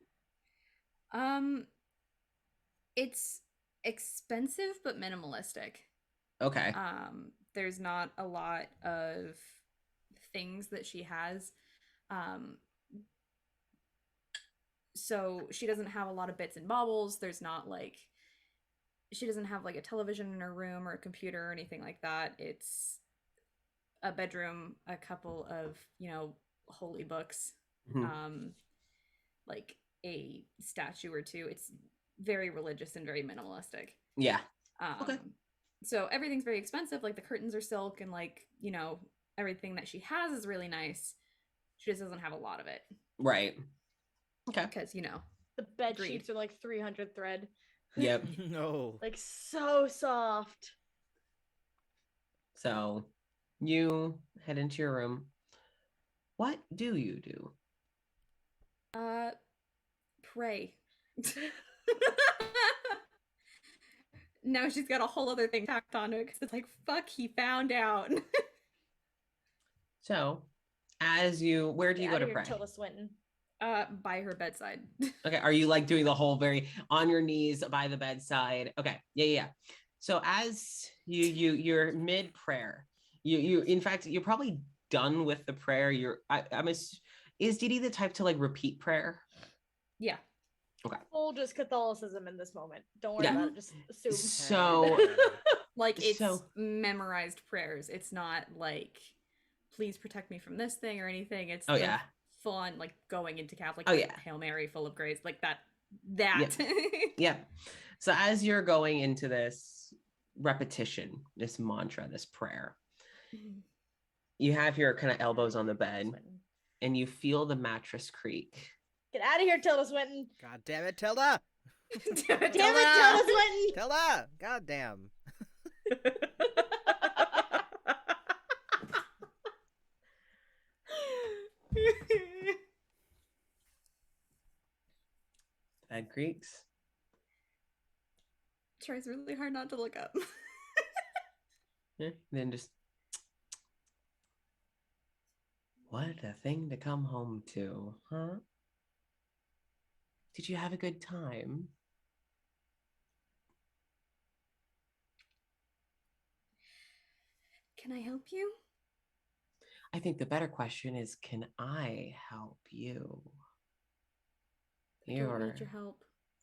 Speaker 4: It's expensive but minimalistic.
Speaker 2: Okay.
Speaker 4: There's not a lot of things that she has. So she doesn't have a lot of bits and baubles. There's not like, she doesn't have like a television in her room or a computer or anything like that. It's a bedroom, a couple of, holy books, like a statue or two. It's very religious and very minimalistic.
Speaker 2: Yeah. Okay.
Speaker 4: So everything's very expensive. Like the curtains are silk and like, everything that she has is really nice. She just doesn't have a lot of it.
Speaker 2: Right. Okay.
Speaker 4: Because,
Speaker 3: the bed sheets are like 300 thread.
Speaker 2: Yep.
Speaker 1: No.
Speaker 3: Like so soft.
Speaker 2: So you head into your room. What do you do?
Speaker 4: Pray. Now she's got a whole other thing tacked onto it because it's like, fuck, he found out.
Speaker 2: So, where do you go to pray?
Speaker 3: Tilda Swinton.
Speaker 4: By her bedside.
Speaker 2: Okay, are you like doing the whole very on your knees by the bedside? Okay, yeah. So as you're mid prayer, you in fact you're probably done with the prayer. Is Dee Dee the type to like repeat prayer?
Speaker 4: Yeah.
Speaker 2: Okay.
Speaker 3: Full just Catholicism in this moment. Don't worry about it. Just assume.
Speaker 2: So,
Speaker 4: like it's memorized prayers. It's not like, please protect me from this thing or anything. It's full on like going into Catholic. Hail Mary, full of grace, like that.
Speaker 2: Yeah. So as you're going into this repetition, this mantra, this prayer, you have your kind of elbows on the bed, and you feel the mattress creak.
Speaker 3: Get out of here, Tilda Swinton.
Speaker 1: God damn it, Tilda.
Speaker 3: Damn it, Tilda Swinton.
Speaker 1: Tilda. God damn.
Speaker 2: Bed creaks.
Speaker 4: Tries really hard not to look up.
Speaker 2: Then just, what a thing to come home to, huh? Did you have a good time?
Speaker 4: Can I help you?
Speaker 2: I think the better question is, can I help you?
Speaker 4: I don't need your help.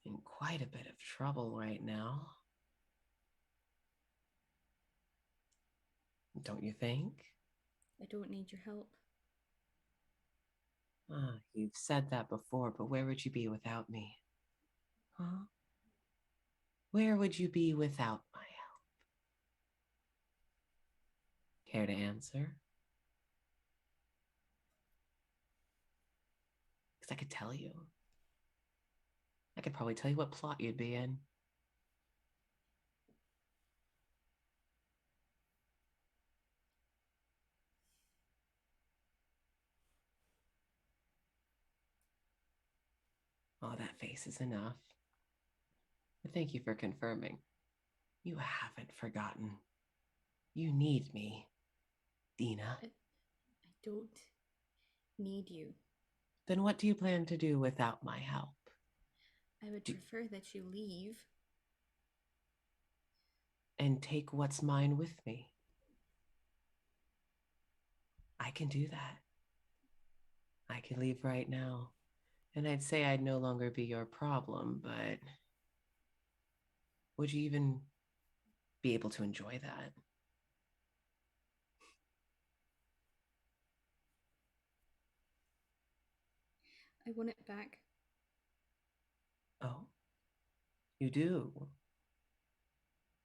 Speaker 2: In quite a bit of trouble right now. Don't you think?
Speaker 4: I don't need your help.
Speaker 2: You've said that before, but where would you be without me? Huh? Where would you be without my help? Care to answer? Because I could tell you. I could probably tell you what plot you'd be in. Oh, that face is enough. But thank you for confirming. You haven't forgotten. You need me, Dina.
Speaker 4: I don't need you.
Speaker 2: Then what do you plan to do without my help?
Speaker 4: I would prefer that you leave.
Speaker 2: And take what's mine with me. I can do that. I can leave right now. And I'd say I'd no longer be your problem, but would you even be able to enjoy that?
Speaker 4: I want it back.
Speaker 2: Oh, you do?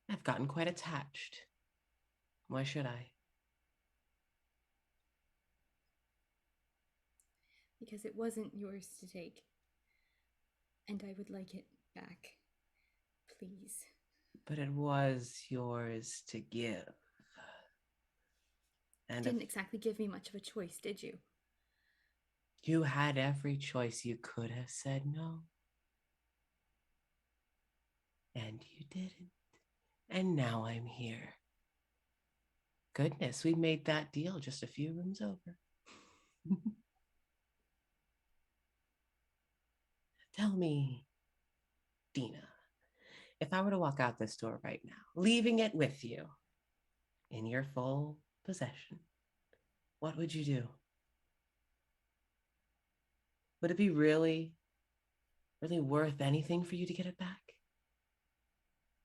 Speaker 2: I've gotten quite attached. Why should I?
Speaker 4: Because it wasn't yours to take. And I would like it back. Please.
Speaker 2: But it was yours to give.
Speaker 4: You
Speaker 2: And
Speaker 4: didn't exactly give me much of a choice, did you?
Speaker 2: you had every choice. You could have said no. And you didn't. And now I'm here. Goodness, we made that deal just a few rooms over. Tell me, Dina, if I were to walk out this door right now, leaving it with you in your full possession, what would you do? Would it be really, really worth anything for you to get it back?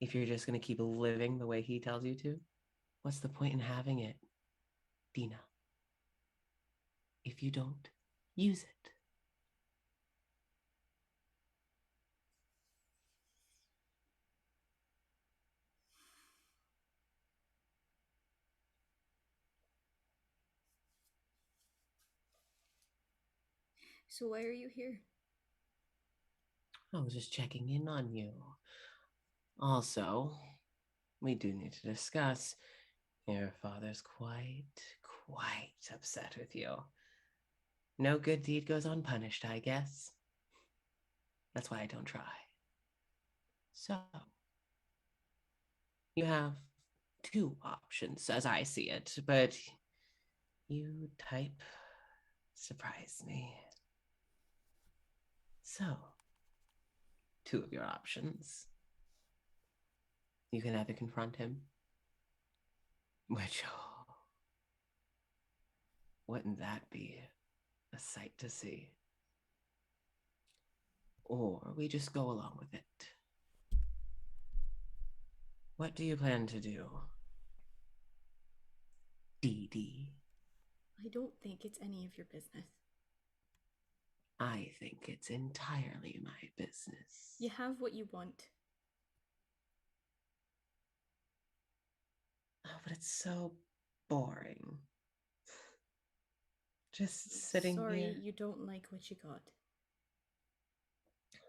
Speaker 2: If you're just going to keep living the way he tells you to, what's the point in having it, Dina? If you don't use it.
Speaker 4: So why are you here?
Speaker 2: I was just checking in on you. Also, we do need to discuss. Your father's quite upset with you. No good deed goes unpunished, I guess. That's why I don't try. So, you have two options as I see it, but you type surprise me. So, two of your options. You can either confront him, which, oh, wouldn't that be a sight to see? Or we just go along with it. What do you plan to do, Dee Dee?
Speaker 4: I don't think it's any of your business.
Speaker 2: I think it's entirely my business.
Speaker 4: You have what you want.
Speaker 2: Oh, but it's so boring. Just sitting
Speaker 4: Sorry,
Speaker 2: here.
Speaker 4: you don't like what you got.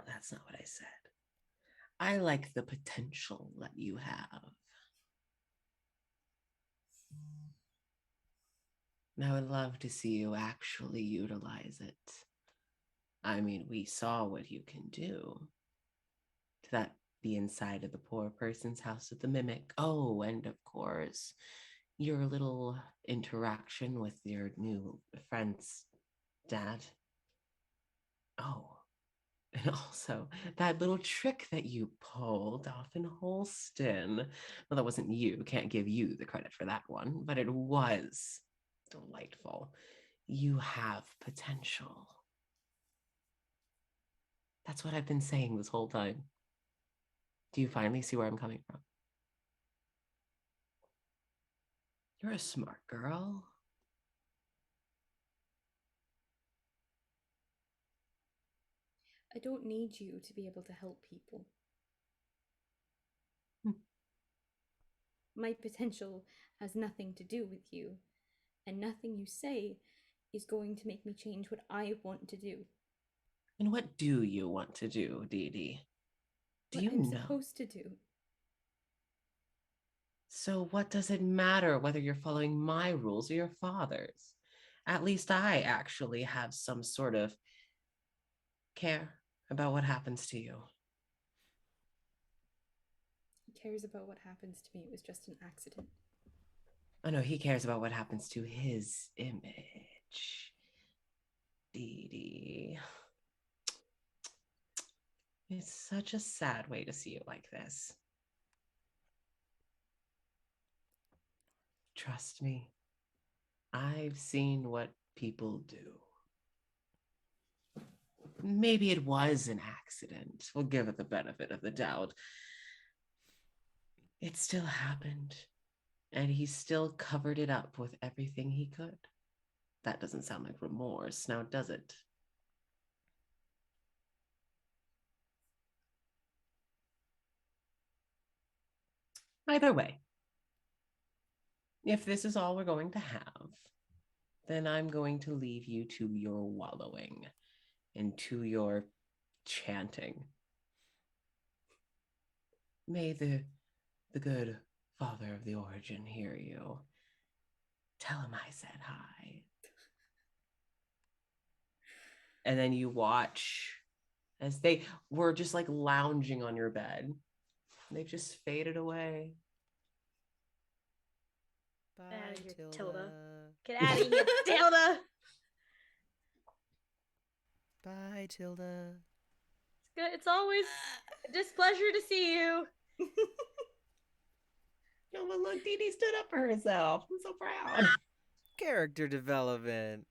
Speaker 2: That's not what I said. I like the potential that you have. And I would love to see you actually utilize it. I mean, we saw what you can do. To that the inside of the poor person's house with the mimic. Oh, and of course, your little interaction with your new friend's dad. Oh, and also that little trick that you pulled off in Holston. Well, that wasn't you. Can't give you the credit for that one, but it was delightful. You have potential. That's what I've been saying this whole time. Do you finally see where I'm coming from? You're a smart girl.
Speaker 4: I don't need you to be able to help people.
Speaker 2: Hmm.
Speaker 4: My potential has nothing to do with you, and nothing you say is going to make me change what I want to do.
Speaker 2: And what do you want to do, Dee Dee? Do
Speaker 4: What
Speaker 2: you
Speaker 4: I'm
Speaker 2: know?
Speaker 4: supposed to do.
Speaker 2: So what does it matter whether you're following my rules or your father's? At least I actually have some sort of care about what happens to you.
Speaker 4: He cares about what happens to me. It was just an accident.
Speaker 2: Oh no, he cares about what happens to his image. Dee Dee. It's such a sad way to see it like this. Trust me, I've seen what people do. Maybe it was an accident. We'll give it the benefit of the doubt. It still happened, and he still covered it up with everything he could. That doesn't sound like remorse, now does it? Either way, if this is all we're going to have, then I'm going to leave you to your wallowing and to your chanting. May the good father of the origin hear you. Tell him I said hi. And then you watch as they were just like lounging on your bed. They've just faded away.
Speaker 1: Bye,
Speaker 3: Get out of here,
Speaker 1: Tilda.
Speaker 3: Tilda. Get out of here, Tilda.
Speaker 1: Bye, Tilda.
Speaker 3: It's good. It's always a displeasure to see you.
Speaker 2: No, but look, Dee Dee stood up for herself. I'm so proud.
Speaker 1: Character development.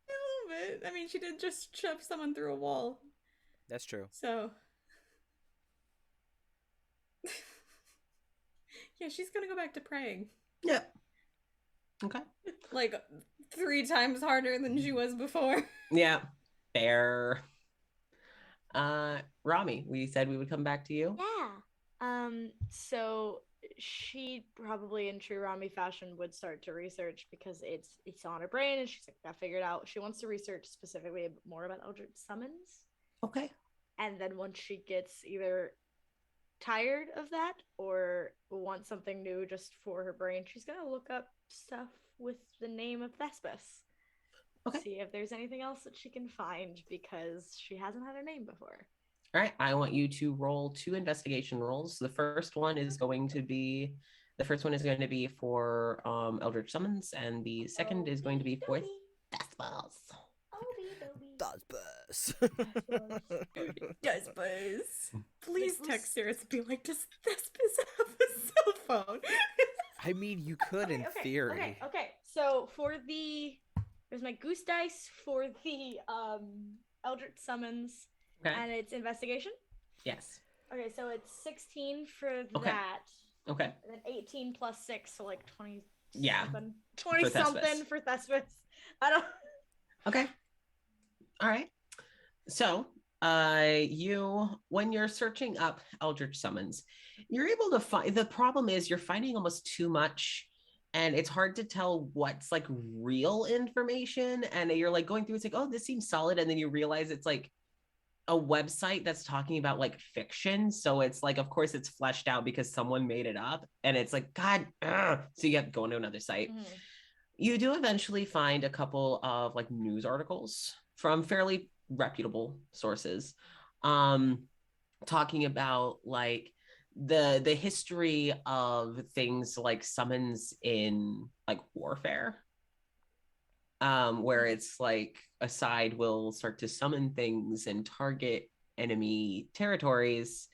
Speaker 4: A little bit. I mean, she did just shove someone through a wall.
Speaker 1: That's true.
Speaker 4: So. Yeah, she's gonna go back to praying.
Speaker 2: Yep. Okay.
Speaker 4: Like 3 times harder than she was before.
Speaker 2: Yeah. Fair. Rami, we said we would come back to you.
Speaker 3: Yeah. So she probably in true Rami fashion would start to research because it's on her brain and she's like, I figured out she wants to research specifically more about Eldritch summons.
Speaker 2: Okay.
Speaker 3: And then once she gets either tired of that or wants something new just for her brain, she's gonna look up stuff with the name of Thespis.
Speaker 2: Okay.
Speaker 3: See if there's anything else that she can find because she hasn't had her name before.
Speaker 2: All right. I want you to roll 2 investigation rolls. The first one is going to be for Eldritch Summons, and the second is going to be for Thespis.
Speaker 1: Thespis.
Speaker 4: Thespis. Please text Sarah to be like, does Thespis have a cell phone?
Speaker 1: I mean, you could in theory.
Speaker 3: Okay. So there's my goose dice for the Eldritch Summons, and it's investigation.
Speaker 2: Yes.
Speaker 3: Okay, so it's 16 for
Speaker 2: Okay.
Speaker 3: that.
Speaker 2: Okay.
Speaker 3: And then 18 plus 6, so like 20.
Speaker 2: Yeah.
Speaker 3: 20
Speaker 2: For
Speaker 3: something
Speaker 2: Thespis.
Speaker 3: for Thespis. I don't.
Speaker 2: Okay. All right. So, when you're searching up Eldritch Summons, you're able to find, the problem is you're finding almost too much and it's hard to tell what's like real information. And you're like going through, it's like, oh, this seems solid. And then you realize it's like a website that's talking about like fiction. So it's like, of course it's fleshed out because someone made it up and it's like, God, so you have to go into another site.
Speaker 3: Mhm.
Speaker 2: You do eventually find a couple of like news articles from fairly reputable sources, talking about like the history of things like summons in like warfare, where it's like a side will start to summon things and target enemy territories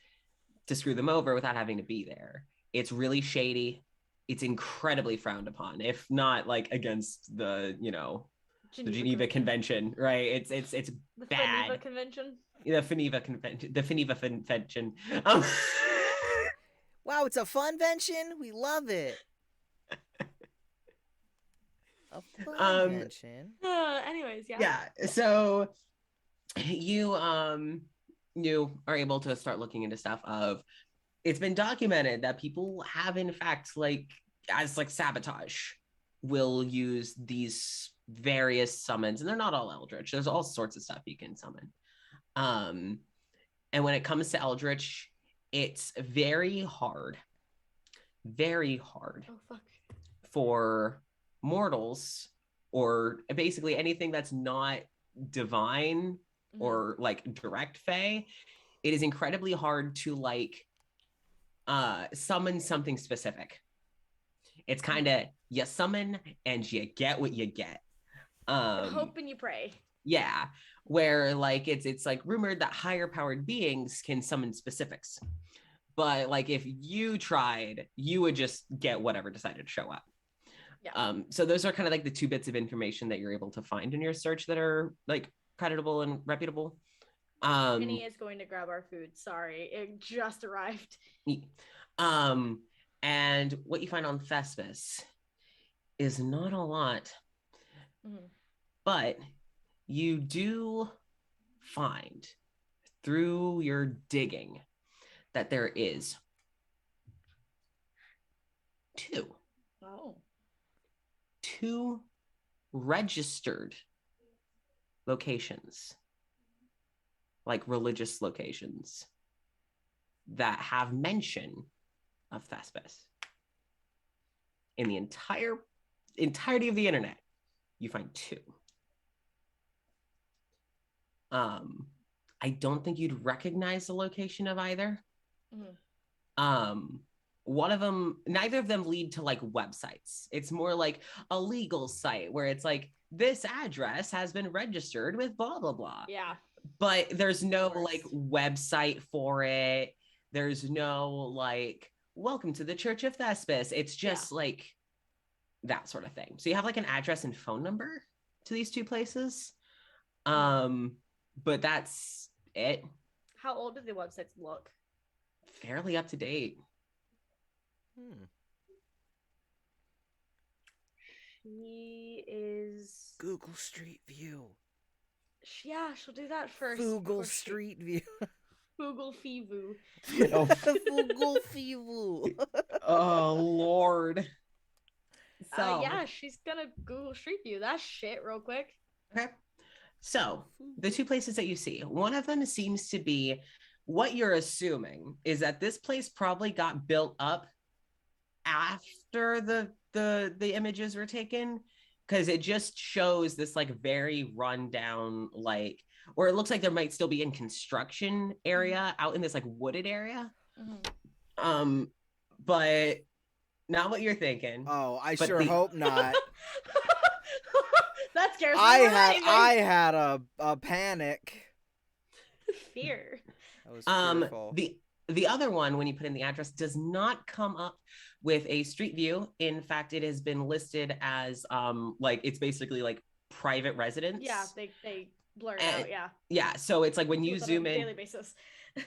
Speaker 2: to screw them over without having to be there. It's really shady. It's incredibly frowned upon, if not like against the, the Geneva Convention, right? It's
Speaker 3: the
Speaker 2: bad.
Speaker 3: Geneva Convention.
Speaker 2: The Geneva Convention. The Geneva Convention.
Speaker 1: Wow, it's a funvention. We love it. A funvention.
Speaker 3: Anyways, yeah.
Speaker 2: Yeah. So you are able to start looking into stuff of, it's been documented that people have in fact like as like sabotage will use these various summons, and they're not all Eldritch. There's all sorts of stuff you can summon. And when it comes to Eldritch, it's very hard
Speaker 3: Oh fuck.
Speaker 2: for mortals, or basically anything that's not divine or like direct fae. It is incredibly hard to like summon something specific. It's kind of, you summon and you get what you get.
Speaker 3: You hope and you pray.
Speaker 2: Yeah, where like it's like rumored that higher powered beings can summon specifics, but like if you tried, you would just get whatever decided to show up.
Speaker 3: Yeah.
Speaker 2: So those are kind of like the 2 bits of information that you're able to find in your search that are like creditable and reputable.
Speaker 3: Penny is going to grab our food. Sorry, it just arrived.
Speaker 2: And what you find on Thespis is not a lot, but you do find through your digging that there is 2
Speaker 3: Oh.
Speaker 2: 2 registered locations, like religious locations that have mention of Thespis. In the entirety of the internet, you find 2. I don't think you'd recognize the location of either. One of them, neither of them lead to like websites. It's more like a legal site where it's like, this address has been registered with blah, blah, blah.
Speaker 3: Yeah.
Speaker 2: But there's no like website for it. There's no like, welcome to the Church of Thespis. It's just like that sort of thing. So you have like an address and phone number to these 2 places. But that's it.
Speaker 3: How old do the websites look?
Speaker 2: Fairly up to date.
Speaker 3: She is
Speaker 1: Google Street View.
Speaker 3: Yeah, she'll do that first.
Speaker 1: Google Street View.
Speaker 3: Google Fivu.
Speaker 1: Google Fivu.
Speaker 2: Oh Lord. So
Speaker 3: yeah, she's gonna Google Street View that shit real quick.
Speaker 2: Okay. So the 2 places that you see, one of them seems to be what you're assuming is that this place probably got built up after the images were taken, because it just shows this like very rundown, like, or it looks like there might still be in construction area out in this like wooded area. But not what you're thinking.
Speaker 1: Oh, I sure hope not.
Speaker 3: That scares me.
Speaker 1: I had a panic.
Speaker 3: Fear.
Speaker 1: I was fearful.
Speaker 2: The other one, when you put in the address, does not come up with a street view. In fact, it has been listed as like, it's basically like private residence.
Speaker 3: Yeah, they blur it out. Yeah.
Speaker 2: Yeah, so it's like when you zoom in
Speaker 3: on a daily basis.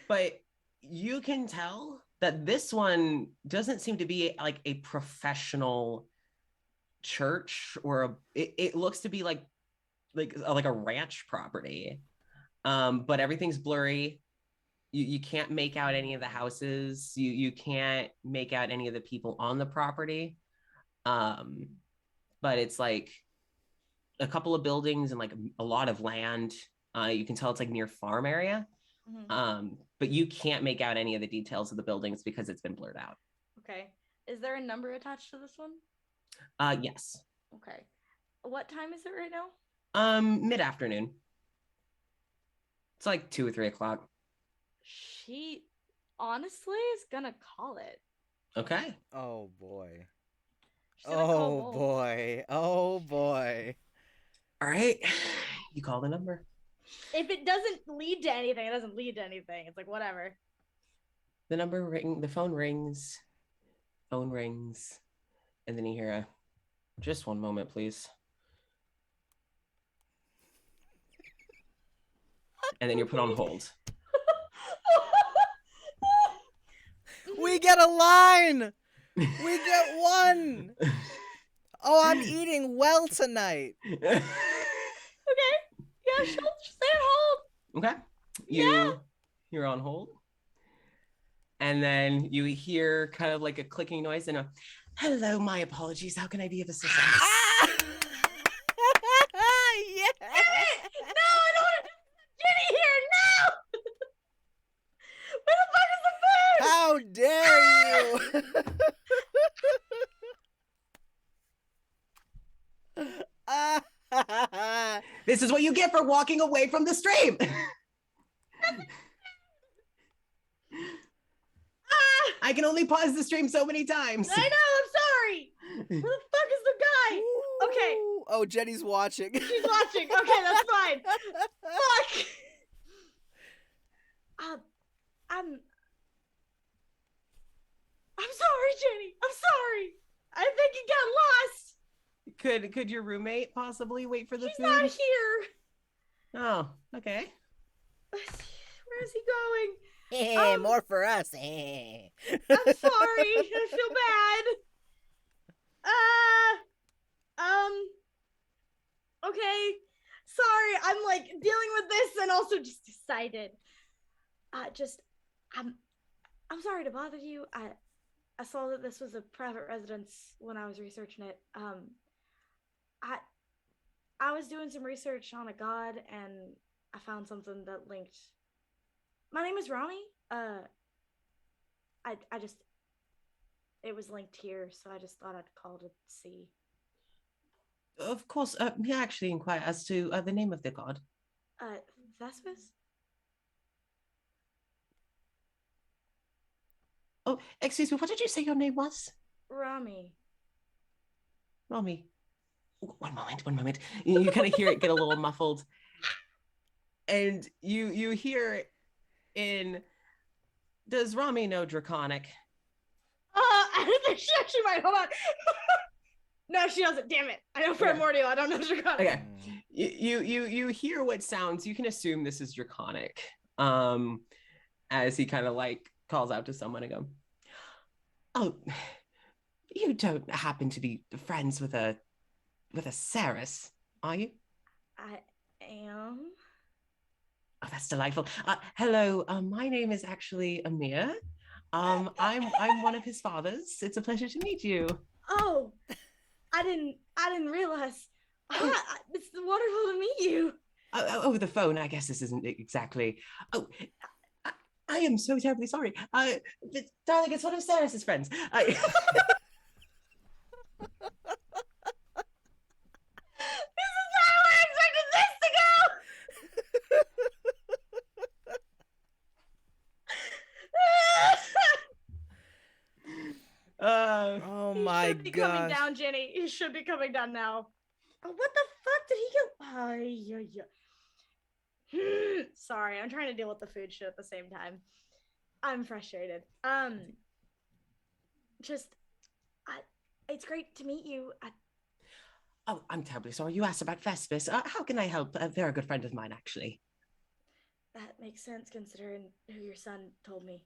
Speaker 2: But you can tell that this one doesn't seem to be like a professional church, or it looks to be like a ranch property. But everything's blurry. You can't make out any of the houses. You can't make out any of the people on the property. But it's like a couple of buildings and like a lot of land. You can tell it's like near farm area. But you can't make out any of the details of the buildings because it's been blurred out.
Speaker 3: Okay. Is there a number attached to this one?
Speaker 2: Yes.
Speaker 3: Okay. What time is it right now?
Speaker 2: Mid-afternoon. It's like 2 or 3 o'clock.
Speaker 3: She honestly is gonna call it.
Speaker 2: Okay.
Speaker 1: Oh boy.
Speaker 3: Oh
Speaker 1: boy. Oh boy.
Speaker 2: All right. You call the number.
Speaker 3: If it doesn't lead to anything, it doesn't lead to anything. It's like whatever.
Speaker 2: The phone rings, and then you hear a, just one moment, please. And then you're put on hold.
Speaker 1: We get a line. We get one. Oh, I'm eating well tonight.
Speaker 3: Okay. Yeah, she'll stay on hold.
Speaker 2: Okay. You're on hold. And then you hear kind of like a clicking noise and a, hello, my apologies. How can I be of assistance?
Speaker 1: Yeah.
Speaker 3: No, I don't want Jenny here. No. Where the fuck is the food?
Speaker 1: How dare you?
Speaker 2: This is what you get for walking away from the stream. I can only pause the stream so many times.
Speaker 3: I know, I'm sorry. Where the fuck is the guy? Okay.
Speaker 1: Oh, Jenny's watching.
Speaker 3: She's watching. Okay, that's fine. Fuck. I'm sorry, Jenny. I'm sorry. I think he got lost.
Speaker 2: Could your roommate possibly wait for the
Speaker 3: He's
Speaker 2: food?
Speaker 3: not here.
Speaker 2: Oh, okay.
Speaker 3: Where is he going?
Speaker 1: Hey, more for us.
Speaker 3: I'm sorry. I feel bad. Okay. Sorry, I'm like dealing with this and also just excited. I'm sorry to bother you. I saw that this was a private residence when I was researching it. I was doing some research on a god, and I found something that linked. My name is Rami. I just it was linked here, so I just thought I'd call to see.
Speaker 2: Of course, may I actually inquire as to the name of the god?
Speaker 3: Thespis?
Speaker 2: Oh, excuse me, what did you say your name was?
Speaker 3: Rami.
Speaker 2: Rami. One moment. You kind of hear it get a little muffled. And you hear in, does Rami know Draconic?
Speaker 3: I think she might. Hold on. No, she doesn't. Damn it! I know Primordial. I don't know Draconic.
Speaker 2: Okay. You hear what sounds. You can assume this is Draconic. As he kind of like calls out to someone and go, "Oh, you don't happen to be friends with a Saris, are you?"
Speaker 3: I am.
Speaker 2: Oh, that's delightful. Hello, my name is actually Amir. I'm one of his fathers. It's a pleasure to meet you.
Speaker 3: Oh, I didn't realize. It's wonderful to meet you.
Speaker 2: Over the phone, I guess this isn't exactly. Oh, I am so terribly sorry. Darling, it's one of Sarah's friends.
Speaker 1: Oh my
Speaker 3: He should be coming
Speaker 1: gosh.
Speaker 3: down, Jenny. He should be coming down now. Oh, what the fuck did he go? Yeah. Sorry, I'm trying to deal with the food shit at the same time. I'm frustrated. It's great to meet you.
Speaker 2: Oh, I'm terribly sorry. You asked about Thespis. How can I help? They're a good friend of mine, actually.
Speaker 3: That makes sense considering who your son told me.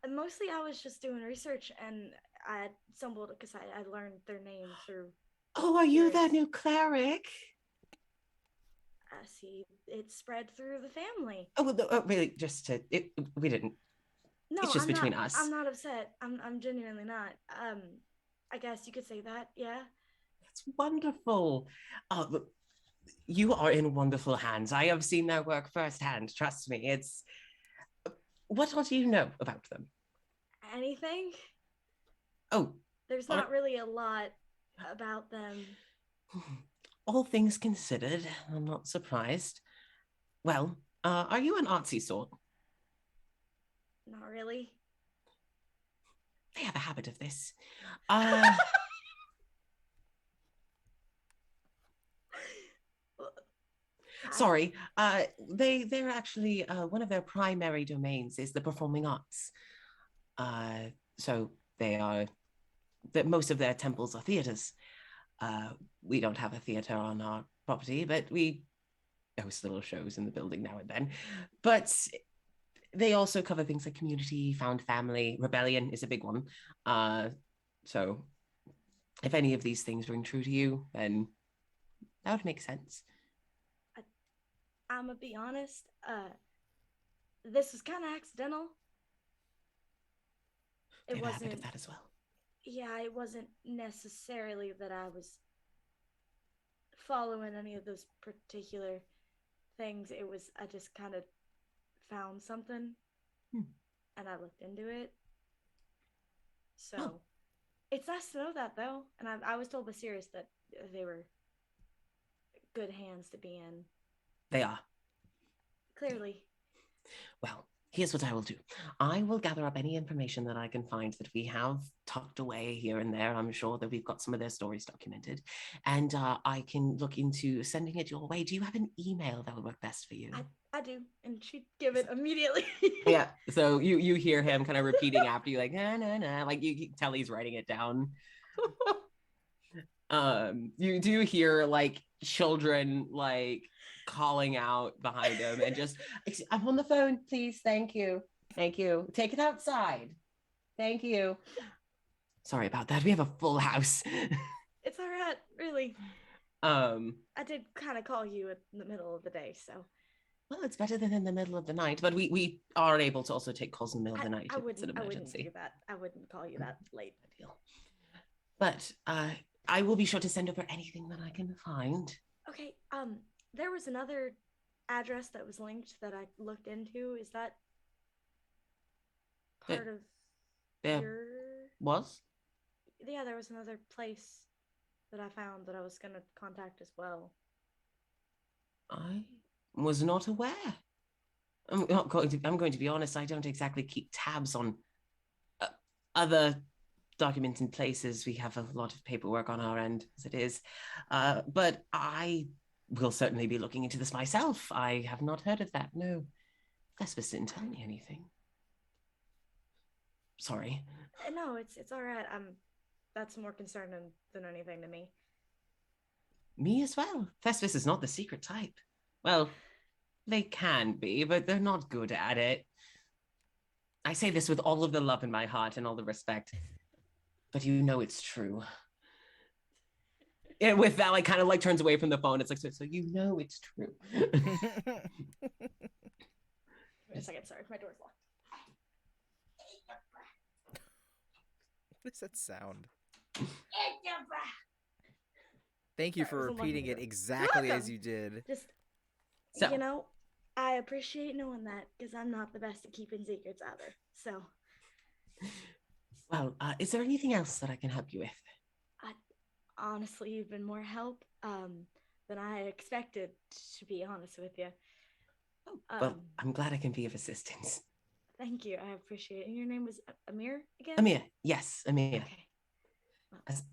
Speaker 3: Mostly I was just doing research and I stumbled because I learned their name through.
Speaker 2: Oh, are you their new cleric?
Speaker 3: See, it spread through the family.
Speaker 2: Oh, well, really, we didn't.
Speaker 3: No,
Speaker 2: it's just
Speaker 3: I'm
Speaker 2: between
Speaker 3: not,
Speaker 2: us.
Speaker 3: I'm not upset. I'm genuinely not. I guess you could say that, yeah.
Speaker 2: That's wonderful. Oh, look, you are in wonderful hands. I have seen their work firsthand. Trust me. It's. What do you know about them?
Speaker 3: Anything?
Speaker 2: Oh.
Speaker 3: There's not really a lot about them.
Speaker 2: All things considered, I'm not surprised. Well, are you an artsy sort?
Speaker 3: Not really.
Speaker 2: They have a habit of this. Sorry, they're actually one of their primary domains is the performing arts. So they are that most of their temples are theaters. We don't have a theater on our property, but we host little shows in the building now and then. But they also cover things like community, found family, rebellion is a big one. So if any of these things ring true to you, then that would make sense.
Speaker 3: I'm gonna be honest. This was kind of accidental.
Speaker 2: They have a habit of that as well.
Speaker 3: Yeah, it wasn't necessarily that I was following any of those particular things. It was I just kind of found something and I looked into it. So it's nice to know that though. And I was told by Sirius that they were good hands to be in.
Speaker 2: They are.
Speaker 3: Clearly.
Speaker 2: Well, here's what I will do. I will gather up any information that I can find that we have tucked away here and there. I'm sure that we've got some of their stories documented. And I can look into sending it your way. Do you have an email that would work best for you?
Speaker 3: I do. And she'd give it immediately.
Speaker 2: Yeah. So you hear him kind of repeating after you like, nah. Like you can tell he's writing it down. You do hear like children like calling out behind him and just, I'm on the phone, please. Thank you. Take it outside. Thank you. Sorry about that. We have a full house.
Speaker 3: It's all right, really. I did kind of call you in the middle of the day, so.
Speaker 2: Well, it's better than in the middle of the night, but we are able to also take calls in the middle of the night if it's an emergency.
Speaker 3: I wouldn't call you that late.
Speaker 2: But I will be sure to send over anything that I can find.
Speaker 3: Okay, there was another address that was linked that I looked into. Is that part of
Speaker 2: There
Speaker 3: your...
Speaker 2: was?
Speaker 3: Yeah, there was another place that I found that I was gonna contact as well.
Speaker 2: I was not aware. I'm going to be honest, I don't exactly keep tabs on other documents and places. We have a lot of paperwork on our end as it is. But I will certainly be looking into this myself. I have not heard of that, no. Thespis didn't tell me anything. Sorry.
Speaker 3: No, it's all right. That's more concerning than anything to me.
Speaker 2: Me as well. Thespis is not the secret type. Well, they can be, but they're not good at it. I say this with all of the love in my heart and all the respect, but you know it's true. And with that, like, kind of like turns away from the phone. It's like, so you know it's true.
Speaker 3: Wait a second, sorry, my door's locked.
Speaker 1: What does that sound? Thank you for repeating it exactly as you did.
Speaker 3: Just,
Speaker 2: So,
Speaker 3: you know, I appreciate knowing that because I'm not the best at keeping secrets either. So,
Speaker 2: well, is there anything else that I can help you with?
Speaker 3: honestly, you've been more help than I expected, to be honest with you.
Speaker 2: Well, I'm glad I can be of assistance.
Speaker 3: Thank you. I appreciate it. And your name was Amir again?
Speaker 2: Amir. Yes, Amir.
Speaker 3: Okay. Well,
Speaker 2: As...
Speaker 3: it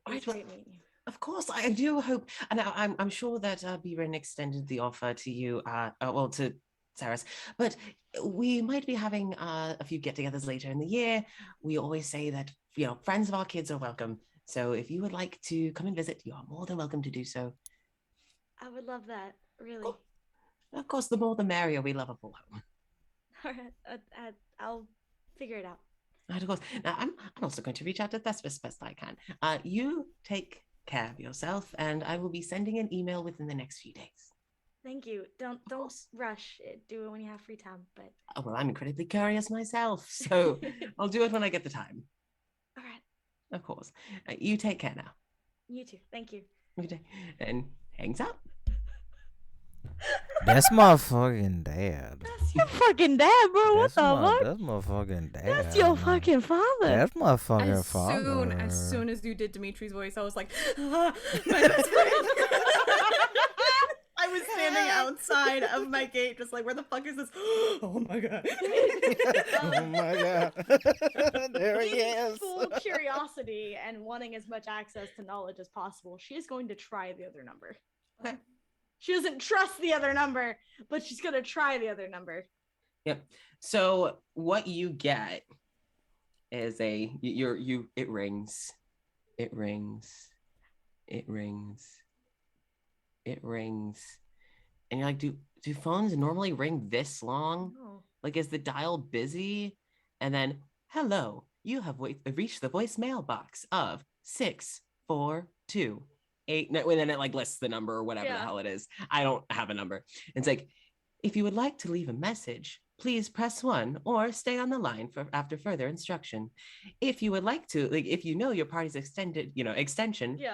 Speaker 2: All
Speaker 3: was
Speaker 2: right, well,
Speaker 3: great meeting you.
Speaker 2: of course, I do hope, and I'm sure that Biren extended the offer to you, well, to Saras, but we might be having a few get-togethers later in the year. We always say that, you know, friends of our kids are welcome. So if you would like to come and visit, you are more than welcome to do so.
Speaker 3: I would love that, really.
Speaker 2: Cool. Of course, the more the merrier. We love a full home.
Speaker 3: All right, I'll figure it out.
Speaker 2: Right, of course. Now, I'm also going to reach out to Thespis best I can. You take care of yourself, and I will be sending an email within the next few days.
Speaker 3: Thank you. Don't rush it. Do it when you have free time. But
Speaker 2: Oh, well, I'm incredibly curious myself, so I'll do it when I get the time.
Speaker 3: all right,
Speaker 2: Of course. You take care now.
Speaker 3: you too. Thank you.
Speaker 2: Okay. And hangs up.
Speaker 1: That's my fucking dad.
Speaker 3: That's your fucking dad, bro.
Speaker 1: That's my fucking dad.
Speaker 3: That's your fucking father.
Speaker 1: That's my fucking
Speaker 4: As
Speaker 1: father.
Speaker 4: soon as you did Dimitri's voice, I was like, my best friend. I was standing outside of my gate, just like, where the fuck is this? Oh my god.
Speaker 1: Oh my god. There he is.
Speaker 3: Full curiosity and wanting as much access to knowledge as possible, she is going to try the other number.
Speaker 2: Okay.
Speaker 3: She doesn't trust the other number, but she's gonna try the other number.
Speaker 2: Yep. So what you get is it rings. It rings. It rings. It rings. And you're like, do phones normally ring this long?
Speaker 3: Oh.
Speaker 2: Like, is the dial busy? And then, hello, you have reached the voicemail box of 642. 8, and then it like lists the number or whatever the hell it is. I don't have a number. It's like, if you would like to leave a message, please press 1 or stay on the line for after further instruction. If you would like to, like, if you know your party's extension,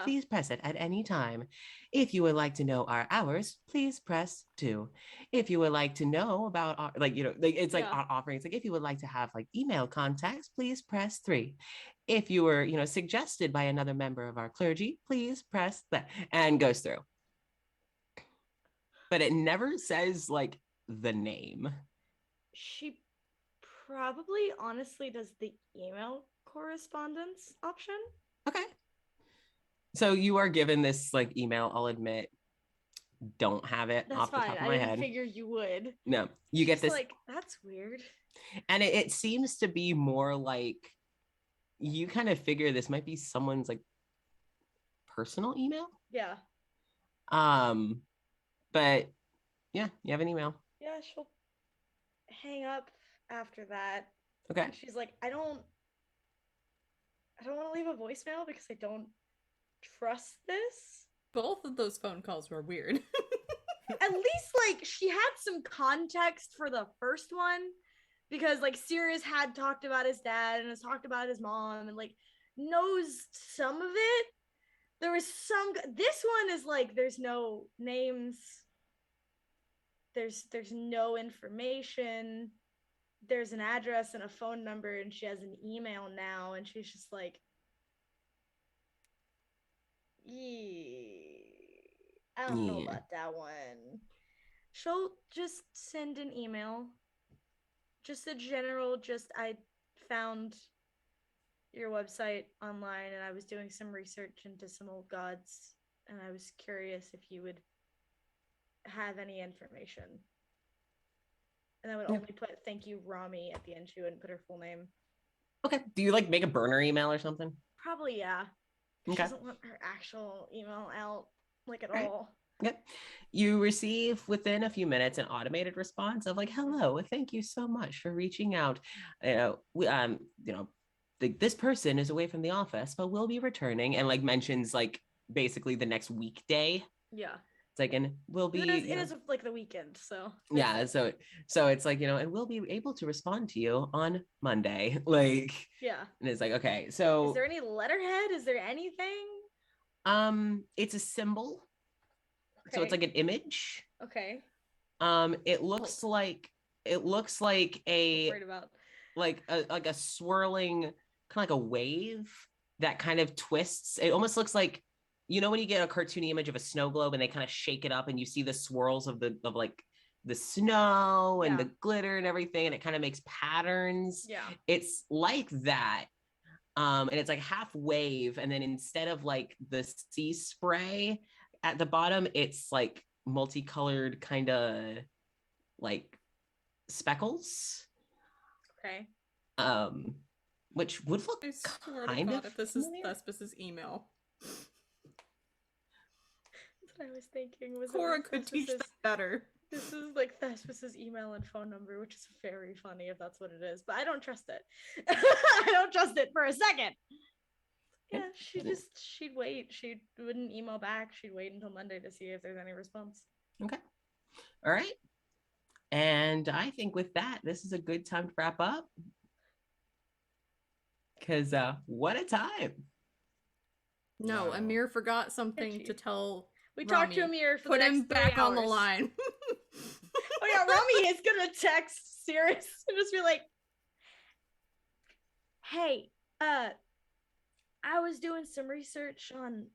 Speaker 2: please press it at any time. If you would like to know our hours, please press 2. If you would like to know about our, it's like our offerings. Like, if you would like to have like email contacts, please press 3. If you were, suggested by another member of our clergy, please press that, and goes through. But it never says like the name.
Speaker 3: She probably honestly does the email correspondence option.
Speaker 2: Okay. So you are given this like email, I'll admit, don't have it off the top of my head.
Speaker 3: I didn't figure you would.
Speaker 2: No, you get this.
Speaker 3: Like, that's weird.
Speaker 2: And it seems to be more like, you kind of figure this might be someone's like personal email.
Speaker 3: Yeah.
Speaker 2: But yeah, you have an email.
Speaker 3: Yeah, she'll hang up after that.
Speaker 2: Okay.
Speaker 3: And she's like, I don't want to leave a voicemail because I don't trust this.
Speaker 4: Both of those phone calls were weird.
Speaker 3: At least like she had some context for the first one, because like Sirius had talked about his dad and has talked about his mom, and like knows some of it. There was some. This one is like there's no names. There's no information. There's an address and a phone number, and she has an email now, and she's just like, I don't know about that one. She'll just send an email. Just a general, I found your website online and I was doing some research into some old gods and I was curious if you would have any information. And I would only put thank you Rami at the end. She wouldn't put her full name.
Speaker 2: Okay. Do you like make a burner email or something?
Speaker 3: Probably, yeah.
Speaker 2: Okay.
Speaker 3: She doesn't want her actual email out like at all.
Speaker 2: Yep. You receive within a few minutes an automated response of like, hello, thank you so much for reaching out. This person is away from the office, but will be returning, and like mentions like basically the next weekday.
Speaker 3: Yeah.
Speaker 2: It's like, and we'll be.
Speaker 3: It is like the weekend, so.
Speaker 2: Yeah, so it's like, and we'll be able to respond to you on Monday. Like.
Speaker 3: Yeah.
Speaker 2: And it's like, okay, so.
Speaker 3: Is there any letterhead? Is there anything?
Speaker 2: It's a symbol.
Speaker 3: Okay.
Speaker 2: So it's like an image.
Speaker 3: Okay.
Speaker 2: It looks like a like a swirling kind of like a wave that kind of twists. It almost looks like, when you get a cartoony image of a snow globe and they kind of shake it up and you see the swirls of the snow and the glitter and everything, and it kind of makes patterns.
Speaker 3: Yeah.
Speaker 2: It's like that. And it's like half wave, and then instead of like the sea spray at the bottom, it's like multicolored kind of like speckles.
Speaker 3: Okay.
Speaker 2: Which would look kind of.
Speaker 4: If this is Thespis' email.
Speaker 3: That's what I was thinking.
Speaker 4: Cora could teach that better.
Speaker 3: This is like Thespis' email and phone number, which is very funny if that's what it is, but I don't trust it. I don't trust it for a second. Yeah, she'd wait. She wouldn't email back. She'd wait until Monday to see if there's any response.
Speaker 2: Okay. All right. And I think with that, this is a good time to wrap up. Because what a time.
Speaker 4: No, wow. Amir forgot something to tell.
Speaker 3: We talked to Amir for
Speaker 4: put
Speaker 3: the next
Speaker 4: him back
Speaker 3: 3 hours.
Speaker 4: On the line.
Speaker 3: Oh yeah, Rami is gonna text Sirius and just be like, "Hey, I was doing some research on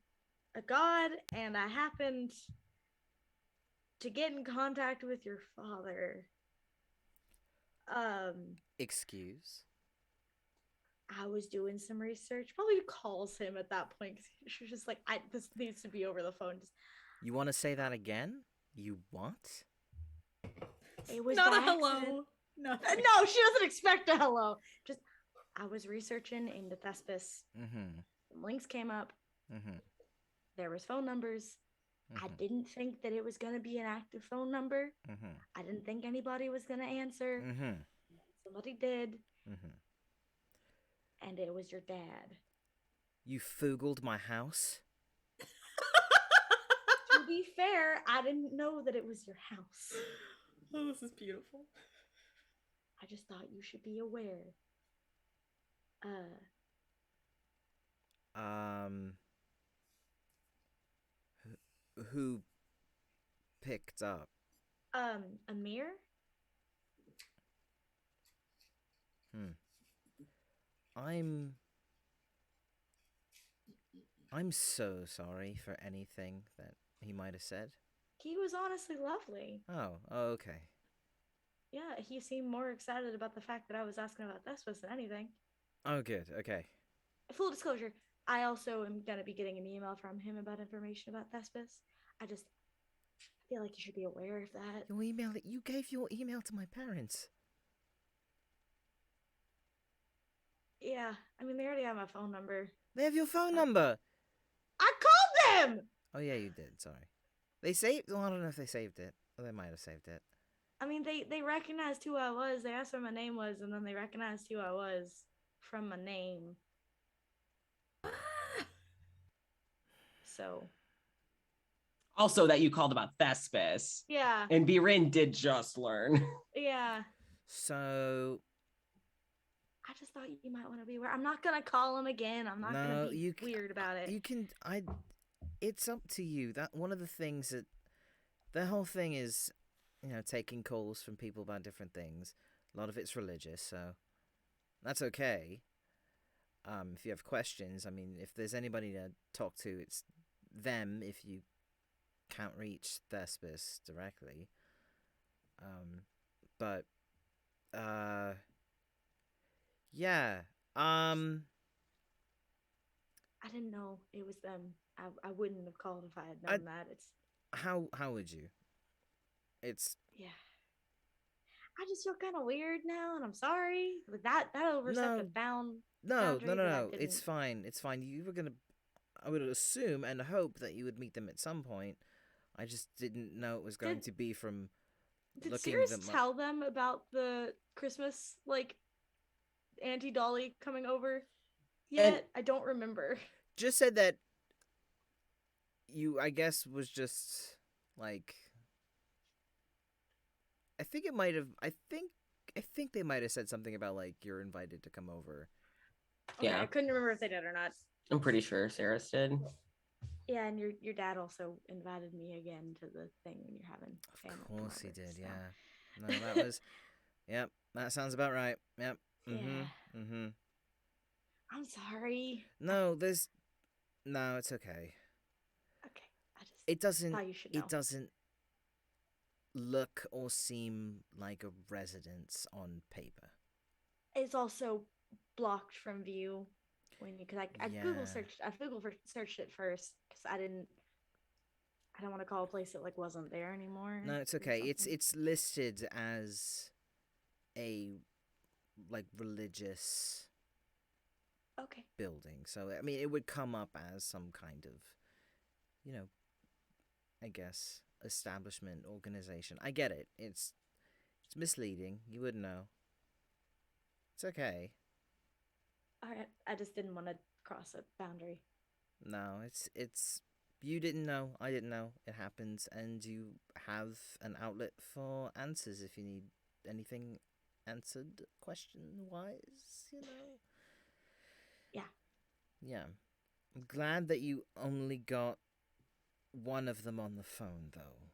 Speaker 3: a god, and I happened to get in contact with your father.
Speaker 1: Excuse?
Speaker 3: I was doing some research." Probably calls him at that point. She's just like, this needs to be over the phone.
Speaker 1: You want to say that again? You want?
Speaker 3: It was
Speaker 4: not a
Speaker 3: accident.
Speaker 4: hello. No,
Speaker 3: she doesn't expect a hello. Just, I was researching into Thespis.
Speaker 1: Mm-hmm.
Speaker 3: Some links came up.
Speaker 1: Mm-hmm.
Speaker 3: There was phone numbers.
Speaker 1: Mm-hmm.
Speaker 3: I didn't think that it was going to be an active phone number.
Speaker 1: Mm-hmm.
Speaker 3: I didn't think anybody was going to answer.
Speaker 1: Mm-hmm.
Speaker 3: Somebody did.
Speaker 1: Mm-hmm.
Speaker 3: And it was your dad.
Speaker 1: You foogled my house?
Speaker 3: To be fair, I didn't know that it was your house.
Speaker 4: Oh, this is beautiful.
Speaker 3: I just thought you should be aware.
Speaker 1: Who picked up?
Speaker 3: Amir?
Speaker 1: I'm so sorry for anything that he might have said.
Speaker 3: He was honestly lovely.
Speaker 1: Oh, okay.
Speaker 3: Yeah, he seemed more excited about the fact that I was asking about Thespis than anything.
Speaker 1: Oh, good. Okay.
Speaker 3: Full disclosure, I also am going to be getting an email from him about information about Thespis. I feel like you should be aware of that.
Speaker 1: Your email? You gave your email to my parents.
Speaker 3: Yeah, I mean, they already have my phone number.
Speaker 1: They have your phone number.
Speaker 3: I called them!
Speaker 1: Oh, yeah, you did. Sorry. They saved... Well, I don't know if they saved it. Well, they might have saved it.
Speaker 3: I mean, they recognized who I was. They asked what my name was, and then they recognized who I was from my name. So...
Speaker 2: Also that you called about Thespis.
Speaker 3: Yeah.
Speaker 2: And Birin did just learn.
Speaker 3: Yeah.
Speaker 1: So...
Speaker 3: I just thought you might want to be aware. I'm not gonna call him again. I'm not gonna
Speaker 1: No,
Speaker 3: be weird about it.
Speaker 1: You can. It's up to you. That one of the things that the whole thing is, taking calls from people about different things. A lot of it's religious, so that's okay. If you have questions, I mean, if there's anybody to talk to, it's them. If you can't reach Thespis directly, but yeah.
Speaker 3: I didn't know it was them. I wouldn't have called if I had known that. It's
Speaker 1: How would you? It's
Speaker 3: yeah. I just feel kind of weird now, and I'm sorry. Like that overstepped a boundary.
Speaker 1: No.
Speaker 3: that I
Speaker 1: It's
Speaker 3: didn't-
Speaker 1: fine. It's fine. You were gonna. I would assume and hope that you would meet them at some point. I just didn't know it was going to be from
Speaker 3: Did
Speaker 1: looking
Speaker 3: Cirrus
Speaker 1: them up.
Speaker 3: tell them about the Christmas Auntie Dolly coming over yet? I don't remember.
Speaker 1: Just said that you, I guess, was just like. I think it might have. I think they might have said something about like you're invited to come over.
Speaker 3: Okay,
Speaker 2: Yeah.
Speaker 3: I couldn't remember if they did or not.
Speaker 2: I'm pretty sure Sarah did.
Speaker 3: Yeah, and your dad also invited me again to the thing when you're having family.
Speaker 1: Of course he
Speaker 3: over,
Speaker 1: did.
Speaker 3: so.
Speaker 1: Yeah. No, that was. Yep, that sounds about right. Yep.
Speaker 3: Yeah. I'm sorry.
Speaker 1: No, it's okay.
Speaker 3: Okay, I just
Speaker 1: It doesn't.
Speaker 3: thought you should know.
Speaker 1: It doesn't look or seem like a residence on paper.
Speaker 3: It's also blocked from view because I Google searched it first because I don't want to call a place that wasn't there anymore.
Speaker 1: No, it's
Speaker 3: or
Speaker 1: okay.
Speaker 3: something.
Speaker 1: It's listed as a religious
Speaker 3: Okay.
Speaker 1: building. So I mean, it would come up as some kind of, I guess, establishment, organization. I get it. It's misleading. You wouldn't know. It's okay.
Speaker 3: I just didn't want to cross a boundary.
Speaker 1: No, it's you didn't know. I didn't know. It happens, and you have an outlet for answers if you need anything answered question-wise,
Speaker 3: Yeah.
Speaker 1: Yeah. I'm glad that you only got one of them on the phone, though.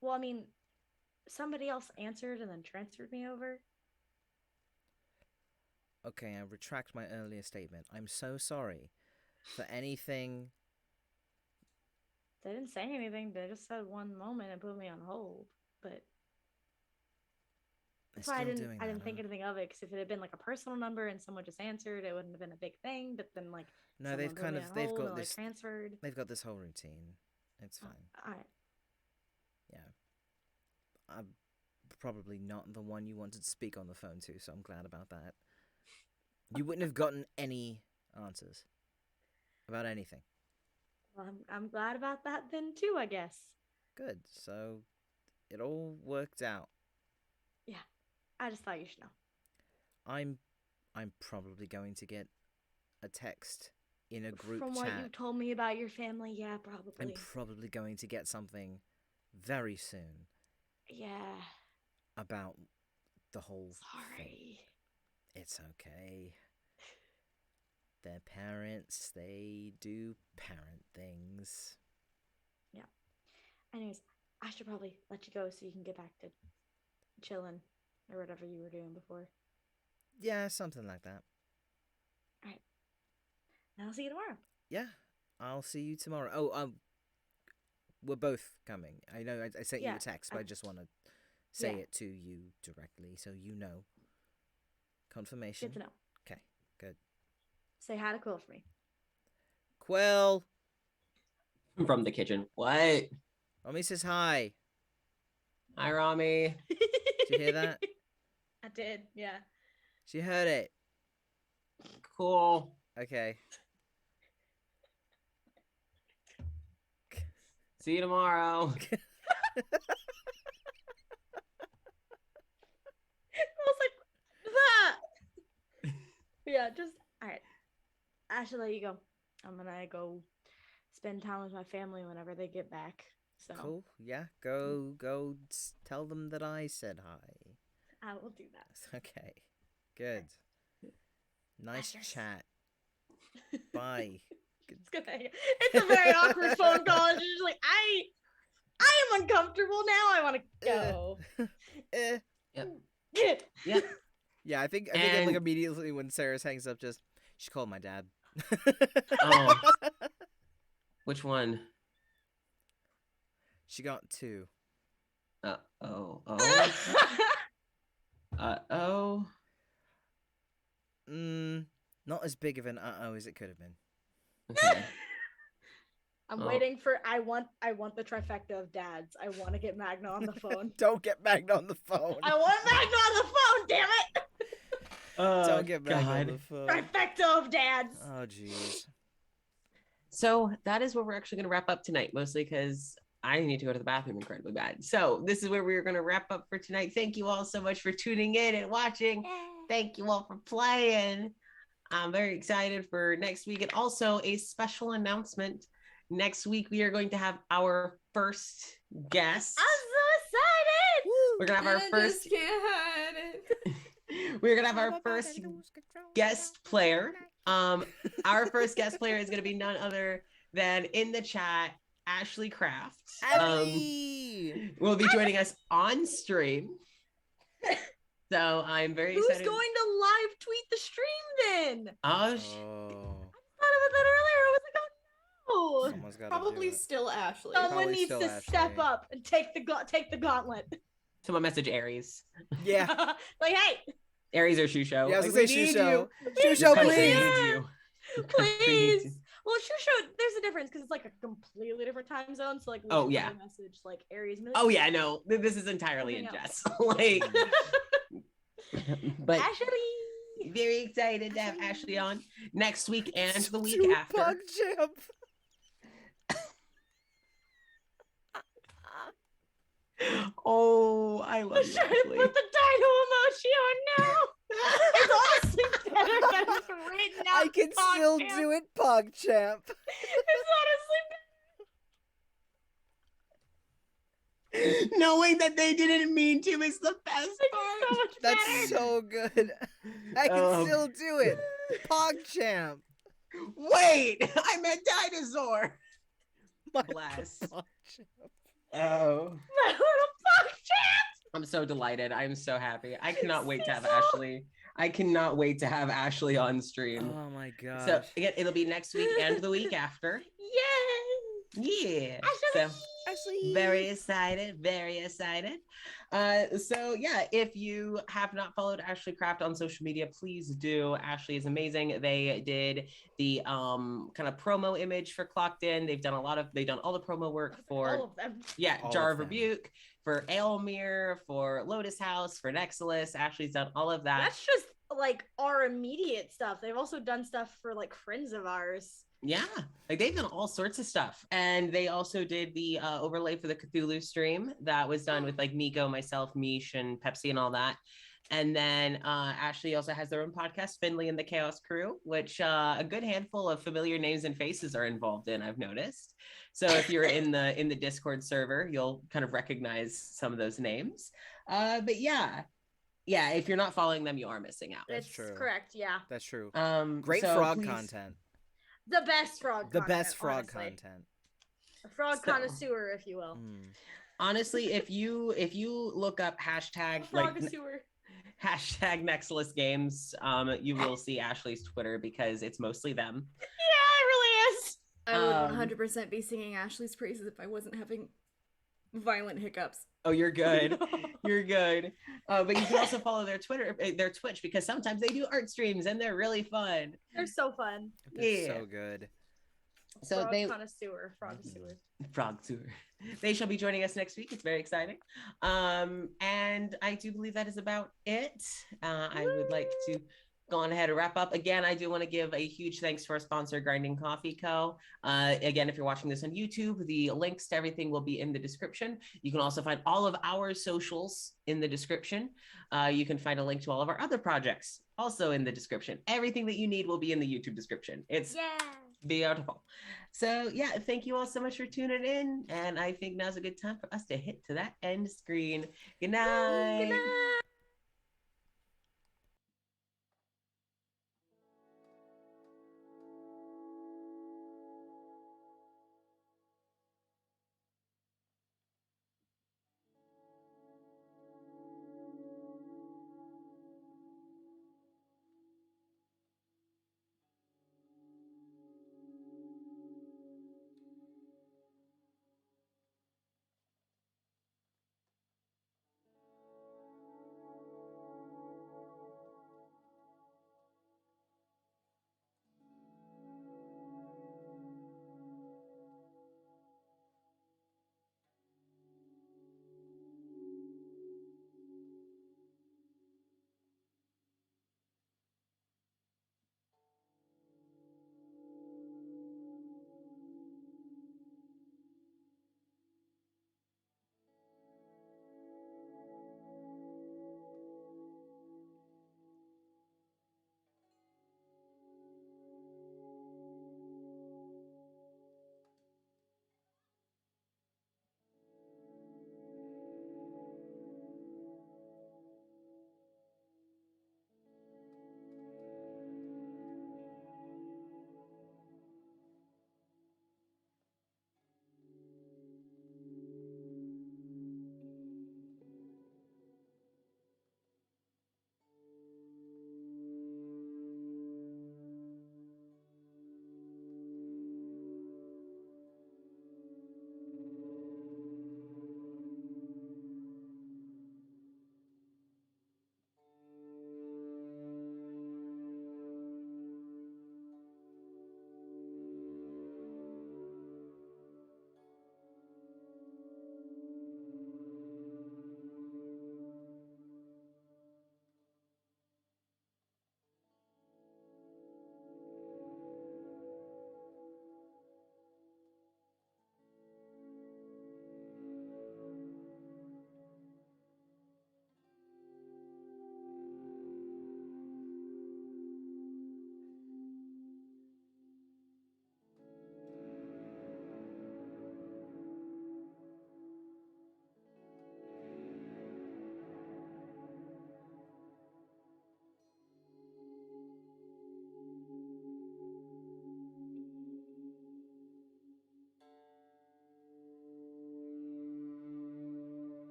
Speaker 3: Well, I mean, somebody else answered and then transferred me over.
Speaker 1: Okay, I retract my earlier statement. I'm so sorry for anything.
Speaker 3: They didn't say anything. They just said one moment and put me on hold. But that's why I didn't think anything of it. Because if it had been a personal number and someone just answered, it wouldn't have been a big thing. But then
Speaker 1: No, they've got this.
Speaker 3: Transferred.
Speaker 1: They've got this whole routine. It's fine.
Speaker 3: All right.
Speaker 1: Yeah. I'm probably not the one you wanted to speak on the phone to, so I'm glad about that. You wouldn't have gotten any answers about anything.
Speaker 3: Well, I'm glad about that then too, I guess.
Speaker 1: Good. So it all worked out.
Speaker 3: Yeah. I just thought you should know.
Speaker 1: I'm probably going to get a text in a group
Speaker 3: From
Speaker 1: chat.
Speaker 3: what you told me about your family, yeah, probably.
Speaker 1: I'm probably going to get something very soon.
Speaker 3: Yeah.
Speaker 1: About the whole thing.
Speaker 3: Sorry.
Speaker 1: It's okay. They're parents. They do parent things.
Speaker 3: Yeah. Anyways, I should probably let you go so you can get back to chilling or whatever you were doing before.
Speaker 1: Yeah, something like that.
Speaker 3: All right. Now I'll see you tomorrow.
Speaker 1: Yeah, I'll see you tomorrow. Oh, we're both coming. I know I sent you a text, but I just want to say it to you directly so you know. Confirmation.
Speaker 3: Good to know.
Speaker 1: Okay, good.
Speaker 3: Say hi to Quill for me.
Speaker 1: Quill!
Speaker 2: From the kitchen. What?
Speaker 1: Mommy says hi.
Speaker 2: Hi, Rami.
Speaker 1: Did you hear that?
Speaker 3: I did, yeah.
Speaker 1: She heard it.
Speaker 2: Cool.
Speaker 1: Okay.
Speaker 2: See you tomorrow.
Speaker 3: I was like, that. Yeah, just all right. I should let you go. I'm gonna go spend time with my family whenever they get back. So
Speaker 1: Cool. Yeah. Go. Tell them that I said hi.
Speaker 3: I will do that.
Speaker 1: Okay. Good. Nice
Speaker 3: Yes.
Speaker 1: chat. Bye.
Speaker 3: It's a very awkward phone call. And she's just like, I am uncomfortable now. I want to go.
Speaker 1: Eh.
Speaker 2: Yeah.
Speaker 1: Yeah, I think
Speaker 2: And-
Speaker 1: like immediately when Sarah hangs up, just she called my dad.
Speaker 2: Oh. Which one?
Speaker 1: She got 2.
Speaker 2: Oh. Oh.
Speaker 1: Not as big of an as it could have been.
Speaker 2: Okay.
Speaker 3: I'm
Speaker 2: Oh.
Speaker 3: waiting for. I want the trifecta of dads. I want to get Magna on the phone.
Speaker 1: Don't get Magna on the phone.
Speaker 3: I want Magna on the phone. Damn it!
Speaker 1: Don't get Magna on
Speaker 2: God.
Speaker 1: the phone.
Speaker 3: Trifecta of dads.
Speaker 1: Oh jeez.
Speaker 2: So that is where we're actually going to wrap up tonight, mostly because I need to go to the bathroom incredibly bad. So this is where we're going to wrap up for tonight. Thank you all so much for tuning in and watching. Thank you all for playing. I'm very excited for next week. And also a special announcement. Next week, we are going to have our first guest.
Speaker 3: I'm so excited.
Speaker 2: We're going to have our
Speaker 4: I
Speaker 2: first...
Speaker 4: just can't hide it.
Speaker 2: We're going to have our first guest player. Our first guest player is going to be none other than in the chat, Ashley Craft. Will be joining us on stream. So I'm very
Speaker 3: Who's
Speaker 2: excited.
Speaker 3: going to live tweet the stream then?
Speaker 2: Oh,
Speaker 3: I thought about that earlier. I was like, oh no.
Speaker 1: Someone's got
Speaker 4: Probably still Ashley.
Speaker 3: Someone
Speaker 1: Probably
Speaker 3: needs
Speaker 1: still
Speaker 3: to
Speaker 1: Ashley.
Speaker 3: step up and take the gauntlet.
Speaker 2: someone message Aries.
Speaker 1: Yeah.
Speaker 3: Like, hey,
Speaker 2: Aries or Shusho.
Speaker 1: Yeah, I was
Speaker 2: Like,
Speaker 1: gonna say
Speaker 2: we need
Speaker 1: Shusho.
Speaker 2: you.
Speaker 1: Shusho,
Speaker 2: Your country
Speaker 1: please.
Speaker 2: needs you. Your country needs
Speaker 3: please.
Speaker 2: you.
Speaker 3: Well, Shusho, there's a difference because it's like a completely different time zone. So like, we
Speaker 2: Oh,
Speaker 3: should
Speaker 2: yeah.
Speaker 3: probably message like Aries. and be
Speaker 2: Oh
Speaker 3: like,
Speaker 2: yeah, no. This is entirely in
Speaker 3: Something
Speaker 2: jest. Like, but
Speaker 3: Ashley.
Speaker 2: very excited to have Ashley on next week and the week
Speaker 1: Do
Speaker 2: after.
Speaker 1: Pug Champ.
Speaker 2: Oh, I love
Speaker 3: I'm
Speaker 2: you,
Speaker 3: trying to
Speaker 2: Ashley.
Speaker 3: put the dino emoji on now. It's honestly better than it's written out.
Speaker 1: I can still do it, Pug Champ.
Speaker 3: It's honestly
Speaker 2: Knowing that they didn't mean to is the best
Speaker 3: so
Speaker 2: part.
Speaker 3: much
Speaker 1: That's
Speaker 3: better.
Speaker 1: so good. I can still do it. Pog Champ.
Speaker 2: Wait, I meant dinosaur.
Speaker 1: My
Speaker 2: Bless.
Speaker 1: Pog Champ.
Speaker 2: Oh.
Speaker 3: My little fuck champ.
Speaker 2: I'm so delighted. I'm so happy. I cannot wait to have
Speaker 3: So-
Speaker 2: Ashley. I cannot wait to have Ashley on stream.
Speaker 1: Oh my god.
Speaker 2: So again, it'll be next week and the week after.
Speaker 3: Yay.
Speaker 2: Yeah.
Speaker 3: Ashley.
Speaker 2: So very excited. Very excited. So yeah, if you have not followed Ashley Craft on social media, please do. Ashley is amazing. They did the kind of promo image for Clocked In. They've done all the promo work for
Speaker 3: All of them.
Speaker 1: All
Speaker 2: Jar
Speaker 1: of
Speaker 2: of
Speaker 1: them.
Speaker 2: Rebuke, for Aelmir, for Lotus House, for Nexilis. Ashley's done all of that.
Speaker 3: That's just like our immediate stuff. They've also done stuff for like friends of ours.
Speaker 2: Yeah, like they've done all sorts of stuff. And they also did the overlay for the Cthulhu stream that was done with like Miko, myself, Mish, and Pepsi and all that. And then Ashley also has their own podcast, Finley and the Chaos Crew, which a good handful of familiar names and faces are involved in, I've noticed. So if you're in the Discord server, you'll kind of recognize some of those names. But yeah, if you're not following them, you are missing out.
Speaker 1: That's
Speaker 3: It's
Speaker 1: true.
Speaker 3: correct, yeah.
Speaker 1: That's true.
Speaker 2: Great
Speaker 1: Great frog content.
Speaker 3: The best frog
Speaker 1: The
Speaker 3: content,
Speaker 1: best frog
Speaker 3: honestly.
Speaker 1: content.
Speaker 3: A frog
Speaker 2: So-
Speaker 3: connoisseur, if you will.
Speaker 1: Mm.
Speaker 2: Honestly, if you look up hashtag like
Speaker 3: Frog-asseur.
Speaker 2: hashtag Nexilis Games, you will see Ashley's Twitter because it's mostly them.
Speaker 3: Yeah, it really is.
Speaker 4: I would
Speaker 2: Um,
Speaker 4: 100% be singing Ashley's praises if I wasn't having violent hiccups.
Speaker 2: Oh, you're good. You're good. But you can also follow their Twitter, their Twitch, because sometimes they do art streams and they're really fun.
Speaker 3: They're so fun.
Speaker 1: They're
Speaker 2: Yeah.
Speaker 1: so good.
Speaker 2: So
Speaker 3: Frog
Speaker 2: they
Speaker 3: connoisseur. Frog-asseur.
Speaker 2: Frog Tour. They shall be joining us next week. It's very exciting. And I do believe that is about it. I would like to go on ahead and wrap up. Again, I do want to give a huge thanks to our sponsor, Grinding Coffee Co. Again, if you're watching this on YouTube, the links to everything will be in the description. You can also find all of our socials in the description. You can find a link to all of our other projects also in the description. Everything that you need will be in the YouTube description. It's
Speaker 3: Yeah.
Speaker 2: beautiful. So yeah, thank you all so much for tuning in. And I think now's a good time for us to hit to that end screen. Good night.
Speaker 3: Good night.